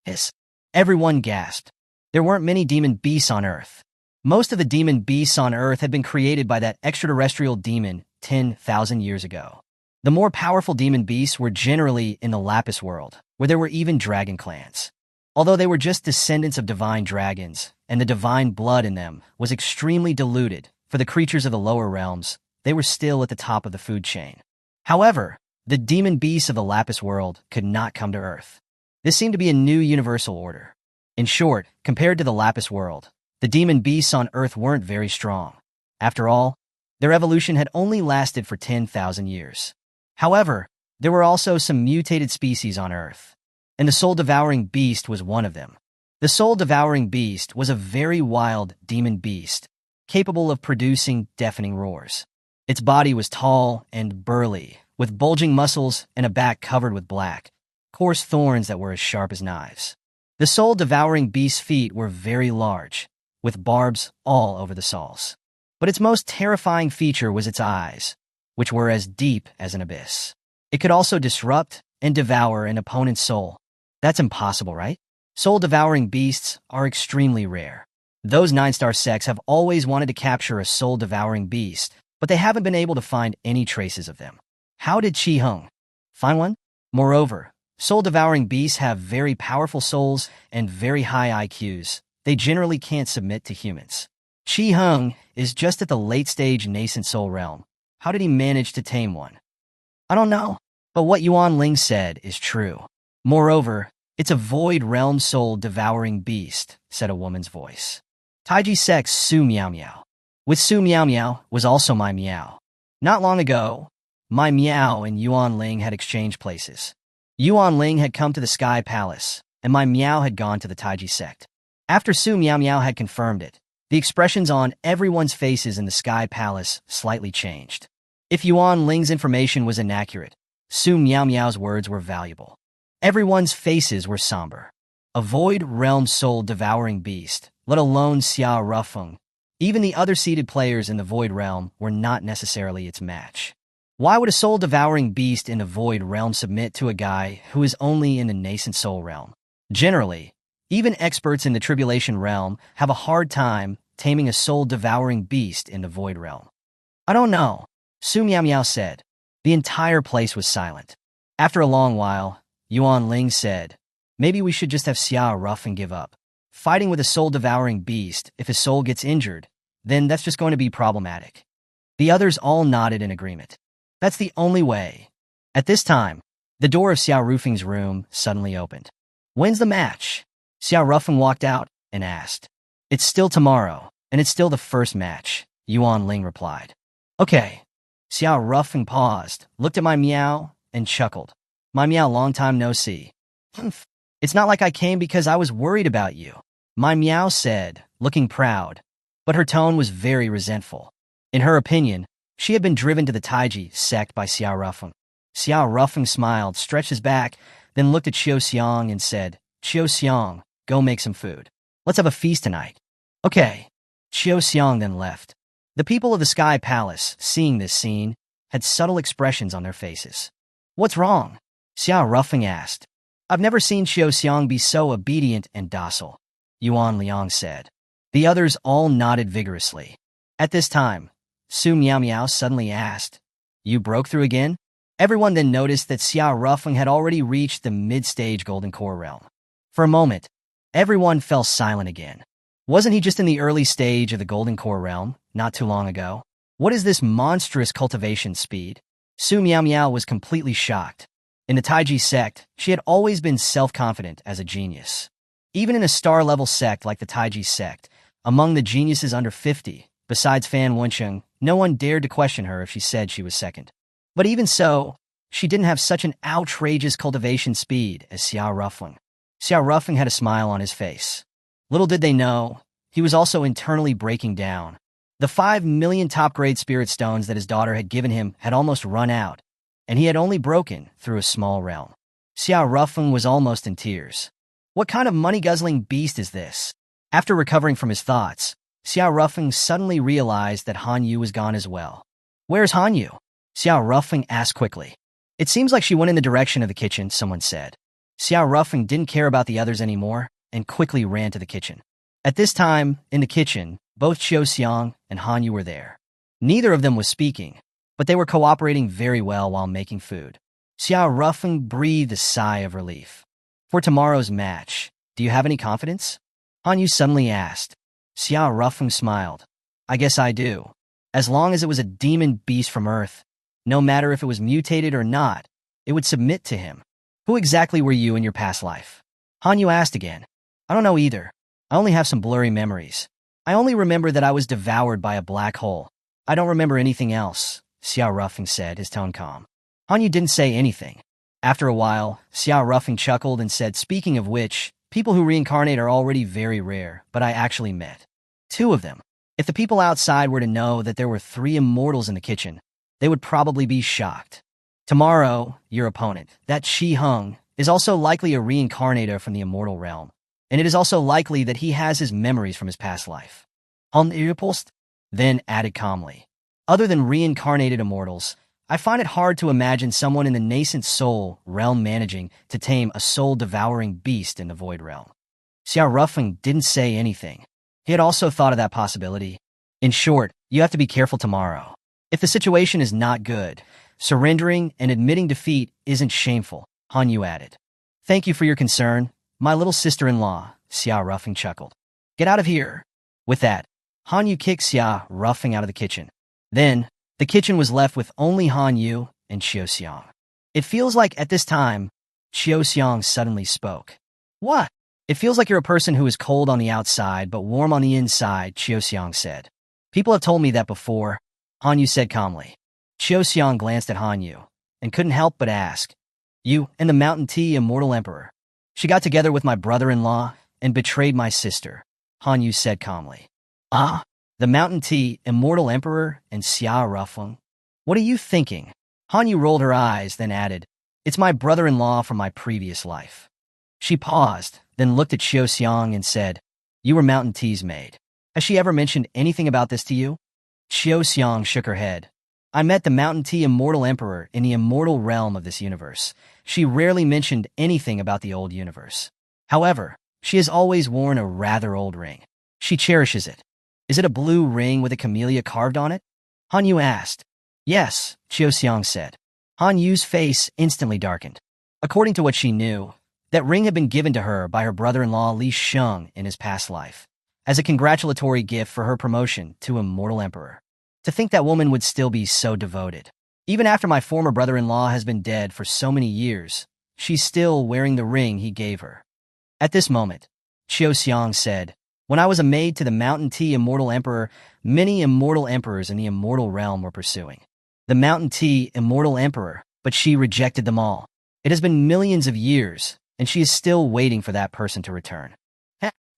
Hiss. Everyone gasped. There weren't many demon beasts on Earth. Most of the demon beasts on Earth had been created by that extraterrestrial demon 10,000 years ago. The more powerful demon beasts were generally in the Lapis world, where there were even dragon clans. Although they were just descendants of divine dragons, and the divine blood in them was extremely diluted, for the creatures of the lower realms, they were still at the top of the food chain. However, the demon beasts of the Lapis world could not come to Earth. This seemed to be a new universal order. In short, compared to the Lapis world, the demon beasts on Earth weren't very strong. After all, their evolution had only lasted for 10,000 years. However, there were also some mutated species on Earth, and the soul-devouring beast was one of them. The soul-devouring beast was a very wild demon beast, capable of producing deafening roars. Its body was tall and burly, with bulging muscles and a back covered with black, coarse thorns that were as sharp as knives. The soul-devouring beast's feet were very large, with barbs all over the soles. But its most terrifying feature was its eyes, which were as deep as an abyss. It could also disrupt and devour an opponent's soul. That's impossible, right? Soul-devouring beasts are extremely rare. Those 9-star sects have always wanted to capture a soul-devouring beast, but they haven't been able to find any traces of them. How did Qi Hung find one? Moreover, soul-devouring beasts have very powerful souls and very high IQs. They generally can't submit to humans. Qi Hung is just at the late-stage nascent soul realm. How did he manage to tame one? I don't know, but what Yuan Ling said is true. Moreover, it's a void realm soul-devouring beast, said a woman's voice. Taiji Sect's Su Miao Miao. With Su Miao Miao was also my Miao. Not long ago, My Meow and Yuan Ling had exchanged places. Yuan Ling had come to the Sky Palace, and my Meow had gone to the Taiji sect. After Su Meow Meow had confirmed it, the expressions on everyone's faces in the Sky Palace slightly changed. If Yuan Ling's information was inaccurate, Su Meow Meow's words were valuable. Everyone's faces were somber. A void realm soul-devouring beast, let alone Xia Rufeng. Even the other seated players in the void realm were not necessarily its match. Why would a soul-devouring beast in the void realm submit to a guy who is only in the nascent soul realm? Generally, even experts in the tribulation realm have a hard time taming a soul-devouring beast in the void realm. I don't know, Su Meow Meow said. The entire place was silent. After a long while, Yuan Ling said, maybe we should just have Xia Rufeng give up. Fighting with a soul-devouring beast, if his soul gets injured, then that's just going to be problematic. The others all nodded in agreement. That's the only way. At this time, the door of Xia Rufeng's room suddenly opened. When's the match? Xia Rufeng walked out and asked. It's still tomorrow, and it's still the first match, Yuan Ling replied. Okay. Xia Rufeng paused, looked at my Meow, and chuckled. My Meow, long time no see. It's not like I came because I was worried about you, my Meow said, looking proud, but her tone was very resentful. In her opinion, she had been driven to the Taiji sect by Xia Rufeng. Xia Rufeng smiled, stretched his back, then looked at Qiu Xiong and said, Qiu Xiong, go make some food. Let's have a feast tonight. Okay. Qiu Xiong then left. The people of the Sky Palace, seeing this scene, had subtle expressions on their faces. What's wrong? Xia Rufeng asked. I've never seen Qiu Xiong be so obedient and docile, Yuan Liang said. The others all nodded vigorously. At this time, Su Meow Meow suddenly asked, You broke through again? Everyone then noticed that Xia Rufeng had already reached the mid-stage Golden Core realm. For a moment, everyone fell silent again. Wasn't he just in the early stage of the Golden Core realm, not too long ago? What is this monstrous cultivation speed? Su Meow Meow was completely shocked. In the Taiji sect, she had always been self-confident as a genius. Even in a star-level sect like the Taiji sect, among the geniuses under 50, besides Fan Wencheng, no one dared to question her if she said she was second. But even so, she didn't have such an outrageous cultivation speed as Xia Rufeng. Xia Rufeng had a smile on his face. Little did they know, he was also internally breaking down. The 5 million top-grade spirit stones that his daughter had given him had almost run out, and he had only broken through a small realm. Xia Rufeng was almost in tears. What kind of money-guzzling beast is this? After recovering from his thoughts, Xia Rufeng suddenly realized that Han Yu was gone as well. Where's Han Yu? Xia Rufeng asked quickly. It seems like she went in the direction of the kitchen, someone said. Xia Rufeng didn't care about the others anymore and quickly ran to the kitchen. At this time, in the kitchen, both Qiu Xiong and Han Yu were there. Neither of them was speaking, but they were cooperating very well while making food. Xia Rufeng breathed a sigh of relief. For tomorrow's match, do you have any confidence? Han Yu suddenly asked. Xia Rufeng smiled. I guess I do. As long as it was a demon beast from Earth, no matter if it was mutated or not, it would submit to him. Who exactly were you in your past life? Han Yu asked again. I don't know either. I only have some blurry memories. I only remember that I was devoured by a black hole. I don't remember anything else, Xia Rufeng said, his tone calm. Han Yu didn't say anything. After a while, Xia Rufeng chuckled and said, Speaking of which, people who reincarnate are already very rare, but I actually met 2 of them. If the people outside were to know that there were 3 immortals in the kitchen, they would probably be shocked. Tomorrow, your opponent, that Shi Hung, is also likely a reincarnator from the immortal realm, and it is also likely that he has his memories from his past life. Han Yu then added calmly. Other than reincarnated immortals, I find it hard to imagine someone in the nascent soul realm managing to tame a soul-devouring beast in the void realm. Xia Rufeng didn't say anything. He had also thought of that possibility. In short, you have to be careful tomorrow. If the situation is not good, surrendering and admitting defeat isn't shameful, Han Yu added. Thank you for your concern, my little sister-in-law, Xia Rufeng chuckled. Get out of here. With that, Han Yu kicked Xia Rufeng out of the kitchen. Then, the kitchen was left with only Han Yu and Qiu Xiong. It feels like at this time, Qiu Xiong suddenly spoke. What? It feels like you're a person who is cold on the outside but warm on the inside, Qiu Xiong said. People have told me that before, Han Yu said calmly. Xiao Xiang glanced at Han Yu and couldn't help but ask, "You and the Mountain Tea Immortal Emperor? She got together with my brother-in-law and betrayed my sister," Han Yu said calmly. "Ah, the Mountain Tea Immortal Emperor and Xia Rufeng? What are you thinking?" Han Yu rolled her eyes, then added, "It's my brother-in-law from my previous life." She paused, then looked at Xiao Xiang and said, "You were Mountain Tea's maid. Has she ever mentioned anything about this to you?" Xiao Xiang shook her head. "I met the Mountain Tea Immortal Emperor in the immortal realm of this universe. She rarely mentioned anything about the old universe. However, she has always worn a rather old ring. She cherishes it. Is it a blue ring with a camellia carved on it?" Han Yu asked. "Yes," Xiao Xiang said. Han Yu's face instantly darkened. According to what she knew, that ring had been given to her by her brother-in-law Li Sheng in his past life, as a congratulatory gift for her promotion to Immortal Emperor. To think that woman would still be so devoted. Even after my former brother-in-law has been dead for so many years, she's still wearing the ring he gave her. At this moment, Xiao Xiang said, "When I was a maid to the Mountain Tea Immortal Emperor, many immortal emperors in the immortal realm were pursuing the Mountain Tea Immortal Emperor, but she rejected them all. It has been millions of years, and she is still waiting for that person to return."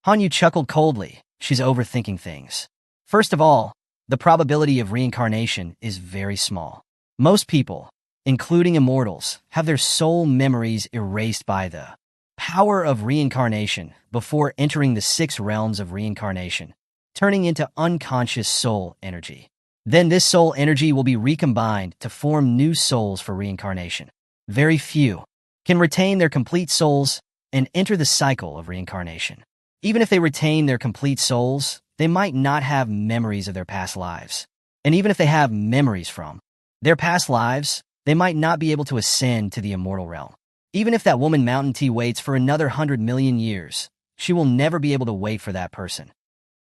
Han Yu chuckled coldly. She's overthinking things. First of all, the probability of reincarnation is very small. Most people, including immortals, have their soul memories erased by the power of reincarnation before entering the 6 realms of reincarnation, turning into unconscious soul energy. Then this soul energy will be recombined to form new souls for reincarnation. Very few can retain their complete souls and enter the cycle of reincarnation. Even if they retain their complete souls, they might not have memories of their past lives. And even if they have memories from their past lives, they might not be able to ascend to the immortal realm. Even if that woman Mountain Tea waits for another 100 million years, she will never be able to wait for that person.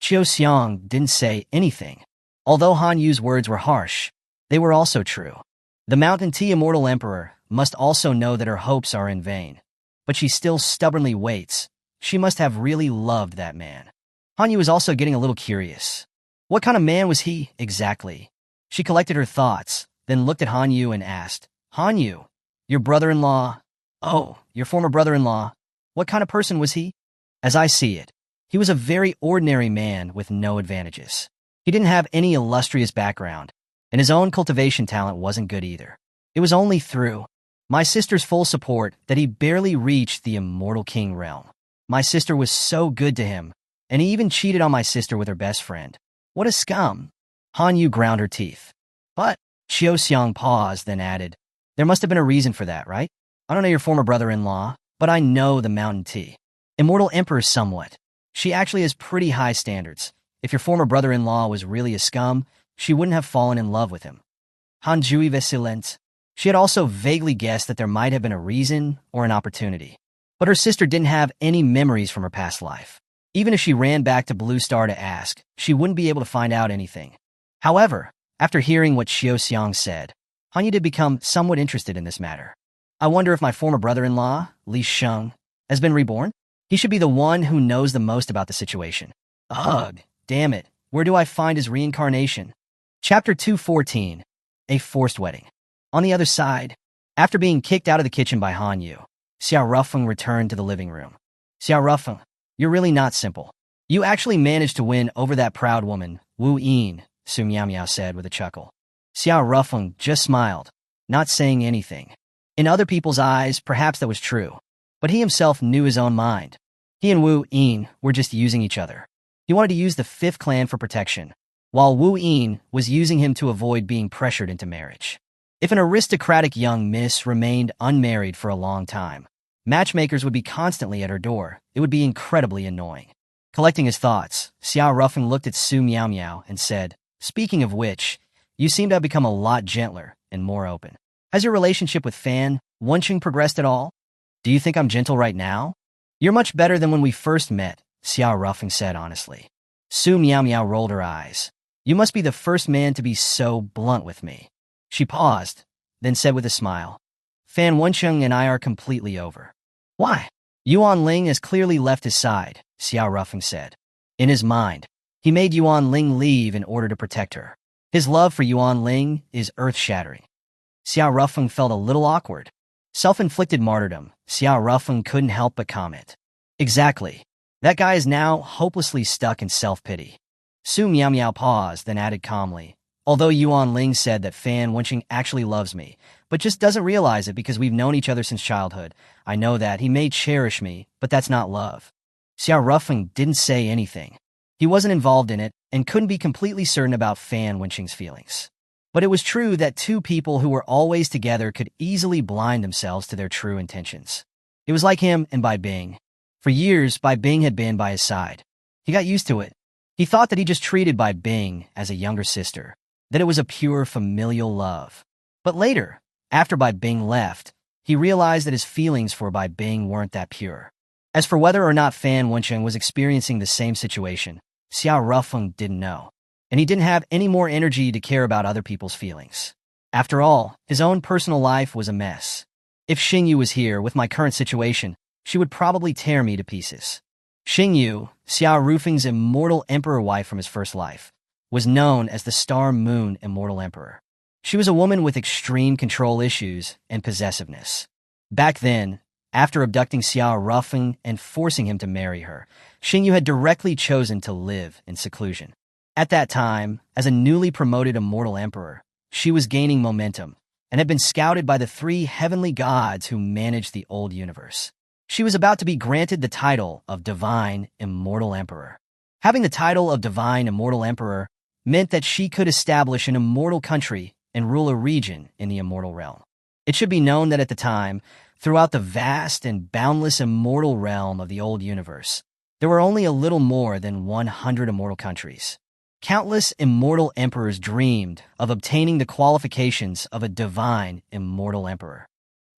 Xiao Xiang didn't say anything. Although Han Yu's words were harsh, they were also true. The Mountain Tea Immortal Emperor must also know that her hopes are in vain. But she still stubbornly waits. She must have really loved that man. Han Yu was also getting a little curious. What kind of man was he, exactly? She collected her thoughts, then looked at Han Yu and asked, "Han Yu, your brother-in-law? Oh, your former brother-in-law. What kind of person was he?" "As I see it, he was a very ordinary man with no advantages. He didn't have any illustrious background, and his own cultivation talent wasn't good either. It was only through my sister's full support that he barely reached the Immortal King realm. My sister was so good to him, and he even cheated on my sister with her best friend. What a scum." Han Yu ground her teeth. "But," Xiao Xiang paused, then added, "there must have been a reason for that, right? I don't know your former brother-in-law, but I know the Mountain Tea Immortal Emperor somewhat. She actually has pretty high standards. If your former brother-in-law was really a scum, she wouldn't have fallen in love with him." Han Jui Vesilent. She had also vaguely guessed that there might have been a reason or an opportunity. But her sister didn't have any memories from her past life. Even if she ran back to Blue Star to ask, she wouldn't be able to find out anything. However, after hearing what Xiao Xiang said, Han Yu did become somewhat interested in this matter. "I wonder if my former brother-in-law, Li Sheng, has been reborn? He should be the one who knows the most about the situation. Ugh, damn it, where do I find his reincarnation?" Chapter 214, A Forced Wedding. On the other side, after being kicked out of the kitchen by Han Yu, Xia Rufeng returned to the living room. "Xia Rufeng, you're really not simple. You actually managed to win over that proud woman, Wu Yin," Su Miao Miao said with a chuckle. Xia Rufeng just smiled, not saying anything. In other people's eyes, perhaps that was true, but he himself knew his own mind. He and Wu Yin were just using each other. He wanted to use the 5th clan for protection, while Wu Yin was using him to avoid being pressured into marriage. If an aristocratic young miss remained unmarried for a long time, matchmakers would be constantly at her door. It would be incredibly annoying. Collecting his thoughts, Xia Rufeng looked at Su Miao Miao and said, "Speaking of which, you seem to have become a lot gentler and more open. Has your relationship with Fan Wenqing progressed at all? Do you think I'm gentle right now?" "You're much better than when we first met," Xia Rufeng said honestly. Su Miao Miao rolled her eyes. "You must be the first man to be so blunt with me." She paused, then said with a smile, "Fan Wenqing and I are completely over." "Why?" "Yuan Ling has clearly left his side," Xia Rufeng said. "In his mind, he made Yuan Ling leave in order to protect her. His love for Yuan Ling is earth-shattering. Xiao Rufeng felt a little awkward. Self-inflicted martyrdom, Xiao Rufeng couldn't help but comment. Exactly. That guy is now hopelessly stuck in self-pity. Su Miao Miao paused, then added calmly. Although Yuan Ling said that Fan Wenqing actually loves me, but just doesn't realize it because we've known each other since childhood. I know that he may cherish me, but that's not love. Xiao Rufeng didn't say anything. He wasn't involved in it and couldn't be completely certain about Fan Wenqing's feelings. But it was true that two people who were always together could easily blind themselves to their true intentions. It was like him and Bai Bing. For years, Bai Bing had been by his side. He got used to it. He thought that he just treated Bai Bing as a younger sister, that it was a pure familial love. But later, after Bai Bing left, he realized that his feelings for Bai Bing weren't that pure. As for whether or not Fan Wenqing was experiencing the same situation, Xiao Rufeng didn't know, and he didn't have any more energy to care about other people's feelings. After all, his own personal life was a mess. If Xingyu was here with my current situation, she would probably tear me to pieces. Xingyu, Xiao Rufeng's immortal emperor wife from his first life, was known as the Star Moon Immortal Emperor. She was a woman with extreme control issues and possessiveness. Back then, after abducting Xiao Rufeng and forcing him to marry her, Xingyu had directly chosen to live in seclusion. At that time, as a newly promoted immortal emperor, she was gaining momentum and had been scouted by the three heavenly gods who managed the old universe. She was about to be granted the title of Divine Immortal Emperor. Having the title of Divine Immortal Emperor meant that she could establish an immortal country and rule a region in the immortal realm. It should be known that at the time, throughout the vast and boundless immortal realm of the old universe, there were only a little more than 100 immortal countries. Countless immortal emperors dreamed of obtaining the qualifications of a divine immortal emperor.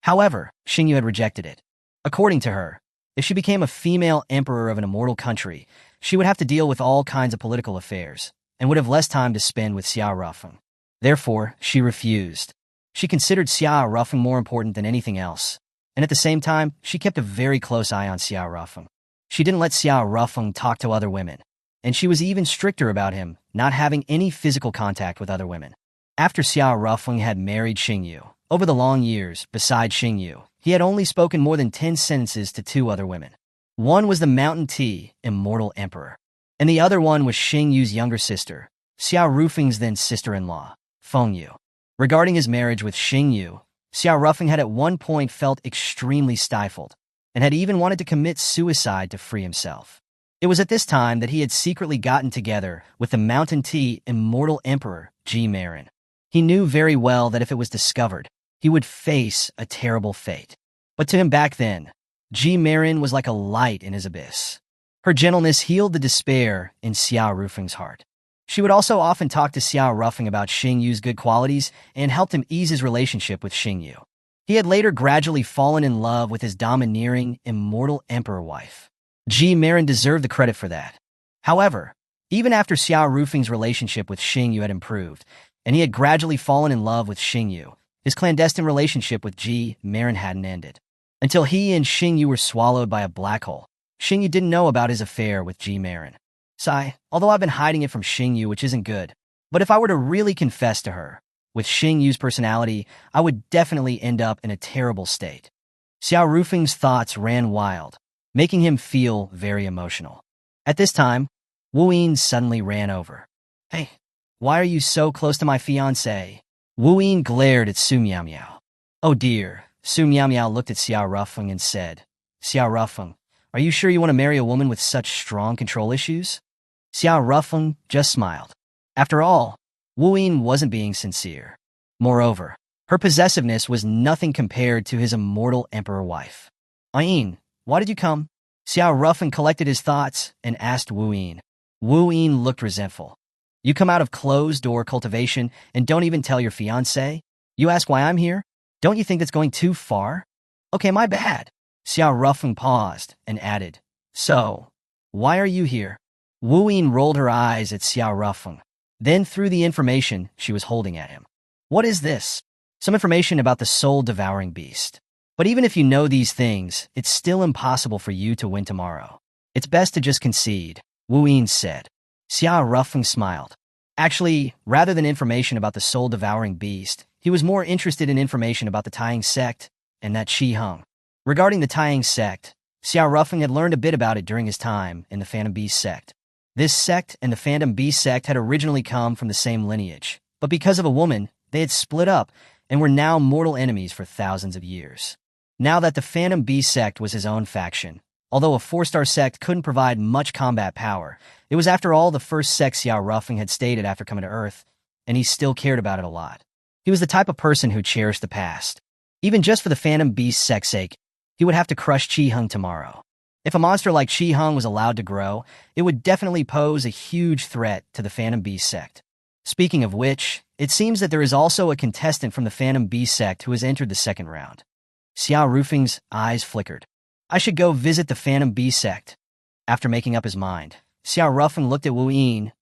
However, Xingyu had rejected it. According to her, if she became a female emperor of an immortal country, she would have to deal with all kinds of political affairs and would have less time to spend with Xiao Rufeng. Therefore, she refused. She considered Xiao Rufeng more important than anything else, and at the same time, she kept a very close eye on Xiao Rufeng. She didn't let Xiao Rufeng talk to other women, and she was even stricter about him not having any physical contact with other women. After Xiao Rufeng had married Xingyu, over the long years, beside Xingyu, he had only spoken more than 10 sentences to two other women. One was the Mountain Tea Immortal Emperor, and the other one was Xingyu's younger sister, Xiao Rufeng's then sister-in-law, Fengyu. Regarding his marriage with Xingyu, Xiao Rufeng had at one point felt extremely stifled, and had even wanted to commit suicide to free himself. It was at this time that he had secretly gotten together with the Mountain Tea Immortal Emperor, Ji Marin. He knew very well that if it was discovered, he would face a terrible fate. But to him back then, Ji Marin was like a light in his abyss. Her gentleness healed the despair in Xiao Rufeng's heart. She would also often talk to Xiao Rufeng about Xingyu's good qualities and helped him ease his relationship with Xingyu. He had later gradually fallen in love with his domineering, immortal emperor wife. Ji Marin deserved the credit for that. However, even after Xiao Rufeng's relationship with Xingyu had improved, and he had gradually fallen in love with Xingyu, his clandestine relationship with Ji Marin hadn't ended. Until he and Xingyu were swallowed by a black hole, Xingyu didn't know about his affair with Ji Marin. Sigh, although I've been hiding it from Xingyu, which isn't good, but if I were to really confess to her, with Xingyu's personality, I would definitely end up in a terrible state. Xiao Rufeng's thoughts ran wild, making him feel very emotional. At this time, Wu Yin suddenly ran over. Hey, why are you so close to my fiancé? Wu Yin glared at Su Miao Miao. Oh dear, Su Miao Miao looked at Xiao Rufeng and said, Xiao Rufeng, are you sure you want to marry a woman with such strong control issues? Xiao Rufeng just smiled. After all, Wu Yin wasn't being sincere. Moreover, her possessiveness was nothing compared to his immortal emperor wife. Yin, why did you come? Xiao Rufeng collected his thoughts and asked Wu Yin. Wu Yin looked resentful. You come out of closed-door cultivation and don't even tell your fiancé? You ask why I'm here? Don't you think that's going too far? Okay, my bad. Xiao Rufeng paused and added, So, why are you here? Wu Yin rolled her eyes at Xiao Rufeng, then threw the information she was holding at him. What is this? Some information about the soul-devouring beast. But even if you know these things, it's still impossible for you to win tomorrow. It's best to just concede, Wu Yin said. Xiao Rufeng smiled. Actually, rather than information about the soul-devouring beast, he was more interested in information about the Taiyang sect and that Shi Hung. Regarding the Taiyang sect, Xiao Rufeng had learned a bit about it during his time in the Phantom Beast sect. This sect and the Phantom Beast sect had originally come from the same lineage, but because of a woman, they had split up and were now mortal enemies for thousands of years. Now that the Phantom Beast sect was his own faction, although a 4-star sect couldn't provide much combat power, it was after all the first sect Xiao Rufeng had stated after coming to Earth, and he still cared about it a lot. He was the type of person who cherished the past. Even just for the Phantom Beast sect's sake, he would have to crush Chi Hung tomorrow. If a monster like Chi Hung was allowed to grow, it would definitely pose a huge threat to the Phantom Beast sect. Speaking of which, it seems that there is also a contestant from the Phantom Beast sect who has entered the second round. Xiao Rufeng's eyes flickered. I should go visit the Phantom Beast sect. After making up his mind, Xiao Rufeng looked at Wu Yin.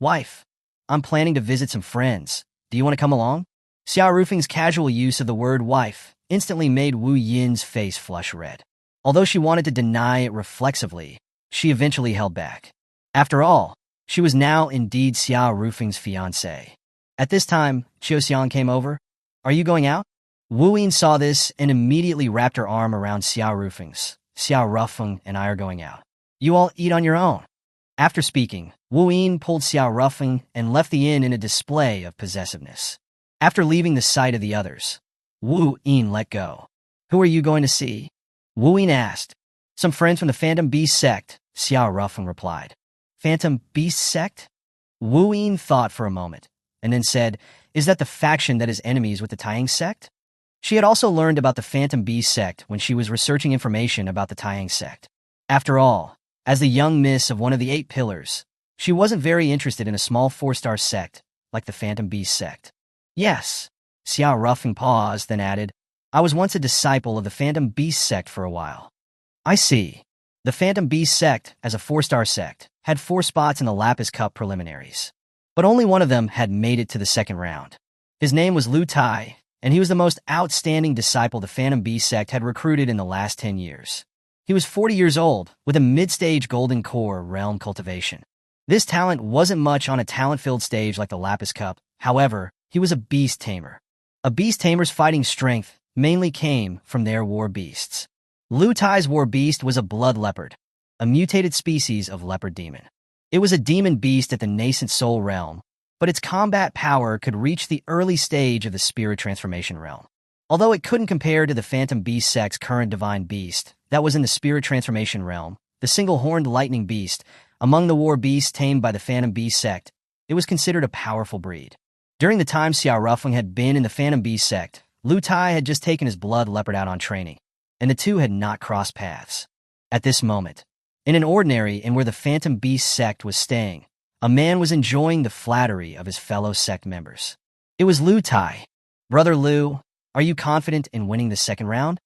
Wife, I'm planning to visit some friends. Do you want to come along? Xiao Rufeng's casual use of the word wife instantly made Wu Yin's face flush red. Although she wanted to deny it reflexively, she eventually held back. After all, she was now indeed Xiao Rufeng's fiancé. At this time, Qiu Xiang came over. Are you going out? Wu Yin saw this and immediately wrapped her arm around Xiao Rufeng's. Xiao Rufeng and I are going out. You all eat on your own. After speaking, Wu Yin pulled Xiao Rufeng and left the inn in a display of possessiveness. After leaving the sight of the others, Wu Yin let go. Who are you going to see? Wu Yin asked. Some friends from the Phantom Beast sect, Xiao Rufeng replied. Phantom Beast sect? Wu Yin thought for a moment, and then said, is that the faction that is enemies with the Taiyang sect? She had also learned about the Phantom Beast sect when she was researching information about the Taiyang sect. After all, as the young miss of one of the 8 pillars, she wasn't very interested in a small 4-star sect like the Phantom Beast sect. Yes. Xiao Rufeng paused, then added, I was once a disciple of the Phantom Beast sect for a while. I see. The Phantom Beast sect, as a 4-star sect, had 4 spots in the Lapis Cup preliminaries. But only one of them had made it to the second round. His name was Lu Tai, and he was the most outstanding disciple the Phantom Beast sect had recruited in the last 10 years. He was 40 years old, with a mid-stage golden core realm cultivation. This talent wasn't much on a talent-filled stage like the Lapis Cup. However, he was a beast tamer. A beast tamer's fighting strength mainly came from their war beasts. Lu Tai's war beast was a blood leopard, a mutated species of leopard demon. It was a demon beast at the nascent soul realm, but its combat power could reach the early stage of the spirit transformation realm. Although it couldn't compare to the Phantom Beast sect's current divine beast that was in the spirit transformation realm, the single-horned lightning beast, among the war beasts tamed by the Phantom Beast sect, it was considered a powerful breed. During the time Xiao Rufeng had been in the Phantom Beast sect, Lu Tai had just taken his blood leopard out on training, and the two had not crossed paths. At this moment, in an ordinary and where the Phantom Beast sect was staying, a man was enjoying the flattery of his fellow sect members. It was Lu Tai. Brother Lu, are you confident in winning the second round?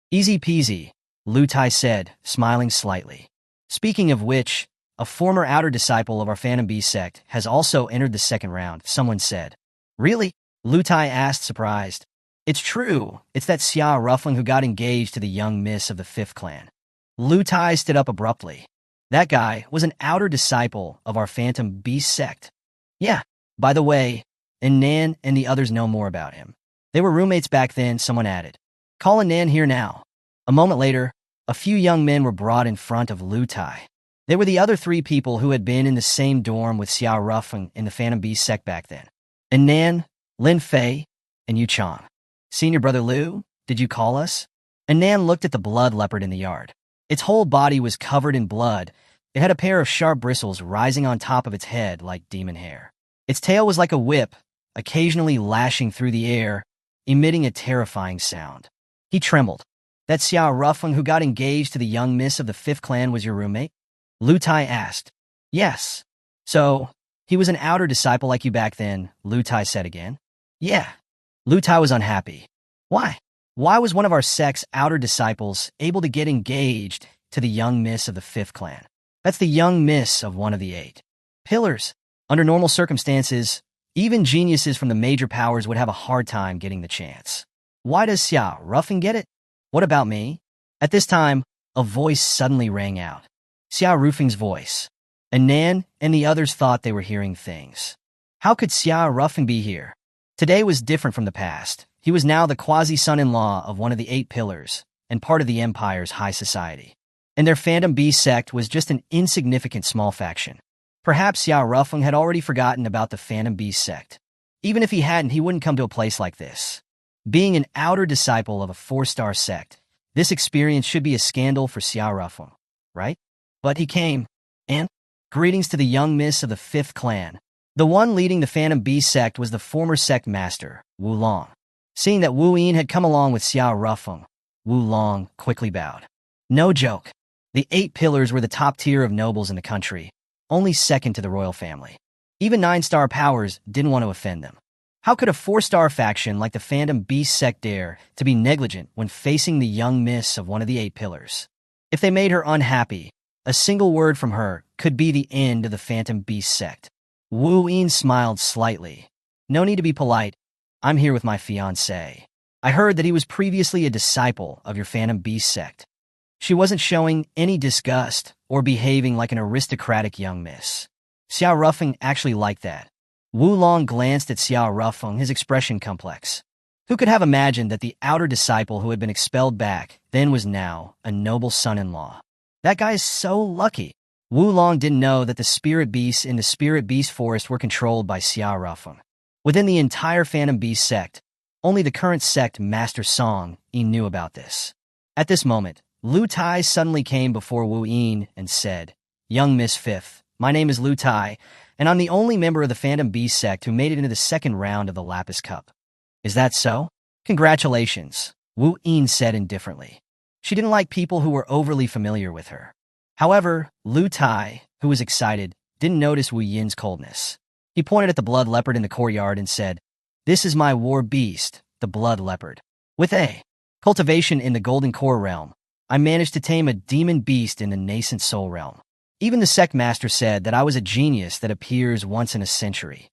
Easy peasy, Lu Tai said, smiling slightly. Speaking of which, a former outer disciple of our Phantom Beast sect has also entered the second round, someone said. Really? Lu Tai asked, surprised. It's true. It's that Xiao Rufeng who got engaged to the young miss of the 5th clan. Lu Tai stood up abruptly. That guy was an outer disciple of our Phantom Beast sect. Yeah, by the way, and Nan and the others know more about him. They were roommates back then, someone added. Call Nan here now. A moment later, a few young men were brought in front of Lu Tai. They were the other 3 people who had been in the same dorm with Xiao Rufeng in the Phantom Beast sect back then. And Nan, Lin Fei, and Yu Chang. Senior Brother Lu, did you call us? And Nan looked at the blood leopard in the yard. Its whole body was covered in blood. It had a pair of sharp bristles rising on top of its head like demon hair. Its tail was like a whip, occasionally lashing through the air, emitting a terrifying sound. He trembled. That Xiao Rufeng who got engaged to the young miss of the 5th clan was your roommate? Lu Tai asked. Yes. So, he was an outer disciple like you back then, Lu Tai said again. Yeah. Lu Tai was unhappy. Why? Why was one of our sect's outer disciples able to get engaged to the young miss of the 5th clan? That's the young miss of one of the 8 pillars. Under normal circumstances, even geniuses from the major powers would have a hard time getting the chance. Why does Xiao Rufeng get it? What about me? At this time, a voice suddenly rang out. Xiao Rufeng's voice. And Nan and the others thought they were hearing things. How could Xia Ruffing be here? Today was different from the past. He was now the quasi-son-in-law of one of the 8 pillars and part of the Empire's high society. And their Phantom Beast sect was just an insignificant small faction. Perhaps Xia Ruffing had already forgotten about the Phantom Beast sect. Even if he hadn't, he wouldn't come to a place like this. Being an outer disciple of a 4-star sect, this experience should be a scandal for Xia Ruffing, right? But he came, and greetings to the young miss of the 5th clan. The one leading the Phantom Beast sect was the former sect master, Wu Long. Seeing that Wu Yin had come along with Xia Ruffing, Wu Long quickly bowed. No joke. The 8 pillars were the top tier of nobles in the country, only second to the royal family. Even 9-star powers didn't want to offend them. How could a 4-star faction like the Phantom Beast sect dare to be negligent when facing the young miss of one of the 8 pillars? If they made her unhappy, a single word from her could be the end of the Phantom Beast sect. Wu Yin smiled slightly. No need to be polite. I'm here with my fiancé. I heard that he was previously a disciple of your Phantom Beast sect. She wasn't showing any disgust or behaving like an aristocratic young miss. Xia Ruffing actually liked that. Wu Long glanced at Xia Ruffing, his expression complex. Who could have imagined that the outer disciple who had been expelled back then was now a noble son-in-law? That guy is so lucky. Wu Long didn't know that the spirit beasts in the Spirit Beast Forest were controlled by Xia Ruffing. Within the entire Phantom Beast sect, only the current sect Master Song Yi knew about this. At this moment, Lu Tai suddenly came before Wu Yin and said, "Young Miss Fifth, my name is Lu Tai, and I'm the only member of the Phantom Beast sect who made it into the 2nd round of the Lapis Cup." "Is that so? Congratulations," Wu Yin said indifferently. She didn't like people who were overly familiar with her. However, Lu Tai, who was excited, didn't notice Wu Yin's coldness. He pointed at the blood leopard in the courtyard and said, "This is my war beast, the blood leopard. With a cultivation in the Golden Core realm, I managed to tame a demon beast in the nascent soul realm. Even the sect master said that I was a genius that appears once in a century."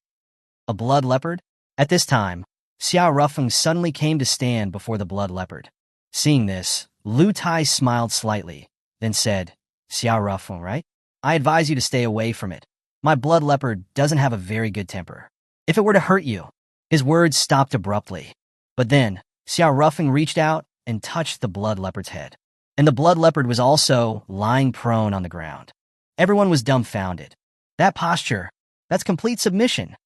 A blood leopard? At this time, Xia Ruffing suddenly came to stand before the blood leopard. Seeing this, Lu Tai smiled slightly, then said, "Xia Ruffing, right? I advise you to stay away from it. My blood leopard doesn't have a very good temper. If it were to hurt you..." His words stopped abruptly. But then, Xia Ruffing reached out and touched the blood leopard's head. And the blood leopard was also lying prone on the ground. Everyone was dumbfounded. That posture, that's complete submission.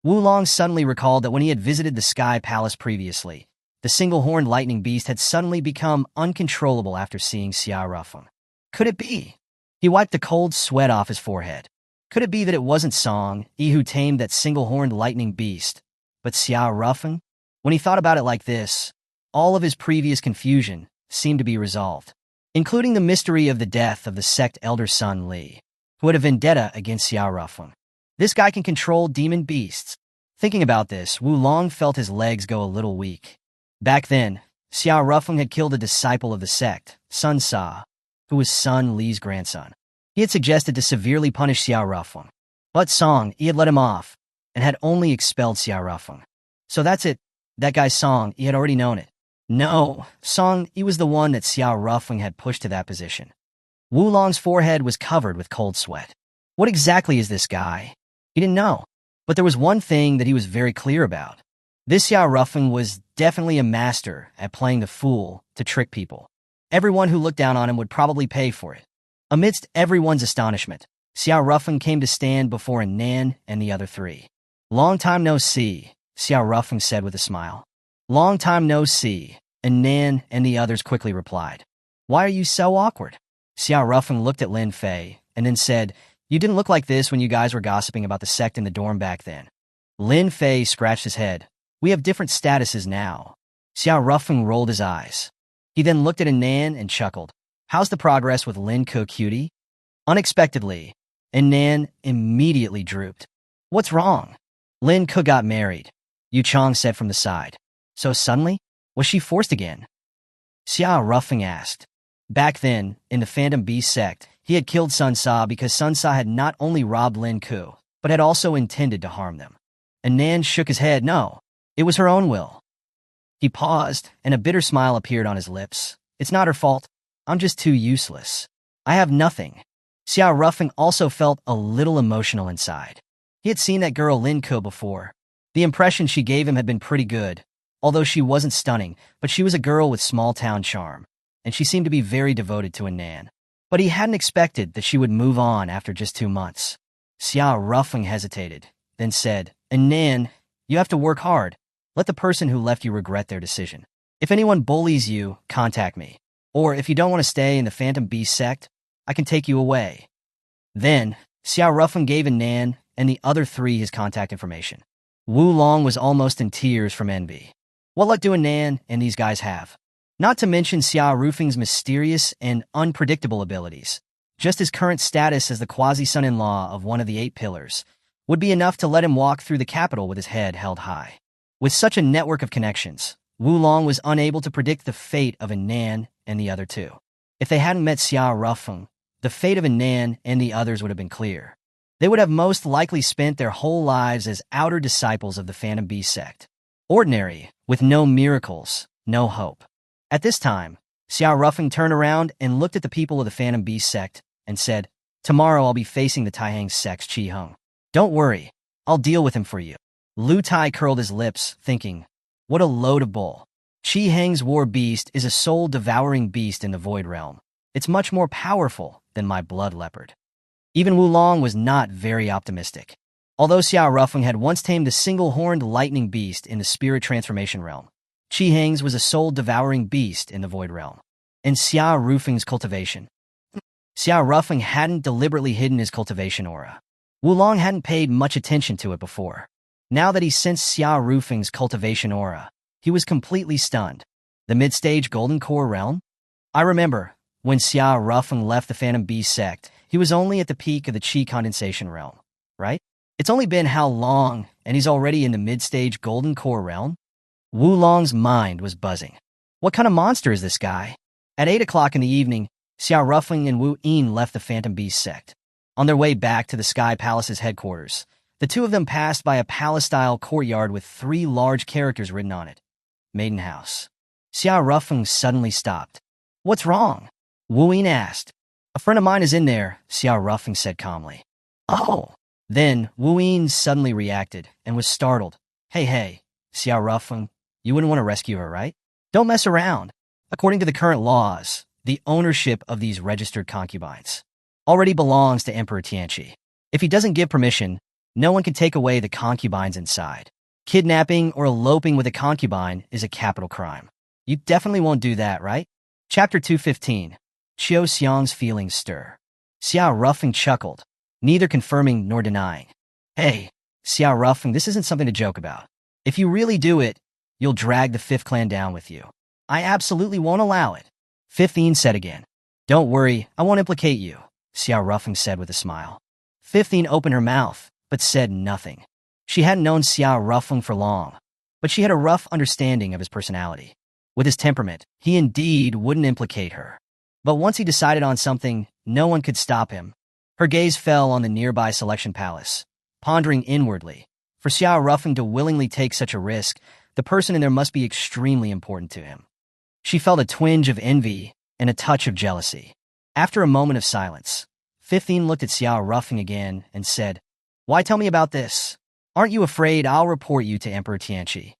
Wu Long suddenly recalled that when he had visited the Sky Palace previously, the single-horned lightning beast had suddenly become uncontrollable after seeing Xia Ruffing. Could it be? He wiped the cold sweat off his forehead. Could it be that it wasn't Song Yi who tamed that single-horned lightning beast, but Xia Ruffing? When he thought about it like this, all of his previous confusion seemed to be resolved, including the mystery of the death of the sect elder son Li, who had a vendetta against Xia Ruffing. This guy can control demon beasts. Thinking about this, Wu Long felt his legs go a little weak. Back then, Xia Ruffing had killed a disciple of the sect, Sun Sa, who was Sun Li's grandson. He had suggested to severely punish Xia Ruffing, but Song Yi had let him off and had only expelled Xia Ruffing. So that's it. That guy Song Yi had already known it. No, Song Yi was the one that Xia Ruffing had pushed to that position. Wu Long's forehead was covered with cold sweat. What exactly is this guy? He didn't know. But there was one thing that he was very clear about. This Xia Ruffing was definitely a master at playing the fool to trick people. Everyone who looked down on him would probably pay for it. Amidst everyone's astonishment, Xia Ruffing came to stand before Nan and the other 3. "Long time no see," Xia Ruffing said with a smile. "Long time no see," and Nan and the others quickly replied. "Why are you so awkward?" Xia Ruffing looked at Lin Fei and then said, "You didn't look like this when you guys were gossiping about the sect in the dorm back then." Lin Fei scratched his head. "We have different statuses now." Xia Ruffing rolled his eyes. He then looked at Nan and chuckled. "How's the progress with Lin Ke cutie?" Unexpectedly, Nan immediately drooped. "What's wrong?" "Lin Ke got married," Yu Chong said from the side. "So suddenly? Was she forced again?" Xia Ruffing asked. Back then, in the Phantom Beast sect, he had killed Sun Sa because Sun Sa had not only robbed Lin Ke, but had also intended to harm them. And Nan shook his head. No, it was her own will. He paused, and a bitter smile appeared on his lips. "It's not her fault. I'm just too useless. I have nothing." Xia Ruffing also felt a little emotional inside. He had seen that girl Lin Ko before. The impression she gave him had been pretty good, although she wasn't stunning, but she was a girl with small-town charm, and she seemed to be very devoted to Nan. But he hadn't expected that she would move on after just 2 months. Xia Ruffing hesitated, then said, Nan, you have to work hard. Let the person who left you regret their decision. If anyone bullies you, contact me. Or if you don't want to stay in the Phantom Beast sect, I can take you away. Then, Xia Ruffing gave Nan and the other 3 his contact information. Wu Long was almost in tears from envy. What luck do Nan and these guys have? Not to mention Xia Rufing's mysterious and unpredictable abilities. Just his current status as the quasi-son-in-law of one of the 8 pillars would be enough to let him walk through the capital with his head held high. With such a network of connections, Wu Long was unable to predict the fate of Nan and the other 2. If they hadn't met Xia Rufing, the fate of Nan and the others would have been clear. They would have most likely spent their whole lives as outer disciples of the Phantom Beast sect. Ordinary, with no miracles, no hope. At this time, Xia Ruffing turned around and looked at the people of the Phantom Beast sect and said, Tomorrow I'll be facing the Taihang sect's Chi Hung. Don't worry, I'll deal with him for you. Lu Tai curled his lips, thinking, what a load of bull. Chi Hang's war beast is a soul-devouring beast in the Void Realm. It's much more powerful than my blood leopard. Even Wu Long was not very optimistic. Although Xia Ruffing had once tamed a single-horned lightning beast in the spirit transformation realm, Chi Hang's was a soul-devouring beast in the Void Realm. And Xia Rufing's cultivation. Xia Ruffing hadn't deliberately hidden his cultivation aura. Wu Long hadn't paid much attention to it before. Now that he sensed Xia Rufing's cultivation aura, he was completely stunned. The mid-stage Golden Core realm? I remember, when Xia Ruffing left the Phantom Beast sect, he was only at the peak of the Chi condensation realm, right? It's only been how long, and he's already in the mid-stage Golden Core realm? Wu Long's mind was buzzing. What kind of monster is this guy? At 8 o'clock in the evening, Xia Ruffing and Wu Yin left the Phantom Beast sect. On their way back to the Sky Palace's headquarters, the 2 of them passed by a palace-style courtyard with 3 large characters written on it. Maiden House. Xia Ruffing suddenly stopped. What's wrong? Wu Yin asked. A friend of mine is in there, Xia Ruffing said calmly. Oh! Then, Wu Yin suddenly reacted and was startled. Hey, Xia Ruffing, you wouldn't want to rescue her, right? Don't mess around. According to the current laws, the ownership of these registered concubines already belongs to Emperor Tianqi. If he doesn't give permission, no one can take away the concubines inside. Kidnapping or eloping with a concubine is a capital crime. You definitely won't do that, right? Chapter 215. Qiu Xiang's feelings stir. Xia Ruffing chuckled, neither confirming nor denying. Hey, Xia Ruffing, this isn't something to joke about. If you really do it, you'll drag the 5th clan down with you. I absolutely won't allow it. 15 said again. Don't worry, I won't implicate you, Xia Ruffing said with a smile. 15 opened her mouth, but said nothing. She hadn't known Xia Ruffing for long, but she had a rough understanding of his personality. With his temperament, he indeed wouldn't implicate her. But once he decided on something, no one could stop him. Her gaze fell on the nearby Selection Palace, pondering inwardly. For Xia Ruffing to willingly take such a risk, the person in there must be extremely important to him. She felt a twinge of envy and a touch of jealousy. After a moment of silence, 15 looked at Xia Ruffing again and said, Why tell me about this? Aren't you afraid I'll report you to Emperor Tianqi?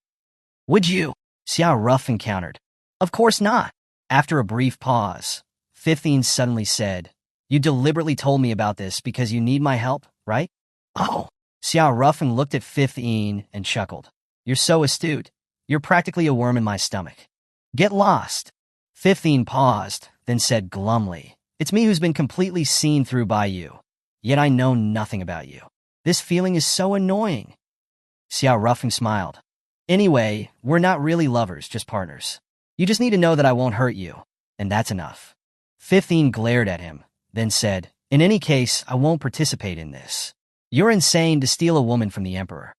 Would you? Xia Ruffing countered. Of course not. After a brief pause, 15 suddenly said, You deliberately told me about this because you need my help, right? Oh. Xia Ruffing looked at 15 and chuckled. You're so astute. You're practically a worm in my stomach. Get lost. 15 paused, then said glumly, It's me who's been completely seen through by you. Yet I know nothing about you. This feeling is so annoying. Xia Ruffing smiled. Anyway, we're not really lovers, just partners. You just need to know that I won't hurt you, and that's enough. 15 glared at him, then said, In any case, I won't participate in this. You're insane to steal a woman from the Emperor.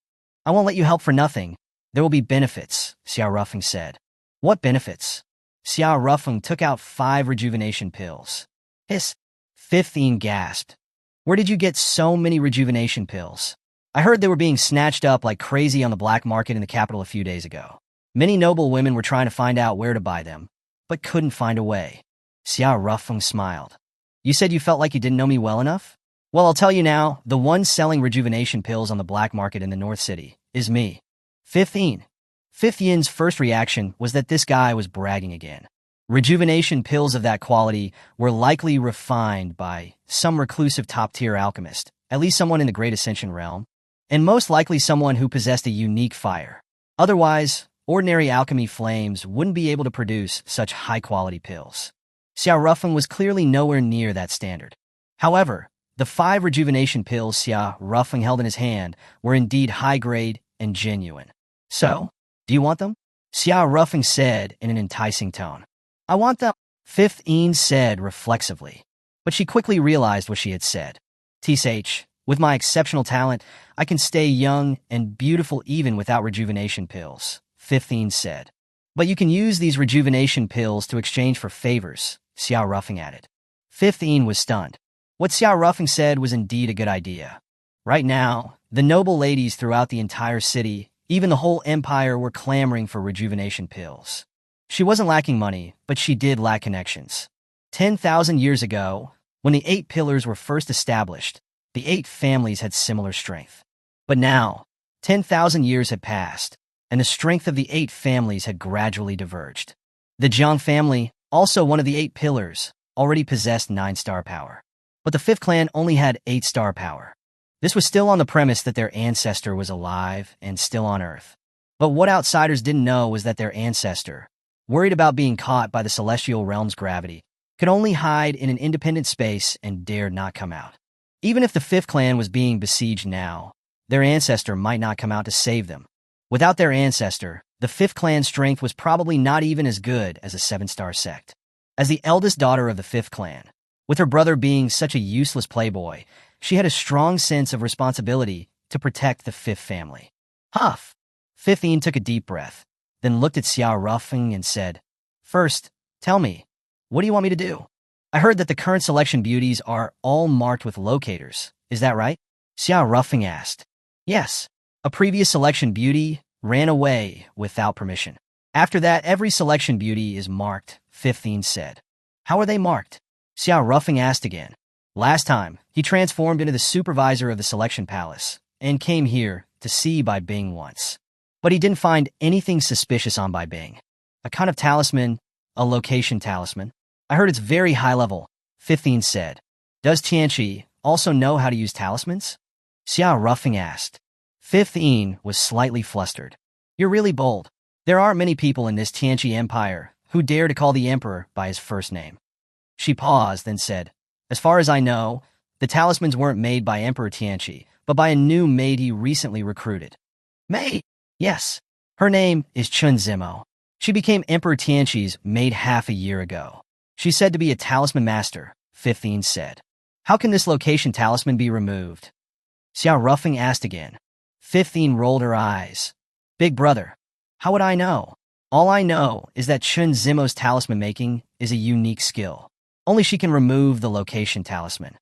I won't let you help for nothing. There will be benefits, Xia Ruffing said. What benefits? Xia Ruffing took out 5 rejuvenation pills. Hiss. 15 gasped. Where did you get so many rejuvenation pills? I heard they were being snatched up like crazy on the black market in the capital a few days ago. Many noble women were trying to find out where to buy them, but couldn't find a way. Xia Ruffing smiled. You said you felt like you didn't know me well enough? Well, I'll tell you now, the one selling rejuvenation pills on the black market in the North City is me. 15. Fifth Yin's first reaction was that this guy was bragging again. Rejuvenation pills of that quality were likely refined by some reclusive top-tier alchemist, at least someone in the Great Ascension realm, and most likely someone who possessed a unique fire. Otherwise, ordinary alchemy flames wouldn't be able to produce such high-quality pills. Xiao Rufeng was clearly nowhere near that standard. However, the 5 rejuvenation pills Xiao Rufeng held in his hand were indeed high-grade and genuine. So, do you want them? Xiao Rufeng said in an enticing tone. I want them, Fifth Yin said reflexively. But she quickly realized what she had said. TSH, with my exceptional talent, I can stay young and beautiful even without rejuvenation pills, Fifth Yin said. But you can use these rejuvenation pills to exchange for favors, Xiao Rufeng added. Fifth Yin was stunned. What Xiao Rufeng said was indeed a good idea. Right now, the noble ladies throughout the entire city, even the whole empire, were clamoring for rejuvenation pills. She wasn't lacking money, but she did lack connections. 10,000 years ago, when the 8 pillars were first established, the 8 families had similar strength. But now, 10,000 years had passed, and the strength of the 8 families had gradually diverged. The Jiang family, also one of the 8 pillars, already possessed 9-star power. But the 5th clan only had 8-star power. This was still on the premise that their ancestor was alive and still on Earth. But what outsiders didn't know was that their ancestor, worried about being caught by the celestial realm's gravity, could only hide in an independent space and dared not come out. Even if the 5th clan was being besieged now, their ancestor might not come out to save them. Without their ancestor, the 5th clan's strength was probably not even as good as a 7-star sect. As the eldest daughter of the 5th clan, with her brother being such a useless playboy, she had a strong sense of responsibility to protect the 5th family. Huff! Fifth Yin took a deep breath, then looked at Xiao Rufeng and said, First, tell me, what do you want me to do? I heard that the current selection beauties are all marked with locators. Is that right? Xiao Rufeng asked. Yes. A previous selection beauty ran away without permission. After that, every selection beauty is marked, Fifth Yin said. How are they marked? Xiao Rufeng asked again. Last time, he transformed into the supervisor of the selection palace and came here to see Bai Bing once. But he didn't find anything suspicious on Bai Bing. A kind of talisman, a location talisman. I heard it's very high level, Fifth Yin said. Does Tianqi also know how to use talismans? Xiao Rufeng asked. Fifth Yin was slightly flustered. You're really bold. There aren't many people in this Tianqi empire who dare to call the emperor by his first name. She paused, then said, As far as I know, the talismans weren't made by Emperor Tianqi, but by a new maid he recently recruited. Maid? Yes. Her name is Chun Zimo. She became Emperor Tianqi's maid half a year ago. She's said to be a talisman master, Fifth Yin said. How can this location talisman be removed? Xiao Rufeng asked again. Fifth Yin rolled her eyes. Big brother, how would I know? All I know is that Chun Zimo's talisman making is a unique skill. Only she can remove the location talisman.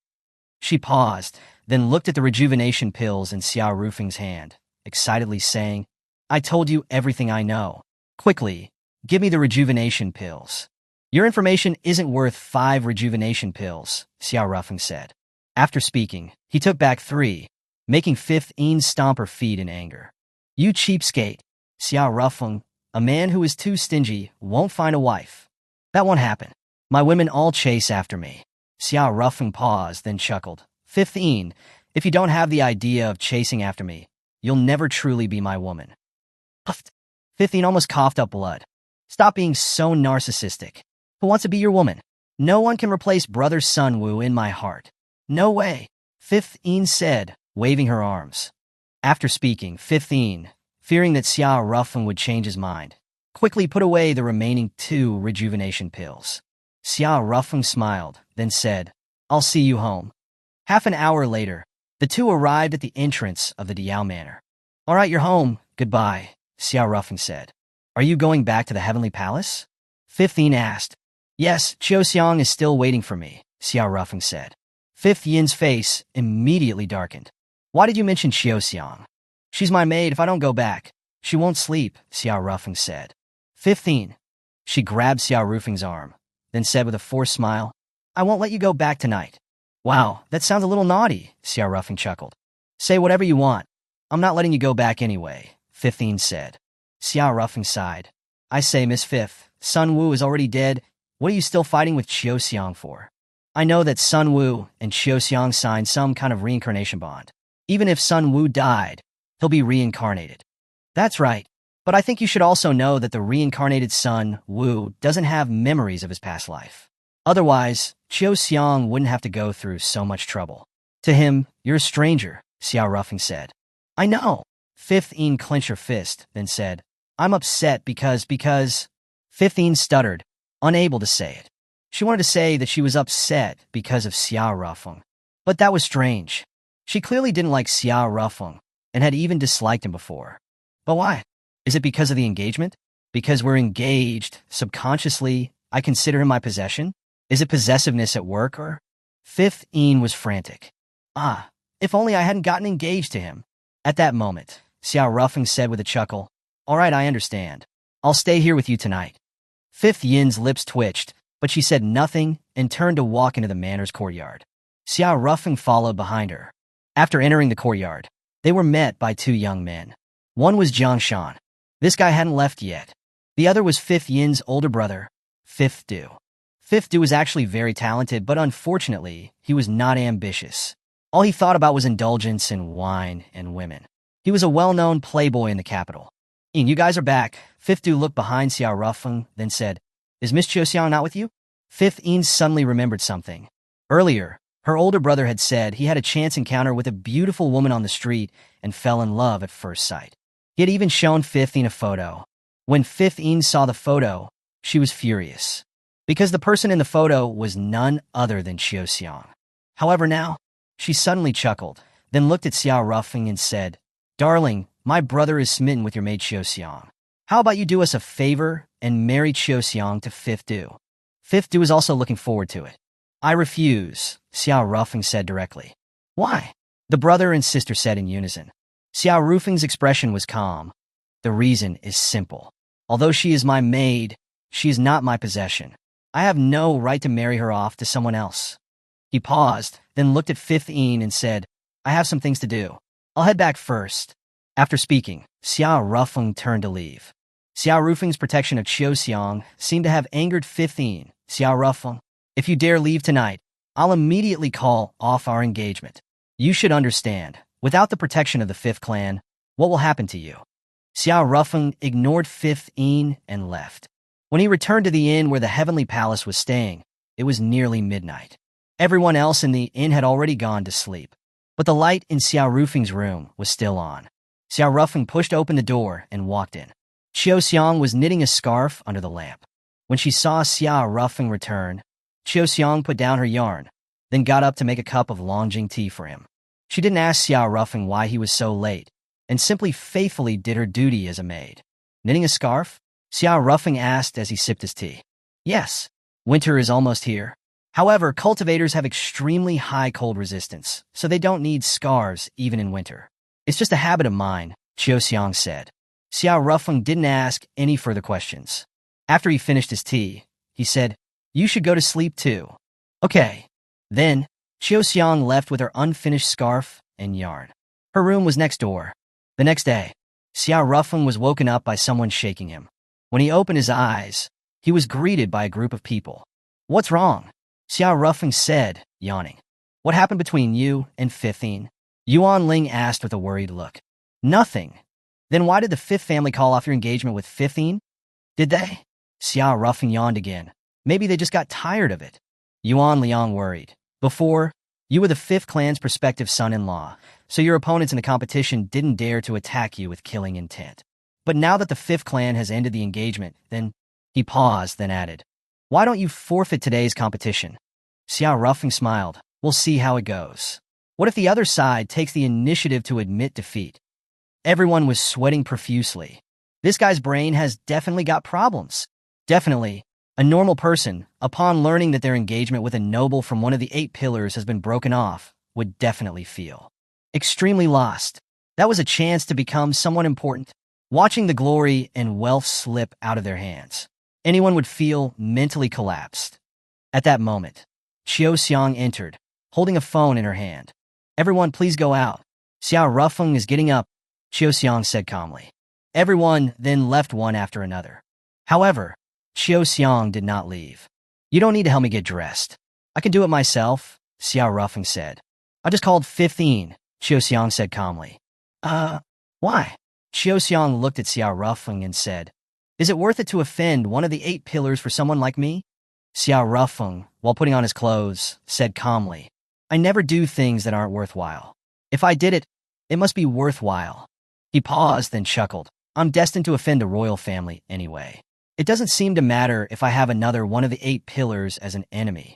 She paused, then looked at the rejuvenation pills in Xiao Rufeng's hand, excitedly saying, I told you everything I know. Quickly, give me the rejuvenation pills. Your information isn't worth 5 rejuvenation pills, Xiao Rufeng said. After speaking, he took back 3, making Fifth Yin stomp her feet in anger. You cheapskate, Xiao Rufeng, a man who is too stingy won't find a wife. That won't happen. My women all chase after me. Xiao Rufeng paused, then chuckled. Fifth Yin, if you don't have the idea of chasing after me, you'll never truly be my woman. Puffed. Fifth Yin almost coughed up blood. Stop being so narcissistic. Who wants to be your woman? No one can replace Brother Sun Wu in my heart. No way, Fifth Yin said, waving her arms. After speaking, Fifth Yin, fearing that Xiao Rufeng would change his mind, quickly put away the remaining 2 rejuvenation pills. Xiao Rufeng smiled, then said, I'll see you home. Half an hour later, the 2 arrived at the entrance of the Diao Manor. All right, you're home. Goodbye, Xiao Rufeng said. Are you going back to the Heavenly Palace? Fifth Yin asked. Yes, Xiaoxiang is still waiting for me, Xiao Rufeng said. Fifth Yin's face immediately darkened. Why did you mention Xiaoxiang? She's my maid. If I don't go back, she won't sleep, Xiao Rufeng said. Fifth Yin. She grabbed Xiao Rufeng's arm, then said with a forced smile, I won't let you go back tonight. Wow, that sounds a little naughty, Xiao Ruffing chuckled. Say whatever you want. I'm not letting you go back anyway, 15 said. Xiao Ruffing sighed. I say, Miss Fifth, Sun Wu is already dead. What are you still fighting with Qiu Xiang for? I know that Sun Wu and Qiu Xiang signed some kind of reincarnation bond. Even if Sun Wu died, he'll be reincarnated. That's right. But I think you should also know that the reincarnated Sun Wu doesn't have memories of his past life. Otherwise, Qiu Xiang wouldn't have to go through so much trouble. To him, you're a stranger, Xiao Ruffing said. I know. Fifth Een clenched her fist, then said, I'm upset because... 15 stuttered, unable to say it. She wanted to say that she was upset because of Xiao Ruffing. But that was strange. She clearly didn't like Xiao Ruffing and had even disliked him before. But why? Is it because of the engagement? Because we're engaged, subconsciously, I consider him my possession? Is it possessiveness at work or? Fifth Een was frantic. If only I hadn't gotten engaged to him. At that moment, Xiao Ruffing said with a chuckle, All right, I understand. I'll stay here with you tonight. Fifth Yin's lips twitched, but she said nothing and turned to walk into the manor's courtyard. Xiao Ruffing followed behind her. After entering the courtyard, they were met by two young men. One was Jiang Shan. This guy hadn't left yet. The other was Fifth Yin's older brother, Fifth Du. Fifth Du was actually very talented, but unfortunately, he was not ambitious. All he thought about was indulgence in wine and women. He was a well-known playboy in the capital. You guys are back. Fifth Du looked behind Xiao Ruffing, then said, Is Miss Qiu Xiang not with you? Fifth Een suddenly remembered something. Earlier, her older brother had said he had a chance encounter with a beautiful woman on the street and fell in love at first sight. He had even shown Fifth Een a photo. When Fifth Een saw the photo, she was furious, because the person in the photo was none other than Qiu Xiang. However, now, she suddenly chuckled, then looked at Xiao Ruffing and said, Darling, my brother is smitten with your maid Qiu Xiang. How about you do us a favor and marry Qiu Xiang to Fifth Du? Fifth Du is also looking forward to it. I refuse, Xiao Ruffing said directly. Why? The brother and sister said in unison. Xiao Ruffing's expression was calm. The reason is simple. Although she is my maid, she is not my possession. I have no right to marry her off to someone else. He paused, then looked at Fifth Een and said, I have some things to do. I'll head back first. After speaking, Xiao Ruffing turned to leave. Xiao Ruffing's protection of Qiu Xiang seemed to have angered Fifth Een. Xiao Ruffing, if you dare leave tonight, I'll immediately call off our engagement. You should understand, without the protection of the Fifth Clan, what will happen to you? Xiao Ruffing ignored Fifth Een and left. When he returned to the inn where the Heavenly Palace was staying, it was nearly midnight. Everyone else in the inn had already gone to sleep, but the light in Xiao Ruffing's room was still on. Xiao Ruffing pushed open the door and walked in. Qiu Xiang was knitting a scarf under the lamp. When she saw Xiao Ruffing return, Qiu Xiang put down her yarn, then got up to make a cup of Longjing tea for him. She didn't ask Xiao Ruffing why he was so late, and simply faithfully did her duty as a maid. Knitting a scarf? Xiao Ruffing asked as he sipped his tea. Yes, winter is almost here. However, cultivators have extremely high cold resistance, so they don't need scarves even in winter. It's just a habit of mine, Qiu Xiang said. Xiao Ruffing didn't ask any further questions. After he finished his tea, he said, You should go to sleep too. Okay. Then, Qiu Xiang left with her unfinished scarf and yarn. Her room was next door. The next day, Xiao Ruffing was woken up by someone shaking him. When he opened his eyes, he was greeted by a group of people. What's wrong? Xiao Ruffing said, yawning. What happened between you and Fifth Een? Yuan Ling asked with a worried look. Nothing. Then why did the Fifth family call off your engagement with Fifth Een? Did they? Xiao Ruffing yawned again. Maybe they just got tired of it. Yuan Liang worried. Before, you were the Fifth Clan's prospective son-in-law, so your opponents in the competition didn't dare to attack you with killing intent. But now that the Fifth Clan has ended the engagement, then... He paused, then added, Why don't you forfeit today's competition? Xiao Ruffing smiled. We'll see how it goes. What if the other side takes the initiative to admit defeat? Everyone was sweating profusely. This guy's brain has definitely got problems. Definitely. A normal person, upon learning that their engagement with a noble from one of the 8 pillars has been broken off, would definitely feel extremely lost. That was a chance to become someone important. Watching the glory and wealth slip out of their hands, anyone would feel mentally collapsed. At that moment, Qiu Xiang entered, holding a phone in her hand. Everyone, please go out. Xiao Rufeng is getting up, Qiu Xiang said calmly. Everyone then left one after another. However, Qiu Xiang did not leave. You don't need to help me get dressed. I can do it myself, Xiao Rufeng said. I just called 15, Qiu Xiang said calmly. Why? Qiu Xiang looked at Xiao Rufeng and said, Is it worth it to offend one of the 8 pillars for someone like me? Xiao Rufeng, while putting on his clothes, said calmly, I never do things that aren't worthwhile. If I did it, it must be worthwhile. He paused, then chuckled. I'm destined to offend a royal family anyway. It doesn't seem to matter if I have another one of the 8 pillars as an enemy.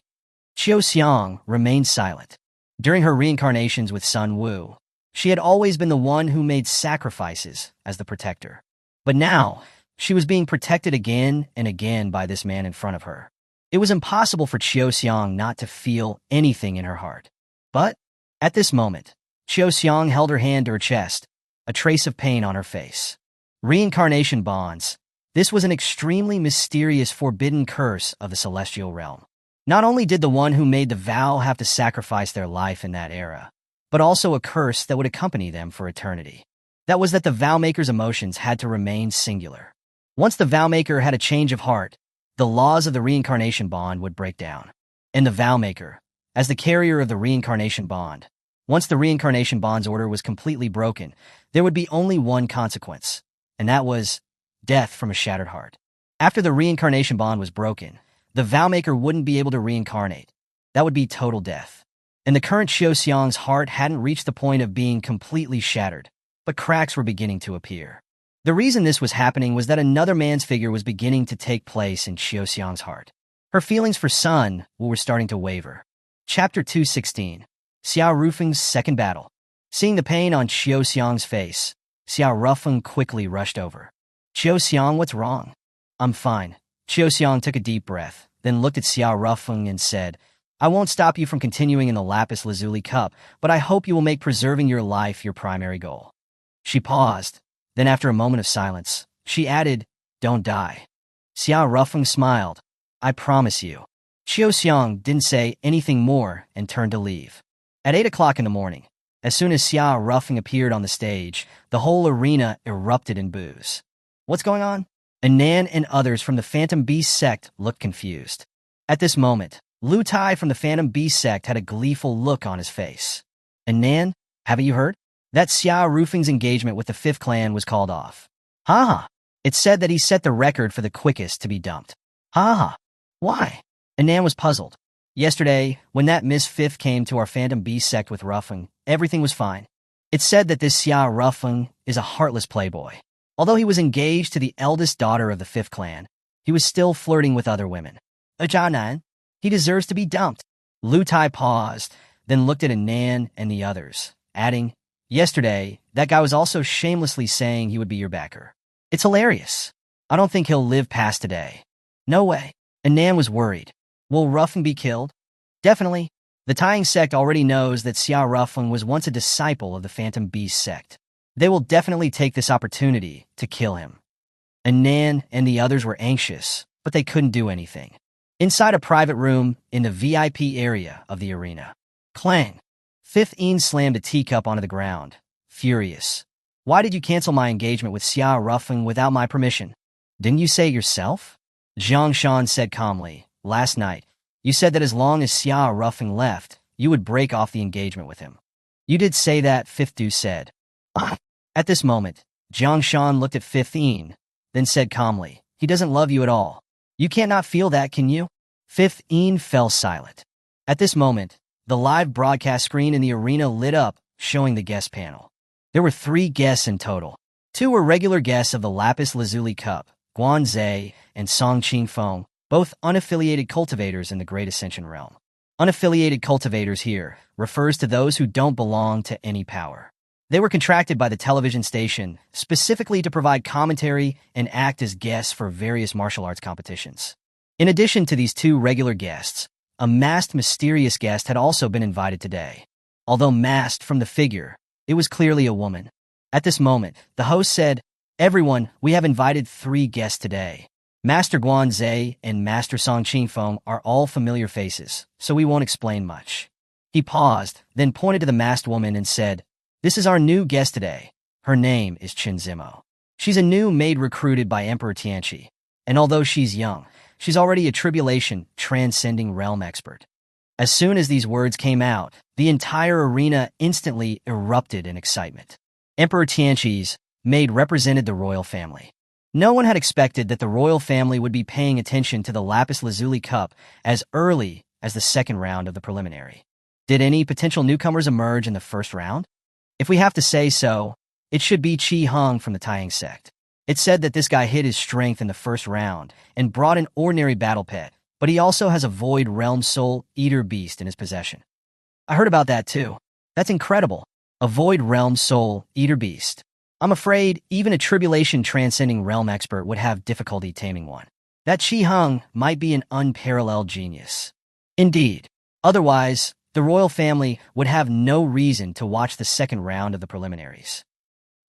Qiu Xiang remained silent. During her reincarnations with Sun Wu, she had always been the one who made sacrifices as the protector. But now, she was being protected again and again by this man in front of her. It was impossible for Qiu Xiang not to feel anything in her heart. But, at this moment, Qiu Xiang held her hand to her chest, a trace of pain on her face. Reincarnation bonds. This was an extremely mysterious forbidden curse of the celestial realm. Not only did the one who made the vow have to sacrifice their life in that era, but also a curse that would accompany them for eternity. That was that the vow-maker's emotions had to remain singular. Once the vow-maker had a change of heart, the laws of the reincarnation bond would break down. And the vow-maker, as the carrier of the reincarnation bond, once the reincarnation bond's order was completely broken, there would be only one consequence, and that was death from a shattered heart. After the reincarnation bond was broken, the vow-maker wouldn't be able to reincarnate. That would be total death. And the current Qiu Xiang's heart hadn't reached the point of being completely shattered, but cracks were beginning to appear. The reason this was happening was that another man's figure was beginning to take place in Qiu Xiang's heart. Her feelings for Sun Wu were starting to waver. Chapter 216. Xiao Rufeng's Second Battle. Seeing the pain on Qiu Xiang's face, Xiao Rufeng quickly rushed over. Qiu Xiang, what's wrong? I'm fine. Qiu Xiang took a deep breath, then looked at Xiao Rufeng and said, I won't stop you from continuing in the lapis lazuli cup, but I hope you will make preserving your life your primary goal. She paused. Then after a moment of silence, she added, Don't die. Xiao Rufeng smiled. I promise you. Qiu Xiang didn't say anything more and turned to leave. At 8 o'clock in the morning, as soon as Xiao Rufeng appeared on the stage, the whole arena erupted in boos. What's going on? Anan and others from the Phantom Beast sect looked confused. At this moment, Lu Tai from the Phantom Beast sect had a gleeful look on his face. Anan, haven't you heard? That Xiao Rufeng's engagement with the 5th clan was called off. Ha! It said that he set the record for the quickest to be dumped. Ha! Why? Anan was puzzled. Yesterday, when that Miss 5th came to our Phantom Beast sect with Rufeng, everything was fine. It said that this Xiao Rufeng is a heartless playboy. Although he was engaged to the eldest daughter of the 5th clan, he was still flirting with other women. Ajanan, he deserves to be dumped. Lu Tai paused, then looked at Anan and the others, adding, Yesterday, that guy was also shamelessly saying he would be your backer. It's hilarious. I don't think he'll live past today. No way. Anan was worried. Will Rufeng be killed? Definitely. The Tying sect already knows that Xiao Rufeng was once a disciple of the Phantom Beast sect. They will definitely take this opportunity to kill him. Anan and the others were anxious, but they couldn't do anything. Inside a private room in the VIP area of the arena. Clang! 15 slammed a teacup onto the ground, furious. Why did you cancel my engagement with Xiao Rufeng without my permission? Didn't you say it yourself? Zhang Shan said calmly, Last night, you said that as long as Xiao Rufeng left, you would break off the engagement with him. You did say that, 5th said. At this moment, Zhang Shan looked at 15, then said calmly, He doesn't love you at all. You can't not feel that, can you? 15 fell silent. At this moment, the live broadcast screen in the arena lit up, showing the guest panel. There were 3 guests in total. 2 were regular guests of the Lapis Lazuli Cup, Guan Zhe and Song Qingfeng, both unaffiliated cultivators in the Great Ascension realm. Unaffiliated cultivators here refers to those who don't belong to any power. They were contracted by the television station specifically to provide commentary and act as guests for various martial arts competitions. In addition to these 2 regular guests, a masked mysterious guest had also been invited today. Although masked from the figure, it was clearly a woman. At this moment, the host said, Everyone, we have invited 3 guests today. Master Guan Zhe and Master Song Qingfeng are all familiar faces, so we won't explain much. He paused, then pointed to the masked woman and said, "This is our new guest today. Her name is Chinzimo. She's a new maid recruited by Emperor Tianqi, and although she's young, she's already a tribulation transcending realm expert." As soon as these words came out, the entire arena instantly erupted in excitement. Emperor Tianqi's maid represented the royal family. No one had expected that the royal family would be paying attention to the Lapis Lazuli Cup as early as the second round of the preliminary. Did any potential newcomers emerge in the first round? If we have to say so, it should be Chi Hung from the Taiyang sect. It's said that this guy hid his strength in the first round and brought an ordinary battle pet, but he also has a Void Realm Soul Eater beast in his possession. I heard about that too. That's incredible. A Void Realm Soul Eater beast. I'm afraid even a tribulation transcending realm expert would have difficulty taming one. That Chi Hung might be an unparalleled genius. Indeed. Otherwise, the royal family would have no reason to watch the second round of the preliminaries.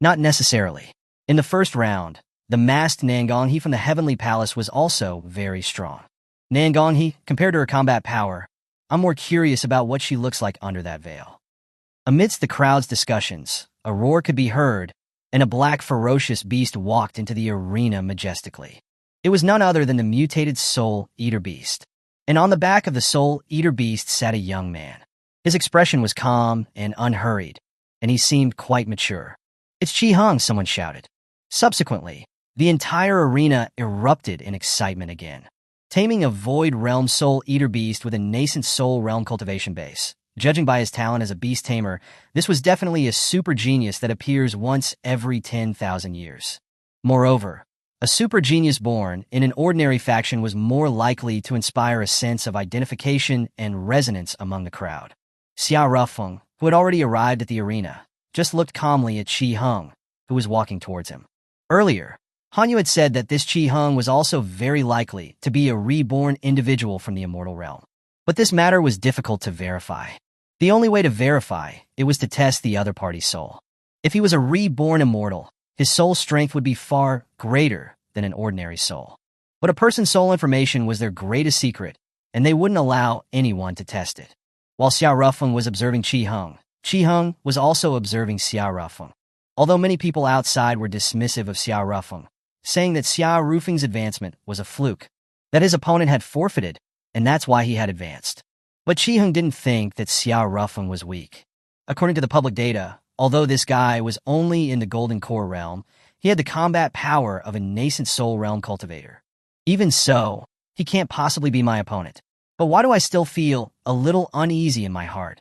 Not necessarily. In the first round, the masked Nangonghi from the Heavenly Palace was also very strong. Nangonghi, compared to her combat power, I'm more curious about what she looks like under that veil. Amidst the crowd's discussions, a roar could be heard, and a black ferocious beast walked into the arena majestically. It was none other than the mutated Soul Eater beast. And on the back of the Soul Eater beast sat a young man. His expression was calm and unhurried, and he seemed quite mature. "It's Chi Hung," someone shouted. Subsequently, the entire arena erupted in excitement again. Taming a Void Realm Soul Eater beast with a nascent Soul Realm cultivation base. Judging by his talent as a beast tamer, this was definitely a super genius that appears once every 10,000 years. Moreover, a super genius born in an ordinary faction was more likely to inspire a sense of identification and resonance among the crowd. Xiao Rufeng, who had already arrived at the arena, just looked calmly at Chi Hung, who was walking towards him. Earlier, Hanyu had said that this Chi Hung was also very likely to be a reborn individual from the immortal realm. But this matter was difficult to verify. The only way to verify it was to test the other party's soul. If he was a reborn immortal, his soul strength would be far greater than an ordinary soul. But a person's soul information was their greatest secret, and they wouldn't allow anyone to test it. While Xiao Rufeng was observing Chi Hung was also observing Xiao Rufeng. Although many people outside were dismissive of Xiao Rufeng, saying that Xiao Rufeng's advancement was a fluke, that his opponent had forfeited, and that's why he had advanced. But Chi Hung didn't think that Xiao Rufeng was weak. According to the public data, although this guy was only in the Golden Core realm, he had the combat power of a nascent Soul Realm cultivator. Even so, he can't possibly be my opponent. But why do I still feel a little uneasy in my heart?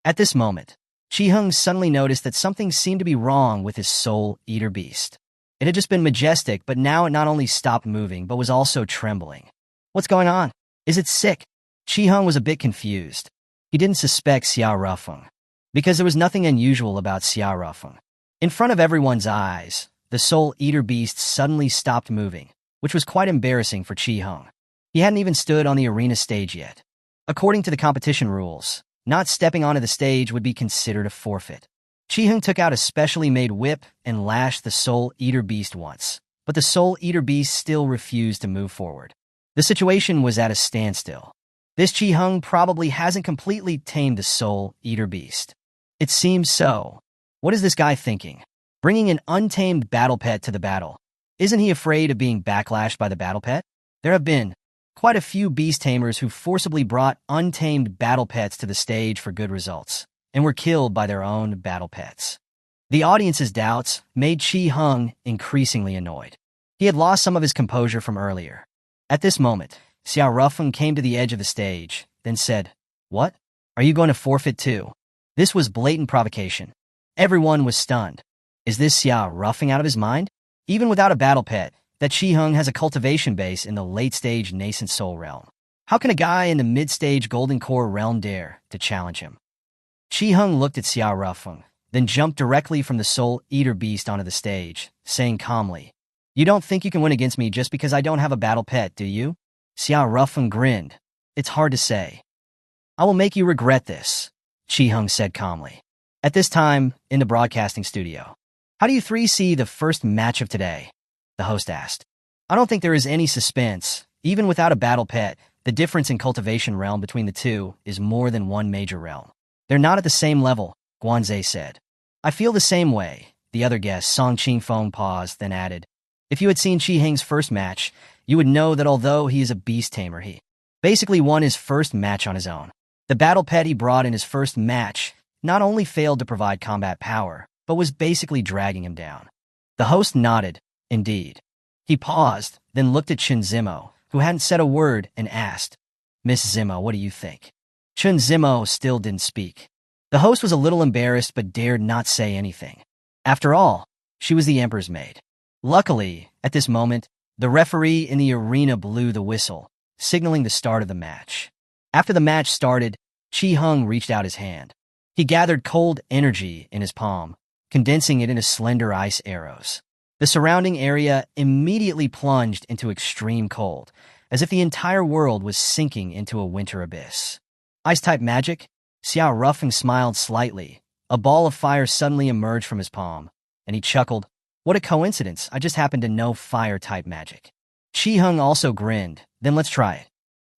At this moment, Chi Hung suddenly noticed that something seemed to be wrong with his Soul Eater beast. It had just been majestic, but now it not only stopped moving, but was also trembling. What's going on? Is it sick? Chi Hung was a bit confused. He didn't suspect Xiao Rufeng, because there was nothing unusual about Xiao Rufeng. In front of everyone's eyes, the Soul Eater beast suddenly stopped moving, which was quite embarrassing for Chi Hung. He hadn't even stood on the arena stage yet. According to the competition rules, not stepping onto the stage would be considered a forfeit. Chi Hung took out a specially made whip and lashed the Soul Eater beast once, but the Soul Eater beast still refused to move forward. The situation was at a standstill. This Chi Hung probably hasn't completely tamed the Soul Eater beast. It seems so. What is this guy thinking? Bringing an untamed battle pet to the battle. Isn't he afraid of being backlashed by the battle pet? There have been quite a few beast tamers who forcibly brought untamed battle pets to the stage for good results, and were killed by their own battle pets. The audience's doubts made Chi Hung increasingly annoyed. He had lost some of his composure from earlier. At this moment, Xiao Rufeng came to the edge of the stage, then said, "What? Are you going to forfeit too?" This was blatant provocation. Everyone was stunned. Is this Xiao Rufeng out of his mind? Even without a battle pet, that Chi Hung has a cultivation base in the late-stage nascent soul realm. How can a guy in the mid-stage golden core realm dare to challenge him? Chi Hung looked at Xiao Rufeng, then jumped directly from the Soul Eater beast onto the stage, saying calmly, "You don't think you can win against me just because I don't have a battle pet, do you?" Xiao Rufeng grinned. "It's hard to say." "I will make you regret this," Chi Hung said calmly. At this time, in the broadcasting studio, "How do you three see the first match of today?" the host asked. "I don't think there is any suspense. Even without a battle pet, The difference in cultivation realm between the two is more than one major realm. They're not at the same level, Guanze said. I feel the same way, the other guest, Song Qingfeng, paused, then added. If you had seen Qi Heng's first match, you would know that although he is a beast tamer, he basically won his first match on his own. The battle pet he brought in his first match not only failed to provide combat power, but was basically dragging him down. The host nodded, indeed. He paused, then looked at Chun Zimo, who hadn't said a word, and asked, Miss Zimo, what do you think? Chun Zimo still didn't speak. The host was a little embarrassed but dared not say anything. After all, she was the Emperor's maid. Luckily, at this moment, the referee in the arena blew the whistle, signaling the start of the match. After the match started, Qi Heng reached out his hand. He gathered cold energy in his palm, condensing it into slender ice arrows. The surrounding area immediately plunged into extreme cold, as if the entire world was sinking into a winter abyss. Ice-type magic? Xiao Ruffing smiled slightly. A ball of fire suddenly emerged from his palm, and he chuckled. What a coincidence, I just happen to know fire-type magic. Qi Heng also grinned. Then let's try it.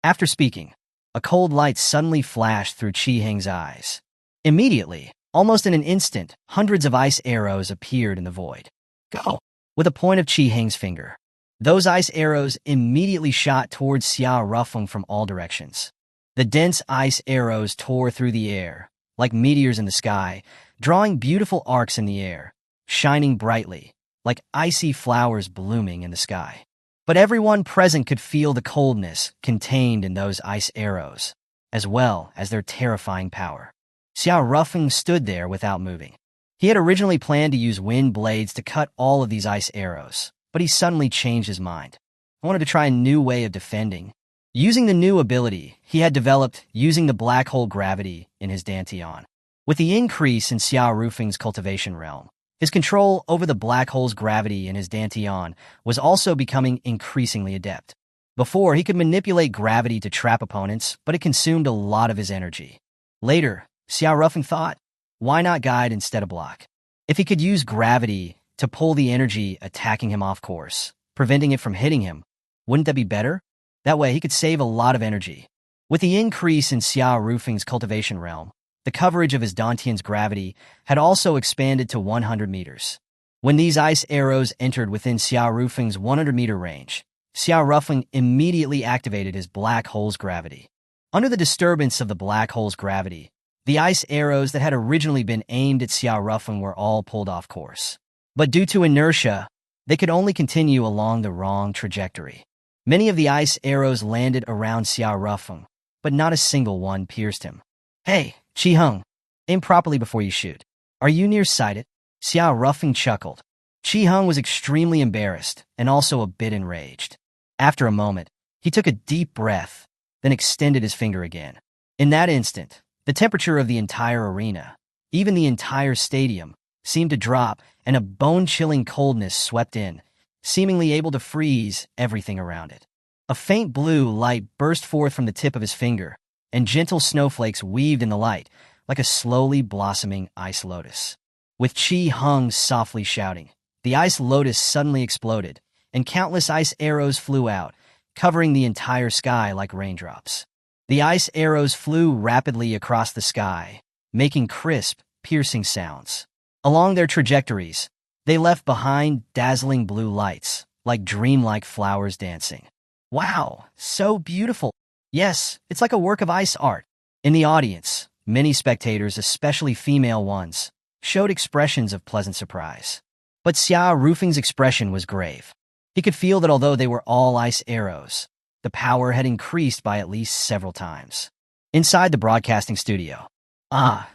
After speaking, a cold light suddenly flashed through Qi Heng's eyes. Immediately, almost in an instant, hundreds of ice arrows appeared in the void. Go! With a point of Qi Heng's finger. Those ice arrows immediately shot towards Xiao Ruffeng from all directions. The dense ice arrows tore through the air, like meteors in the sky, drawing beautiful arcs in the air, shining brightly, like icy flowers blooming in the sky. But everyone present could feel the coldness contained in those ice arrows, as well as their terrifying power. Xiao Ruffeng stood there without moving. He had originally planned to use wind blades to cut all of these ice arrows, but he suddenly changed his mind. He wanted to try a new way of defending. Using the new ability he had developed using the black hole gravity in his Dantian. With the increase in Xiao Ruffeng's cultivation realm, his control over the black hole's gravity in his Dantian was also becoming increasingly adept. Before, he could manipulate gravity to trap opponents, but it consumed a lot of his energy. Later, Xiao Ruffeng thought, why not guide instead of block? If he could use gravity to pull the energy attacking him off course, preventing it from hitting him, wouldn't that be better? That way, he could save a lot of energy. With the increase in Xiao Ruffeng's cultivation realm, the coverage of his Dantian's gravity had also expanded to 100 meters. When these ice arrows entered within Xiao Ruffeng's 100-meter range, Xiao Ruffeng immediately activated his black hole's gravity. Under the disturbance of the black hole's gravity, the ice arrows that had originally been aimed at Xiao Ruffeng were all pulled off course. But due to inertia, they could only continue along the wrong trajectory. Many of the ice arrows landed around Xiao Ruffeng, but not a single one pierced him. Hey, Qi Heng, aim properly before you shoot. Are you nearsighted? Xiao Ruffeng chuckled. Qi Heng was extremely embarrassed and also a bit enraged. After a moment, he took a deep breath, then extended his finger again. In that instant, the temperature of the entire arena, even the entire stadium, seemed to drop, and a bone-chilling coldness swept in, seemingly able to freeze everything around it. A faint blue light burst forth from the tip of his finger, and gentle snowflakes weaved in the light, like a slowly blossoming ice lotus. With Qi Heng softly shouting, the ice lotus suddenly exploded, and countless ice arrows flew out, covering the entire sky like raindrops. The ice arrows flew rapidly across the sky, making crisp, piercing sounds. Along their trajectories, they left behind dazzling blue lights, like dreamlike flowers dancing. Wow, so beautiful. Yes, it's like a work of ice art. In the audience, many spectators, especially female ones, showed expressions of pleasant surprise. But Xiao Ruffeng's expression was grave. He could feel that although they were all ice arrows, the power had increased by at least several times. Inside the broadcasting studio. Xiao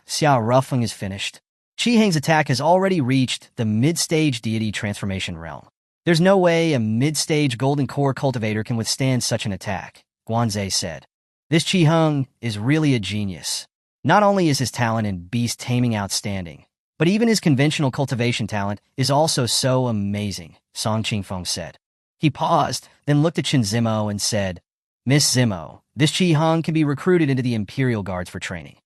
Ruffeng is finished. Qi Heng's attack has already reached the mid-stage deity transformation realm. There's no way a mid-stage golden core cultivator can withstand such an attack, Guanze said. This Qi Heng is really a genius. Not only is his talent in beast taming outstanding, but even his conventional cultivation talent is also so amazing, Song Qingfeng said. He paused, then looked at Chun Zimo and said, Miss Zimo, this Qi Heng can be recruited into the Imperial Guards for training.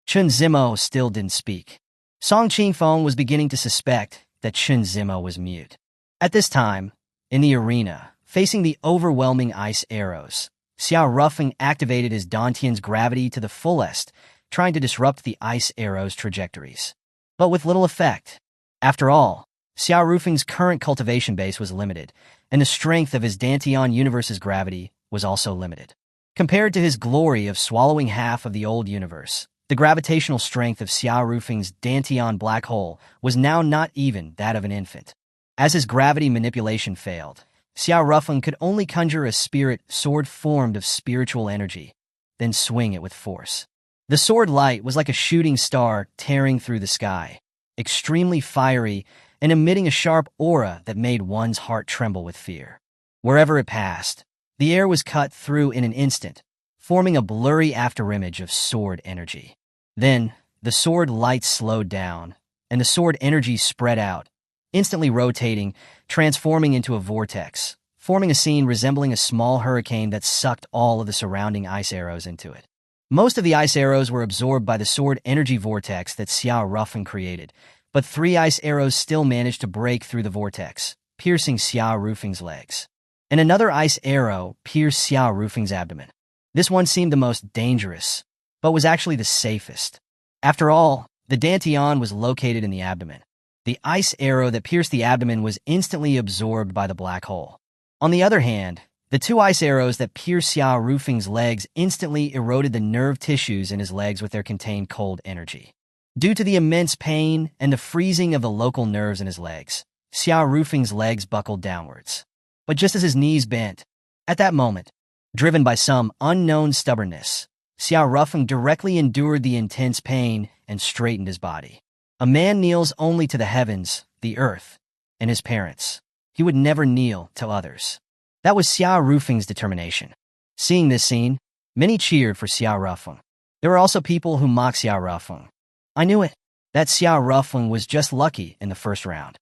Chun Zimo still didn't speak. Song Qingfeng was beginning to suspect that Chun Zimo was mute. At this time, in the arena, facing the overwhelming ice arrows, Xiao Rufeng activated his Dantian's gravity to the fullest, trying to disrupt the ice arrow's trajectories. But with little effect. After all, Xiao Rufeng's current cultivation base was limited, and the strength of his Dantian universe's gravity was also limited. Compared to his glory of swallowing half of the old universe, the gravitational strength of Xiao Rufeng's Dantian black hole was now not even that of an infant. As his gravity manipulation failed, Xiao Rufeng could only conjure a spirit sword formed of spiritual energy, then swing it with force. The sword light was like a shooting star tearing through the sky, extremely fiery and emitting a sharp aura that made one's heart tremble with fear. Wherever it passed, the air was cut through in an instant, forming a blurry afterimage of sword energy. Then, the sword light slowed down, and the sword energy spread out, instantly rotating, transforming into a vortex, forming a scene resembling a small hurricane that sucked all of the surrounding ice arrows into it. Most of the ice arrows were absorbed by the sword energy vortex that Xiao Rufeng created, but 3 ice arrows still managed to break through the vortex, piercing Xiao Rufeng's legs. And another ice arrow pierced Xiao Rufeng's abdomen. This one seemed the most dangerous, but was actually the safest. After all, the Dantian was located in the abdomen. The ice arrow that pierced the abdomen was instantly absorbed by the black hole. On the other hand, the 2 ice arrows that pierced Xiao Rufeng's legs instantly eroded the nerve tissues in his legs with their contained cold energy. Due to the immense pain and the freezing of the local nerves in his legs, Xiao Rufeng's legs buckled downwards. But just as his knees bent, at that moment, driven by some unknown stubbornness, Xiao Rufeng directly endured the intense pain and straightened his body. A man kneels only to the heavens, the earth, and his parents. He would never kneel to others. That was Xiao Rufeng's determination. Seeing this scene, many cheered for Xiao Rufeng. There were also people who mocked Xiao Rufeng. I knew it. That Xiao Rufeng was just lucky in the first round.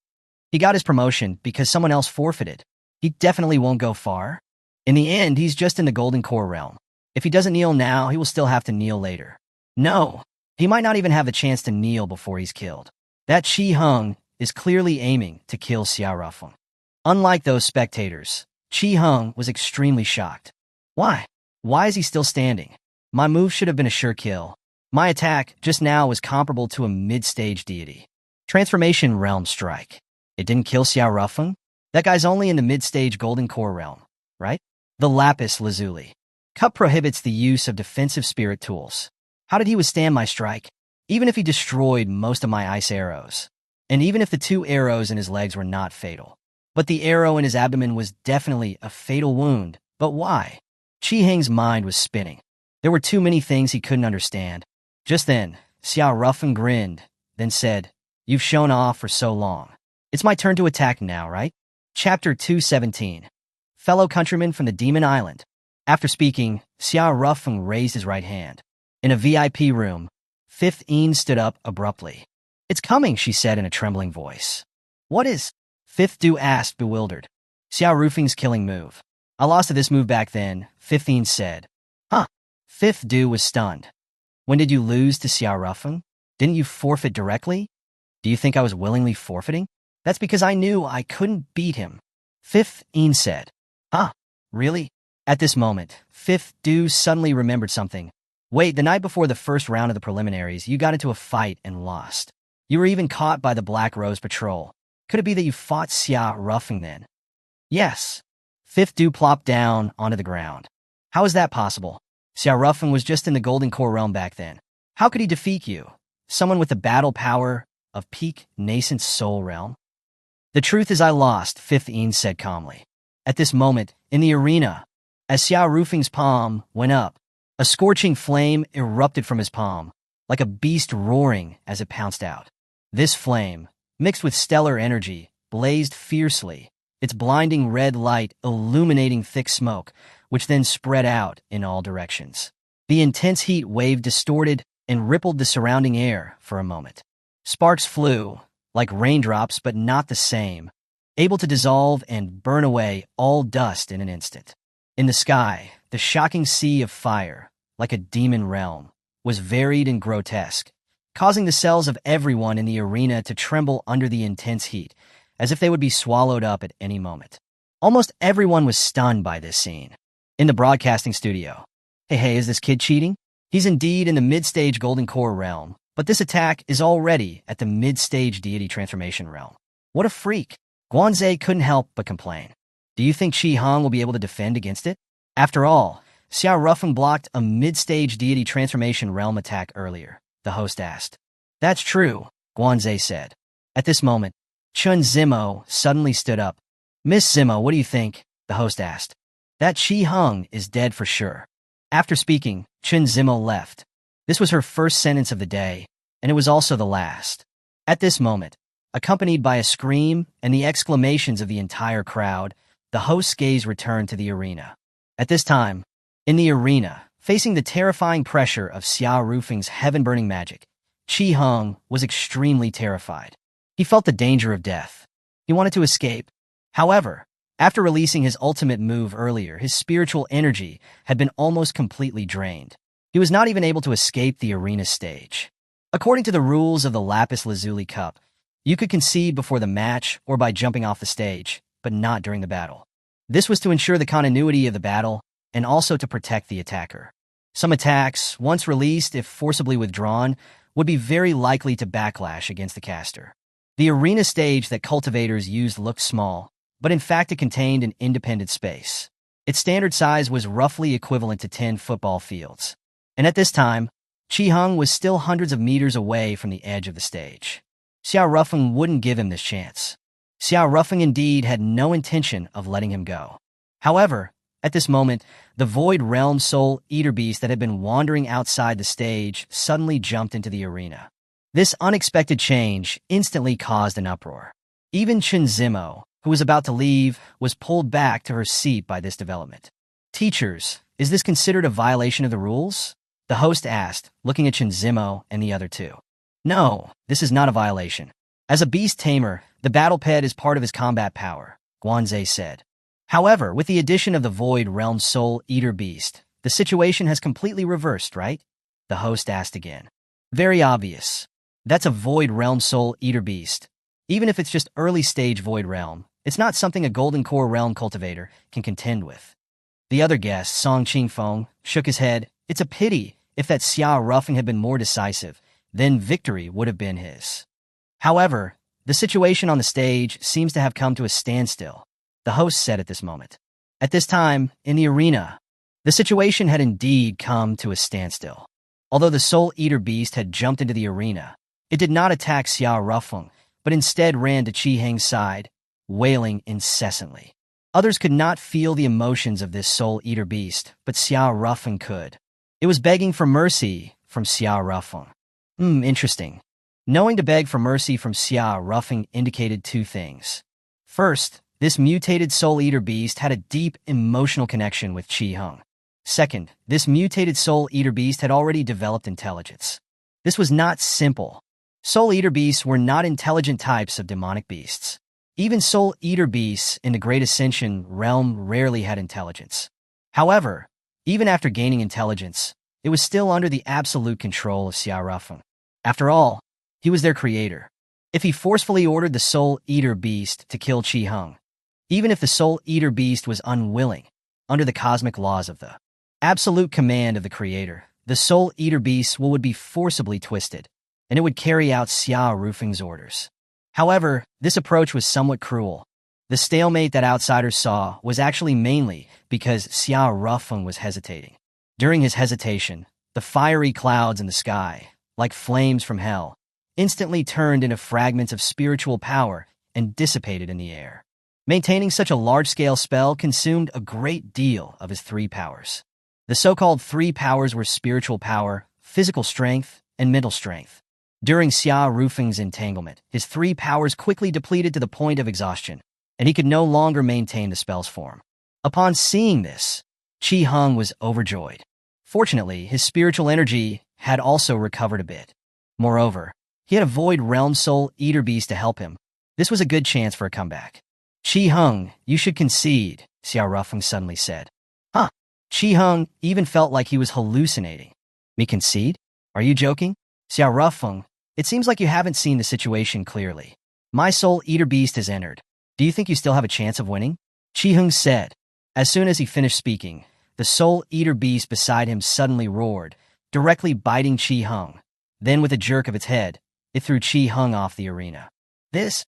He got his promotion because someone else forfeited. He definitely won't go far. In the end, he's just in the Golden Core realm. If he doesn't kneel now, he will still have to kneel later. No, he might not even have the chance to kneel before he's killed. That Chi Hung is clearly aiming to kill Xiao Rufeng. Unlike those spectators, Chi Hung was extremely shocked. Why? Why is he still standing? My move should have been a sure kill. My attack just now was comparable to a mid-stage deity. Transformation Realm Strike. It didn't kill Xiao Rufeng? That guy's only in the mid-stage Golden Core realm, right? The Lapis Lazuli. Cup prohibits the use of defensive spirit tools. How did he withstand my strike? Even if he destroyed most of my ice arrows. And even if the 2 arrows in his legs were not fatal. But the arrow in his abdomen was definitely a fatal wound. But why? Chi Heng's mind was spinning. There were too many things he couldn't understand. Just then, Xiao Rufeng grinned, then said, "You've shown off for so long. It's my turn to attack now, right?" Chapter 217. Fellow countrymen from the Demon Island. After speaking, Xiao Rufeng raised his right hand. In a VIP room, Fifth Een stood up abruptly. "It's coming," she said in a trembling voice. "What is?" Fifth Du asked, bewildered. "Xiao Rufeng's killing move. I lost to this move back then," Fifth Een said. "Huh?" Fifth Du was stunned. "When did you lose to Xiao Rufeng? Didn't you forfeit directly? Do you think I was willingly forfeiting?" "That's because I knew I couldn't beat him," Fifth Een said. "Huh? Really?" At this moment, Fifth Du suddenly remembered something. "Wait, the night before the first round of the preliminaries, you got into a fight and lost. You were even caught by the Black Rose Patrol. Could it be that you fought Xiao Rufeng then?" "Yes." Fifth Du plopped down onto the ground. "How is that possible? Xiao Rufeng was just in the Golden Core realm back then. How could he defeat you? Someone with the battle power of peak nascent soul realm?" "The truth is I lost," Fifth Een said calmly. At this moment, in the arena, as Xiao Rufeng's palm went up, a scorching flame erupted from his palm, like a beast roaring as it pounced out. This flame, mixed with stellar energy, blazed fiercely, its blinding red light illuminating thick smoke, which then spread out in all directions. The intense heat wave distorted and rippled the surrounding air for a moment. Sparks flew, like raindrops but not the same, able to dissolve and burn away all dust in an instant. In the sky, the shocking sea of fire, like a demon realm, was varied and grotesque, causing the cells of everyone in the arena to tremble under the intense heat, as if they would be swallowed up at any moment. Almost everyone was stunned by this scene. in the broadcasting studio. Hey, is this kid cheating? He's indeed in the mid-stage Golden Core realm, but this attack is already at the mid-stage Deity Transformation realm. What a freak! Guanzhe couldn't help but complain. Do you think Chi Hong will be able to defend against it? After all, Xiao Rufeng blocked a mid-stage Deity Transformation realm attack earlier, the host asked. That's true, Guanzhe said. At this moment, Chun Zimo suddenly stood up. Miss Zimo, what do you think? The host asked. That Chi Hong is dead for sure. After speaking, Chun Zimo left. This was her first sentence of the day, and it was also the last. At this moment, accompanied by a scream and the exclamations of the entire crowd, the host's gaze returned to the arena. At this time, in the arena, facing the terrifying pressure of Xiao Rufeng's heaven-burning magic, Chi Hong was extremely terrified. He felt the danger of death. He wanted to escape. However, after releasing his ultimate move earlier, his spiritual energy had been almost completely drained. He was not even able to escape the arena stage. According to the rules of the Lapis Lazuli Cup, you could concede before the match or by jumping off the stage, but not during the battle. This was to ensure the continuity of the battle and also to protect the attacker. Some attacks, once released if forcibly withdrawn, would be very likely to backlash against the caster. The arena stage that cultivators used looked small, but in fact it contained an independent space. Its standard size was roughly equivalent to 10 football fields. And at this time, Chi Hong was still hundreds of meters away from the edge of the stage. Xiao Rufeng wouldn't give him this chance. Xiao Rufeng indeed had no intention of letting him go. However, at this moment, the Void Realm Soul Eater Beast that had been wandering outside the stage suddenly jumped into the arena. This unexpected change instantly caused an uproar. Even Chun Zimo, who was about to leave, was pulled back to her seat by this development. Teachers, is this considered a violation of the rules? The host asked, looking at Chun Zimo and the other two. No, this is not a violation. As a beast tamer, the battle pet is part of his combat power, Guanzhe said. However, with the addition of the Void Realm Soul Eater Beast, the situation has completely reversed, right? The host asked again. Very obvious. That's a Void Realm Soul Eater Beast. Even if it's just early stage Void Realm, it's not something a Golden Core Realm cultivator can contend with. The other guest, Song Qingfeng, shook his head. It's a pity. If that Xiao Rufeng had been more decisive, then victory would have been his. However, the situation on the stage seems to have come to a standstill, the host said at this moment. At this time, in the arena, the situation had indeed come to a standstill. Although the Soul Eater Beast had jumped into the arena, it did not attack Xiao Rufeng, but instead ran to Chi Heng's side, wailing incessantly. Others could not feel the emotions of this Soul Eater Beast, but Xiao Rufeng could. It was begging for mercy from Xiao Rufeng. Interesting. Knowing to beg for mercy from Xiao Rufeng indicated two things. First, this mutated Soul Eater Beast had a deep emotional connection with Chi Hong. Second, this mutated Soul Eater Beast had already developed intelligence. This was not simple. Soul Eater Beasts were not intelligent types of demonic beasts. Even Soul Eater Beasts in the Great Ascension realm rarely had intelligence. However, even after gaining intelligence, it was still under the absolute control of Xiao Rufeng. After all, he was their creator. If he forcefully ordered the Soul Eater Beast to kill Chi Hong, even if the Soul Eater Beast was unwilling, under the cosmic laws of the absolute command of the creator, the Soul Eater Beast would be forcibly twisted, and it would carry out Xiao Rufeng's orders. However, this approach was somewhat cruel. The stalemate that outsiders saw was actually mainly because Xiao Rufeng was hesitating. During his hesitation, the fiery clouds in the sky, like flames from hell, instantly turned into fragments of spiritual power and dissipated in the air. Maintaining such a large-scale spell consumed a great deal of his three powers. The so-called three powers were spiritual power, physical strength, and mental strength. During Xiao Rufeng's entanglement, his three powers quickly depleted to the point of exhaustion, and he could no longer maintain the spell's form. Upon seeing this, Chi Hong was overjoyed. Fortunately, his spiritual energy had also recovered a bit. Moreover, he had a Void Realm Soul Eater Beast to help him. This was a good chance for a comeback. Chi Hong, you should concede, Xiao Rufeng suddenly said. Huh? Chi Hong even felt like he was hallucinating. Me concede? Are you joking? Xiao Rufeng, it seems like you haven't seen the situation clearly. My Soul Eater Beast has entered. Do you think you still have a chance of winning? Chi Hong said. As soon as he finished speaking, The soul-eater beast beside him suddenly roared, directly biting Chi-Hung. Then with a jerk of its head, it threw Chi-Hung off the arena. The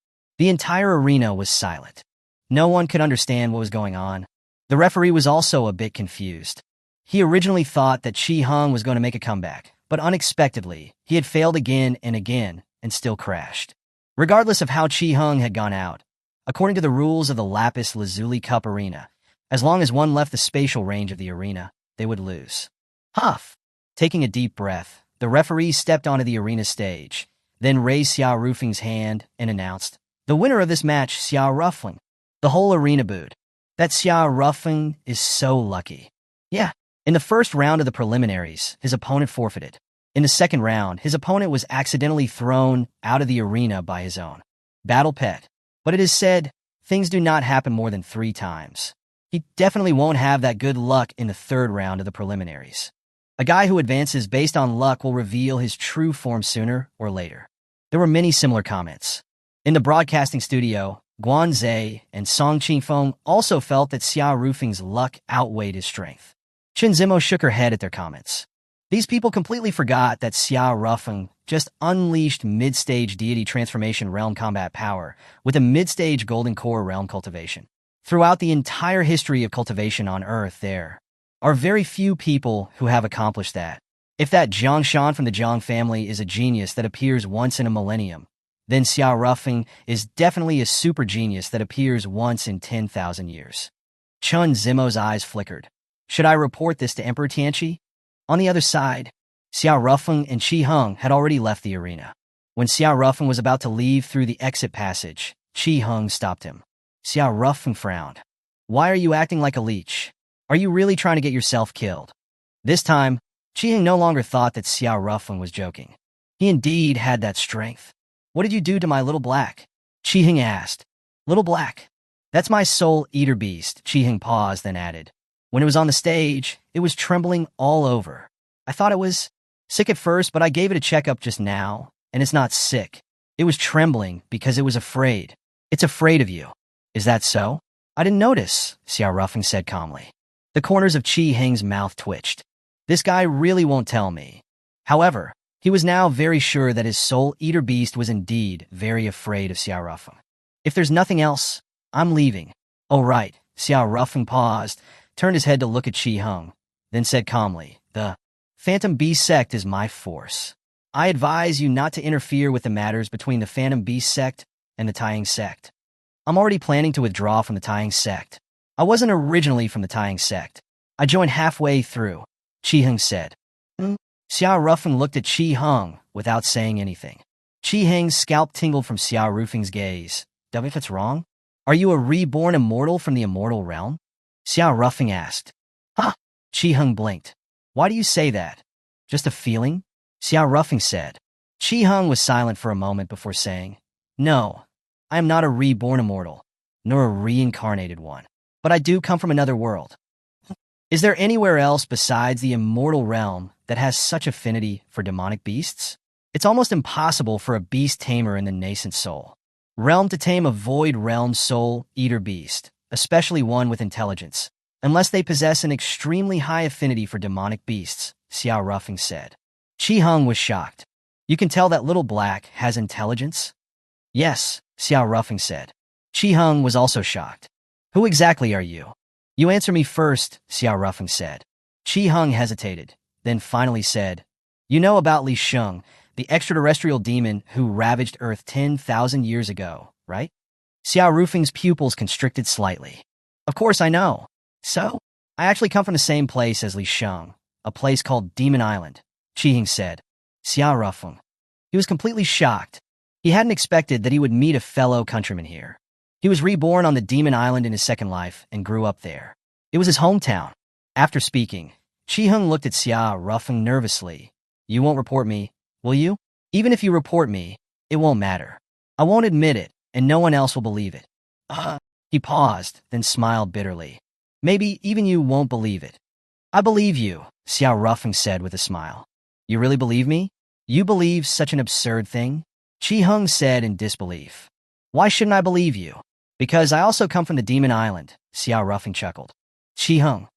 entire arena was silent. No one could understand what was going on. The referee was also a bit confused. He originally thought that Chi-Hung was going to make a comeback, but unexpectedly, he had failed again and still crashed. Regardless of how Chi-Hung had gone out, according to the rules of the Lapis Lazuli Cup arena, as long as one left the spatial range of the arena, they would lose. Huff! Taking a deep breath, the referee stepped onto the arena stage, then raised Xiao Rufeng's hand and announced, "The winner of this match, Xiao Rufeng." The whole arena booed. That Xiao Rufeng is so lucky. Yeah, in the first round of the preliminaries, his opponent forfeited. In the second round, his opponent was accidentally thrown out of the arena by his own battle pet. But it is said, things do not happen more than 3 times. He definitely won't have that good luck in the third round of the preliminaries. A guy who advances based on luck will reveal his true form sooner or later. There were many similar comments. In the broadcasting studio, Guan Zhe and Song Qingfeng also felt that Xiao Rufeng's luck outweighed his strength. Chen Zimo shook her head at their comments. These people completely forgot that Xiao Rufeng just unleashed mid-stage deity transformation realm combat power with a mid-stage golden core realm cultivation. Throughout the entire history of cultivation on Earth, there are very few people who have accomplished that. If that Jiang Shan from the Jiang family is a genius that appears once in a millennium, then Xiao Rufeng is definitely a super genius that appears once in 10,000 years. Chun Zimo's eyes flickered. Should I report this to Emperor Tianqi? On the other side, Xiao Rufeng and Chi-Hung had already left the arena. When Xiao Rufeng was about to leave through the exit passage, Chi-Hung stopped him. Xiao Rufeng frowned. "Why are you acting like a leech? Are you really trying to get yourself killed?" This time, Chi-Hung no longer thought that Xiao Rufeng was joking. He indeed had that strength. "What did you do to my little black?" Chi-Hung asked. "Little black? That's my soul-eater beast," Chi-Hung paused, then added. "When it was on the stage, it was trembling all over. I thought it was sick at first, but I gave it a checkup just now, and it's not sick. It was trembling because it was afraid. It's afraid of you." "Is that so?" "I didn't notice," Xiao Rufeng said calmly. The corners of Chi-Hung's mouth twitched. This guy really won't tell me. However, he was now very sure that his soul-eater beast was indeed very afraid of Xiao Rufeng. "If there's nothing else, I'm leaving." "Oh, right." Xiao Rufeng paused, turned his head to look at Chi-Hung, then said calmly, "The Phantom Beast sect is my force. I advise you not to interfere with the matters between the Phantom Beast sect and the Taiying sect. I'm already planning to withdraw from the Taiying sect. I wasn't originally from the Taiying sect. I joined halfway through," Chi-Hung said. Xiao Rufeng looked at Chi-Hung without saying anything. Chi-Hung's scalp tingled from Xiao Rufeng's gaze. "If it's wrong? Are you a reborn immortal from the immortal realm?" Xiao Rufeng asked. "Huh?" Chi-Hung blinked. "Why do you say that? Just a feeling?" Xiao Rufeng said. Chi-Hung was silent for a moment before saying, "No, I am not a reborn immortal, nor a reincarnated one. But I do come from another world. Is there anywhere else besides the immortal realm that has such affinity for demonic beasts? It's almost impossible for a beast tamer in the nascent soul realm to tame a void realm soul-eater beast, especially one with intelligence, unless they possess an extremely high affinity for demonic beasts," Xiao Rufeng said. Chi-Hung was shocked. "You can tell that little black has intelligence?" "Yes," Xiao Rufeng said. Chi-Hung was also shocked. "Who exactly are you?" "You answer me first," Xiao Rufeng said. Chi-Hung hesitated, then finally said, "You know about Li Sheng, the extraterrestrial demon who ravaged Earth 10,000 years ago, right?" Xiao Rufeng's pupils constricted slightly. "Of course I know. So, I actually come from the same place as Li Sheng, a place called Demon Island," Chi-Hung said. Xiao Rufeng. He was completely shocked. He hadn't expected that he would meet a fellow countryman here. He was reborn on the Demon Island in his second life and grew up there. It was his hometown. After speaking, Chi-Hung looked at Xiao Rufeng nervously. "You won't report me, will you? Even if you report me, it won't matter. I won't admit it, and no one else will believe it." He paused, then smiled bitterly. "Maybe even you won't believe it." "I believe you," Xiao Rufeng said with a smile. "You really believe me? You believe such an absurd thing?" Chi-Hung said in disbelief. "Why shouldn't I believe you?" "Because I also come from the Demon Island," Xiao Rufeng chuckled. Chi-Hung.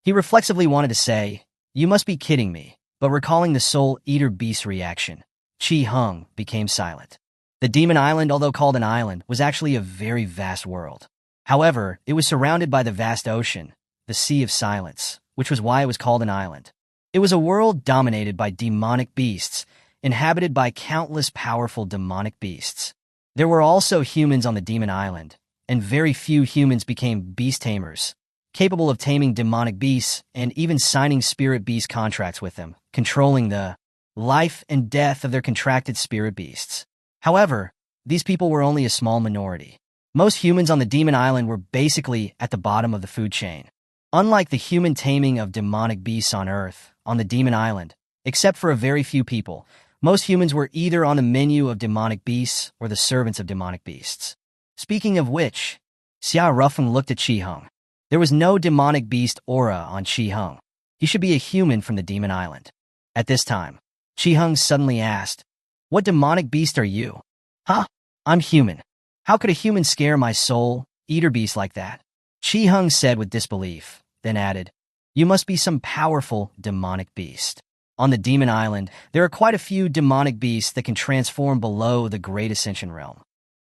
He reflexively wanted to say, "You must be kidding me," but recalling the Soul Eater Beast's reaction, Chi Hung became silent. The Demon Island, although called an island, was actually a very vast world. However, it was surrounded by the vast ocean, the Sea of Silence, which was why it was called an island. It was a world dominated by demonic beasts, inhabited by countless powerful demonic beasts. There were also humans on the Demon Island, and very few humans became beast tamers, capable of taming demonic beasts and even signing spirit beast contracts with them, controlling the life and death of their contracted spirit beasts. However, these people were only a small minority. Most humans on the Demon Island were basically at the bottom of the food chain. Unlike the human taming of demonic beasts on Earth, on the Demon Island, except for a very few people, most humans were either on the menu of demonic beasts or the servants of demonic beasts. Speaking of which, Xia Rufeng looked at Chi Hung. There was no demonic beast aura on Chi Hung. He should be a human from the Demon Island. At this time, Chi Hung suddenly asked, "What demonic beast are you?" "Huh? I'm human. How could a human scare my soul, eater beast like that?" Chi Hung said with disbelief, then added, "You must be some powerful demonic beast. On the Demon Island, there are quite a few demonic beasts that can transform below the Great Ascension Realm."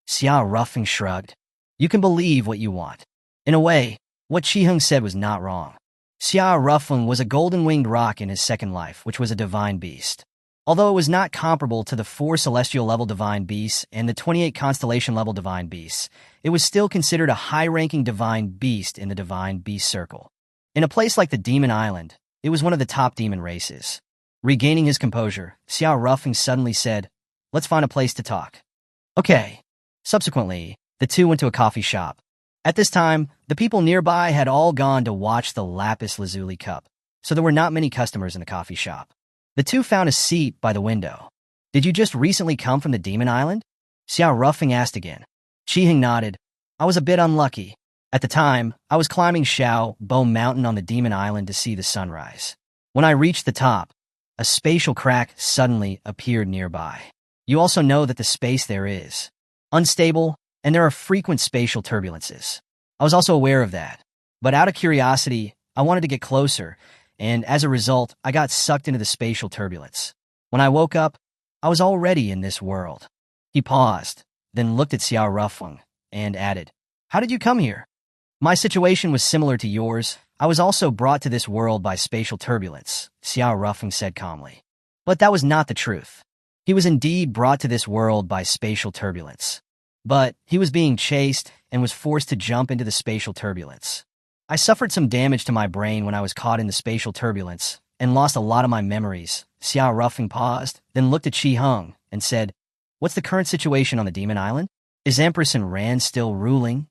Xia Rufeng shrugged. "You can believe what you want." In a way, what Chi Hung said was not wrong. Xia Rufeng was a golden-winged rock in his second life, which was a divine beast. Although it was not comparable to the 4 celestial-level divine beasts and the 28 constellation-level divine beasts, it was still considered a high-ranking divine beast in the divine beast circle. In a place like the Demon Island, it was one of the top demon races. Regaining his composure, Xia Rufeng suddenly said, "Let's find a place to talk." "Okay." Subsequently, the two went to a coffee shop. At this time, the people nearby had all gone to watch the Lapis Lazuli Cup, so there were not many customers in the coffee shop. The two found a seat by the window. "Did you just recently come from the Demon Island?" Xia Rufeng asked again. Chi Hung nodded. "I was a bit unlucky. At the time, I was climbing Shao Bo Mountain on the Demon Island to see the sunrise. When I reached the top, a spatial crack suddenly appeared nearby. You also know that the space there is unstable, and there are frequent spatial turbulences. I was also aware of that. But out of curiosity, I wanted to get closer, and as a result, I got sucked into the spatial turbulence. When I woke up, I was already in this world." He paused, then looked at Xia Rufeng, and added, "How did you come here?" "My situation was similar to yours. I was also brought to this world by spatial turbulence," Xia Rufeng said calmly. But that was not the truth. He was indeed brought to this world by spatial turbulence. But he was being chased and was forced to jump into the spatial turbulence. "I suffered some damage to my brain when I was caught in the spatial turbulence and lost a lot of my memories." Xia Rufeng paused, then looked at Chi Hung and said, "What's the current situation on the Demon Island? Is Empress Ran still ruling?"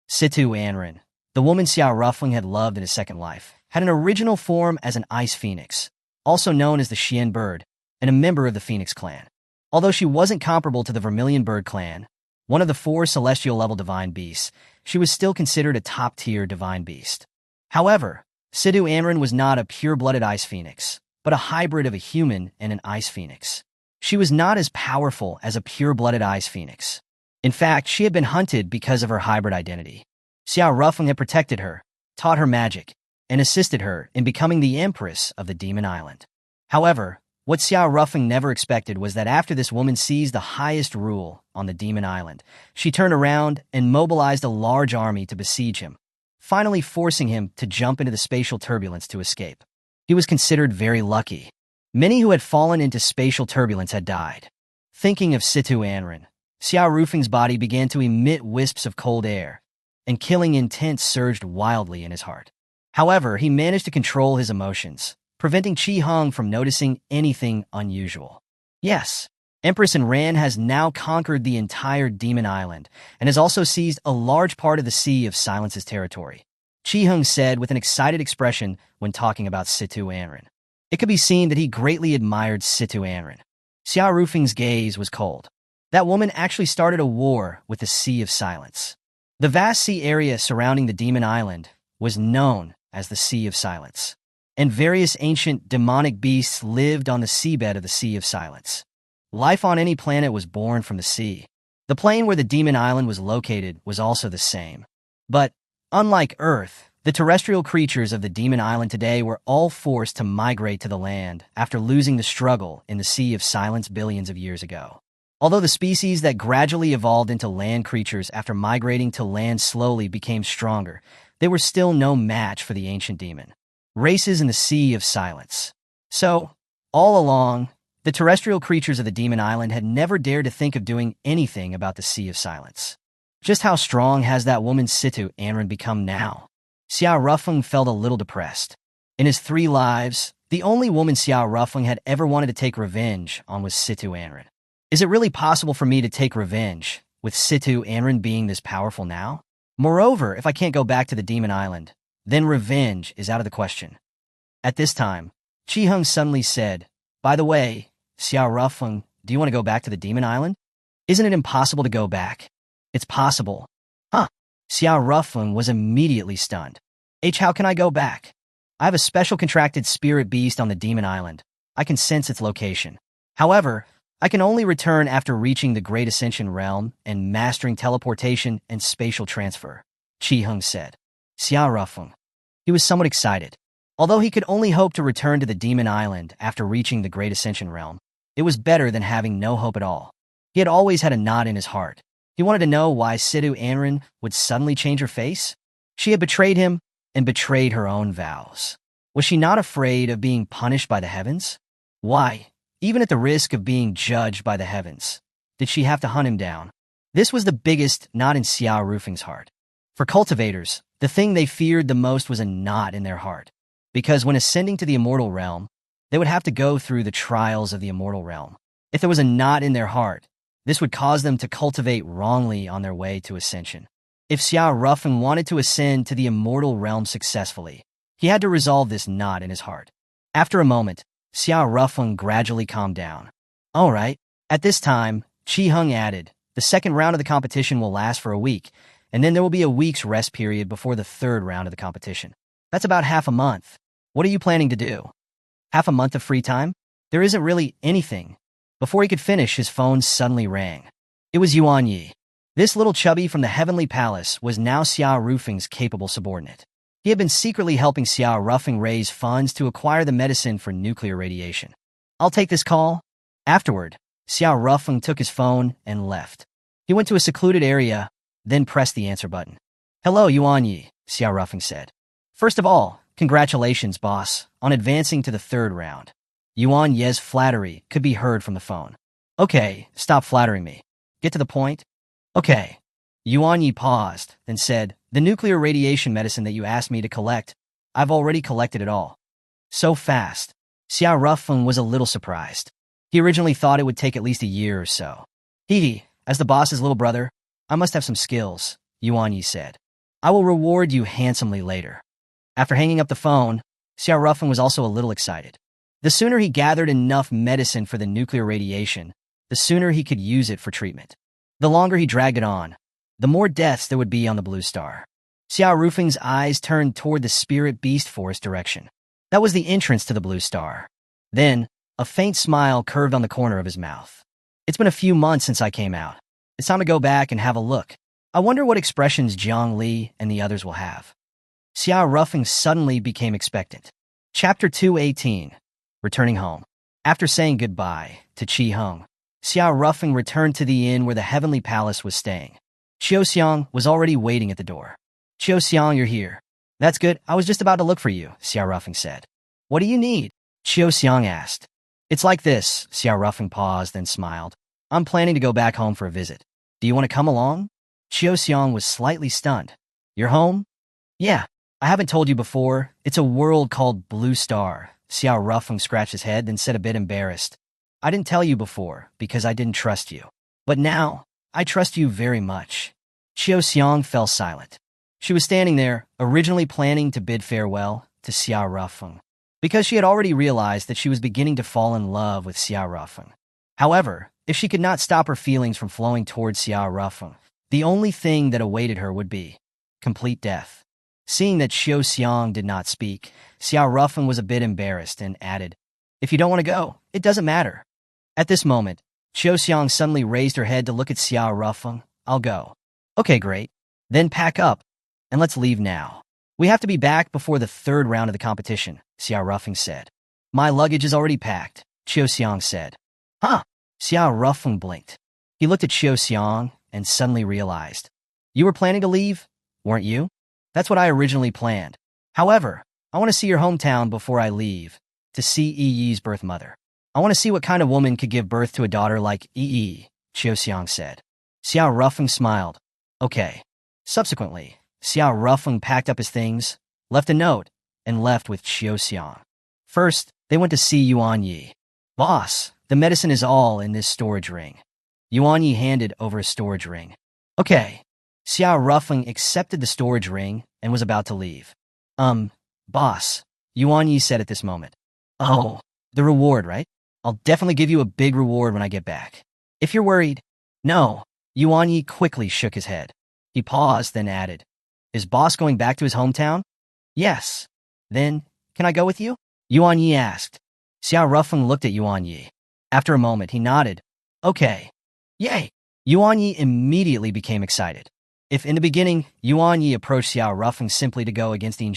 Situ Anren, the woman Xia Rufeng had loved in his second life, had an original form as an ice phoenix, also known as the Xian bird, and a member of the Phoenix clan. Although she wasn't comparable to the Vermilion Bird clan, one of the 4 celestial-level divine beasts, she was still considered a top-tier divine beast. However, Situ Anren was not a pure-blooded ice phoenix, but a hybrid of a human and an ice phoenix. She was not as powerful as a pure-blooded ice phoenix. In fact, she had been hunted because of her hybrid identity. Xia Rufeng had protected her, taught her magic, and assisted her in becoming the Empress of the Demon Island. However, what Xia Rufeng never expected was that after this woman seized the highest rule on the Demon Island, she turned around and mobilized a large army to besiege him, finally forcing him to jump into the spatial turbulence to escape. He was considered very lucky. Many who had fallen into spatial turbulence had died. Thinking of Situ Anren, Xia Rufeng's body began to emit wisps of cold air, and killing intent surged wildly in his heart. However, he managed to control his emotions, preventing Chi Hung from noticing anything unusual. Yes, Empress Ran has now conquered the entire Demon Island and has also seized a large part of the Sea of Silence's territory, Chi Hung said with an excited expression when talking about Situ Anren. It could be seen that he greatly admired Situ Anren. Xia Rufeng's gaze was cold. That woman actually started a war with the Sea of Silence. The vast sea area surrounding the Demon Island was known as the Sea of Silence, and various ancient demonic beasts lived on the seabed of the Sea of Silence. Life on any planet was born from the sea. The plane where the Demon Island was located was also the same. But, unlike Earth, The terrestrial creatures of the Demon Island today were all forced to migrate to the land after losing the struggle in the Sea of Silence billions of years ago. Although the species that gradually evolved into land creatures after migrating to land slowly became stronger, they were still no match for the ancient demon races in the Sea of Silence. So, all along, the terrestrial creatures of the Demon Island had never dared to think of doing anything about the Sea of Silence. Just how strong has that woman Situ Anran become now? Xiao Rufeng felt a little depressed. In his 3 lives, the only woman Xiao Rufeng had ever wanted to take revenge on was Situ Anran. Is it really possible for me to take revenge, with Situ Anran being this powerful now? Moreover, if I can't go back to the Demon Island, then revenge is out of the question. At this time, Chi Hung suddenly said, "By the way, Xiao Rufeng, do you want to go back to the Demon Island? Isn't it impossible to go back?" "It's possible." "Huh." Xiao Rufeng was immediately stunned. "How can I go back? I have a special contracted spirit beast on the Demon Island. I can sense its location. However, I can only return after reaching the Great Ascension Realm and mastering teleportation and spatial transfer," Chi Hung said. Xiao Rufeng. He was somewhat excited. Although he could only hope to return to the Demon Island after reaching the Great Ascension Realm, it was better than having no hope at all. He had always had a knot in his heart. He wanted to know why Situ Anran would suddenly change her face. She had betrayed him and betrayed her own vows. Was she not afraid of being punished by the heavens? Why, even at the risk of being judged by the heavens, did she have to hunt him down? This was the biggest knot in Xiao Rufeng's heart. For cultivators, the thing they feared the most was a knot in their heart, because when ascending to the immortal realm, they would have to go through the trials of the immortal realm. If there was a knot in their heart, this would cause them to cultivate wrongly on their way to ascension. If Xiao Rufeng wanted to ascend to the immortal realm successfully, he had to resolve this knot in his heart. After a moment, Xiao Rufeng gradually calmed down. "All right." At this time, Chi Hung added, "The second round of the competition will last for a week, and then there will be a week's rest period before the third round of the competition. That's about half a month. What are you planning to do? Half a month of free time? There isn't really anything." Before he could finish, his phone suddenly rang. It was Yuan Yi. This little chubby from the Heavenly Palace was now Xiao Rufeng's capable subordinate. He had been secretly helping Xiao Rufeng raise funds to acquire the medicine for nuclear radiation. "I'll take this call." Afterward, Xiao Rufeng took his phone and left. He went to a secluded area, then pressed the answer button. "Hello, Yuan Yi," Xiao Rufeng said. "First of all, congratulations, boss, on advancing to the third round." Yuan Ye's flattery could be heard from the phone. "Okay, stop flattering me. Get to the point." "Okay." Yuan Yi paused, then said, "The nuclear radiation medicine that you asked me to collect, I've already collected it all." "So fast." Xiao Rufeng was a little surprised. He originally thought it would take at least a year or so. As the boss's little brother, I must have some skills," Yuan Yi said. "I will reward you handsomely later." After hanging up the phone, Xiao Rufeng was also a little excited. The sooner he gathered enough medicine for the nuclear radiation, the sooner he could use it for treatment. The longer he dragged it on, the more deaths there would be on the Blue Star. Xiao Rufeng's eyes turned toward the Spirit Beast Forest direction. That was the entrance to the Blue Star. Then, a faint smile curved on the corner of his mouth. "It's been a few months since I came out. It's time to go back and have a look. I wonder what expressions Jiang Li and the others will have." Xiao Rufeng suddenly became expectant. Chapter 218. Returning home. After saying goodbye to Chi Hung, Xiao Rufeng returned to the inn where the Heavenly Palace was staying. Qiu Xiang was already waiting at the door. "Qiu Xiang, you're here. That's good. I was just about to look for you," Xiao Rufeng said. "What do you need?" Qiu Xiang asked. "It's like this," Xiao Rufeng paused, then smiled. "I'm planning to go back home for a visit. Do you want to come along?" Qiu Xiang was slightly stunned. "You're home?" "Yeah. I haven't told you before. It's a world called Blue Star." Xiao Rufeng scratched his head, then said a bit embarrassed. "I didn't tell you before because I didn't trust you. But now, I trust you very much." Qiu Xiang fell silent. She was standing there, originally planning to bid farewell to Xiao Rufeng, because she had already realized that she was beginning to fall in love with Xiao Rufeng. However, if she could not stop her feelings from flowing towards Xiao Rufeng, the only thing that awaited her would be complete death. Seeing that Qiu Xiang did not speak, Xiao Rufeng was a bit embarrassed and added, "If you don't want to go, it doesn't matter." At this moment, Qiu Xiang suddenly raised her head to look at Xiao Rufeng. "I'll go." "Okay, great. Then pack up, and let's leave now." We have to be back before the third round of the competition, Xiao Rufeng said. My luggage is already packed, Qiu Xiang said. Huh? Xiao Rufeng blinked. He looked at Qiu Xiang and suddenly realized. You were planning to leave, weren't you? That's what I originally planned. However, I want to see your hometown before I leave, to see Yi Yi's birth mother. I want to see what kind of woman could give birth to a daughter like Yi Yi, Qiu Xiang said. Xiao Rufeng smiled. Okay. Subsequently, Xiao Rufeng packed up his things, left a note, and left with Qiu Xiang. First, they went to see Yuan Yi. Boss, the medicine is all in this storage ring. Yuan Yi handed over a storage ring. Okay. Xiao Rufeng accepted the storage ring and was about to leave. Boss, Yuan Yi said at this moment. Oh, the reward, right? I'll definitely give you a big reward when I get back. If you're worried. No. Yuan Yi quickly shook his head. He paused, then added. Is boss going back to his hometown? Yes. Then, can I go with you? Yuan Yi asked. Xiao Rufeng looked at Yuan Yi. After a moment, he nodded. Okay. Yay! Yuan Yi immediately became excited. If in the beginning, Yuan Yi approached Xiao Rufeng simply to go against Yin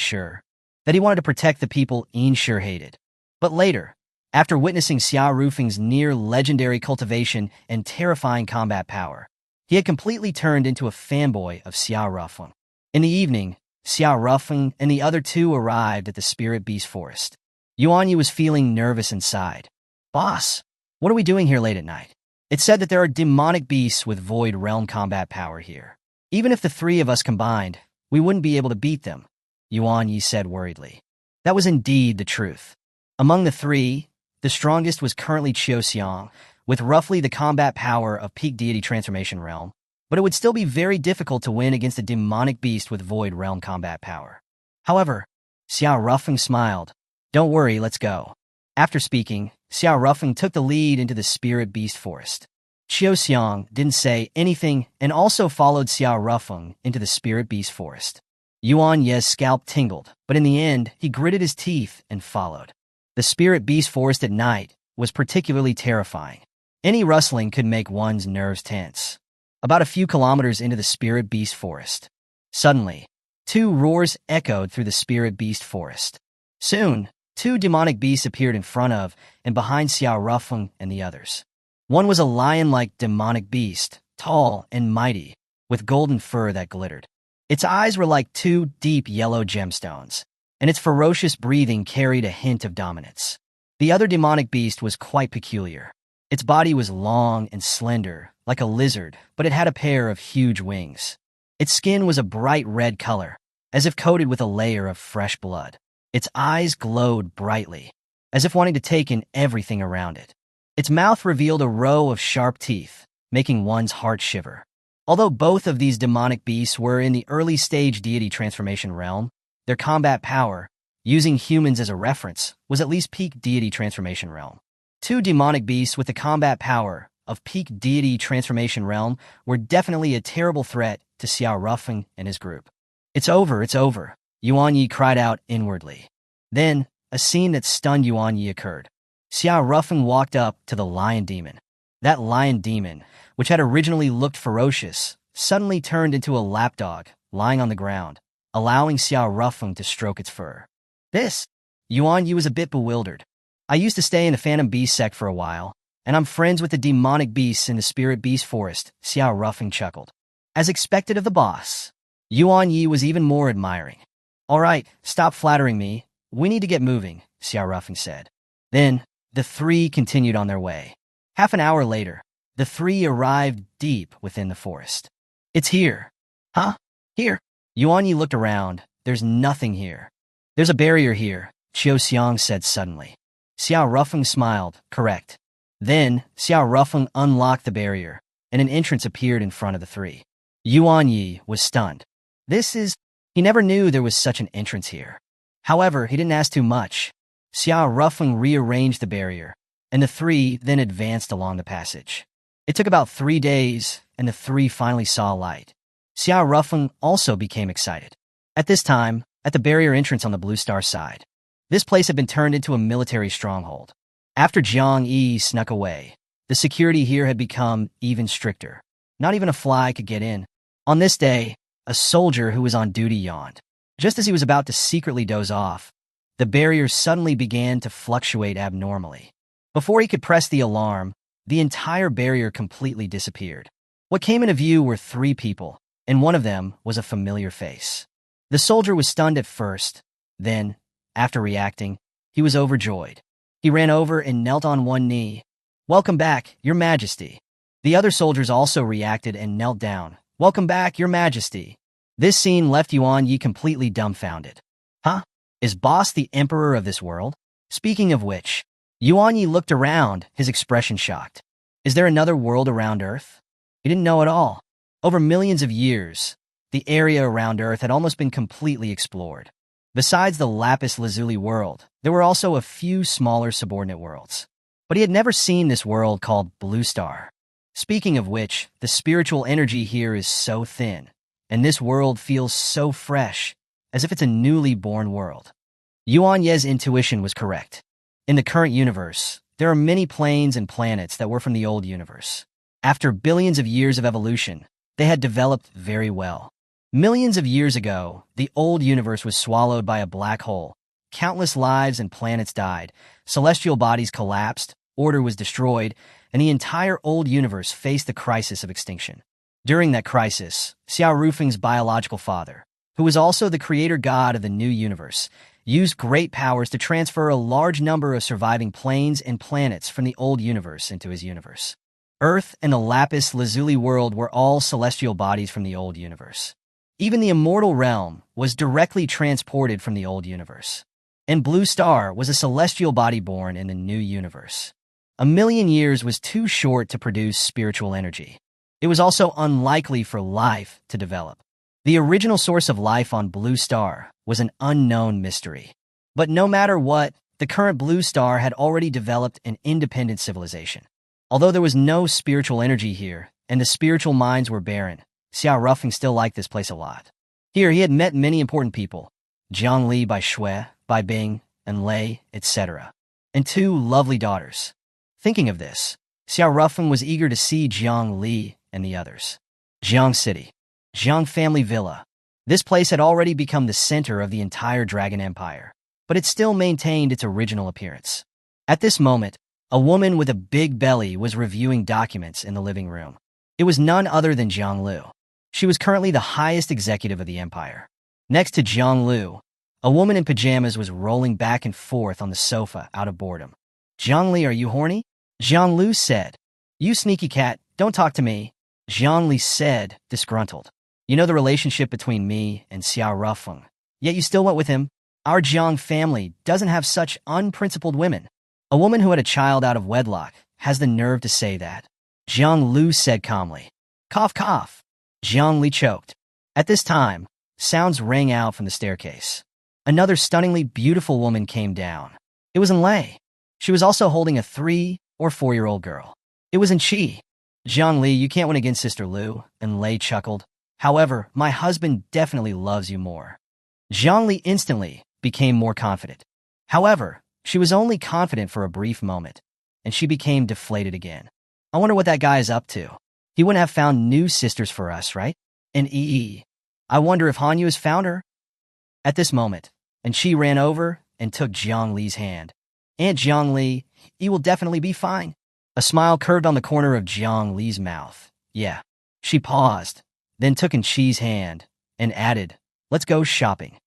that he wanted to protect the people Yin hated. But later, after witnessing Xiao Rufeng's near-legendary cultivation and terrifying combat power, he had completely turned into a fanboy of Xiao Rufeng. In the evening, Xiao Rufeng and the other two arrived at the Spirit Beast Forest. Yuan Yi was feeling nervous inside. Boss, what are we doing here late at night? It's said that there are demonic beasts with void realm combat power here. Even if the three of us combined, we wouldn't be able to beat them, Yuan Yi said worriedly. That was indeed the truth. Among the three, the strongest was currently Qiu Xiang, with roughly the combat power of peak deity transformation realm, but it would still be very difficult to win against a demonic beast with void realm combat power. However, Xiao Rufeng smiled. Don't worry, let's go. After speaking, Xiao Rufeng took the lead into the Spirit Beast Forest. Qiu Xiang didn't say anything and also followed Xiao Rufeng into the Spirit Beast Forest. Yuan Ye's scalp tingled, but in the end, he gritted his teeth and followed. The Spirit Beast Forest at night was particularly terrifying. Any rustling could make one's nerves tense. About a few kilometers into the Spirit Beast Forest, suddenly, two roars echoed through the Spirit Beast Forest. Soon, two demonic beasts appeared in front of and behind Xiao Rufeng and the others. One was a lion-like demonic beast, tall and mighty, with golden fur that glittered. Its eyes were like two deep yellow gemstones, and its ferocious breathing carried a hint of dominance. The other demonic beast was quite peculiar. Its body was long and slender, like a lizard, but it had a pair of huge wings. Its skin was a bright red color, as if coated with a layer of fresh blood. Its eyes glowed brightly, as if wanting to take in everything around it. Its mouth revealed a row of sharp teeth, making one's heart shiver. Although both of these demonic beasts were in the early stage deity transformation realm, their combat power, using humans as a reference, was at least peak deity transformation realm. Two demonic beasts with the combat power of peak deity transformation realm were definitely a terrible threat to Xiao Rufeng and his group. It's over, Yuan Yi cried out inwardly. Then, a scene that stunned Yuan Yi occurred. Xiao Rufeng walked up to the lion demon. That lion demon, which had originally looked ferocious, suddenly turned into a lapdog, lying on the ground, allowing Xiao Rufeng to stroke its fur. Yuan Yi was a bit bewildered. I used to stay in the Phantom Beast sect for a while, and I'm friends with the demonic beasts in the Spirit Beast Forest, Xiao Rufeng chuckled. As expected of the boss, Yuan Yi was even more admiring. All right, stop flattering me. We need to get moving, Xiao Rufeng said. Then, the three continued on their way. Half an hour later, the three arrived deep within the forest. It's here. Huh? Here? Yuan Yi looked around. There's nothing here. There's a barrier here, Qiu Xiang said suddenly. Xiao Rufeng smiled. Correct. Then, Xiao Rufeng unlocked the barrier, and an entrance appeared in front of the three. Yuan Yi was stunned. He never knew there was such an entrance here. However, he didn't ask too much. Xiao Rufeng rearranged the barrier, and the three then advanced along the passage. It took about 3 days, and the three finally saw light. Xiao Rufeng also became excited. At this time, at the barrier entrance on the Blue Star side, this place had been turned into a military stronghold. After Jiang Yi snuck away, the security here had become even stricter. Not even a fly could get in. On this day, a soldier who was on duty yawned. Just as he was about to secretly doze off, the barrier suddenly began to fluctuate abnormally. Before he could press the alarm, the entire barrier completely disappeared. What came into view were three people, and one of them was a familiar face. The soldier was stunned at first. Then, after reacting, he was overjoyed. He ran over and knelt on one knee. "Welcome back, Your Majesty." The other soldiers also reacted and knelt down. "Welcome back, Your Majesty." This scene left Yuan Yi completely dumbfounded. Huh? Is Boss the emperor of this world? Speaking of which, Yuan Yi looked around, his expression shocked. Is there another world around Earth? He didn't know at all. Over millions of years, the area around Earth had almost been completely explored. Besides the lapis lazuli world, there were also a few smaller subordinate worlds. But he had never seen this world called Blue Star. Speaking of which, the spiritual energy here is so thin, and this world feels so fresh, as if it's a newly born world. Yuan Ye's intuition was correct. In the current universe, there are many planes and planets that were from the old universe. After billions of years of evolution, they had developed very well. Millions of years ago, the old universe was swallowed by a black hole. Countless lives and planets died, celestial bodies collapsed, order was destroyed, and the entire old universe faced the crisis of extinction. During that crisis, Xiao Rufeng's biological father, who was also the creator god of the new universe, used great powers to transfer a large number of surviving planes and planets from the old universe into his universe. Earth and the lapis lazuli world were all celestial bodies from the old universe. Even the immortal realm was directly transported from the old universe. And Blue Star was a celestial body born in the new universe. 1,000,000 years was too short to produce spiritual energy. It was also unlikely for life to develop. The original source of life on Blue Star was an unknown mystery. But no matter what, the current Blue Star had already developed an independent civilization. Although there was no spiritual energy here, and the spiritual minds were barren, Xiao Rufeng still liked this place a lot. Here he had met many important people, Jiang Li by Shui, by Bing, and Lei, etc., and two lovely daughters. Thinking of this, Xiao Rufeng was eager to see Jiang Li and the others. Jiang City, Jiang Family Villa. This place had already become the center of the entire Dragon Empire, but it still maintained its original appearance. At this moment, a woman with a big belly was reviewing documents in the living room. It was none other than Jiang Lu. She was currently the highest executive of the empire. Next to Jiang Lu, a woman in pajamas was rolling back and forth on the sofa out of boredom. "Jiang Li, are you horny?" Jiang Lu said. "You sneaky cat, don't talk to me," Jiang Li said, disgruntled. "You know the relationship between me and Xiao Rufeng, yet you still went with him. Our Jiang family doesn't have such unprincipled women." A woman who had a child out of wedlock has the nerve to say that, Jiang Lu said calmly. Cough, cough. Jiang Li choked. At this time, sounds rang out from the staircase. Another stunningly beautiful woman came down. It was Lei. She was also holding a 3- or 4-year-old girl. It was Chi. "Jiang Li, you can't win against Sister Lu," and Lei chuckled. "However, my husband definitely loves you more." Jiang Li instantly became more confident. However, she was only confident for a brief moment, and she became deflated again. "I wonder what that guy is up to. He wouldn't have found new sisters for us, right? And I wonder if Hanyu has found her?" At this moment, and she ran over and took Jiang Li's hand. "Aunt Jiang Li, you will definitely be fine." A smile curved on the corner of Jiang Li's mouth. "Yeah." She paused, then took Chi's hand, and added, "Let's go shopping."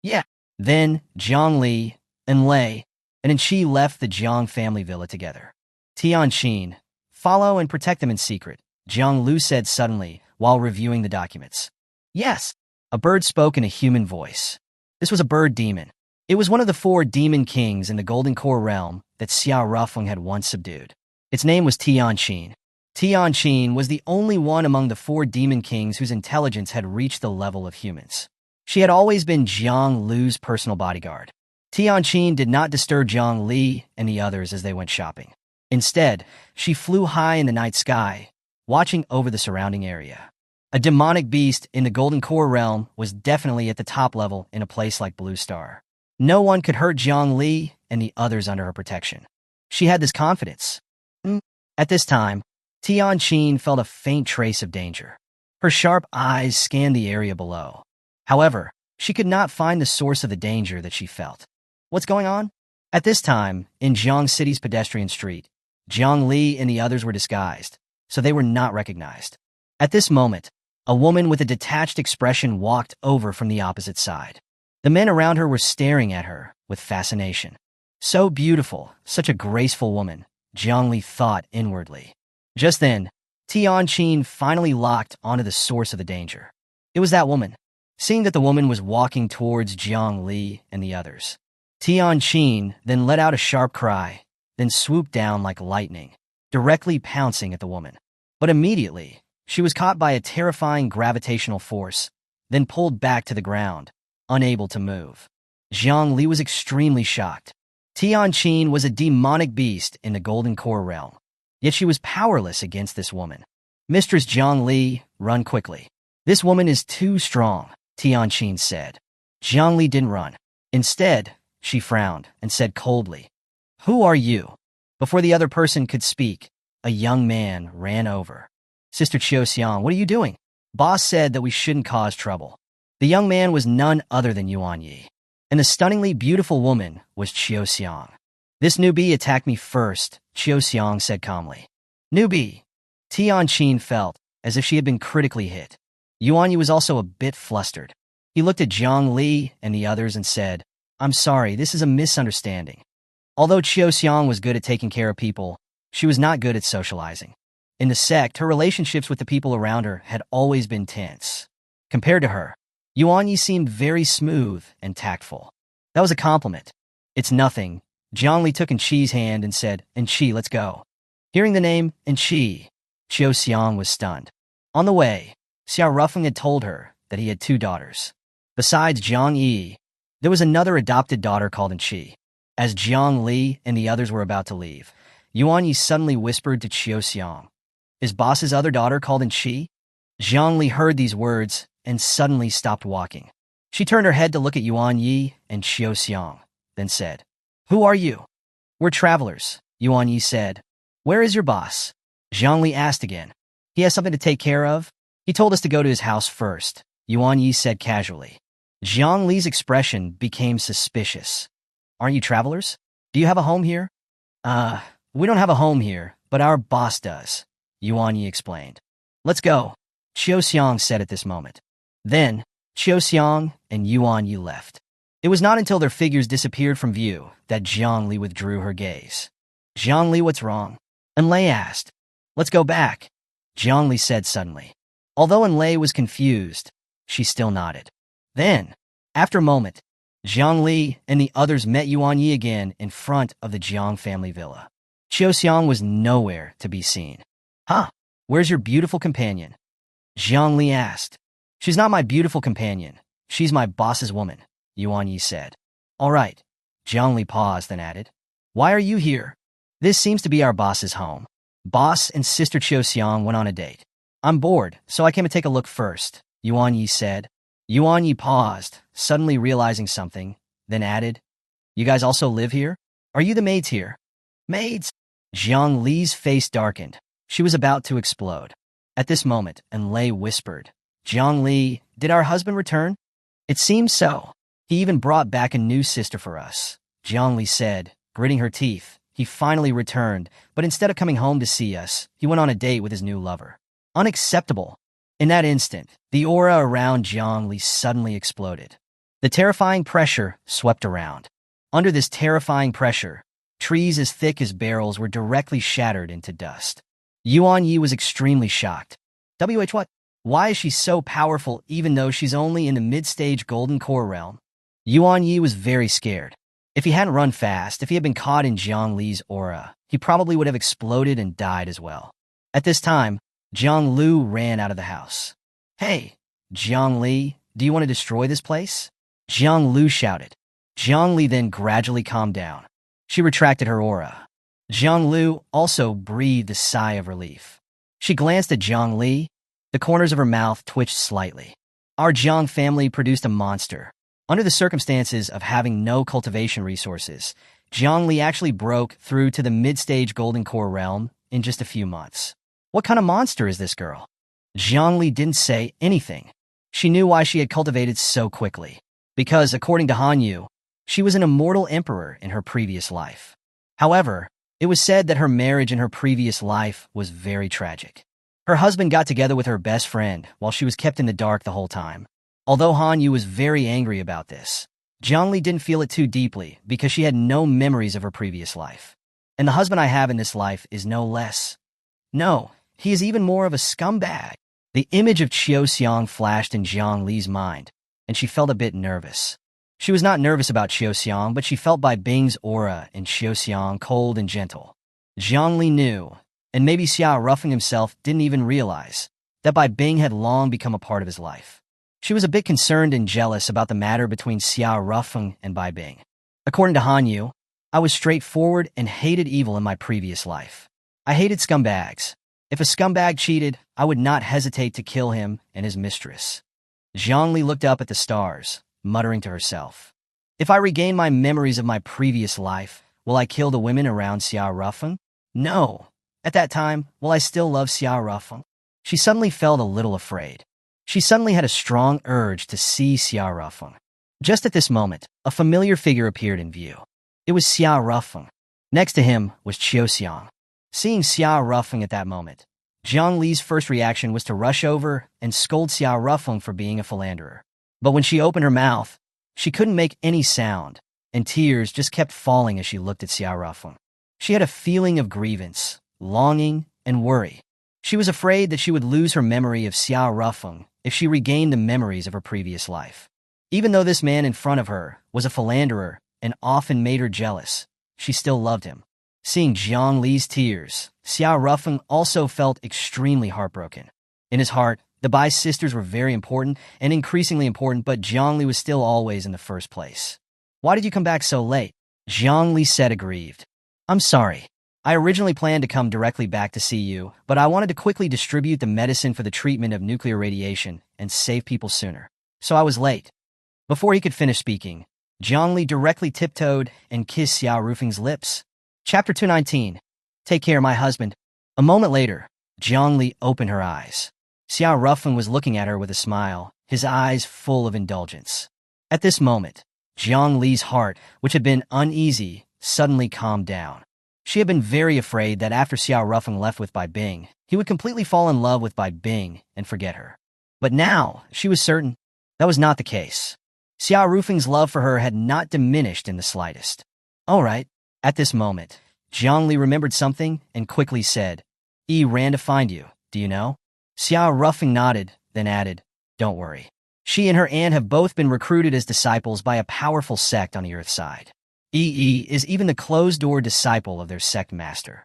"Yeah." Then Jiang Li and Lei and Chi left the Jiang family villa together. "Tianqin, follow and protect them in secret," Jiang Lu said suddenly while reviewing the documents. "Yes." A bird spoke in a human voice. This was a bird demon. It was one of the 4 demon kings in the Golden Core realm that Xiao Rufeng had once subdued. Its name was Tianqin. Tianqin was the only one among the 4 demon kings whose intelligence had reached the level of humans. She had always been Jiang Lu's personal bodyguard. Tianqin did not disturb Jiang Li and the others as they went shopping. Instead, she flew high in the night sky, watching over the surrounding area. A demonic beast in the Golden Core realm was definitely at the top level in a place like Blue Star. No one could hurt Jiang Li and the others under her protection. She had this confidence. At this time, Tianqin felt a faint trace of danger. Her sharp eyes scanned the area below. However, She could not find the source of the danger that she felt. What's going on? At this time, in Jiang City's pedestrian street, Jiang Li and the others were disguised, so they were not recognized. At this moment, a woman with a detached expression walked over from the opposite side. The men around her were staring at her with fascination. So beautiful, such a graceful woman, Jiang Li thought inwardly. Just then, Tianqin finally locked onto the source of the danger. It was that woman. Seeing that the woman was walking towards Jiang Li and the others, Tianqin then let out a sharp cry, then swooped down like lightning, directly pouncing at the woman. But immediately, she was caught by a terrifying gravitational force, then pulled back to the ground, unable to move. Jiang Li was extremely shocked. Tianqin was a demonic beast in the Golden Core realm, yet she was powerless against this woman. Mistress Jiang Li, run quickly. This woman is too strong, Tianqin said. Jiang Li didn't run. Instead, she frowned and said coldly, "Who are you?" Before the other person could speak, a young man ran over. "Sister Xiaoxiang, what are you doing? Boss said that we shouldn't cause trouble." The young man was none other than Yuan Yi, and the stunningly beautiful woman was Xiaoxiang. "This newbie attacked me first," Xiaoxiang said calmly. "Newbie." Tianqin felt as if she had been critically hit. Yuan Yi was also a bit flustered. He looked at Jiang Li and the others and said, "I'm sorry, this is a misunderstanding." Although Xiaoxiang was good at taking care of people, she was not good at socializing. In the sect, her relationships with the people around her had always been tense. Compared to her, Yuan Yi seemed very smooth and tactful. That was a compliment. "It's nothing." Jiang Li took Enqi's hand and said, "Enqi, let's go." Hearing the name Enqi, Xiaoxiang was stunned. On the way, Xiao Rufeng had told her that he had 2 daughters. Besides Jiang Yi, there was another adopted daughter called Enqi. As Jiang Li and the others were about to leave, Yuan Yi suddenly whispered to Xiaoxiang, "Is boss's other daughter called Enqi?" Jiang Li heard these words and suddenly stopped walking. She turned her head to look at Yuan Yi and Xiaoxiang, then said, "Who are you?" "We're travelers," Yuan Yi said. "Where is your boss?" Jiang Li asked again. "He has something to take care of. He told us to go to his house first," Yuan Yi said casually. Jiang Li's expression became suspicious. "Aren't you travelers? Do you have a home here?" We don't have a home here, but our boss does," Yuan Yi explained. "Let's go," Xiaoxiang said at this moment. Then, Xiaoxiang and Yuan Yi left. It was not until their figures disappeared from view that Jiang Li withdrew her gaze. "Jiang Li, what's wrong?" Enlei asked. "Let's go back," Jiang Li said suddenly. Although Enlei was confused, she still nodded. Then, after a moment, Jiang Li and the others met Yuan Yi again in front of the Jiang family villa. Xiaoxiang was nowhere to be seen. "Huh, where's your beautiful companion?" Jiang Li asked. "She's not my beautiful companion. She's my boss's woman," Yuan Yi said. "All right." Jiang Li paused, then added, "Why are you here?" "This seems to be our boss's home. Boss and Sister Xiaoxiang went on a date. I'm bored, so I came to take a look first," Yuan Yi said. Yuan Yi paused, suddenly realizing something, then added, "You guys also live here? Are you the maids here?" "Maids?" Jiang Li's face darkened. She was about to explode. At this moment, Enlei whispered, "Jiang Li, did our husband return?" "It seems so. He even brought back a new sister for us," Jiang Li said, gritting her teeth. "He finally returned, but instead of coming home to see us, he went on a date with his new lover." Unacceptable. In that instant, the aura around Jiang Li suddenly exploded. The terrifying pressure swept around. Under this terrifying pressure, trees as thick as barrels were directly shattered into dust. Yuan Yi was extremely shocked. What? Why is she so powerful even though she's only in the mid-stage Golden Core realm? Yuan Yi was very scared. If he hadn't run fast, if he had been caught in Jiang Li's aura, he probably would have exploded and died as well. At this time, Jiang Lu ran out of the house. "Hey, Jiang Li, do you want to destroy this place?" Jiang Lu shouted. Jiang Li then gradually calmed down. She retracted her aura. Jiang Lu also breathed a sigh of relief. She glanced at Jiang Li. The corners of her mouth twitched slightly. "Our Jiang family produced a monster. Under the circumstances of having no cultivation resources, Jiang Li actually broke through to the mid-stage Golden Core realm in just a few months. What kind of monster is this girl?" Jiang Li didn't say anything. She knew why she had cultivated so quickly. because, according to Hanyu, she was an immortal emperor in her previous life. However, it was said that her marriage in her previous life was very tragic. Her husband got together with her best friend while she was kept in the dark the whole time. Although Hanyu was very angry about this, Zhongli didn't feel it too deeply because she had no memories of her previous life. And the husband I have in this life is no less. No, he is even more of a scumbag. The image of Qiu Xiang flashed in Zhongli's mind, and she felt a bit nervous. She was not nervous about Qiu Xiang, but she felt Bai Bing's aura in Qiu Xiang cold and gentle. Zhongli knew, and maybe Xiao Ruffing himself didn't even realize, that Bai Bing had long become a part of his life. She was a bit concerned and jealous about the matter between Xiao Ruffing and Bai Bing. According to Hanyu, I was straightforward and hated evil in my previous life. I hated scumbags. If a scumbag cheated, I would not hesitate to kill him and his mistress. Zhongli looked up at the stars, muttering to herself. If I regain my memories of my previous life, will I kill the women around Xiao Ruffing? No. At that time, will I still love Xiao Ruffing? She suddenly felt a little afraid. She suddenly had a strong urge to see Xiao Ruffing. Just at this moment, a familiar figure appeared in view. It was Xiao Ruffing. Next to him was Qiu Xiang. Seeing Xiao Ruffing at that moment, Zhongli's first reaction was to rush over and scold Xiao Ruffing for being a philanderer. But when she opened her mouth, she couldn't make any sound, and tears just kept falling as she looked at Xiao Ruffing. She had a feeling of grievance, longing, and worry. She was afraid that she would lose her memory of Xiao Ruffing if she regained the memories of her previous life. Even though this man in front of her was a philanderer and often made her jealous, she still loved him. Seeing Zhongli's tears, Xiao Ruffing also felt extremely heartbroken. In his heart, the Bai sisters were very important and increasingly important, but Zhongli was still always in the first place. Why did you come back so late? Zhongli said aggrieved. I'm sorry. I originally planned to come directly back to see you, but I wanted to quickly distribute the medicine for the treatment of nuclear radiation and save people sooner. So I was late. Before he could finish speaking, Zhongli directly tiptoed and kissed Xiao Ruffing's lips. Chapter 219. Take care, my husband. A moment later, Zhongli opened her eyes. Xiao Ruffing was looking at her with a smile, his eyes full of indulgence. At this moment, Zhongli's heart, which had been uneasy, suddenly calmed down. She had been very afraid that after Xiao Ruffing left with Bai Bing, he would completely fall in love with Bai Bing and forget her. But now, she was certain that was not the case. Xiao Ruffing's love for her had not diminished in the slightest. All right. At this moment, Zhongli remembered something and quickly said, Yi ran to find you, do you know? Xiao Ruffing nodded, then added, Don't worry. She and her aunt have both been recruited as disciples by a powerful sect on the Earth side. Yi is even the closed-door disciple of their sect master.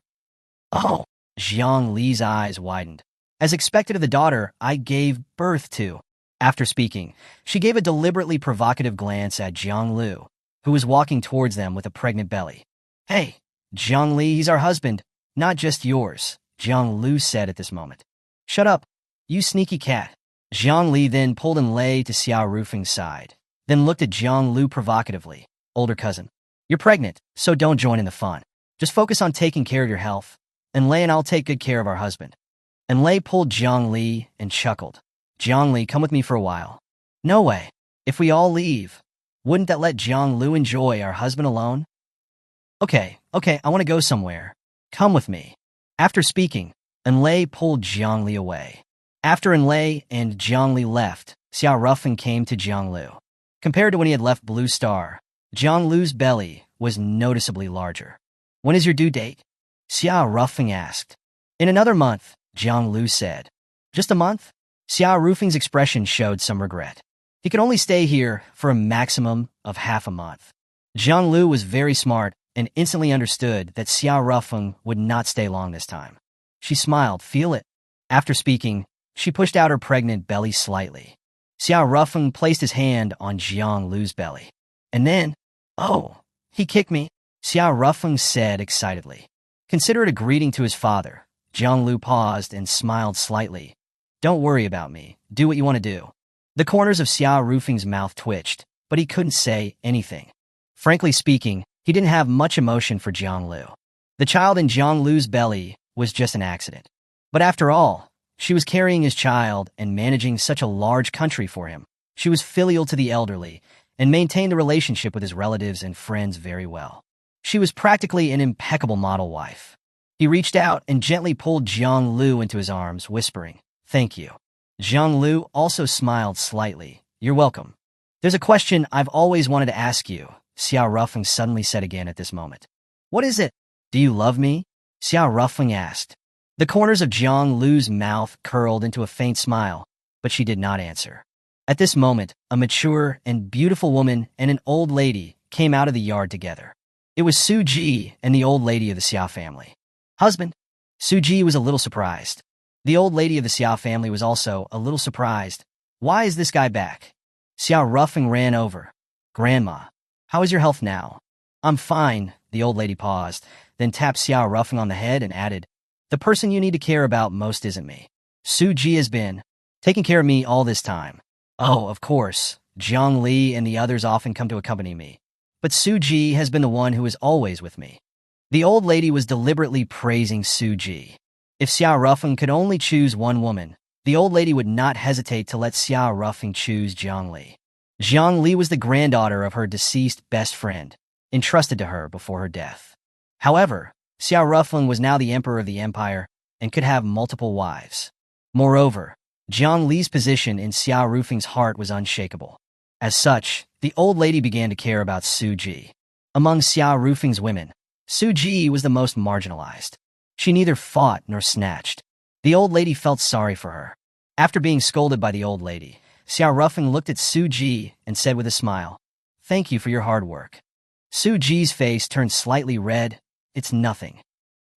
Oh! Zhongli's eyes widened. As expected of the daughter I gave birth to. After speaking, she gave a deliberately provocative glance at Zhongli, who was walking towards them with a pregnant belly. Hey, Zhongli, he's our husband, not just yours, Zhongli said at this moment. Shut up, you sneaky cat. Zhongli then pulled Enlei to Xiao Ruffing's side, then looked at Zhongli provocatively. Older cousin, you're pregnant, so don't join in the fun. Just focus on taking care of your health. Enlei and I'll take good care of our husband. Enlei pulled Zhongli and chuckled. Zhongli, come with me for a while. No way. If we all leave, wouldn't that let Zhongli enjoy our husband alone? Okay, I want to go somewhere. Come with me. After speaking, Enlei pulled Zhongli away. After Enlei and Zhongli left, Xiao Ruffing came to Zhongli. Compared to when he had left Blue Star, Zhongli's belly was noticeably larger. When is your due date? Xiao Ruffing asked. In another month, Zhongli said. Just a month? Xiao Ruffing's expression showed some regret. He could only stay here for a maximum of half a month. Zhongli was very smart and instantly understood that Xiao Ruffing would not stay long this time. She smiled, feel it. After speaking, she pushed out her pregnant belly slightly. Xiao Ruffing placed his hand on Zhongli's belly. And then, oh, he kicked me, Xiao Ruffing said excitedly. Consider it a greeting to his father. Zhongli paused and smiled slightly. Don't worry about me. Do what you want to do. The corners of Xiao Ruffing's mouth twitched, but he couldn't say anything. Frankly speaking, he didn't have much emotion for Zhongli. The child in Zhongli's belly was just an accident. But after all, she was carrying his child and managing such a large country for him. She was filial to the elderly, and maintained the relationship with his relatives and friends very well. She was practically an impeccable model wife. He reached out and gently pulled Jiang Lu into his arms, whispering, "Thank you." Jiang Lu also smiled slightly. "You're welcome." "There's a question I've always wanted to ask you," Xiao Rufeng suddenly said again at this moment. "What is it?" "Do you love me?" Xiao Rufeng asked. The corners of Jiang Lu's mouth curled into a faint smile, but she did not answer. At this moment, a mature and beautiful woman and an old lady came out of the yard together. It was Su Ji and the old lady of the Xiao family. "Husband?" Su Ji was a little surprised. The old lady of the Xiao family was also a little surprised. "Why is this guy back?" Xiao Rufeng ran over. "Grandma, how is your health now?" "I'm fine." The old lady paused, then tapped Xiao Rufeng on the head and added, "The person you need to care about most isn't me. Su Ji has been taking care of me all this time." "Oh, of course. Jiang Li and the others often come to accompany me. But Su Ji has been the one who is always with me." The old lady was deliberately praising Su Ji. If Xiao Rufeng could only choose one woman, the old lady would not hesitate to let Xiao Rufeng choose Jiang Li. Jiang Li was the granddaughter of her deceased best friend, entrusted to her before her death. However, Xiao Rufeng was now the emperor of the empire and could have multiple wives. Moreover, Jiang Li's position in Xiao Rufeng's heart was unshakable. As such, the old lady began to care about Su Ji. Among Xiao Rufeng's women, Su Ji was the most marginalized. She neither fought nor snatched. The old lady felt sorry for her. After being scolded by the old lady, Xiao Rufeng looked at Su Ji and said with a smile, "Thank you for your hard work." Su Ji's face turned slightly red. "It's nothing."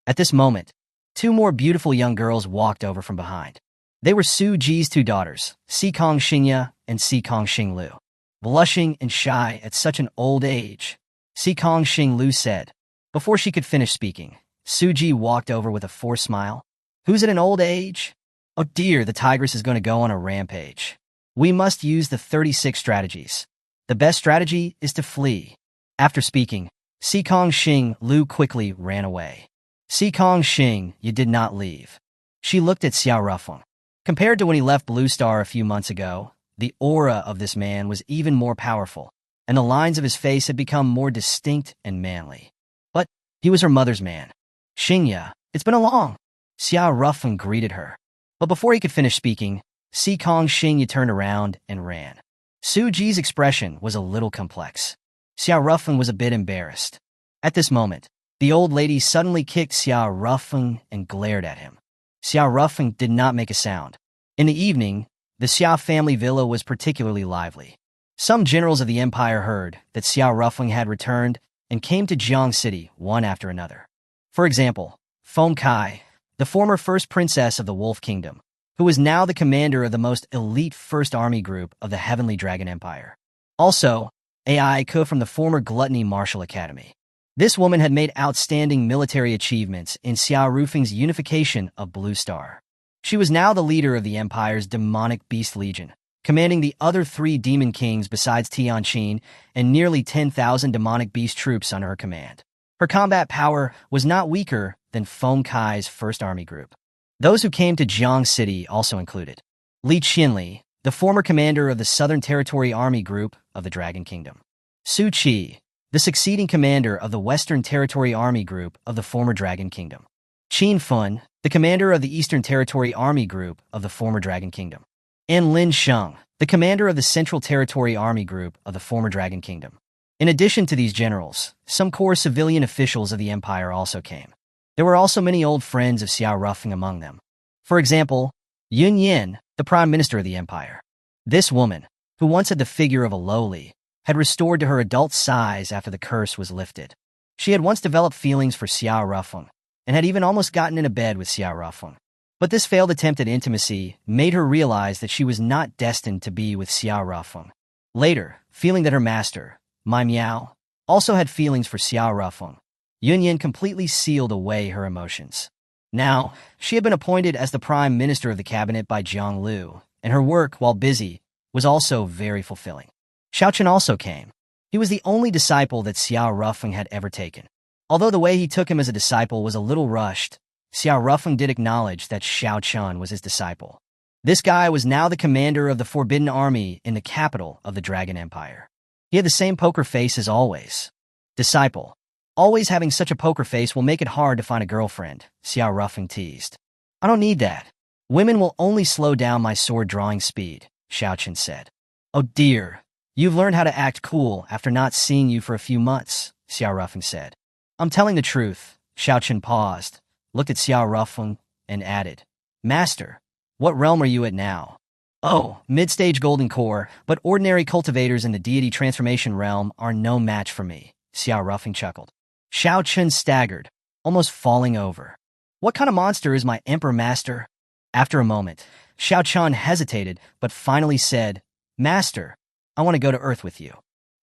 At this moment, two more beautiful young girls walked over from behind. They were Su Ji's two daughters, Sikong Xingya and Sikong Xinglu. Blushing and shy at such an old age, Sikong Xinglu said. Before she could finish speaking, Su Ji walked over with a forced smile. "Who's at an old age?" "Oh dear, the tigress is going to go on a rampage. We must use the 36 strategies. The best strategy is to flee." After speaking, Sikong Xinglu quickly ran away. "Sikong Xing, you did not leave." She looked at Xiao Rufeng. Compared to when he left Blue Star a few months ago, the aura of this man was even more powerful, and the lines of his face had become more distinct and manly. But he was her mother's man. "Xingya, it's been a long." Xiao Rufeng greeted her. But before he could finish speaking, Sikong Xingya turned around and ran. Su Ji's expression was a little complex. Xiao Rufeng was a bit embarrassed. At this moment, the old lady suddenly kicked Xiao Rufeng and glared at him. Xiao Rufeng did not make a sound. In the evening, the Xiao family villa was particularly lively. Some generals of the empire heard that Xiao Rufeng had returned and came to Jiang City one after another. For example, Feng Kai, the former first princess of the Wolf Kingdom, who was now the commander of the most elite First Army Group of the Heavenly Dragon Empire. Also, Ai Ke from the former Gluttony Martial Academy. This woman had made outstanding military achievements in Xiao Rufeng's unification of Blue Star. She was now the leader of the Empire's Demonic Beast Legion, commanding the other 3 demon kings besides Tianqin and nearly 10,000 demonic beast troops under her command. Her combat power was not weaker than Feng Kai's First Army Group. Those who came to Jiang City also included Li Qinli, the former commander of the Southern Territory Army Group of the Dragon Kingdom; Su Qi, the succeeding commander of the Western Territory Army Group of the former Dragon Kingdom; Qin Fun, the commander of the Eastern Territory Army Group of the former Dragon Kingdom; and Lin Sheng, the commander of the Central Territory Army Group of the former Dragon Kingdom. In addition to these generals, some core civilian officials of the empire also came. There were also many old friends of Xiao Rufeng among them. For example, Yun Yin, the prime minister of the empire. This woman, who once had the figure of a lowly, had restored to her adult size after the curse was lifted. She had once developed feelings for Xiao Rufeng, and had even almost gotten into bed with Xiao Rufeng. But this failed attempt at intimacy made her realize that she was not destined to be with Xiao Rufeng. Later, feeling that her master, Mai Miao, also had feelings for Xiao Rufeng, Yun Yin completely sealed away her emotions. Now, she had been appointed as the prime minister of the cabinet by Jiang Lu, and her work, while busy, was also very fulfilling. Xiao Chen also came. He was the only disciple that Xiao Rufeng had ever taken. Although the way he took him as a disciple was a little rushed, Xiao Rufeng did acknowledge that Xiao Chen was his disciple. This guy was now the commander of the Forbidden Army in the capital of the Dragon Empire. He had the same poker face as always. Disciple. Always having such a poker face will make it hard to find a girlfriend, Xiao Rufeng teased. I don't need that. Women will only slow down my sword-drawing speed, Xiaochen said. Oh dear, you've learned how to act cool after not seeing you for a few months, Xiao Rufeng said. I'm telling the truth. Xiaochen paused, looked at Xiao Rufeng, and added, Master, what realm are you at now? Oh, mid-stage golden core, but ordinary cultivators in the deity transformation realm are no match for me, Xiao Rufeng chuckled. Xiaochen staggered, almost falling over. What kind of monster is my emperor master? After a moment, Xiaochen hesitated, but finally said, Master, I want to go to Earth with you.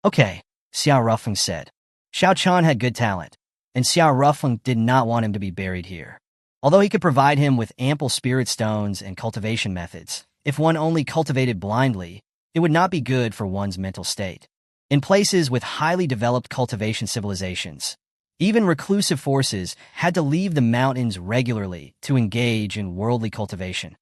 Okay, Xiao Rufeng said. Xiaochen had good talent, and Xiao Rufeng did not want him to be buried here. Although he could provide him with ample spirit stones and cultivation methods, if one only cultivated blindly, it would not be good for one's mental state. In places with highly developed cultivation civilizations, even reclusive forces had to leave the mountains regularly to engage in worldly cultivation.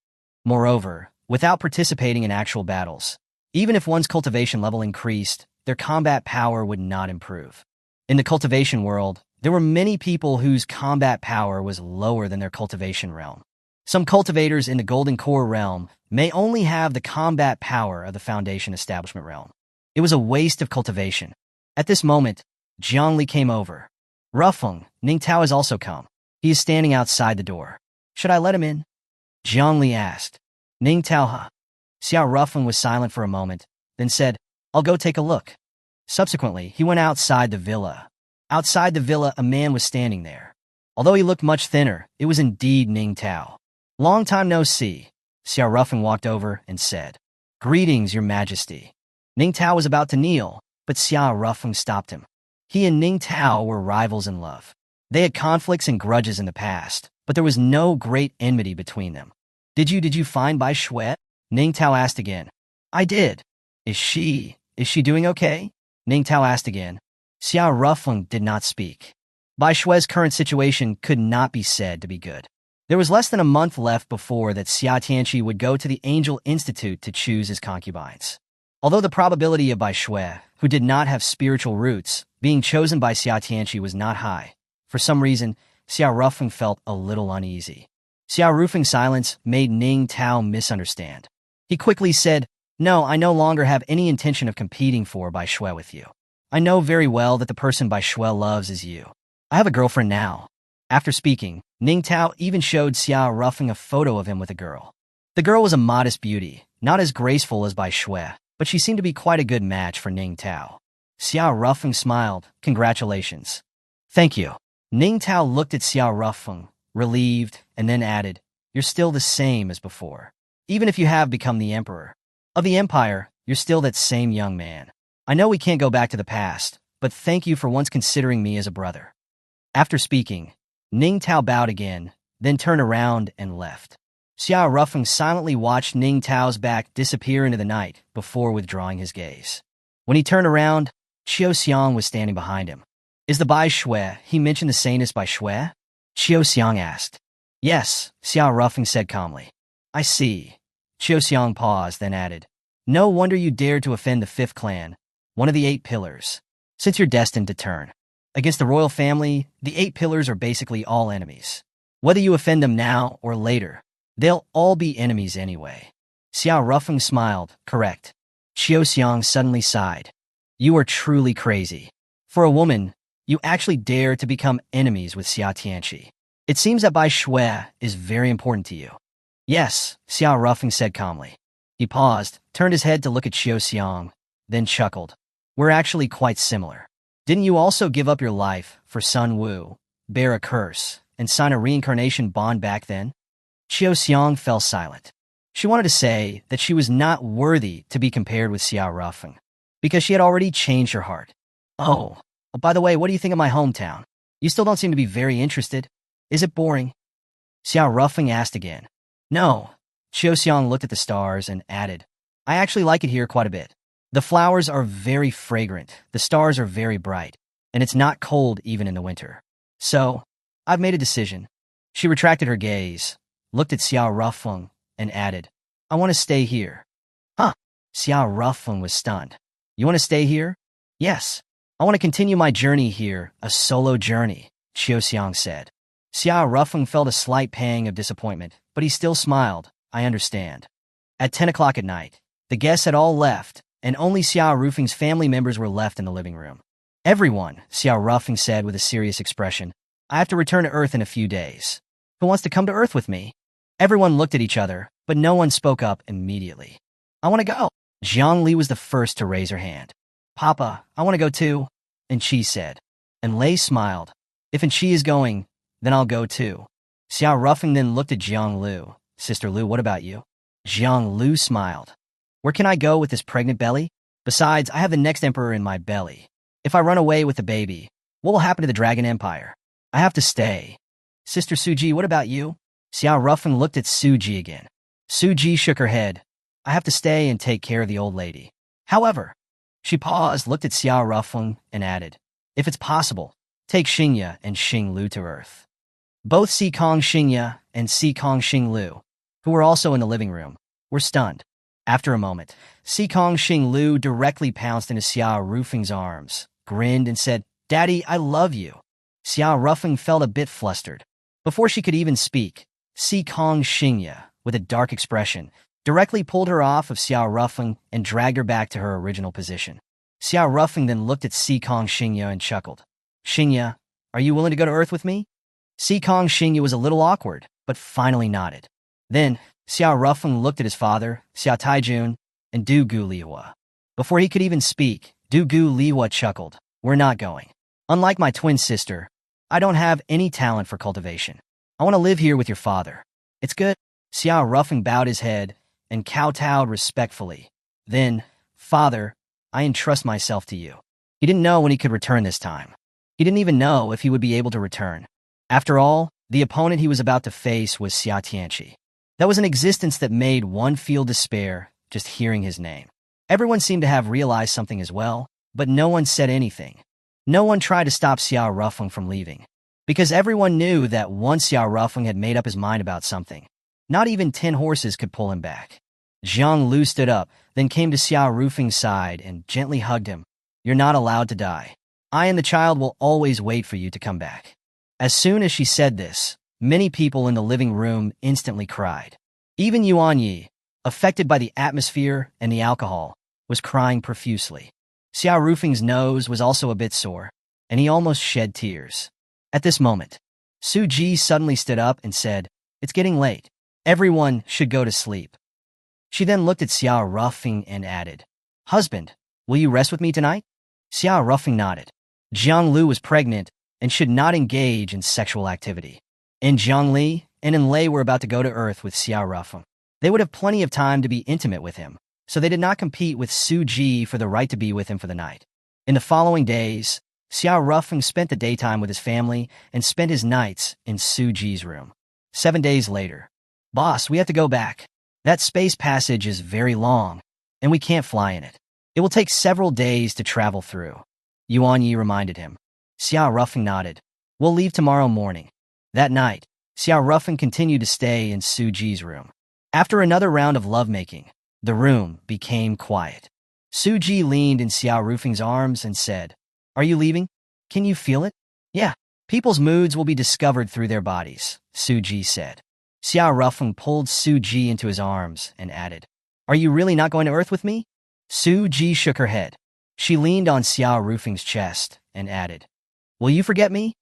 Moreover, without participating in actual battles, even if one's cultivation level increased, their combat power would not improve. In the cultivation world, there were many people whose combat power was lower than their cultivation realm. Some cultivators in the Golden Core realm may only have the combat power of the Foundation Establishment realm. It was a waste of cultivation. At this moment, Jiangli came over. Rufeng, Ning Tao has also come. He is standing outside the door. Should I let him in? Jiangli asked. Ning Tao, huh? Xiao Rufeng was silent for a moment, then said, I'll go take a look. Subsequently, he went outside the villa. Outside the villa, a man was standing there. Although he looked much thinner, it was indeed Ning Tao. Long time no see. Xiao Rufeng walked over and said, Greetings, Your Majesty. Ning Tao was about to kneel, but Xiao Rufeng stopped him. He and Ning Tao were rivals in love. They had conflicts and grudges in the past, but there was no great enmity between them. Did you find Bai Shui? Ning Tao asked again. I did. Is she doing okay? Ning Tao asked again. Xiao Rufeng did not speak. Bai Shui's current situation could not be said to be good. There was less than a month left before that Xia Tianqi would go to the Angel Institute to choose his concubines. Although the probability of Bai Shui, who did not have spiritual roots, being chosen by Xia Tianqi was not high, for some reason, Xiao Rufeng felt a little uneasy. Xiao Rufeng's silence made Ning Tao misunderstand. He quickly said, No, I no longer have any intention of competing for Bai Shui with you. I know very well that the person Bai Shui loves is you. I have a girlfriend now. After speaking, Ning Tao even showed Xiao Rufeng a photo of him with a girl. The girl was a modest beauty, not as graceful as Bai Shui, but she seemed to be quite a good match for Ning Tao. Xiao Rufeng smiled. Congratulations. Thank you. Ning Tao looked at Xiao Rufeng, relieved, and then added, You're still the same as before. Even if you have become the emperor of the empire, you're still that same young man. I know we can't go back to the past, but thank you for once considering me as a brother. After speaking, Ning Tao bowed again, then turned around and left. Xiao Rufeng silently watched Ning Tao's back disappear into the night before withdrawing his gaze. When he turned around, Qiu Xiang was standing behind him. Is the Bai Shui he mentioned the same as Bai Shui? Qiu Xiang asked. Yes, Xiao Rufeng said calmly. I see. Qiu Xiang paused, then added, No wonder you dared to offend the fifth clan, one of the 8 pillars. Since you're destined to turn against the royal family, the 8 pillars are basically all enemies. Whether you offend them now or later, they'll all be enemies anyway. Xiao Rufeng smiled. Correct. Qiu Xiang suddenly sighed. You are truly crazy. For a woman, you actually dare to become enemies with Xia Tianqi. It seems that Bai Shui is very important to you. Yes, Xiao Rufeng said calmly. He paused, turned his head to look at Qiu Xiang, then chuckled. We're actually quite similar. Didn't you also give up your life for Sun Wu, bear a curse, and sign a reincarnation bond back then? Qiu Xiang fell silent. She wanted to say that she was not worthy to be compared with Xiao Rufeng, because she had already changed her heart. Oh, by the way, what do you think of my hometown? You still don't seem to be very interested. Is it boring? Xiao Rufeng asked again. No. Qiu Xiang looked at the stars and added, I actually like it here quite a bit. The flowers are very fragrant, the stars are very bright, and it's not cold even in the winter. So, I've made a decision. She retracted her gaze, looked at Xiao Rufeng, and added, I want to stay here. Huh? Xiao Rufeng was stunned. You want to stay here? Yes, I want to continue my journey here, a solo journey, Xiao said. Xiao Rufeng felt a slight pang of disappointment, but he still smiled. I understand. At 10 o'clock at night, the guests had all left, and only Xiao Rufeng's family members were left in the living room. Everyone, Xiao Rufeng said with a serious expression. I have to return to Earth in a few days. Who wants to come to Earth with me? Everyone looked at each other, but no one spoke up immediately. I want to go. Zhongli was the first to raise her hand. Papa, I want to go too, and she said. And Lei smiled. If and she is going, then I'll go too. Xiao Rufeng then looked at Jiang Lu. Sister Lu, what about you? Jiang Lu smiled. Where can I go with this pregnant belly? Besides, I have the next emperor in my belly. If I run away with the baby, what will happen to the Dragon Empire? I have to stay. Sister Suji, what about you? Xiao Rufeng looked at Suji again. Suji shook her head. I have to stay and take care of the old lady. However, she paused, looked at Xiao Rufeng, and added, if it's possible, take Xingya and Xing Lu to Earth. Both Sikong Xingya and Sikong Xing Lu, who were also in the living room, were stunned. After a moment, Sikong Xing Lu directly pounced into Xiao Rufeng's arms, grinned, and said, Daddy, I love you. Xiao Rufeng felt a bit flustered. Before she could even speak, Sikong Xingya, with a dark expression, directly pulled her off of Xiao Rufeng and dragged her back to her original position. Xiao Rufeng then looked at Sikong Xingya and chuckled. Xingya, are you willing to go to Earth with me? Sikong Xingya was a little awkward, but finally nodded. Then, Xiao Rufeng looked at his father, Xiao Taijun, and Du Gu Lihua. Before he could even speak, Du Gu Lihua chuckled. We're not going. Unlike my twin sister, I don't have any talent for cultivation. I want to live here with your father. It's good. Xiao Rufeng bowed his head and kowtowed respectfully. Then, Father, I entrust myself to you. He didn't know when he could return this time. He didn't even know if he would be able to return. After all, the opponent he was about to face was Xia Tianqi. That was an existence that made one feel despair just hearing his name. Everyone seemed to have realized something as well, but no one said anything. No one tried to stop Xiao Rufeng from leaving, because everyone knew that once Xiao Rufeng had made up his mind about something, not even 10 horses could pull him back. Zhang Lu stood up, then came to Xiao Rufeng's side and gently hugged him. You're not allowed to die. I and the child will always wait for you to come back. As soon as she said this, many people in the living room instantly cried. Even Yuan Yi, affected by the atmosphere and the alcohol, was crying profusely. Xiao Rufeng's nose was also a bit sore, and he almost shed tears. At this moment, Su Ji suddenly stood up and said, It's getting late. Everyone should go to sleep. She then looked at Xiao Rufeng and added, Husband, will you rest with me tonight? Xiao Rufeng nodded. Jiang Lu was pregnant and should not engage in sexual activity. And Jiang Li and Lei were about to go to Earth with Xiao Rufeng. They would have plenty of time to be intimate with him, so they did not compete with Su Ji for the right to be with him for the night. In the following days, Xiao Rufeng spent the daytime with his family and spent his nights in Su Ji's room. 7 days later, Boss, we have to go back. That space passage is very long, and we can't fly in it. It will take several days to travel through. Yuan Yi reminded him. Xiao Rufeng nodded. We'll leave tomorrow morning. That night, Xiao Rufeng continued to stay in Su Ji's room. After another round of lovemaking, the room became quiet. Su Ji leaned in Xiao Rufeng's arms and said, Are you leaving? Can you feel it? Yeah. People's moods will be discovered through their bodies, Su Ji said. Xiao Rufeng pulled Su Ji into his arms and added, Are you really not going to Earth with me? Su Ji shook her head. She leaned on Xiao Rufeng's chest and added, Will you forget me?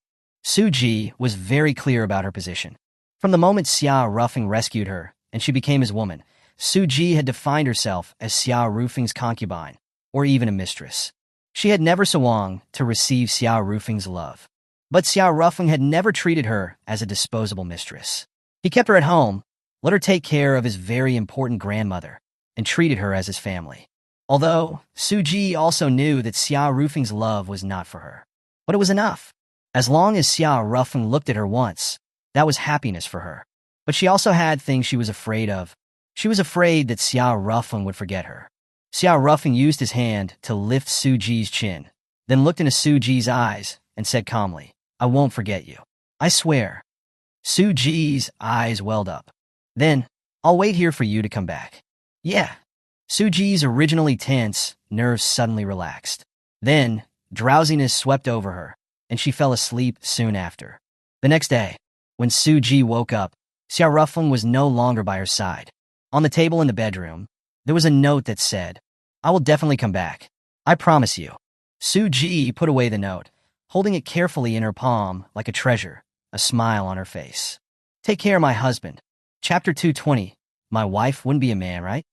Su Ji was very clear about her position. From the moment Xiao Rufeng rescued her and she became his woman, Su Ji had defined herself as Xiao Rufeng's concubine, or even a mistress. She had never swung to receive Xiao Rufeng's love. But Xiao Rufeng had never treated her as a disposable mistress. He kept her at home, let her take care of his very important grandmother, and treated her as his family. Although, Su Ji also knew that Xiao Rufeng's love was not for her. But it was enough. As long as Xiao Rufeng looked at her once, that was happiness for her. But she also had things she was afraid of. She was afraid that Xiao Rufeng would forget her. Xiao Rufeng used his hand to lift Su Ji's chin, then looked into Su Ji's eyes and said calmly, I won't forget you. I swear. Su Ji's eyes welled up. Then, I'll wait here for you to come back. Yeah. Su Ji's originally tense nerves suddenly relaxed. Then, drowsiness swept over her, and she fell asleep soon after. The next day, when Suji woke up, Xiao Rufeng was no longer by her side. On the table in the bedroom, there was a note that said, "I will definitely come back. I promise you." Suji put away the note, holding it carefully in her palm like a treasure, a smile on her face. Take care, my husband. Chapter 220. My wife wouldn't be a man, right?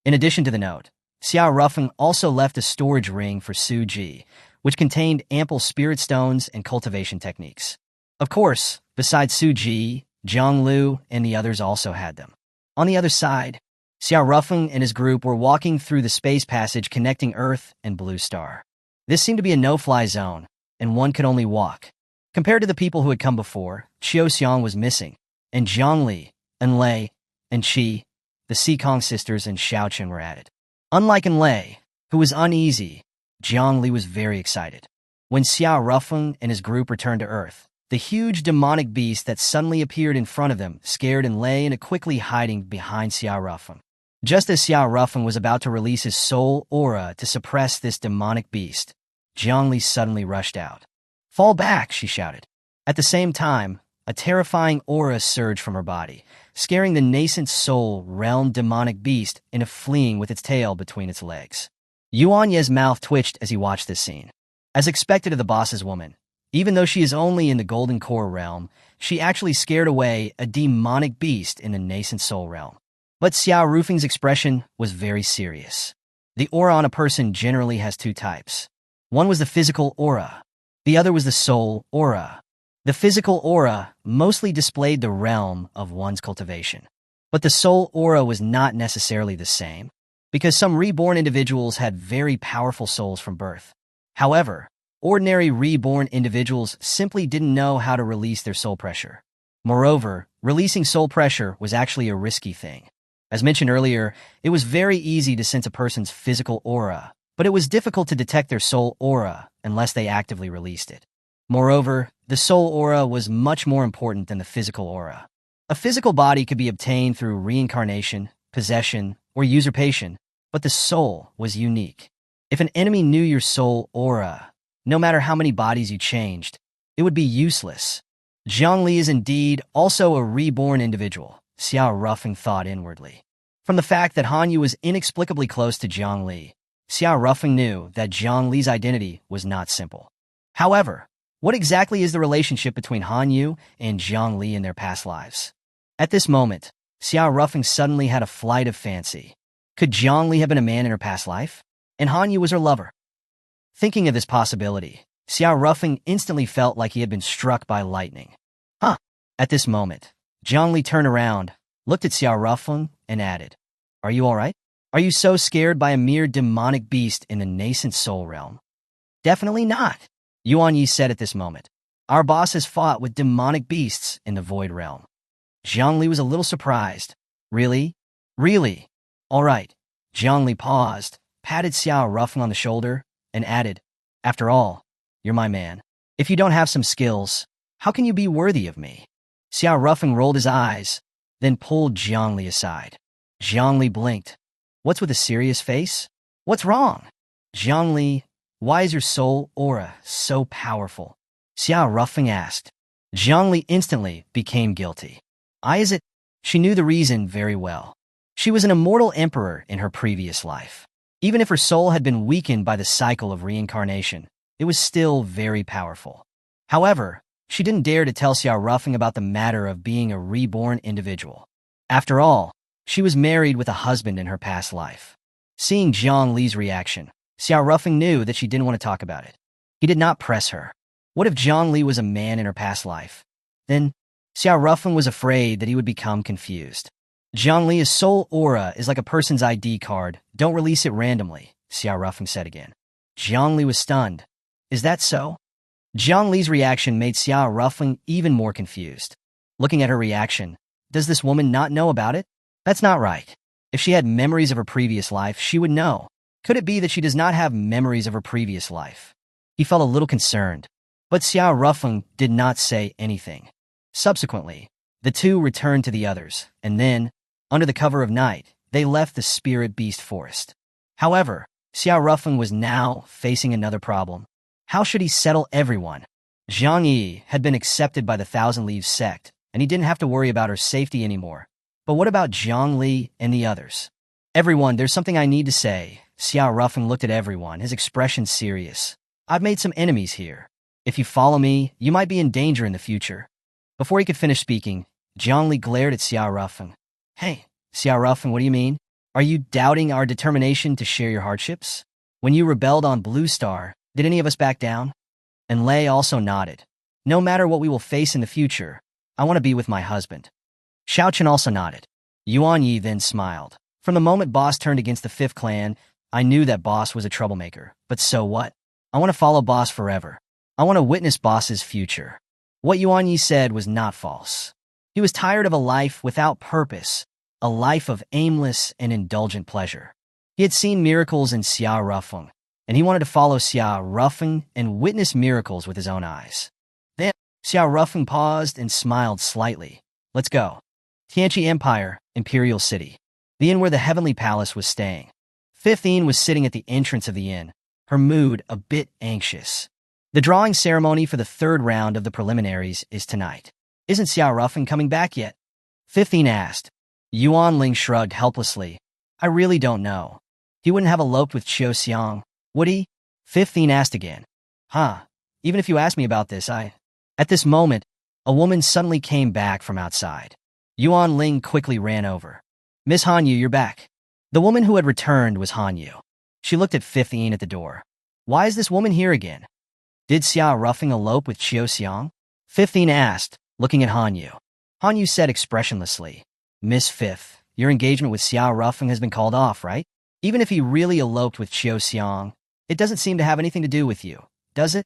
In addition to the note, Xiao Rufeng also left a storage ring for Suji, which contained ample spirit stones and cultivation techniques. Of course, besides Suji, Zhonglu and the others also had them. On the other side, Xiao Rufeng and his group were walking through the space passage connecting Earth and Blue Star. This seemed to be a no-fly zone, and one could only walk. Compared to the people who had come before, Qiu Xiang was missing, and Zhongli, Enlei, and Qi, the Sikong sisters, and Xiaochen were added. Unlike Enlei, who was uneasy, Zhongli was very excited. When Xiao Rufeng and his group returned to Earth, the huge demonic beast that suddenly appeared in front of them scared Enlei into quickly hiding behind Xiao Rufeng. Just as Xiao Rufeng was about to release his soul aura to suppress this demonic beast, Zhongli suddenly rushed out. "Fall back," she shouted. At the same time, a terrifying aura surged from her body, scaring the nascent soul realm demonic beast into fleeing with its tail between its legs. Yuan Ye's mouth twitched as he watched this scene. As expected of the boss's woman, even though she is only in the Golden Core realm, she actually scared away a demonic beast in the nascent soul realm. But Xiao Rufeng's expression was very serious. The aura on a person generally has two types. One was the physical aura. The other was the soul aura. The physical aura mostly displayed the realm of one's cultivation. But the soul aura was not necessarily the same, because some reborn individuals had very powerful souls from birth. However, ordinary reborn individuals simply didn't know how to release their soul pressure. Moreover, releasing soul pressure was actually a risky thing. As mentioned earlier, it was very easy to sense a person's physical aura, but it was difficult to detect their soul aura unless they actively released it. Moreover, the soul aura was much more important than the physical aura. A physical body could be obtained through reincarnation, possession, or usurpation, but the soul was unique. If an enemy knew your soul aura, no matter how many bodies you changed, it would be useless. Zhongli is indeed also a reborn individual, Xiao Rufeng thought inwardly. From the fact that Hanyu was inexplicably close to Zhongli, Xiao Rufeng knew that Zhongli's identity was not simple. However, what exactly is the relationship between Hanyu and Zhongli in their past lives? At this moment, Xiao Rufeng suddenly had a flight of fancy. Could Zhongli have been a man in her past life? And Hanyu was her lover? Thinking of this possibility, Xiao Rufeng instantly felt like he had been struck by lightning. Huh. At this moment, Zhongli turned around, looked at Xiao Rufeng, and added, "Are you all right? Are you so scared by a mere demonic beast in the nascent soul realm?" "Definitely not," Yuan Yi said at this moment. "Our boss has fought with demonic beasts in the void realm." Zhongli was a little surprised. "Really? Really? All right." Zhongli paused, patted Xiao Rufeng on the shoulder, and added, "After all, you're my man. If you don't have some skills, how can you be worthy of me?" Xiao Rufeng rolled his eyes, then pulled Zhongli aside. Zhongli blinked. "What's with a serious face? What's wrong?" "Zhongli, why is your soul aura so powerful?" Xiao Rufeng asked. Zhongli instantly became guilty. Is it? She knew the reason very well. She was an immortal emperor in her previous life. Even if her soul had been weakened by the cycle of reincarnation, it was still very powerful. However, she didn't dare to tell Xiao Rufeng about the matter of being a reborn individual. After all, she was married with a husband in her past life. Seeing Zhongli's reaction, Xiao Rufeng knew that she didn't want to talk about it. He did not press her. What if Zhongli was a man in her past life? Then, Xiao Rufeng was afraid that he would become confused. Zhongli's soul aura is like a person's ID card. Don't release it randomly, Xiao Rufeng said again. Zhongli was stunned. Is that so? Zhongli's reaction made Xiao Rufeng even more confused. Looking at her reaction, does this woman not know about it? That's not right. If she had memories of her previous life, she would know. Could it be that she does not have memories of her previous life? He felt a little concerned, but Xiao Rufeng did not say anything. Subsequently, the two returned to the others, and then, under the cover of night, they left the spirit beast forest. However, Xiao Rufeng was now facing another problem. How should he settle everyone? Zhang Yi had been accepted by the Thousand Leaves sect, and he didn't have to worry about her safety anymore. But what about Zhang Li and the others? Everyone, there's something I need to say. Xiao Rufeng looked at everyone, his expression serious. I've made some enemies here. If you follow me, you might be in danger in the future. Before he could finish speaking, Zhang Li glared at Xiao Rufeng. Hey, Xiao Rufeng, what do you mean? Are you doubting our determination to share your hardships? When you rebelled on Blue Star, did any of us back down? And Lei also nodded. No matter what we will face in the future, I want to be with my husband. Xiao Chen also nodded. Yuan Yi then smiled. From the moment Boss turned against the Fifth Clan, I knew that Boss was a troublemaker. But so what? I want to follow Boss forever. I want to witness Boss's future. What Yuan Yi said was not false. He was tired of a life without purpose, a life of aimless and indulgent pleasure. He had seen miracles in Xiao Rufeng, and he wanted to follow Xiao Rufeng and witness miracles with his own eyes. Then, Xiao Rufeng paused and smiled slightly. Let's go. Tianqi Empire, Imperial City. The inn where the Heavenly Palace was staying. 15 was sitting at the entrance of the inn, her mood a bit anxious. The drawing ceremony for the third round of the preliminaries is tonight. Isn't Xiao Rufeng coming back yet? 15 asked. Yuan Ling shrugged helplessly. I really don't know. He wouldn't have eloped with Qiu Xiang, would he? 15 asked again. Even if you ask me about this, At this moment, a woman suddenly came back from outside. Yuan Ling quickly ran over. Miss Hanyu, you're back. The woman who had returned was Hanyu. She looked at 15 at the door. Why is this woman here again? Did Xiao Rufeng elope with Qiu Xiang? 15 asked, looking at Hanyu. Hanyu said expressionlessly, Miss Fifth, your engagement with Xiao Rufeng has been called off, right? Even if he really eloped with Qiu Xiang, it doesn't seem to have anything to do with you, does it?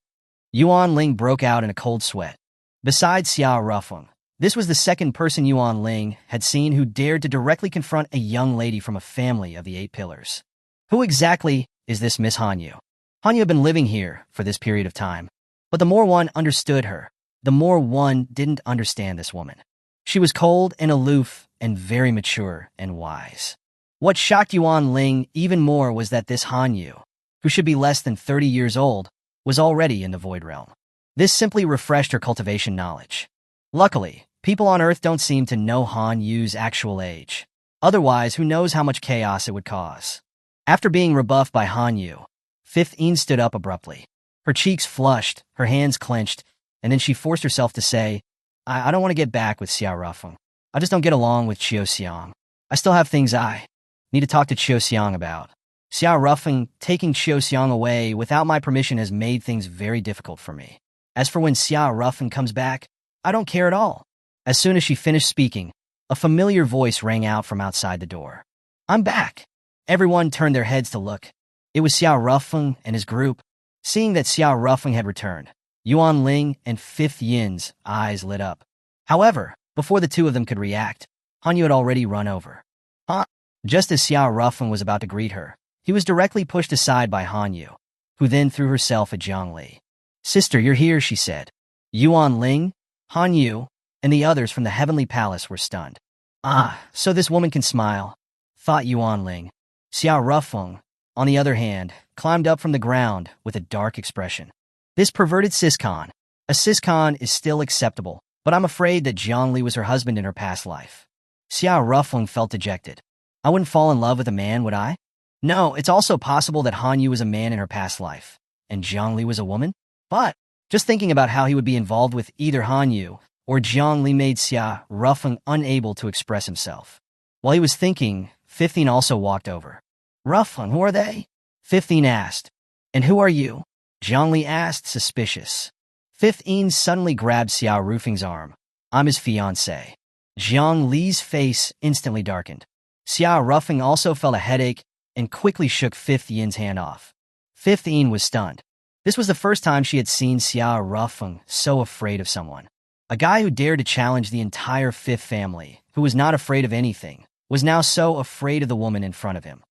Yuan Ling broke out in a cold sweat. Besides Xiao Rufeng, this was the second person Yuan Ling had seen who dared to directly confront a young lady from a family of the Eight Pillars. Who exactly is this Miss Hanyu? Hanyu had been living here for this period of time, but the more one understood her, the more one didn't understand this woman. She was cold and aloof and very mature and wise. What shocked Yuan Ling even more was that this Hanyu, who should be less than 30 years old, was already in the Void Realm. This simply refreshed her cultivation knowledge. Luckily, people on Earth don't seem to know Hanyu's actual age. Otherwise, who knows how much chaos it would cause. After being rebuffed by Hanyu, 15 stood up abruptly. Her cheeks flushed, her hands clenched, and then she forced herself to say, I don't want to get back with Xiao Rufeng. I just don't get along with Qiu Xiang. I still have things I need to talk to Qiu Xiang about. Xiao Rufeng taking Qiu Xiang away without my permission has made things very difficult for me. As for when Xiao Rufeng comes back, I don't care at all. As soon as she finished speaking, a familiar voice rang out from outside the door. I'm back. Everyone turned their heads to look. It was Xiao Rufeng and his group. Seeing that Xiao Rufeng had returned, Yuan Ling and Fifth Yin's eyes lit up. However, before the two of them could react, Hanyu had already run over. Just as Xiao Rufeng was about to greet her, he was directly pushed aside by Hanyu, who then threw herself at Zhang Li. Sister, you're here, she said. Yuan Ling, Hanyu, and the others from the Heavenly Palace were stunned. So this woman can smile, thought Yuan Ling. Xiao Rufeng, on the other hand, climbed up from the ground with a dark expression. This perverted siscon. A siscon is still acceptable, but I'm afraid that Zhang Li was her husband in her past life. Xiao Rufeng felt dejected. I wouldn't fall in love with a man, would I? No, it's also possible that Hanyu was a man in her past life, and Zhang Li was a woman? But, just thinking about how he would be involved with either Hanyu or Zhang Li made Xiao Rufeng unable to express himself. While he was thinking, 15 also walked over. Rufeng, who are they? 15 asked. And who are you? Zhang Li asked, suspicious. 15 suddenly grabbed Xiao Rufeng's arm. I'm his fiancé. Zhang Li's face instantly darkened. Xiao Rufeng also felt a headache and quickly shook 15's hand off. 15 was stunned. This was the first time she had seen Xiao Rufeng so afraid of someone. A guy who dared to challenge the entire Fifth family, who was not afraid of anything, was now so afraid of the woman in front of him.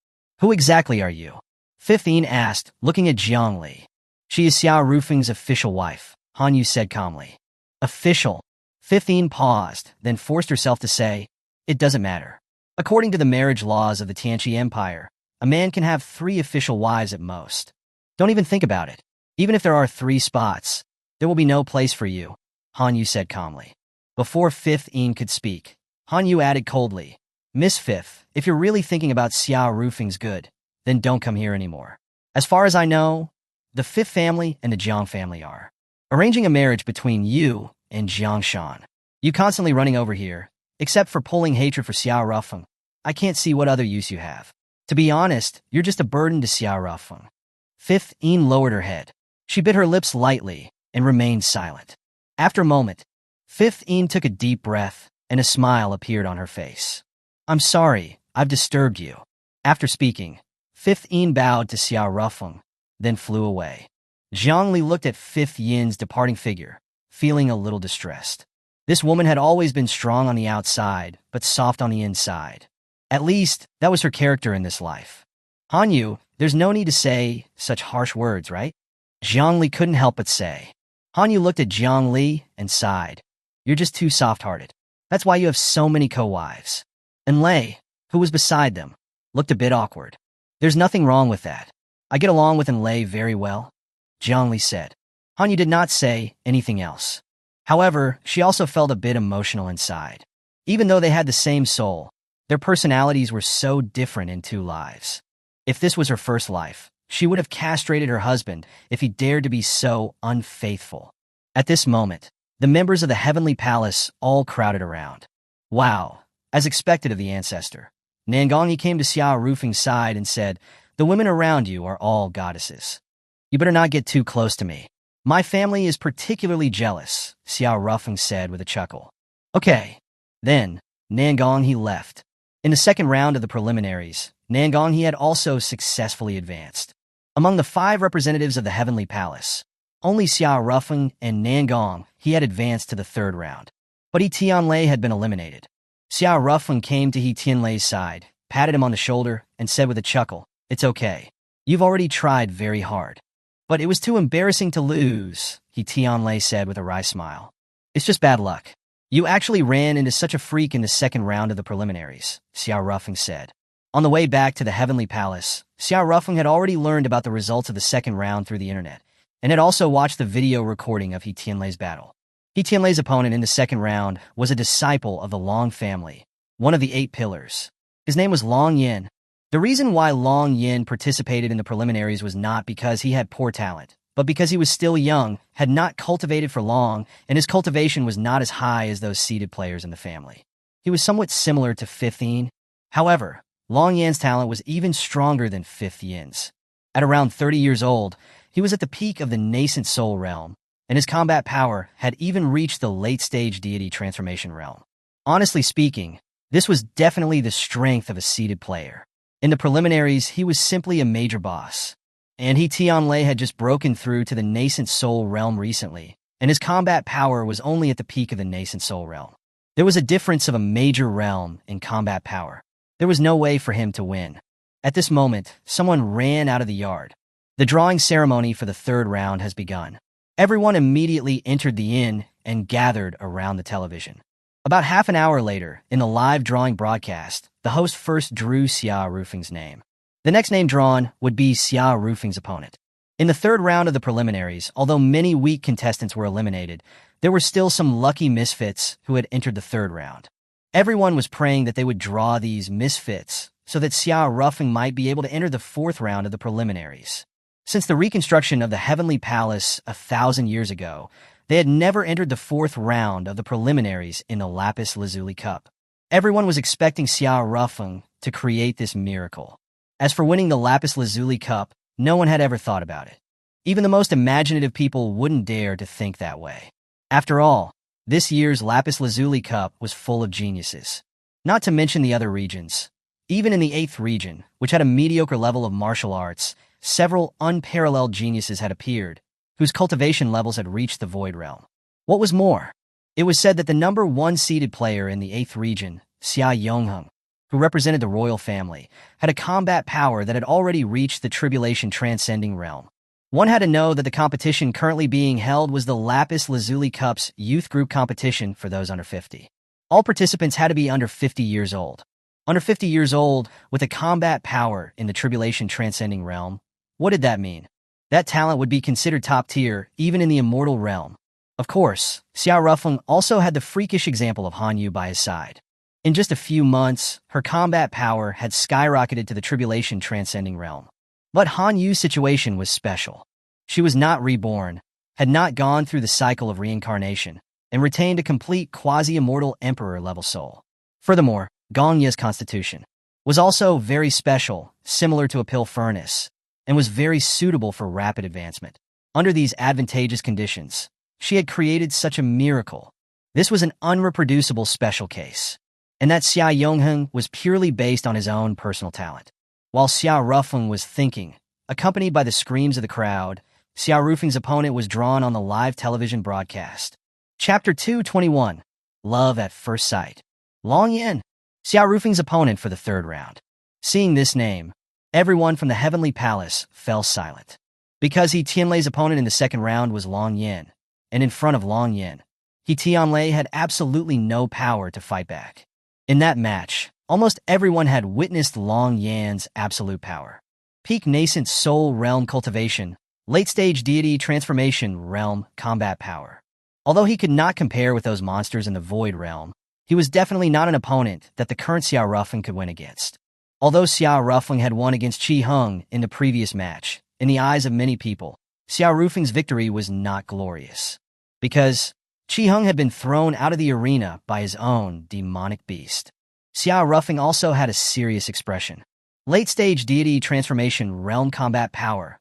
Who exactly are you? 15 asked, looking at Zhang Li. She is Xiao Rufeng's official wife, Hanyu said calmly. Official. 15 paused, then forced herself to say, it doesn't matter. According to the marriage laws of the Tianqi Empire, A man can have 3 official wives at most. Don't even think about it. Even if there are 3 spots, there will be no place for you, Han Yu said calmly. Before Fifth Een could speak, Han Yu added coldly, Miss Fifth, if you're really thinking about Xiao Rufing's good, then don't come here anymore. As far as I know, the Fifth family and the Jiang family are arranging a marriage between you and Jiang Shan. You constantly running over here, except for pulling hatred for Xiao Rufeng. I can't see what other use you have. To be honest, you're just a burden to Xiao Rufeng. Fifth Een lowered her head. She bit her lips lightly and remained silent. After a moment, Fifth Een took a deep breath and a smile appeared on her face. I'm sorry, I've disturbed you. After speaking, Fifth Een bowed to Xiao Rufeng, then flew away. Zhang Li looked at Fifth Yin's departing figure, feeling a little distressed. This woman had always been strong on the outside, but soft on the inside. At least, that was her character in this life. Han Yu, there's no need to say such harsh words, right? Zhang Li couldn't help but say. Han Yu looked at Zhang Li and sighed. You're just too soft-hearted. That's why you have so many co-wives. And Lei, who was beside them, looked a bit awkward. There's nothing wrong with that. I get along with Lei very well, Zhang Li said. Han Yu did not say anything else. However, she also felt a bit emotional inside. Even though they had the same soul, their personalities were so different in 2 lives. If this was her first life, she would have castrated her husband if he dared to be so unfaithful. At this moment, the members of the Heavenly Palace all crowded around. Wow, as expected of the ancestor. Nangongyi came to Xiao Rufing's side and said, the women around you are all goddesses. You better not get too close to me. My family is particularly jealous, Xiao Rufing said with a chuckle. Okay. Then, Nangongyi left. In the second round of the preliminaries, Nangongyi had also successfully advanced. Among the 5 representatives of the Heavenly Palace, only Xiao Rufeng and Nangongyi had advanced to the 3rd round. But He Tianlei had been eliminated. Xiao Rufeng came to He Tianlei's side, patted him on the shoulder, and said with a chuckle, It's okay. You've already tried very hard. But it was too embarrassing to lose, He Tianlei said with a wry smile. It's just bad luck. You actually ran into such a freak in the 2nd round of the preliminaries, Xiao Rufeng said. On the way back to the Heavenly Palace, Xiao Rufeng had already learned about the results of the 2nd round through the internet, and had also watched the video recording of He Tianlei's battle. He Tianlei's opponent in the 2nd round was a disciple of the Long family, one of the 8 pillars. His name was Long Yin. The reason why Long Yin participated in the preliminaries was not because he had poor talent, but because he was still young, had not cultivated for long, and his cultivation was not as high as those seeded players in the family. He was somewhat similar to Fifth Een. However, Long Yin's talent was even stronger than Fifth Yin's. At around 30 years old, he was at the peak of the nascent soul realm, and his combat power had even reached the late-stage deity transformation realm. Honestly speaking, this was definitely the strength of a seeded player. In the preliminaries, he was simply a major boss. And He Tianlei had just broken through to the nascent soul realm recently, and his combat power was only at the peak of the nascent soul realm. There was a difference of a major realm in combat power. There was no way for him to win. At this moment, someone ran out of the yard. The drawing ceremony for the 3rd round has begun. Everyone immediately entered the inn and gathered around the television. About half an hour later, in the live drawing broadcast, the host first drew Xiao Rufing's name. The next name drawn would be Xiao Rufing's opponent. In the 3rd round of the preliminaries, although many weak contestants were eliminated, there were still some lucky misfits who had entered the 3rd round. Everyone was praying that they would draw these misfits so that Xiao Rufing might be able to enter the 4th round of the preliminaries. Since the reconstruction of the Heavenly Palace 1,000 years ago, they had never entered the 4th round of the preliminaries in the Lapis Lazuli Cup. Everyone was expecting Xiao Rufeng to create this miracle. As for winning the Lapis Lazuli Cup, no one had ever thought about it. Even the most imaginative people wouldn't dare to think that way. After all, this year's Lapis Lazuli Cup was full of geniuses. Not to mention the other regions. Even in the 8th region, which had a mediocre level of martial arts, several unparalleled geniuses had appeared, whose cultivation levels had reached the Void Realm. What was more, it was said that the number 1 seeded player in the 8th region, Xia Yongheng, who represented the royal family, had a combat power that had already reached the tribulation transcending realm. One had to know that the competition currently being held was the Lapis Lazuli Cup's youth group competition for those under 50. All participants had to be under 50 years old. Under 50 years old, with a combat power in the tribulation transcending realm. What did that mean? That talent would be considered top tier, even in the immortal realm. Of course, Xiao Rufeng also had the freakish example of Han Yu by his side. In just a few months, her combat power had skyrocketed to the tribulation transcending realm. But Han Yu's situation was special. She was not reborn, had not gone through the cycle of reincarnation, and retained a complete quasi-immortal emperor-level soul. Furthermore, Gong Ye's constitution was also very special, similar to a pill furnace, and was very suitable for rapid advancement. Under these advantageous conditions, she had created such a miracle. This was an unreproducible special case, and that Xia Yongheng was purely based on his own personal talent. While Xiao Rufeng was thinking, accompanied by the screams of the crowd, Xiao Rufeng's opponent was drawn on the live television broadcast. Chapter 221, Love at First Sight. Long Yan, Xiao Rufeng's opponent for the third round. Seeing this name, everyone from the Heavenly Palace fell silent. Because He Tianlei's opponent in the second round was Long Yan, and in front of Long Yan, He Tianlei had absolutely no power to fight back. In that match, almost everyone had witnessed Long Yan's absolute power. Peak nascent soul realm cultivation, late-stage deity transformation realm combat power. Although he could not compare with those monsters in the void realm, he was definitely not an opponent that the current Xiao Rufeng could win against. Although Xiao Rufeng had won against Qi Heng in the previous match, in the eyes of many people, Xiao Rufeng's victory was not glorious. Because Qi Heng had been thrown out of the arena by his own demonic beast. Xiao Rufeng also had a serious expression. Late-stage deity transformation realm combat power.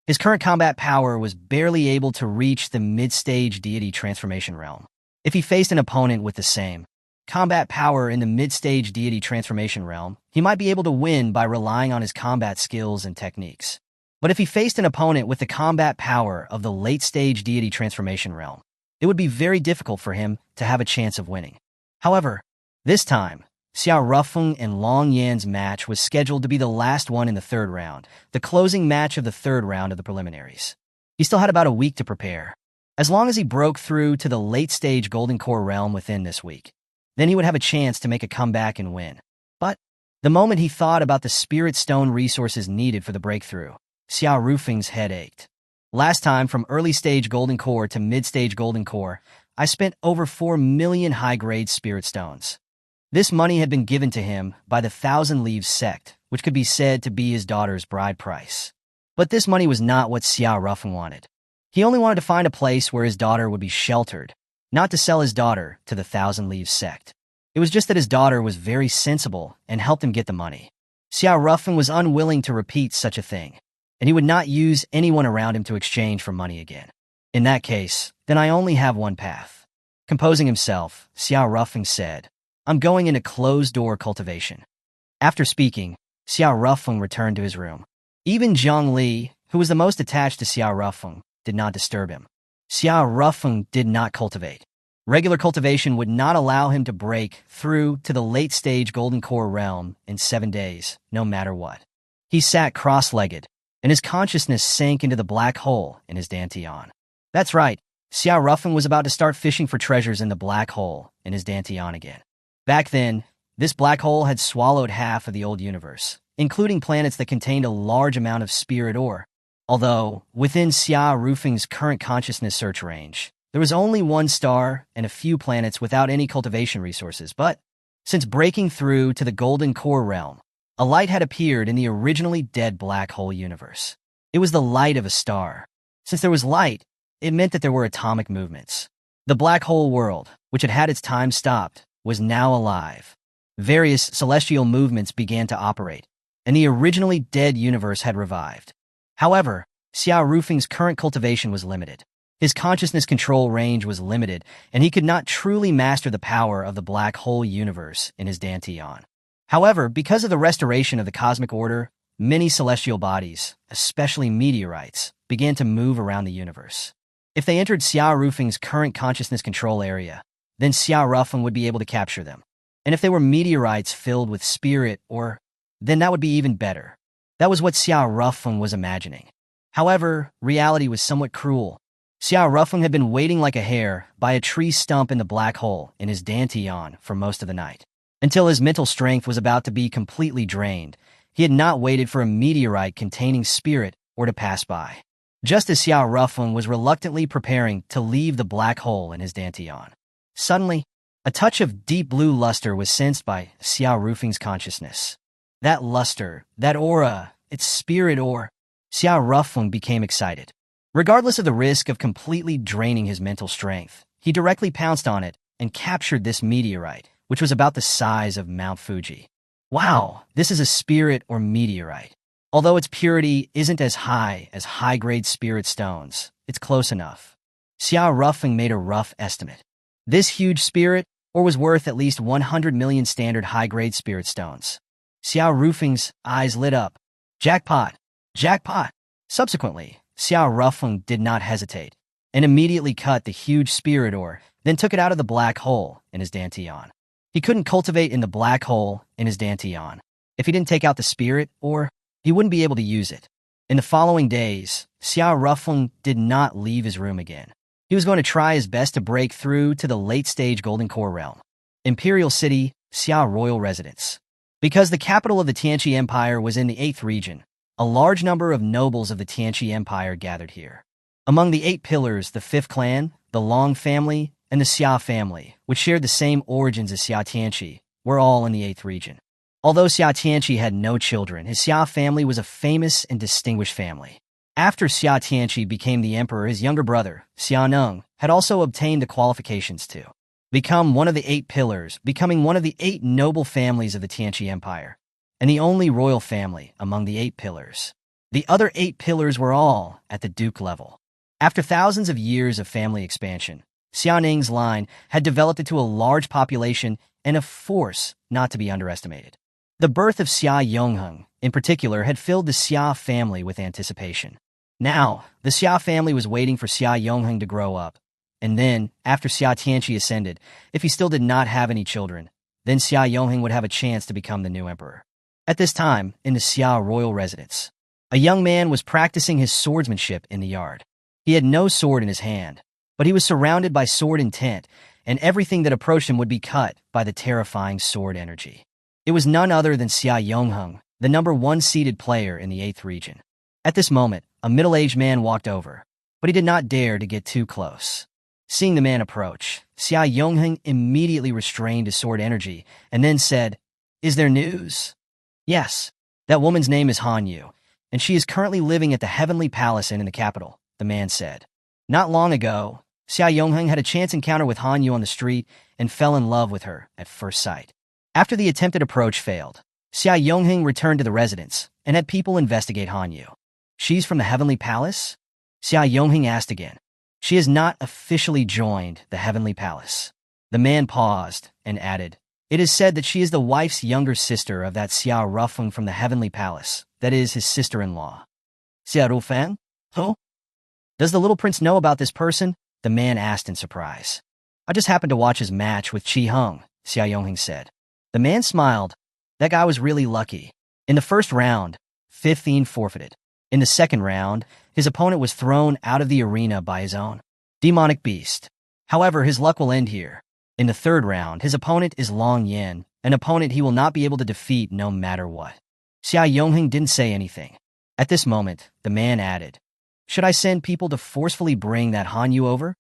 His current combat power was barely able to reach the mid-stage deity transformation realm. If he faced an opponent with the same combat power in the mid-stage deity transformation realm, he might be able to win by relying on his combat skills and techniques. But if he faced an opponent with the combat power of the late-stage deity transformation realm, it would be very difficult for him to have a chance of winning. However, this time, Xiao Rufeng and Long Yan's match was scheduled to be the last one in the third round, the closing match of the third round of the preliminaries. He still had about a week to prepare. As long as he broke through to the late-stage Golden Core realm within this week, then he would have a chance to make a comeback and win. But the moment he thought about the Spirit Stone resources needed for the breakthrough, Xiao Rufeng's head ached. Last time, from early-stage Golden Core to mid-stage Golden Core, I spent over 4 million high-grade Spirit Stones. This money had been given to him by the Thousand Leaves sect, which could be said to be his daughter's bride price. But this money was not what Xiao Rufeng wanted. He only wanted to find a place where his daughter would be sheltered, not to sell his daughter to the Thousand Leaves sect. It was just that his daughter was very sensible and helped him get the money. Xiao Rufeng was unwilling to repeat such a thing, and he would not use anyone around him to exchange for money again. In that case, then I only have one path. Composing himself, Xiao Rufeng said, I'm going into closed-door cultivation. After speaking, Xiao Rufeng returned to his room. Even Zhang Li, who was the most attached to Xiao Rufeng, did not disturb him. Xiao Rufeng did not cultivate. Regular cultivation would not allow him to break through to the late-stage Golden Core realm in 7 days, no matter what. He sat cross-legged, and his consciousness sank into the black hole in his dantian. That's right, Xiao Rufeng was about to start fishing for treasures in the black hole in his dantian again. Back then, this black hole had swallowed half of the old universe, including planets that contained a large amount of spirit ore. Although, within Xiao Rufeng's current consciousness search range, there was only one star and a few planets without any cultivation resources, but since breaking through to the Golden Core realm, a light had appeared in the originally dead black hole universe. It was the light of a star. Since there was light, it meant that there were atomic movements. The black hole world, which had had its time stopped, was now alive. Various celestial movements began to operate, and the originally dead universe had revived. However, Xiao Rufeng's current cultivation was limited. His consciousness control range was limited, and he could not truly master the power of the black hole universe in his dantian. However, because of the restoration of the cosmic order, many celestial bodies, especially meteorites, began to move around the universe. If they entered Xiao Rufeng's current consciousness control area, then Xiao Rufeng would be able to capture them. And if they were meteorites filled with spirit then that would be even better. That was what Xiao Rufeng was imagining. However, reality was somewhat cruel. Xiao Rufeng had been waiting like a hare by a tree stump in the black hole in his dantian for most of the night. Until his mental strength was about to be completely drained, he had not waited for a meteorite containing spirit or to pass by. Just as Xiao Rufeng was reluctantly preparing to leave the black hole in his dantian, suddenly, a touch of deep blue luster was sensed by Xiao Rufeng's consciousness. That luster, that aura, its spirit or... Xiao Rufeng became excited. Regardless of the risk of completely draining his mental strength, he directly pounced on it and captured this meteorite, which was about the size of Mount Fuji. Wow, this is a spirit or meteorite. Although its purity isn't as high as high-grade spirit stones, it's close enough. Xiao Rufeng made a rough estimate. This huge spirit or was worth at least 100 million standard high-grade spirit stones. Xiao Rufeng's eyes lit up. Jackpot! Jackpot! Subsequently, Xiao Rufeng did not hesitate and immediately cut the huge spirit ore, then took it out of the black hole in his dantian. He couldn't cultivate in the black hole in his dantian. If he didn't take out the spirit ore, he wouldn't be able to use it. In the following days, Xiao Rufeng did not leave his room again. He was going to try his best to break through to the late-stage Golden Core realm. Imperial City, Xiao Royal Residence. Because the capital of the Tianqi Empire was in the 8th region, a large number of nobles of the Tianqi Empire gathered here. Among the 8 pillars, the 5th clan, the Long family, and the Xia family, which shared the same origins as Xia Tianqi, were all in the 8th region. Although Xia Tianqi had no children, his Xia family was a famous and distinguished family. After Xia Tianqi became the emperor, his younger brother, Xia Neng, had also obtained the qualifications to become one of the 8 pillars, becoming one of the 8 noble families of the Tianqi Empire, and the only royal family among the 8 pillars. The other 8 pillars were all at the duke level. After thousands of years of family expansion, Xia Neng's line had developed into a large population and a force not to be underestimated. The birth of Xia Yongheng, in particular, had filled the Xia family with anticipation. Now, the Xia family was waiting for Xia Yongheng to grow up, and then, after Xia Tianqi ascended, if he still did not have any children, then Xia Yongheng would have a chance to become the new emperor. At this time, in the Xia royal residence, a young man was practicing his swordsmanship in the yard. He had no sword in his hand, but he was surrounded by sword intent, and everything that approached him would be cut by the terrifying sword energy. It was none other than Xia Yongheng, the number 1 seeded player in the 8th region. At this moment, a middle-aged man walked over, but he did not dare to get too close. Seeing the man approach, Xia Yongheng immediately restrained his sword energy and then said, "Is there news?" "Yes, that woman's name is Han Yu, and she is currently living at the Heavenly Palace Inn in the capital," the man said. Not long ago, Xia Yongheng had a chance encounter with Han Yu on the street and fell in love with her at first sight. After the attempted approach failed, Xia Yongheng returned to the residence and had people investigate Han Yu. "She's from the Heavenly Palace?" Xia Yongheng asked again. "She has not officially joined the Heavenly Palace." The man paused and added, "It is said that she is the wife's younger sister of that Xiao Rufeng from the Heavenly Palace, that is, his sister-in-law." "Xia Rufeng? Who? Does the little prince know about this person?" the man asked in surprise. "I just happened to watch his match with Qi Heng," Xia Yongheng said. The man smiled. That guy was really lucky. In the first round, 15 forfeited. In the second round, his opponent was thrown out of the arena by his own demonic beast. However, his luck will end here. In the third round, his opponent is Long Yin, an opponent he will not be able to defeat no matter what. Xia Yongheng didn't say anything. At this moment, the man added, "Should I send people to forcefully bring that Han Yu over?"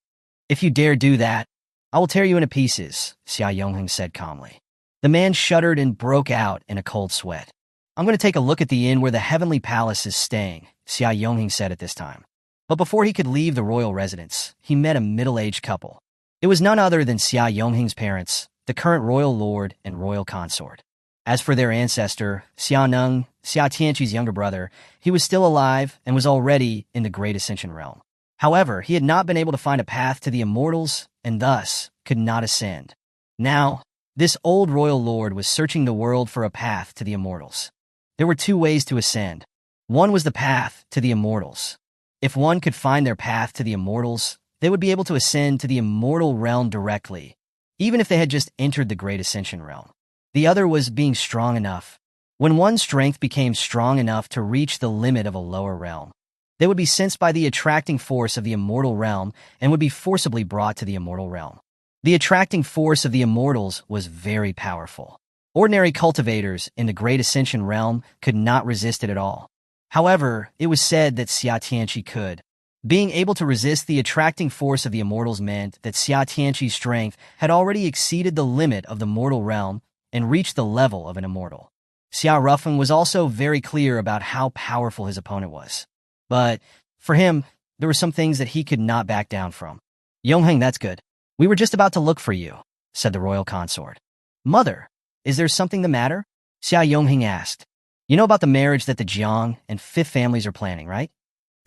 "If you dare do that, I will tear you into pieces," Xia Yongheng said calmly. The man shuddered and broke out in a cold sweat. "I'm going to take a look at the inn where the Heavenly Palace is staying," Xia Yongheng said at this time. But before he could leave the royal residence, he met a middle-aged couple. It was none other than Xia Yongheng's parents, the current royal lord and royal consort. As for their ancestor, Xia Neng, Xia Tianqi's younger brother, he was still alive and was already in the Great Ascension realm. However, he had not been able to find a path to the immortals and thus could not ascend. Now, this old royal lord was searching the world for a path to the immortals. There were 2 ways to ascend. One was the path to the immortals. If one could find their path to the immortals, they would be able to ascend to the immortal realm directly, even if they had just entered the Great Ascension realm. The other was being strong enough. When one's strength became strong enough to reach the limit of a lower realm, they would be sensed by the attracting force of the immortal realm and would be forcibly brought to the immortal realm. The attracting force of the immortals was very powerful. Ordinary cultivators in the Great Ascension realm could not resist it at all. However, it was said that Xia Tianqi could. Being able to resist the attracting force of the immortals meant that Xia Tianqi's strength had already exceeded the limit of the mortal realm and reached the level of an immortal. Xia Rufeng was also very clear about how powerful his opponent was. But, for him, there were some things that he could not back down from. Yongheng, that's good. We were just about to look for you, said the royal consort. Mother, is there something the matter? Xia Yongheng asked. You know about the marriage that the Jiang and Fifth families are planning, right?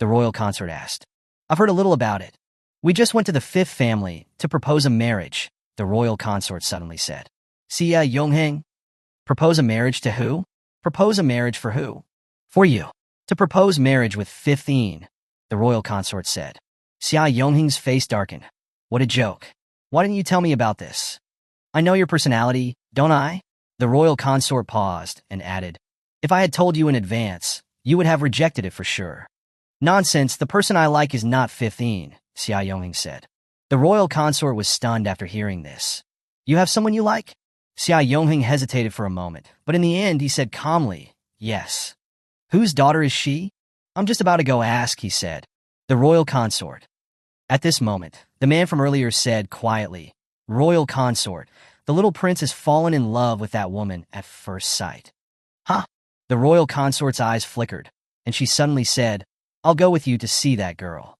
The royal consort asked. I've heard a little about it. We just went to the Fifth family to propose a marriage, the royal consort suddenly said. Xia Yongheng? Propose a marriage to who? Propose a marriage for who? For you. To propose marriage with 15, the royal consort said. Xia Yongheng's face darkened. What a joke. Why didn't you tell me about this? I know your personality, don't I? The royal consort paused and added, if I had told you in advance, you would have rejected it for sure. Nonsense, the person I like is not 15, Xia Yongheng said. The royal consort was stunned after hearing this. You have someone you like? Xia Yongheng hesitated for a moment, but in the end he said calmly, yes. Whose daughter is she? I'm just about to go ask, he said. The royal consort. At this moment, the man from earlier said quietly, Royal consort, the little prince has fallen in love with that woman at first sight. Huh? The royal consort's eyes flickered, and she suddenly said, I'll go with you to see that girl.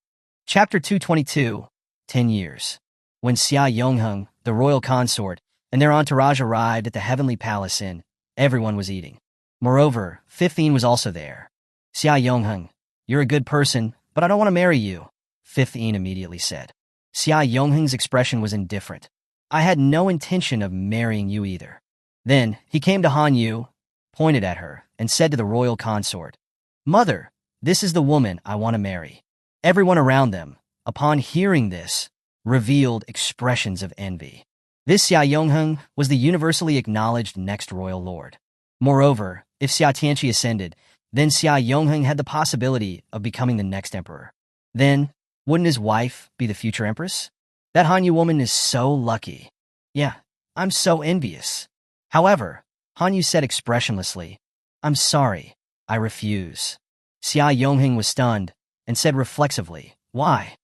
Chapter 222, 10 Years. When Xia Yongheng, the royal consort, and their entourage arrived at the Heavenly Palace Inn, everyone was eating. Moreover, 15 was also there. Xia Yongheng, you're a good person, but I don't want to marry you, 15 immediately said. Xia Yongheng's expression was indifferent. I had no intention of marrying you either. Then he came to Han Yu, pointed at her, and said to the royal consort, Mother, this is the woman I want to marry. Everyone around them, upon hearing this, revealed expressions of envy. This Xia Yongheng was the universally acknowledged next royal lord. Moreover, if Xia Tianqi ascended, then Xia Yongheng had the possibility of becoming the next emperor. Then, wouldn't his wife be the future empress? That Han Yu woman is so lucky. Yeah, I'm so envious. However, Han Yu said expressionlessly, I'm sorry, I refuse. Xia Yongheng was stunned and said reflexively, Why?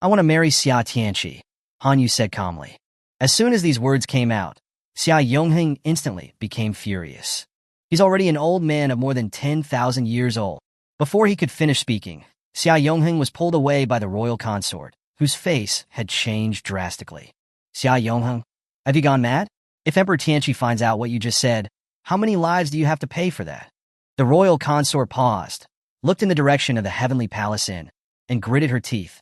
I want to marry Xia Tianqi, Han Yu said calmly. As soon as these words came out, Xia Yongheng instantly became furious. He's already an old man of more than 10,000 years old. Before he could finish speaking, Xia Yongheng was pulled away by the royal consort, whose face had changed drastically. Xia Yongheng, have you gone mad? If Emperor Tianqi finds out what you just said, how many lives do you have to pay for that? The royal consort paused, looked in the direction of the Heavenly Palace Inn, and gritted her teeth.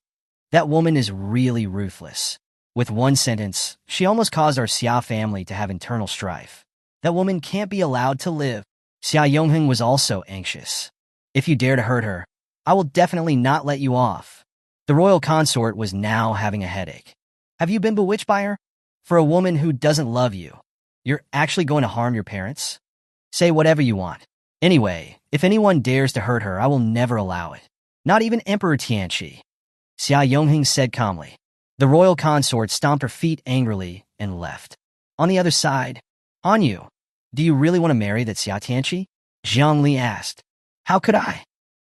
That woman is really ruthless. With one sentence, she almost caused our Xia family to have internal strife. That woman can't be allowed to live. Xia Yongheng was also anxious. If you dare to hurt her, I will definitely not let you off. The royal consort was now having a headache. Have you been bewitched by her? For a woman who doesn't love you, you're actually going to harm your parents? Say whatever you want. Anyway, if anyone dares to hurt her, I will never allow it. Not even Emperor Tianqi. Xia Yongheng said calmly. The royal consort stomped her feet angrily and left. On the other side, Han Yu, do you really want to marry that Xia Tianqi? Zhang Li asked. How could I?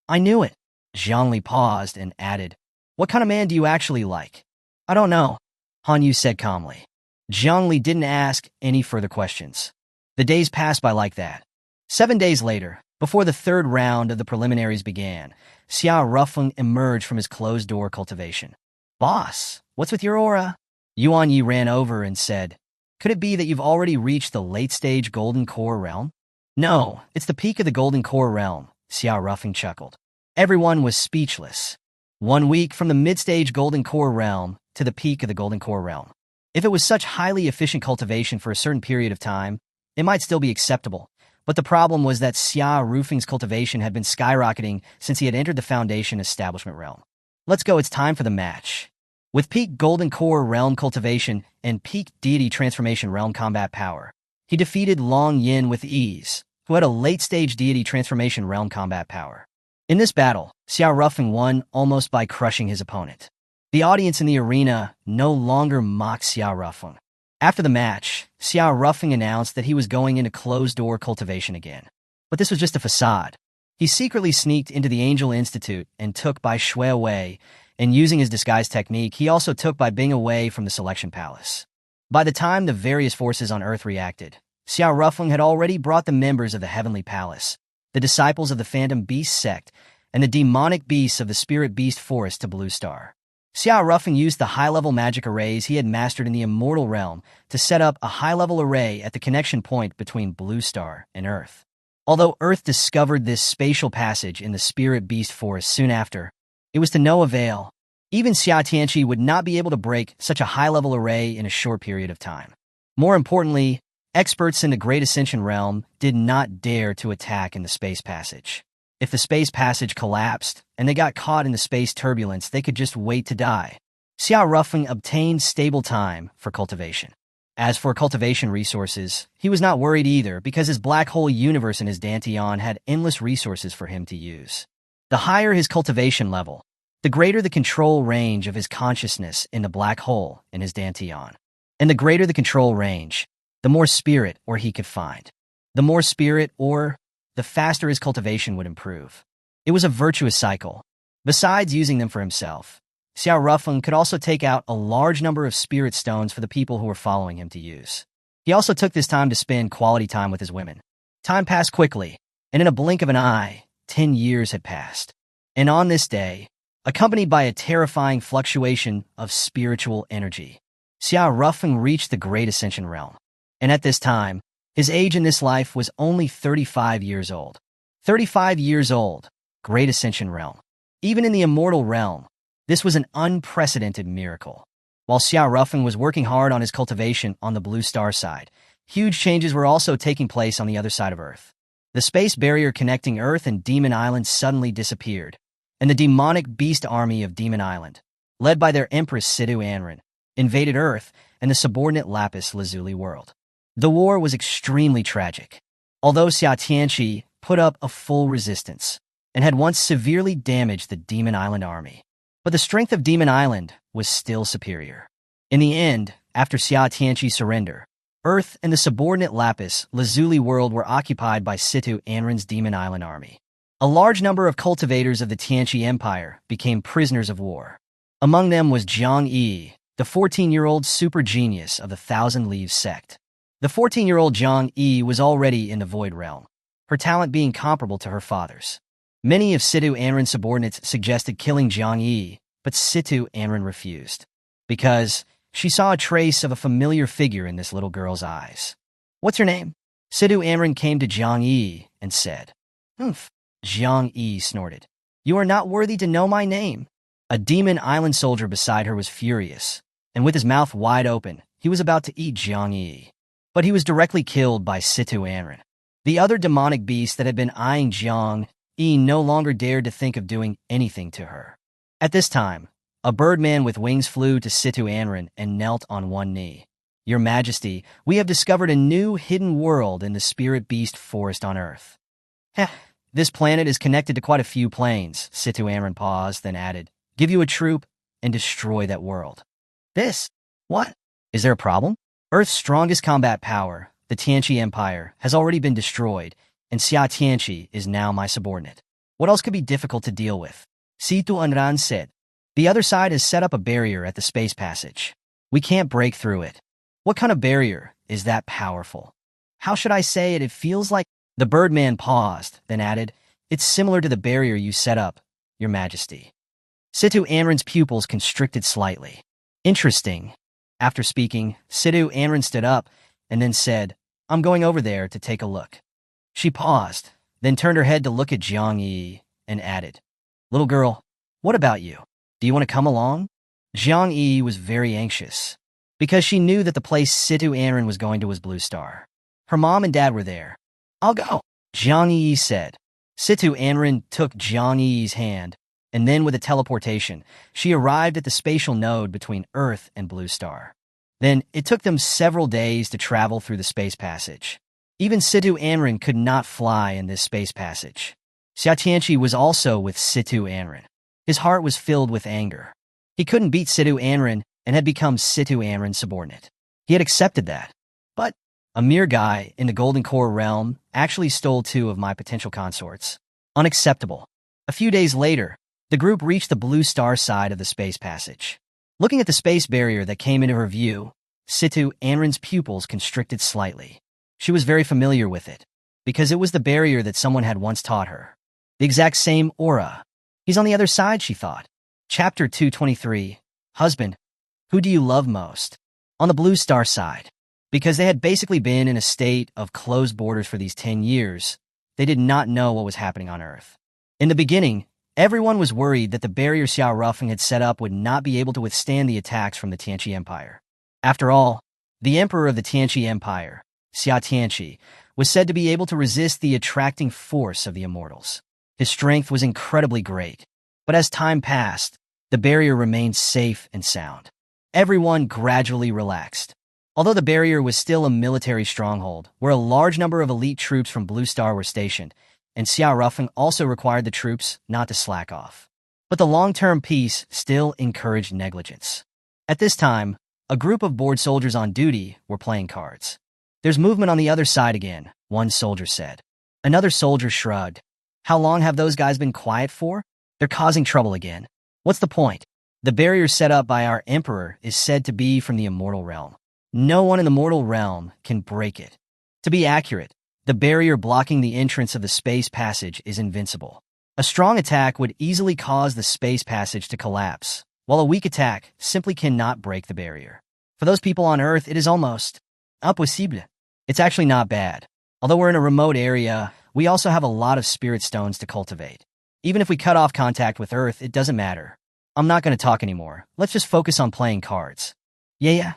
I knew it. Zhang Li paused and added, What kind of man do you actually like? I don't know, Han Yu said calmly. Zhang Li didn't ask any further questions. The days passed by like that. 7 days later, before the third round of the preliminaries began, Xia Rufeng emerged from his closed-door cultivation. Boss, what's with your aura? Yuan Yi ran over and said, Could it be that you've already reached the late-stage Golden Core realm? No, it's the peak of the Golden Core realm, Xia Rufeng chuckled. Everyone was speechless. 1 week from the mid-stage Golden Core realm to the peak of the Golden Core realm. If it was such highly efficient cultivation for a certain period of time, it might still be acceptable. But the problem was that Xia Rufeng's cultivation had been skyrocketing since he had entered the Foundation Establishment realm. Let's go, it's time for the match. With peak Golden Core realm cultivation and peak Deity Transformation realm combat power, he defeated Long Yin with ease, who had a late-stage Deity Transformation realm combat power. In this battle, Xia Rufeng won almost by crushing his opponent. The audience in the arena no longer mocked Xia Rufeng. After the match, Xiao Ruffing announced that he was going into closed-door cultivation again. But this was just a facade. He secretly sneaked into the Angel Institute and took Bai Shui away, and using his disguise technique, he also took Bai Bing away from the Selection Palace. By the time the various forces on Earth reacted, Xiao Ruffing had already brought the members of the Heavenly Palace, the disciples of the Phantom Beast sect, and the demonic beasts of the Spirit Beast Forest to Blue Star. Xiao Ruffing used the high-level magic arrays he had mastered in the Immortal Realm to set up a high-level array at the connection point between Blue Star and Earth. Although Earth discovered this spatial passage in the Spirit Beast Forest soon after, it was to no avail. Even Xia Tianqi would not be able to break such a high-level array in a short period of time. More importantly, experts in the Great Ascension Realm did not dare to attack in the space passage. If the space passage collapsed and they got caught in the space turbulence, they could just wait to die. Xiao Ruffing obtained stable time for cultivation. As for cultivation resources, he was not worried either because his black hole universe in his Dantian had endless resources for him to use. The higher his cultivation level, the greater the control range of his consciousness in the black hole in his Dantian. And the greater the control range, the more spirit ore he could find. The more spirit ore, the faster his cultivation would improve. It was a virtuous cycle. Besides using them for himself, Xiao Ruffing could also take out a large number of spirit stones for the people who were following him to use. He also took this time to spend quality time with his women. Time passed quickly, and in a blink of an eye, 10 years had passed. And on this day, accompanied by a terrifying fluctuation of spiritual energy, Xiao Ruffing reached the Great Ascension Realm. And at this time, his age in this life was only 35 years old. 35 years old, Great Ascension Realm. Even in the Immortal Realm, this was an unprecedented miracle. While Xiao Ruffing was working hard on his cultivation on the Blue Star side, huge changes were also taking place on the other side of Earth. The space barrier connecting Earth and Demon Island suddenly disappeared, and the demonic beast army of Demon Island, led by their Empress Sidu Anran, invaded Earth and the subordinate Lapis Lazuli world. The war was extremely tragic. Although Xia Tianqi put up a full resistance and had once severely damaged the Demon Island army, but the strength of Demon Island was still superior. In the end, after Xia Tianqi's surrender, Earth and the subordinate Lapis Lazuli world were occupied by Situ Anran's Demon Island army. A large number of cultivators of the Tianqi Empire became prisoners of war. Among them was Jiang Yi, the 14-year-old super genius of the Thousand Leaves sect. The 14-year-old Jiang Yi was already in the Void Realm, her talent being comparable to her father's. Many of Situ Anran's subordinates suggested killing Jiang Yi, but Situ Anran refused, because she saw a trace of a familiar figure in this little girl's eyes. "What's your name?" Situ Anran came to Jiang Yi and said. "Humph." Jiang Yi snorted. "You are not worthy to know my name." A Demon Island soldier beside her was furious, and with his mouth wide open, he was about to eat Jiang Yi. But he was directly killed by Situ Anran. The other demonic beast that had been eyeing Jiang Yi no longer dared to think of doing anything to her. At this time, a birdman with wings flew to Situ Anran and knelt on one knee. "Your Majesty, we have discovered a new hidden world in the Spirit Beast Forest on Earth." "Heh, this planet is connected to quite a few planes," Situ Anran paused, then added, "Give you a troop and destroy that world." "This? What? Is there a problem?" "Earth's strongest combat power, the Tianqi Empire, has already been destroyed, and Xia Tianqi is now my subordinate. What else could be difficult to deal with?" Situ Anran said. "The other side has set up a barrier at the space passage. We can't break through it." "What kind of barrier is that powerful?" "How should I say it? It feels like—" The birdman paused, then added, "It's similar to the barrier you set up, Your Majesty." Situ Anran's pupils constricted slightly. "Interesting." After speaking, Situ Anran stood up and then said, "I'm going over there to take a look." She paused, then turned her head to look at Jiang Yi and added, "Little girl, what about you? Do you want to come along?" Jiang Yi was very anxious, because she knew that the place Situ Anran was going to was Blue Star. Her mom and dad were there. "I'll go," Jiang Yi said. Situ Anran took Jiang Yi's hand, and then with a teleportation, she arrived at the spatial node between Earth and Blue Star. Then, it took them several days to travel through the space passage. Even Situ Anran could not fly in this space passage. Xia Tianqi was also with Situ Anran. His heart was filled with anger. He couldn't beat Situ Anran and had become Situ Anran's subordinate. He had accepted that. But a mere guy in the Golden Core realm actually stole 2 of my potential consorts. Unacceptable. A few days later, the group reached the blue star side of the space passage. Looking at the space barrier that came into her view, Situ Anrin's pupils constricted slightly. She was very familiar with it, because it was the barrier that someone had once taught her. The exact same aura. He's on the other side, she thought. Chapter 223. Husband, who do you love most? On the blue star side. Because they had basically been in a state of closed borders for these 10 years, they did not know what was happening on Earth. In the beginning, everyone was worried that the barrier Xiao Rufeng had set up would not be able to withstand the attacks from the Tianqi Empire. After all, the emperor of the Tianqi Empire, Xia Tianqi, was said to be able to resist the attracting force of the immortals. His strength was incredibly great, but as time passed, the barrier remained safe and sound. Everyone gradually relaxed. Although the barrier was still a military stronghold, where a large number of elite troops from Blue Star were stationed, and Xiao Rufeng also required the troops not to slack off. But the long-term peace still encouraged negligence. At this time, a group of bored soldiers on duty were playing cards. There's movement on the other side again, one soldier said. Another soldier shrugged. How long have those guys been quiet for? They're causing trouble again. What's the point? The barrier set up by our emperor is said to be from the immortal realm. No one in the mortal realm can break it. To be accurate, the barrier blocking the entrance of the space passage is invincible. A strong attack would easily cause the space passage to collapse, while a weak attack simply cannot break the barrier. For those people on Earth, it is almost impossible. It's actually not bad. Although we're in a remote area, we also have a lot of spirit stones to cultivate. Even if we cut off contact with Earth, it doesn't matter. I'm not going to talk anymore. Let's just focus on playing cards. Yeah.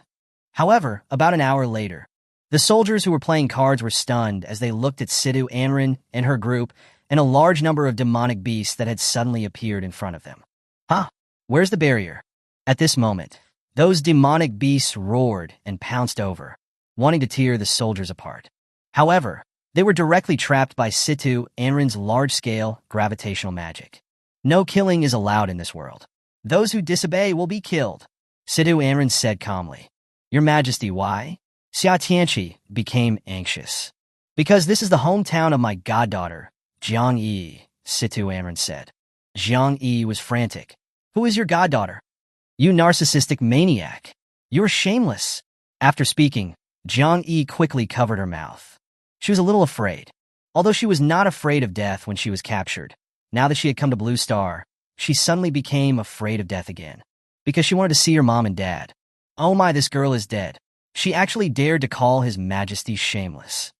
However, about an hour later, the soldiers who were playing cards were stunned as they looked at Situ Anrin and her group and a large number of demonic beasts that had suddenly appeared in front of them. Huh? Where's the barrier? At this moment, those demonic beasts roared and pounced over, wanting to tear the soldiers apart. However, they were directly trapped by Situ Anrin's large-scale gravitational magic. No killing is allowed in this world. Those who disobey will be killed, Situ Anrin said calmly. Your Majesty, why? Xia Tianqi became anxious. Because this is the hometown of my goddaughter, Jiang Yi, Situ Anrin said. Jiang Yi was frantic. Who is your goddaughter? You narcissistic maniac. You're shameless. After speaking, Jiang Yi quickly covered her mouth. She was a little afraid. Although she was not afraid of death when she was captured, now that she had come to Blue Star, she suddenly became afraid of death again. Because she wanted to see her mom and dad. Oh my, this girl is dead. She actually dared to call His Majesty shameless.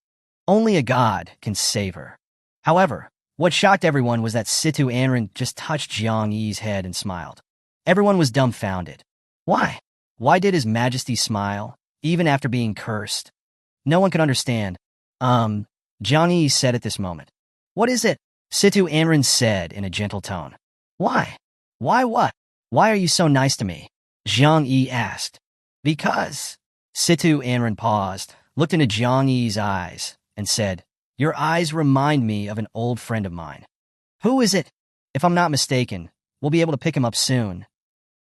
Only a god can save her. However, what shocked everyone was that Situ Anrin just touched Jiang Yi's head and smiled. Everyone was dumbfounded. Why? Why did His Majesty smile, even after being cursed? No one could understand. Jiang Yi said at this moment. What is it? Situ Anrin said in a gentle tone. Why? Why what? Why are you so nice to me? Jiang Yi asked. Because. Situ Anrin paused, looked into Jiang Yi's eyes, and said, Your eyes remind me of an old friend of mine. Who is it? If I'm not mistaken, we'll be able to pick him up soon.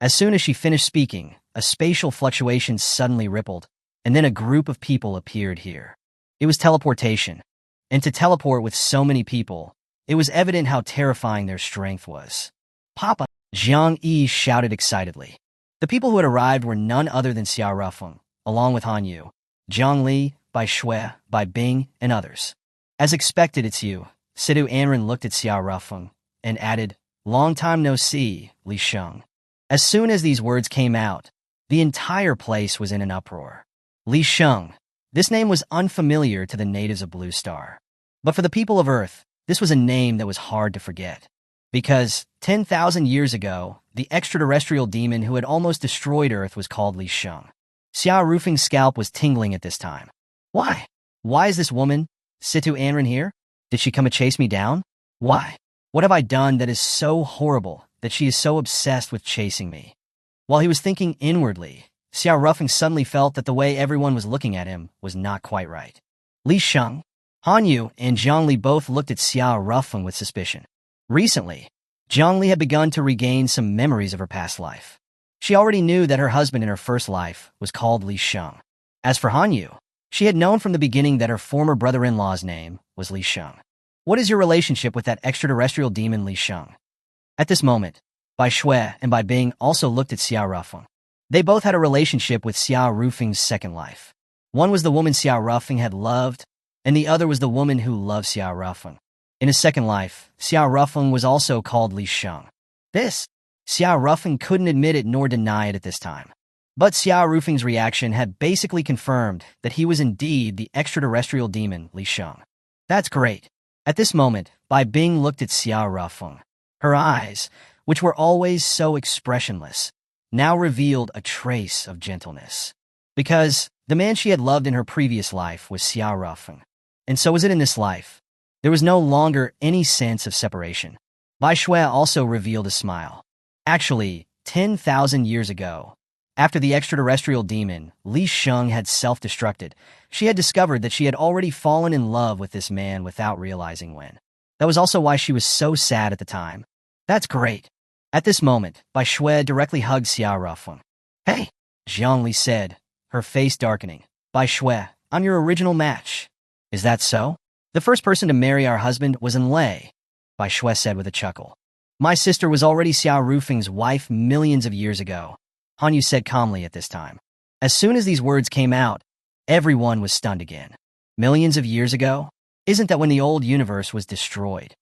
As soon as she finished speaking, a spatial fluctuation suddenly rippled, and then a group of people appeared here. It was teleportation. And to teleport with so many people, it was evident how terrifying their strength was. Papa! Jiang Yi shouted excitedly. The people who had arrived were none other than Xiao Rufeng, along with Han Yu, Zhang Li, Bai Shui, Bai Bing, and others. As expected, it's you. Situ Anrin looked at Xiao Rufeng and added, Long time no see, Li Sheng. As soon as these words came out, the entire place was in an uproar. Li Sheng. This name was unfamiliar to the natives of Blue Star. But for the people of Earth, this was a name that was hard to forget. Because 10,000 years ago, the extraterrestrial demon who had almost destroyed Earth was called Li Sheng. Xiao Rufeng's scalp was tingling at this time. Why? Why is this woman, Situ Anrin, here? Did she come to chase me down? Why? What have I done that is so horrible that she is so obsessed with chasing me? While he was thinking inwardly, Xiao Rufeng suddenly felt that the way everyone was looking at him was not quite right. Li Sheng, Han Yu, and Zhang Li both looked at Xiao Rufeng with suspicion. Recently, Zhang Li had begun to regain some memories of her past life. She already knew that her husband in her first life was called Li Sheng. As for Hanyu, she had known from the beginning that her former brother-in-law's name was Li Sheng. What is your relationship with that extraterrestrial demon Li Sheng? At this moment, Bai Shui and Bai Bing also looked at Xiao Rufeng. They both had a relationship with Xiao Rufeng's second life. One was the woman Xiao Rufeng had loved, and the other was the woman who loved Xiao Rufeng. In his second life, Xiao Rufeng was also called Li Sheng. This, Xiao Rufeng couldn't admit it nor deny it at this time. But Xiao Rufeng's reaction had basically confirmed that he was indeed the extraterrestrial demon Li Sheng. That's great. At this moment, Bai Bing looked at Xiao Rufeng. Her eyes, which were always so expressionless, now revealed a trace of gentleness. Because the man she had loved in her previous life was Xiao Rufeng. And so was it in this life. There was no longer any sense of separation. Bai Shui also revealed a smile. Actually, 10,000 years ago, after the extraterrestrial demon, Li Sheng, had self-destructed, she had discovered that she had already fallen in love with this man without realizing when. That was also why she was so sad at the time. That's great. At this moment, Bai Shui directly hugged Xiao Rufeng. Hey, Zhang Li said, her face darkening. Bai Shui, I'm your original match. Is that so? The first person to marry our husband was Enlei, Bai Shui said with a chuckle. My sister was already Xiao Rufeng's wife millions of years ago, Hanyu said calmly at this time. As soon as these words came out, everyone was stunned again. Millions of years ago? Isn't that when the old universe was destroyed?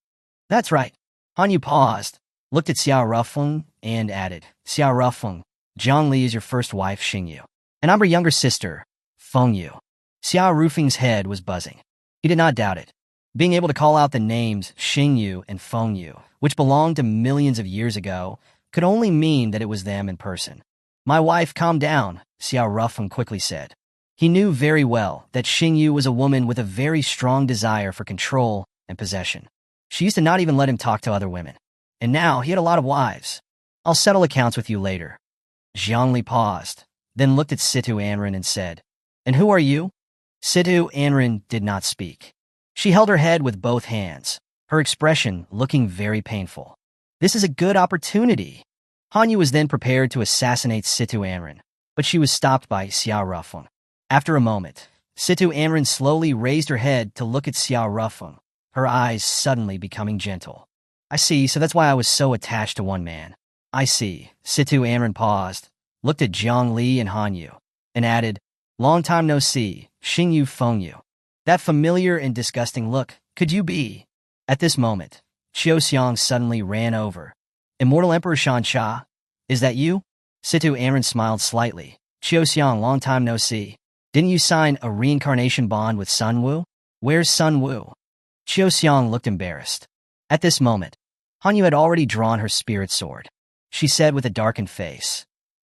That's right. Hanyu paused, looked at Xiao Rufeng, and added, Xiao Rufeng, Zhang Li is your first wife, Xingyu. And I'm her younger sister, Fengyu. Xiao Rufeng's head was buzzing. He did not doubt it. Being able to call out the names Xingyu and Fengyu, which belonged to millions of years ago, could only mean that it was them in person. My wife, calm down, Xiao Rufeng quickly said. He knew very well that Xingyu was a woman with a very strong desire for control and possession. She used to not even let him talk to other women. And now he had a lot of wives. I'll settle accounts with you later. Zhangli paused, then looked at Situ Anren and said, And who are you? Situ Anren did not speak. She held her head with both hands, her expression looking very painful. This is a good opportunity. Hanyu was then prepared to assassinate Situ Anren, but she was stopped by Xiao Rufeng. After a moment, Situ Anren slowly raised her head to look at Xiao Rufeng, her eyes suddenly becoming gentle. I see, so that's why I was so attached to one man. I see. Situ Anren paused, looked at Zhang Li and Hanyu, and added, Long time no see, Xingyu Fengyu. That familiar and disgusting look, could you be? At this moment, Qiu Xiang suddenly ran over. Immortal Emperor Shansha, is that you? Situ Anren smiled slightly. Qiu Xiang, long time no see. Didn't you sign a reincarnation bond with Sun Wu? Where's Sun Wu? Qiu Xiang looked embarrassed. At this moment, Hanyu had already drawn her spirit sword. She said with a darkened face,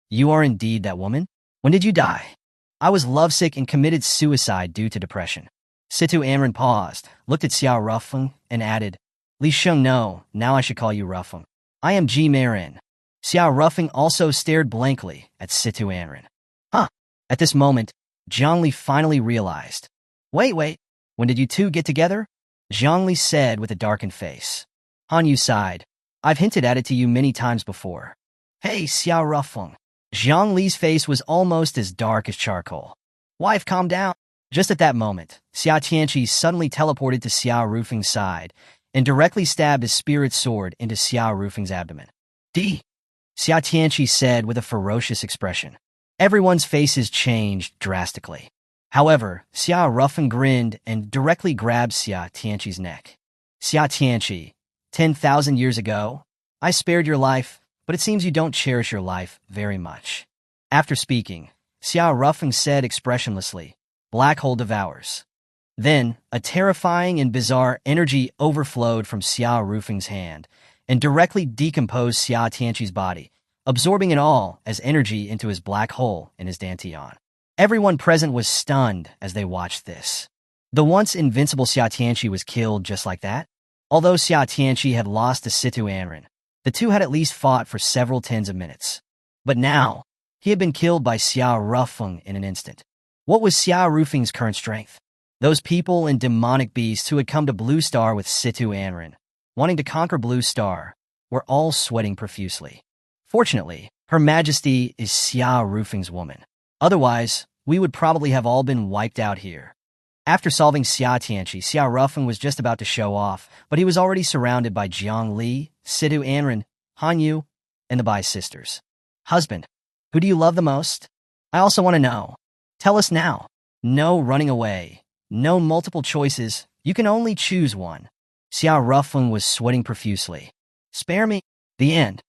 You are indeed that woman? When did you die? I was lovesick and committed suicide due to depression. Situ Anren paused, looked at Xiao Rufeng, and added, Li Sheng, no, now I should call you Rufeng. I am Ji Marin. Xiao Rufeng also stared blankly at Situ Anren. Huh. At this moment, Zhangli finally realized. Wait, when did you two get together? Zhangli said with a darkened face. Hanyu sighed. I've hinted at it to you many times before. Hey, Xiao Rufeng. Zhang Li's face was almost as dark as charcoal. Wife, calm down. Just at that moment, Xia Tianqi suddenly teleported to Xiao Rufeng's side and directly stabbed his spirit sword into Xiao Rufeng's abdomen. D. Xia Tianqi said with a ferocious expression. Everyone's faces changed drastically. However, Xiao Rufeng grinned and directly grabbed Xia Tianqi's neck. Xia Tianqi, 10,000 years ago, I spared your life, but it seems you don't cherish your life very much. After speaking, Xiao Rufeng said expressionlessly, Black hole devours. Then, a terrifying and bizarre energy overflowed from Xiao Rufeng's hand and directly decomposed Xia Tianqi's body, absorbing it all as energy into his black hole in his dantian. Everyone present was stunned as they watched this. The once invincible Xia Tianqi was killed just like that. Although Xia Tianqi had lost to Situ Anren, the two had at least fought for several tens of minutes. But now, he had been killed by Xiao Rufeng in an instant. What was Xiao Rufeng's current strength? Those people and demonic beasts who had come to Blue Star with Situ Anren, wanting to conquer Blue Star, were all sweating profusely. Fortunately, Her Majesty is Xiao Rufeng's woman. Otherwise, we would probably have all been wiped out here. After solving Xia Tianqi, Xia Rufeng was just about to show off, but he was already surrounded by Jiang Li, Sidhu Anren, Han Yu, and the Bai sisters. Husband, who do you love the most? I also want to know. Tell us now. No running away. No multiple choices. You can only choose one. Xia Rufeng was sweating profusely. Spare me. The end.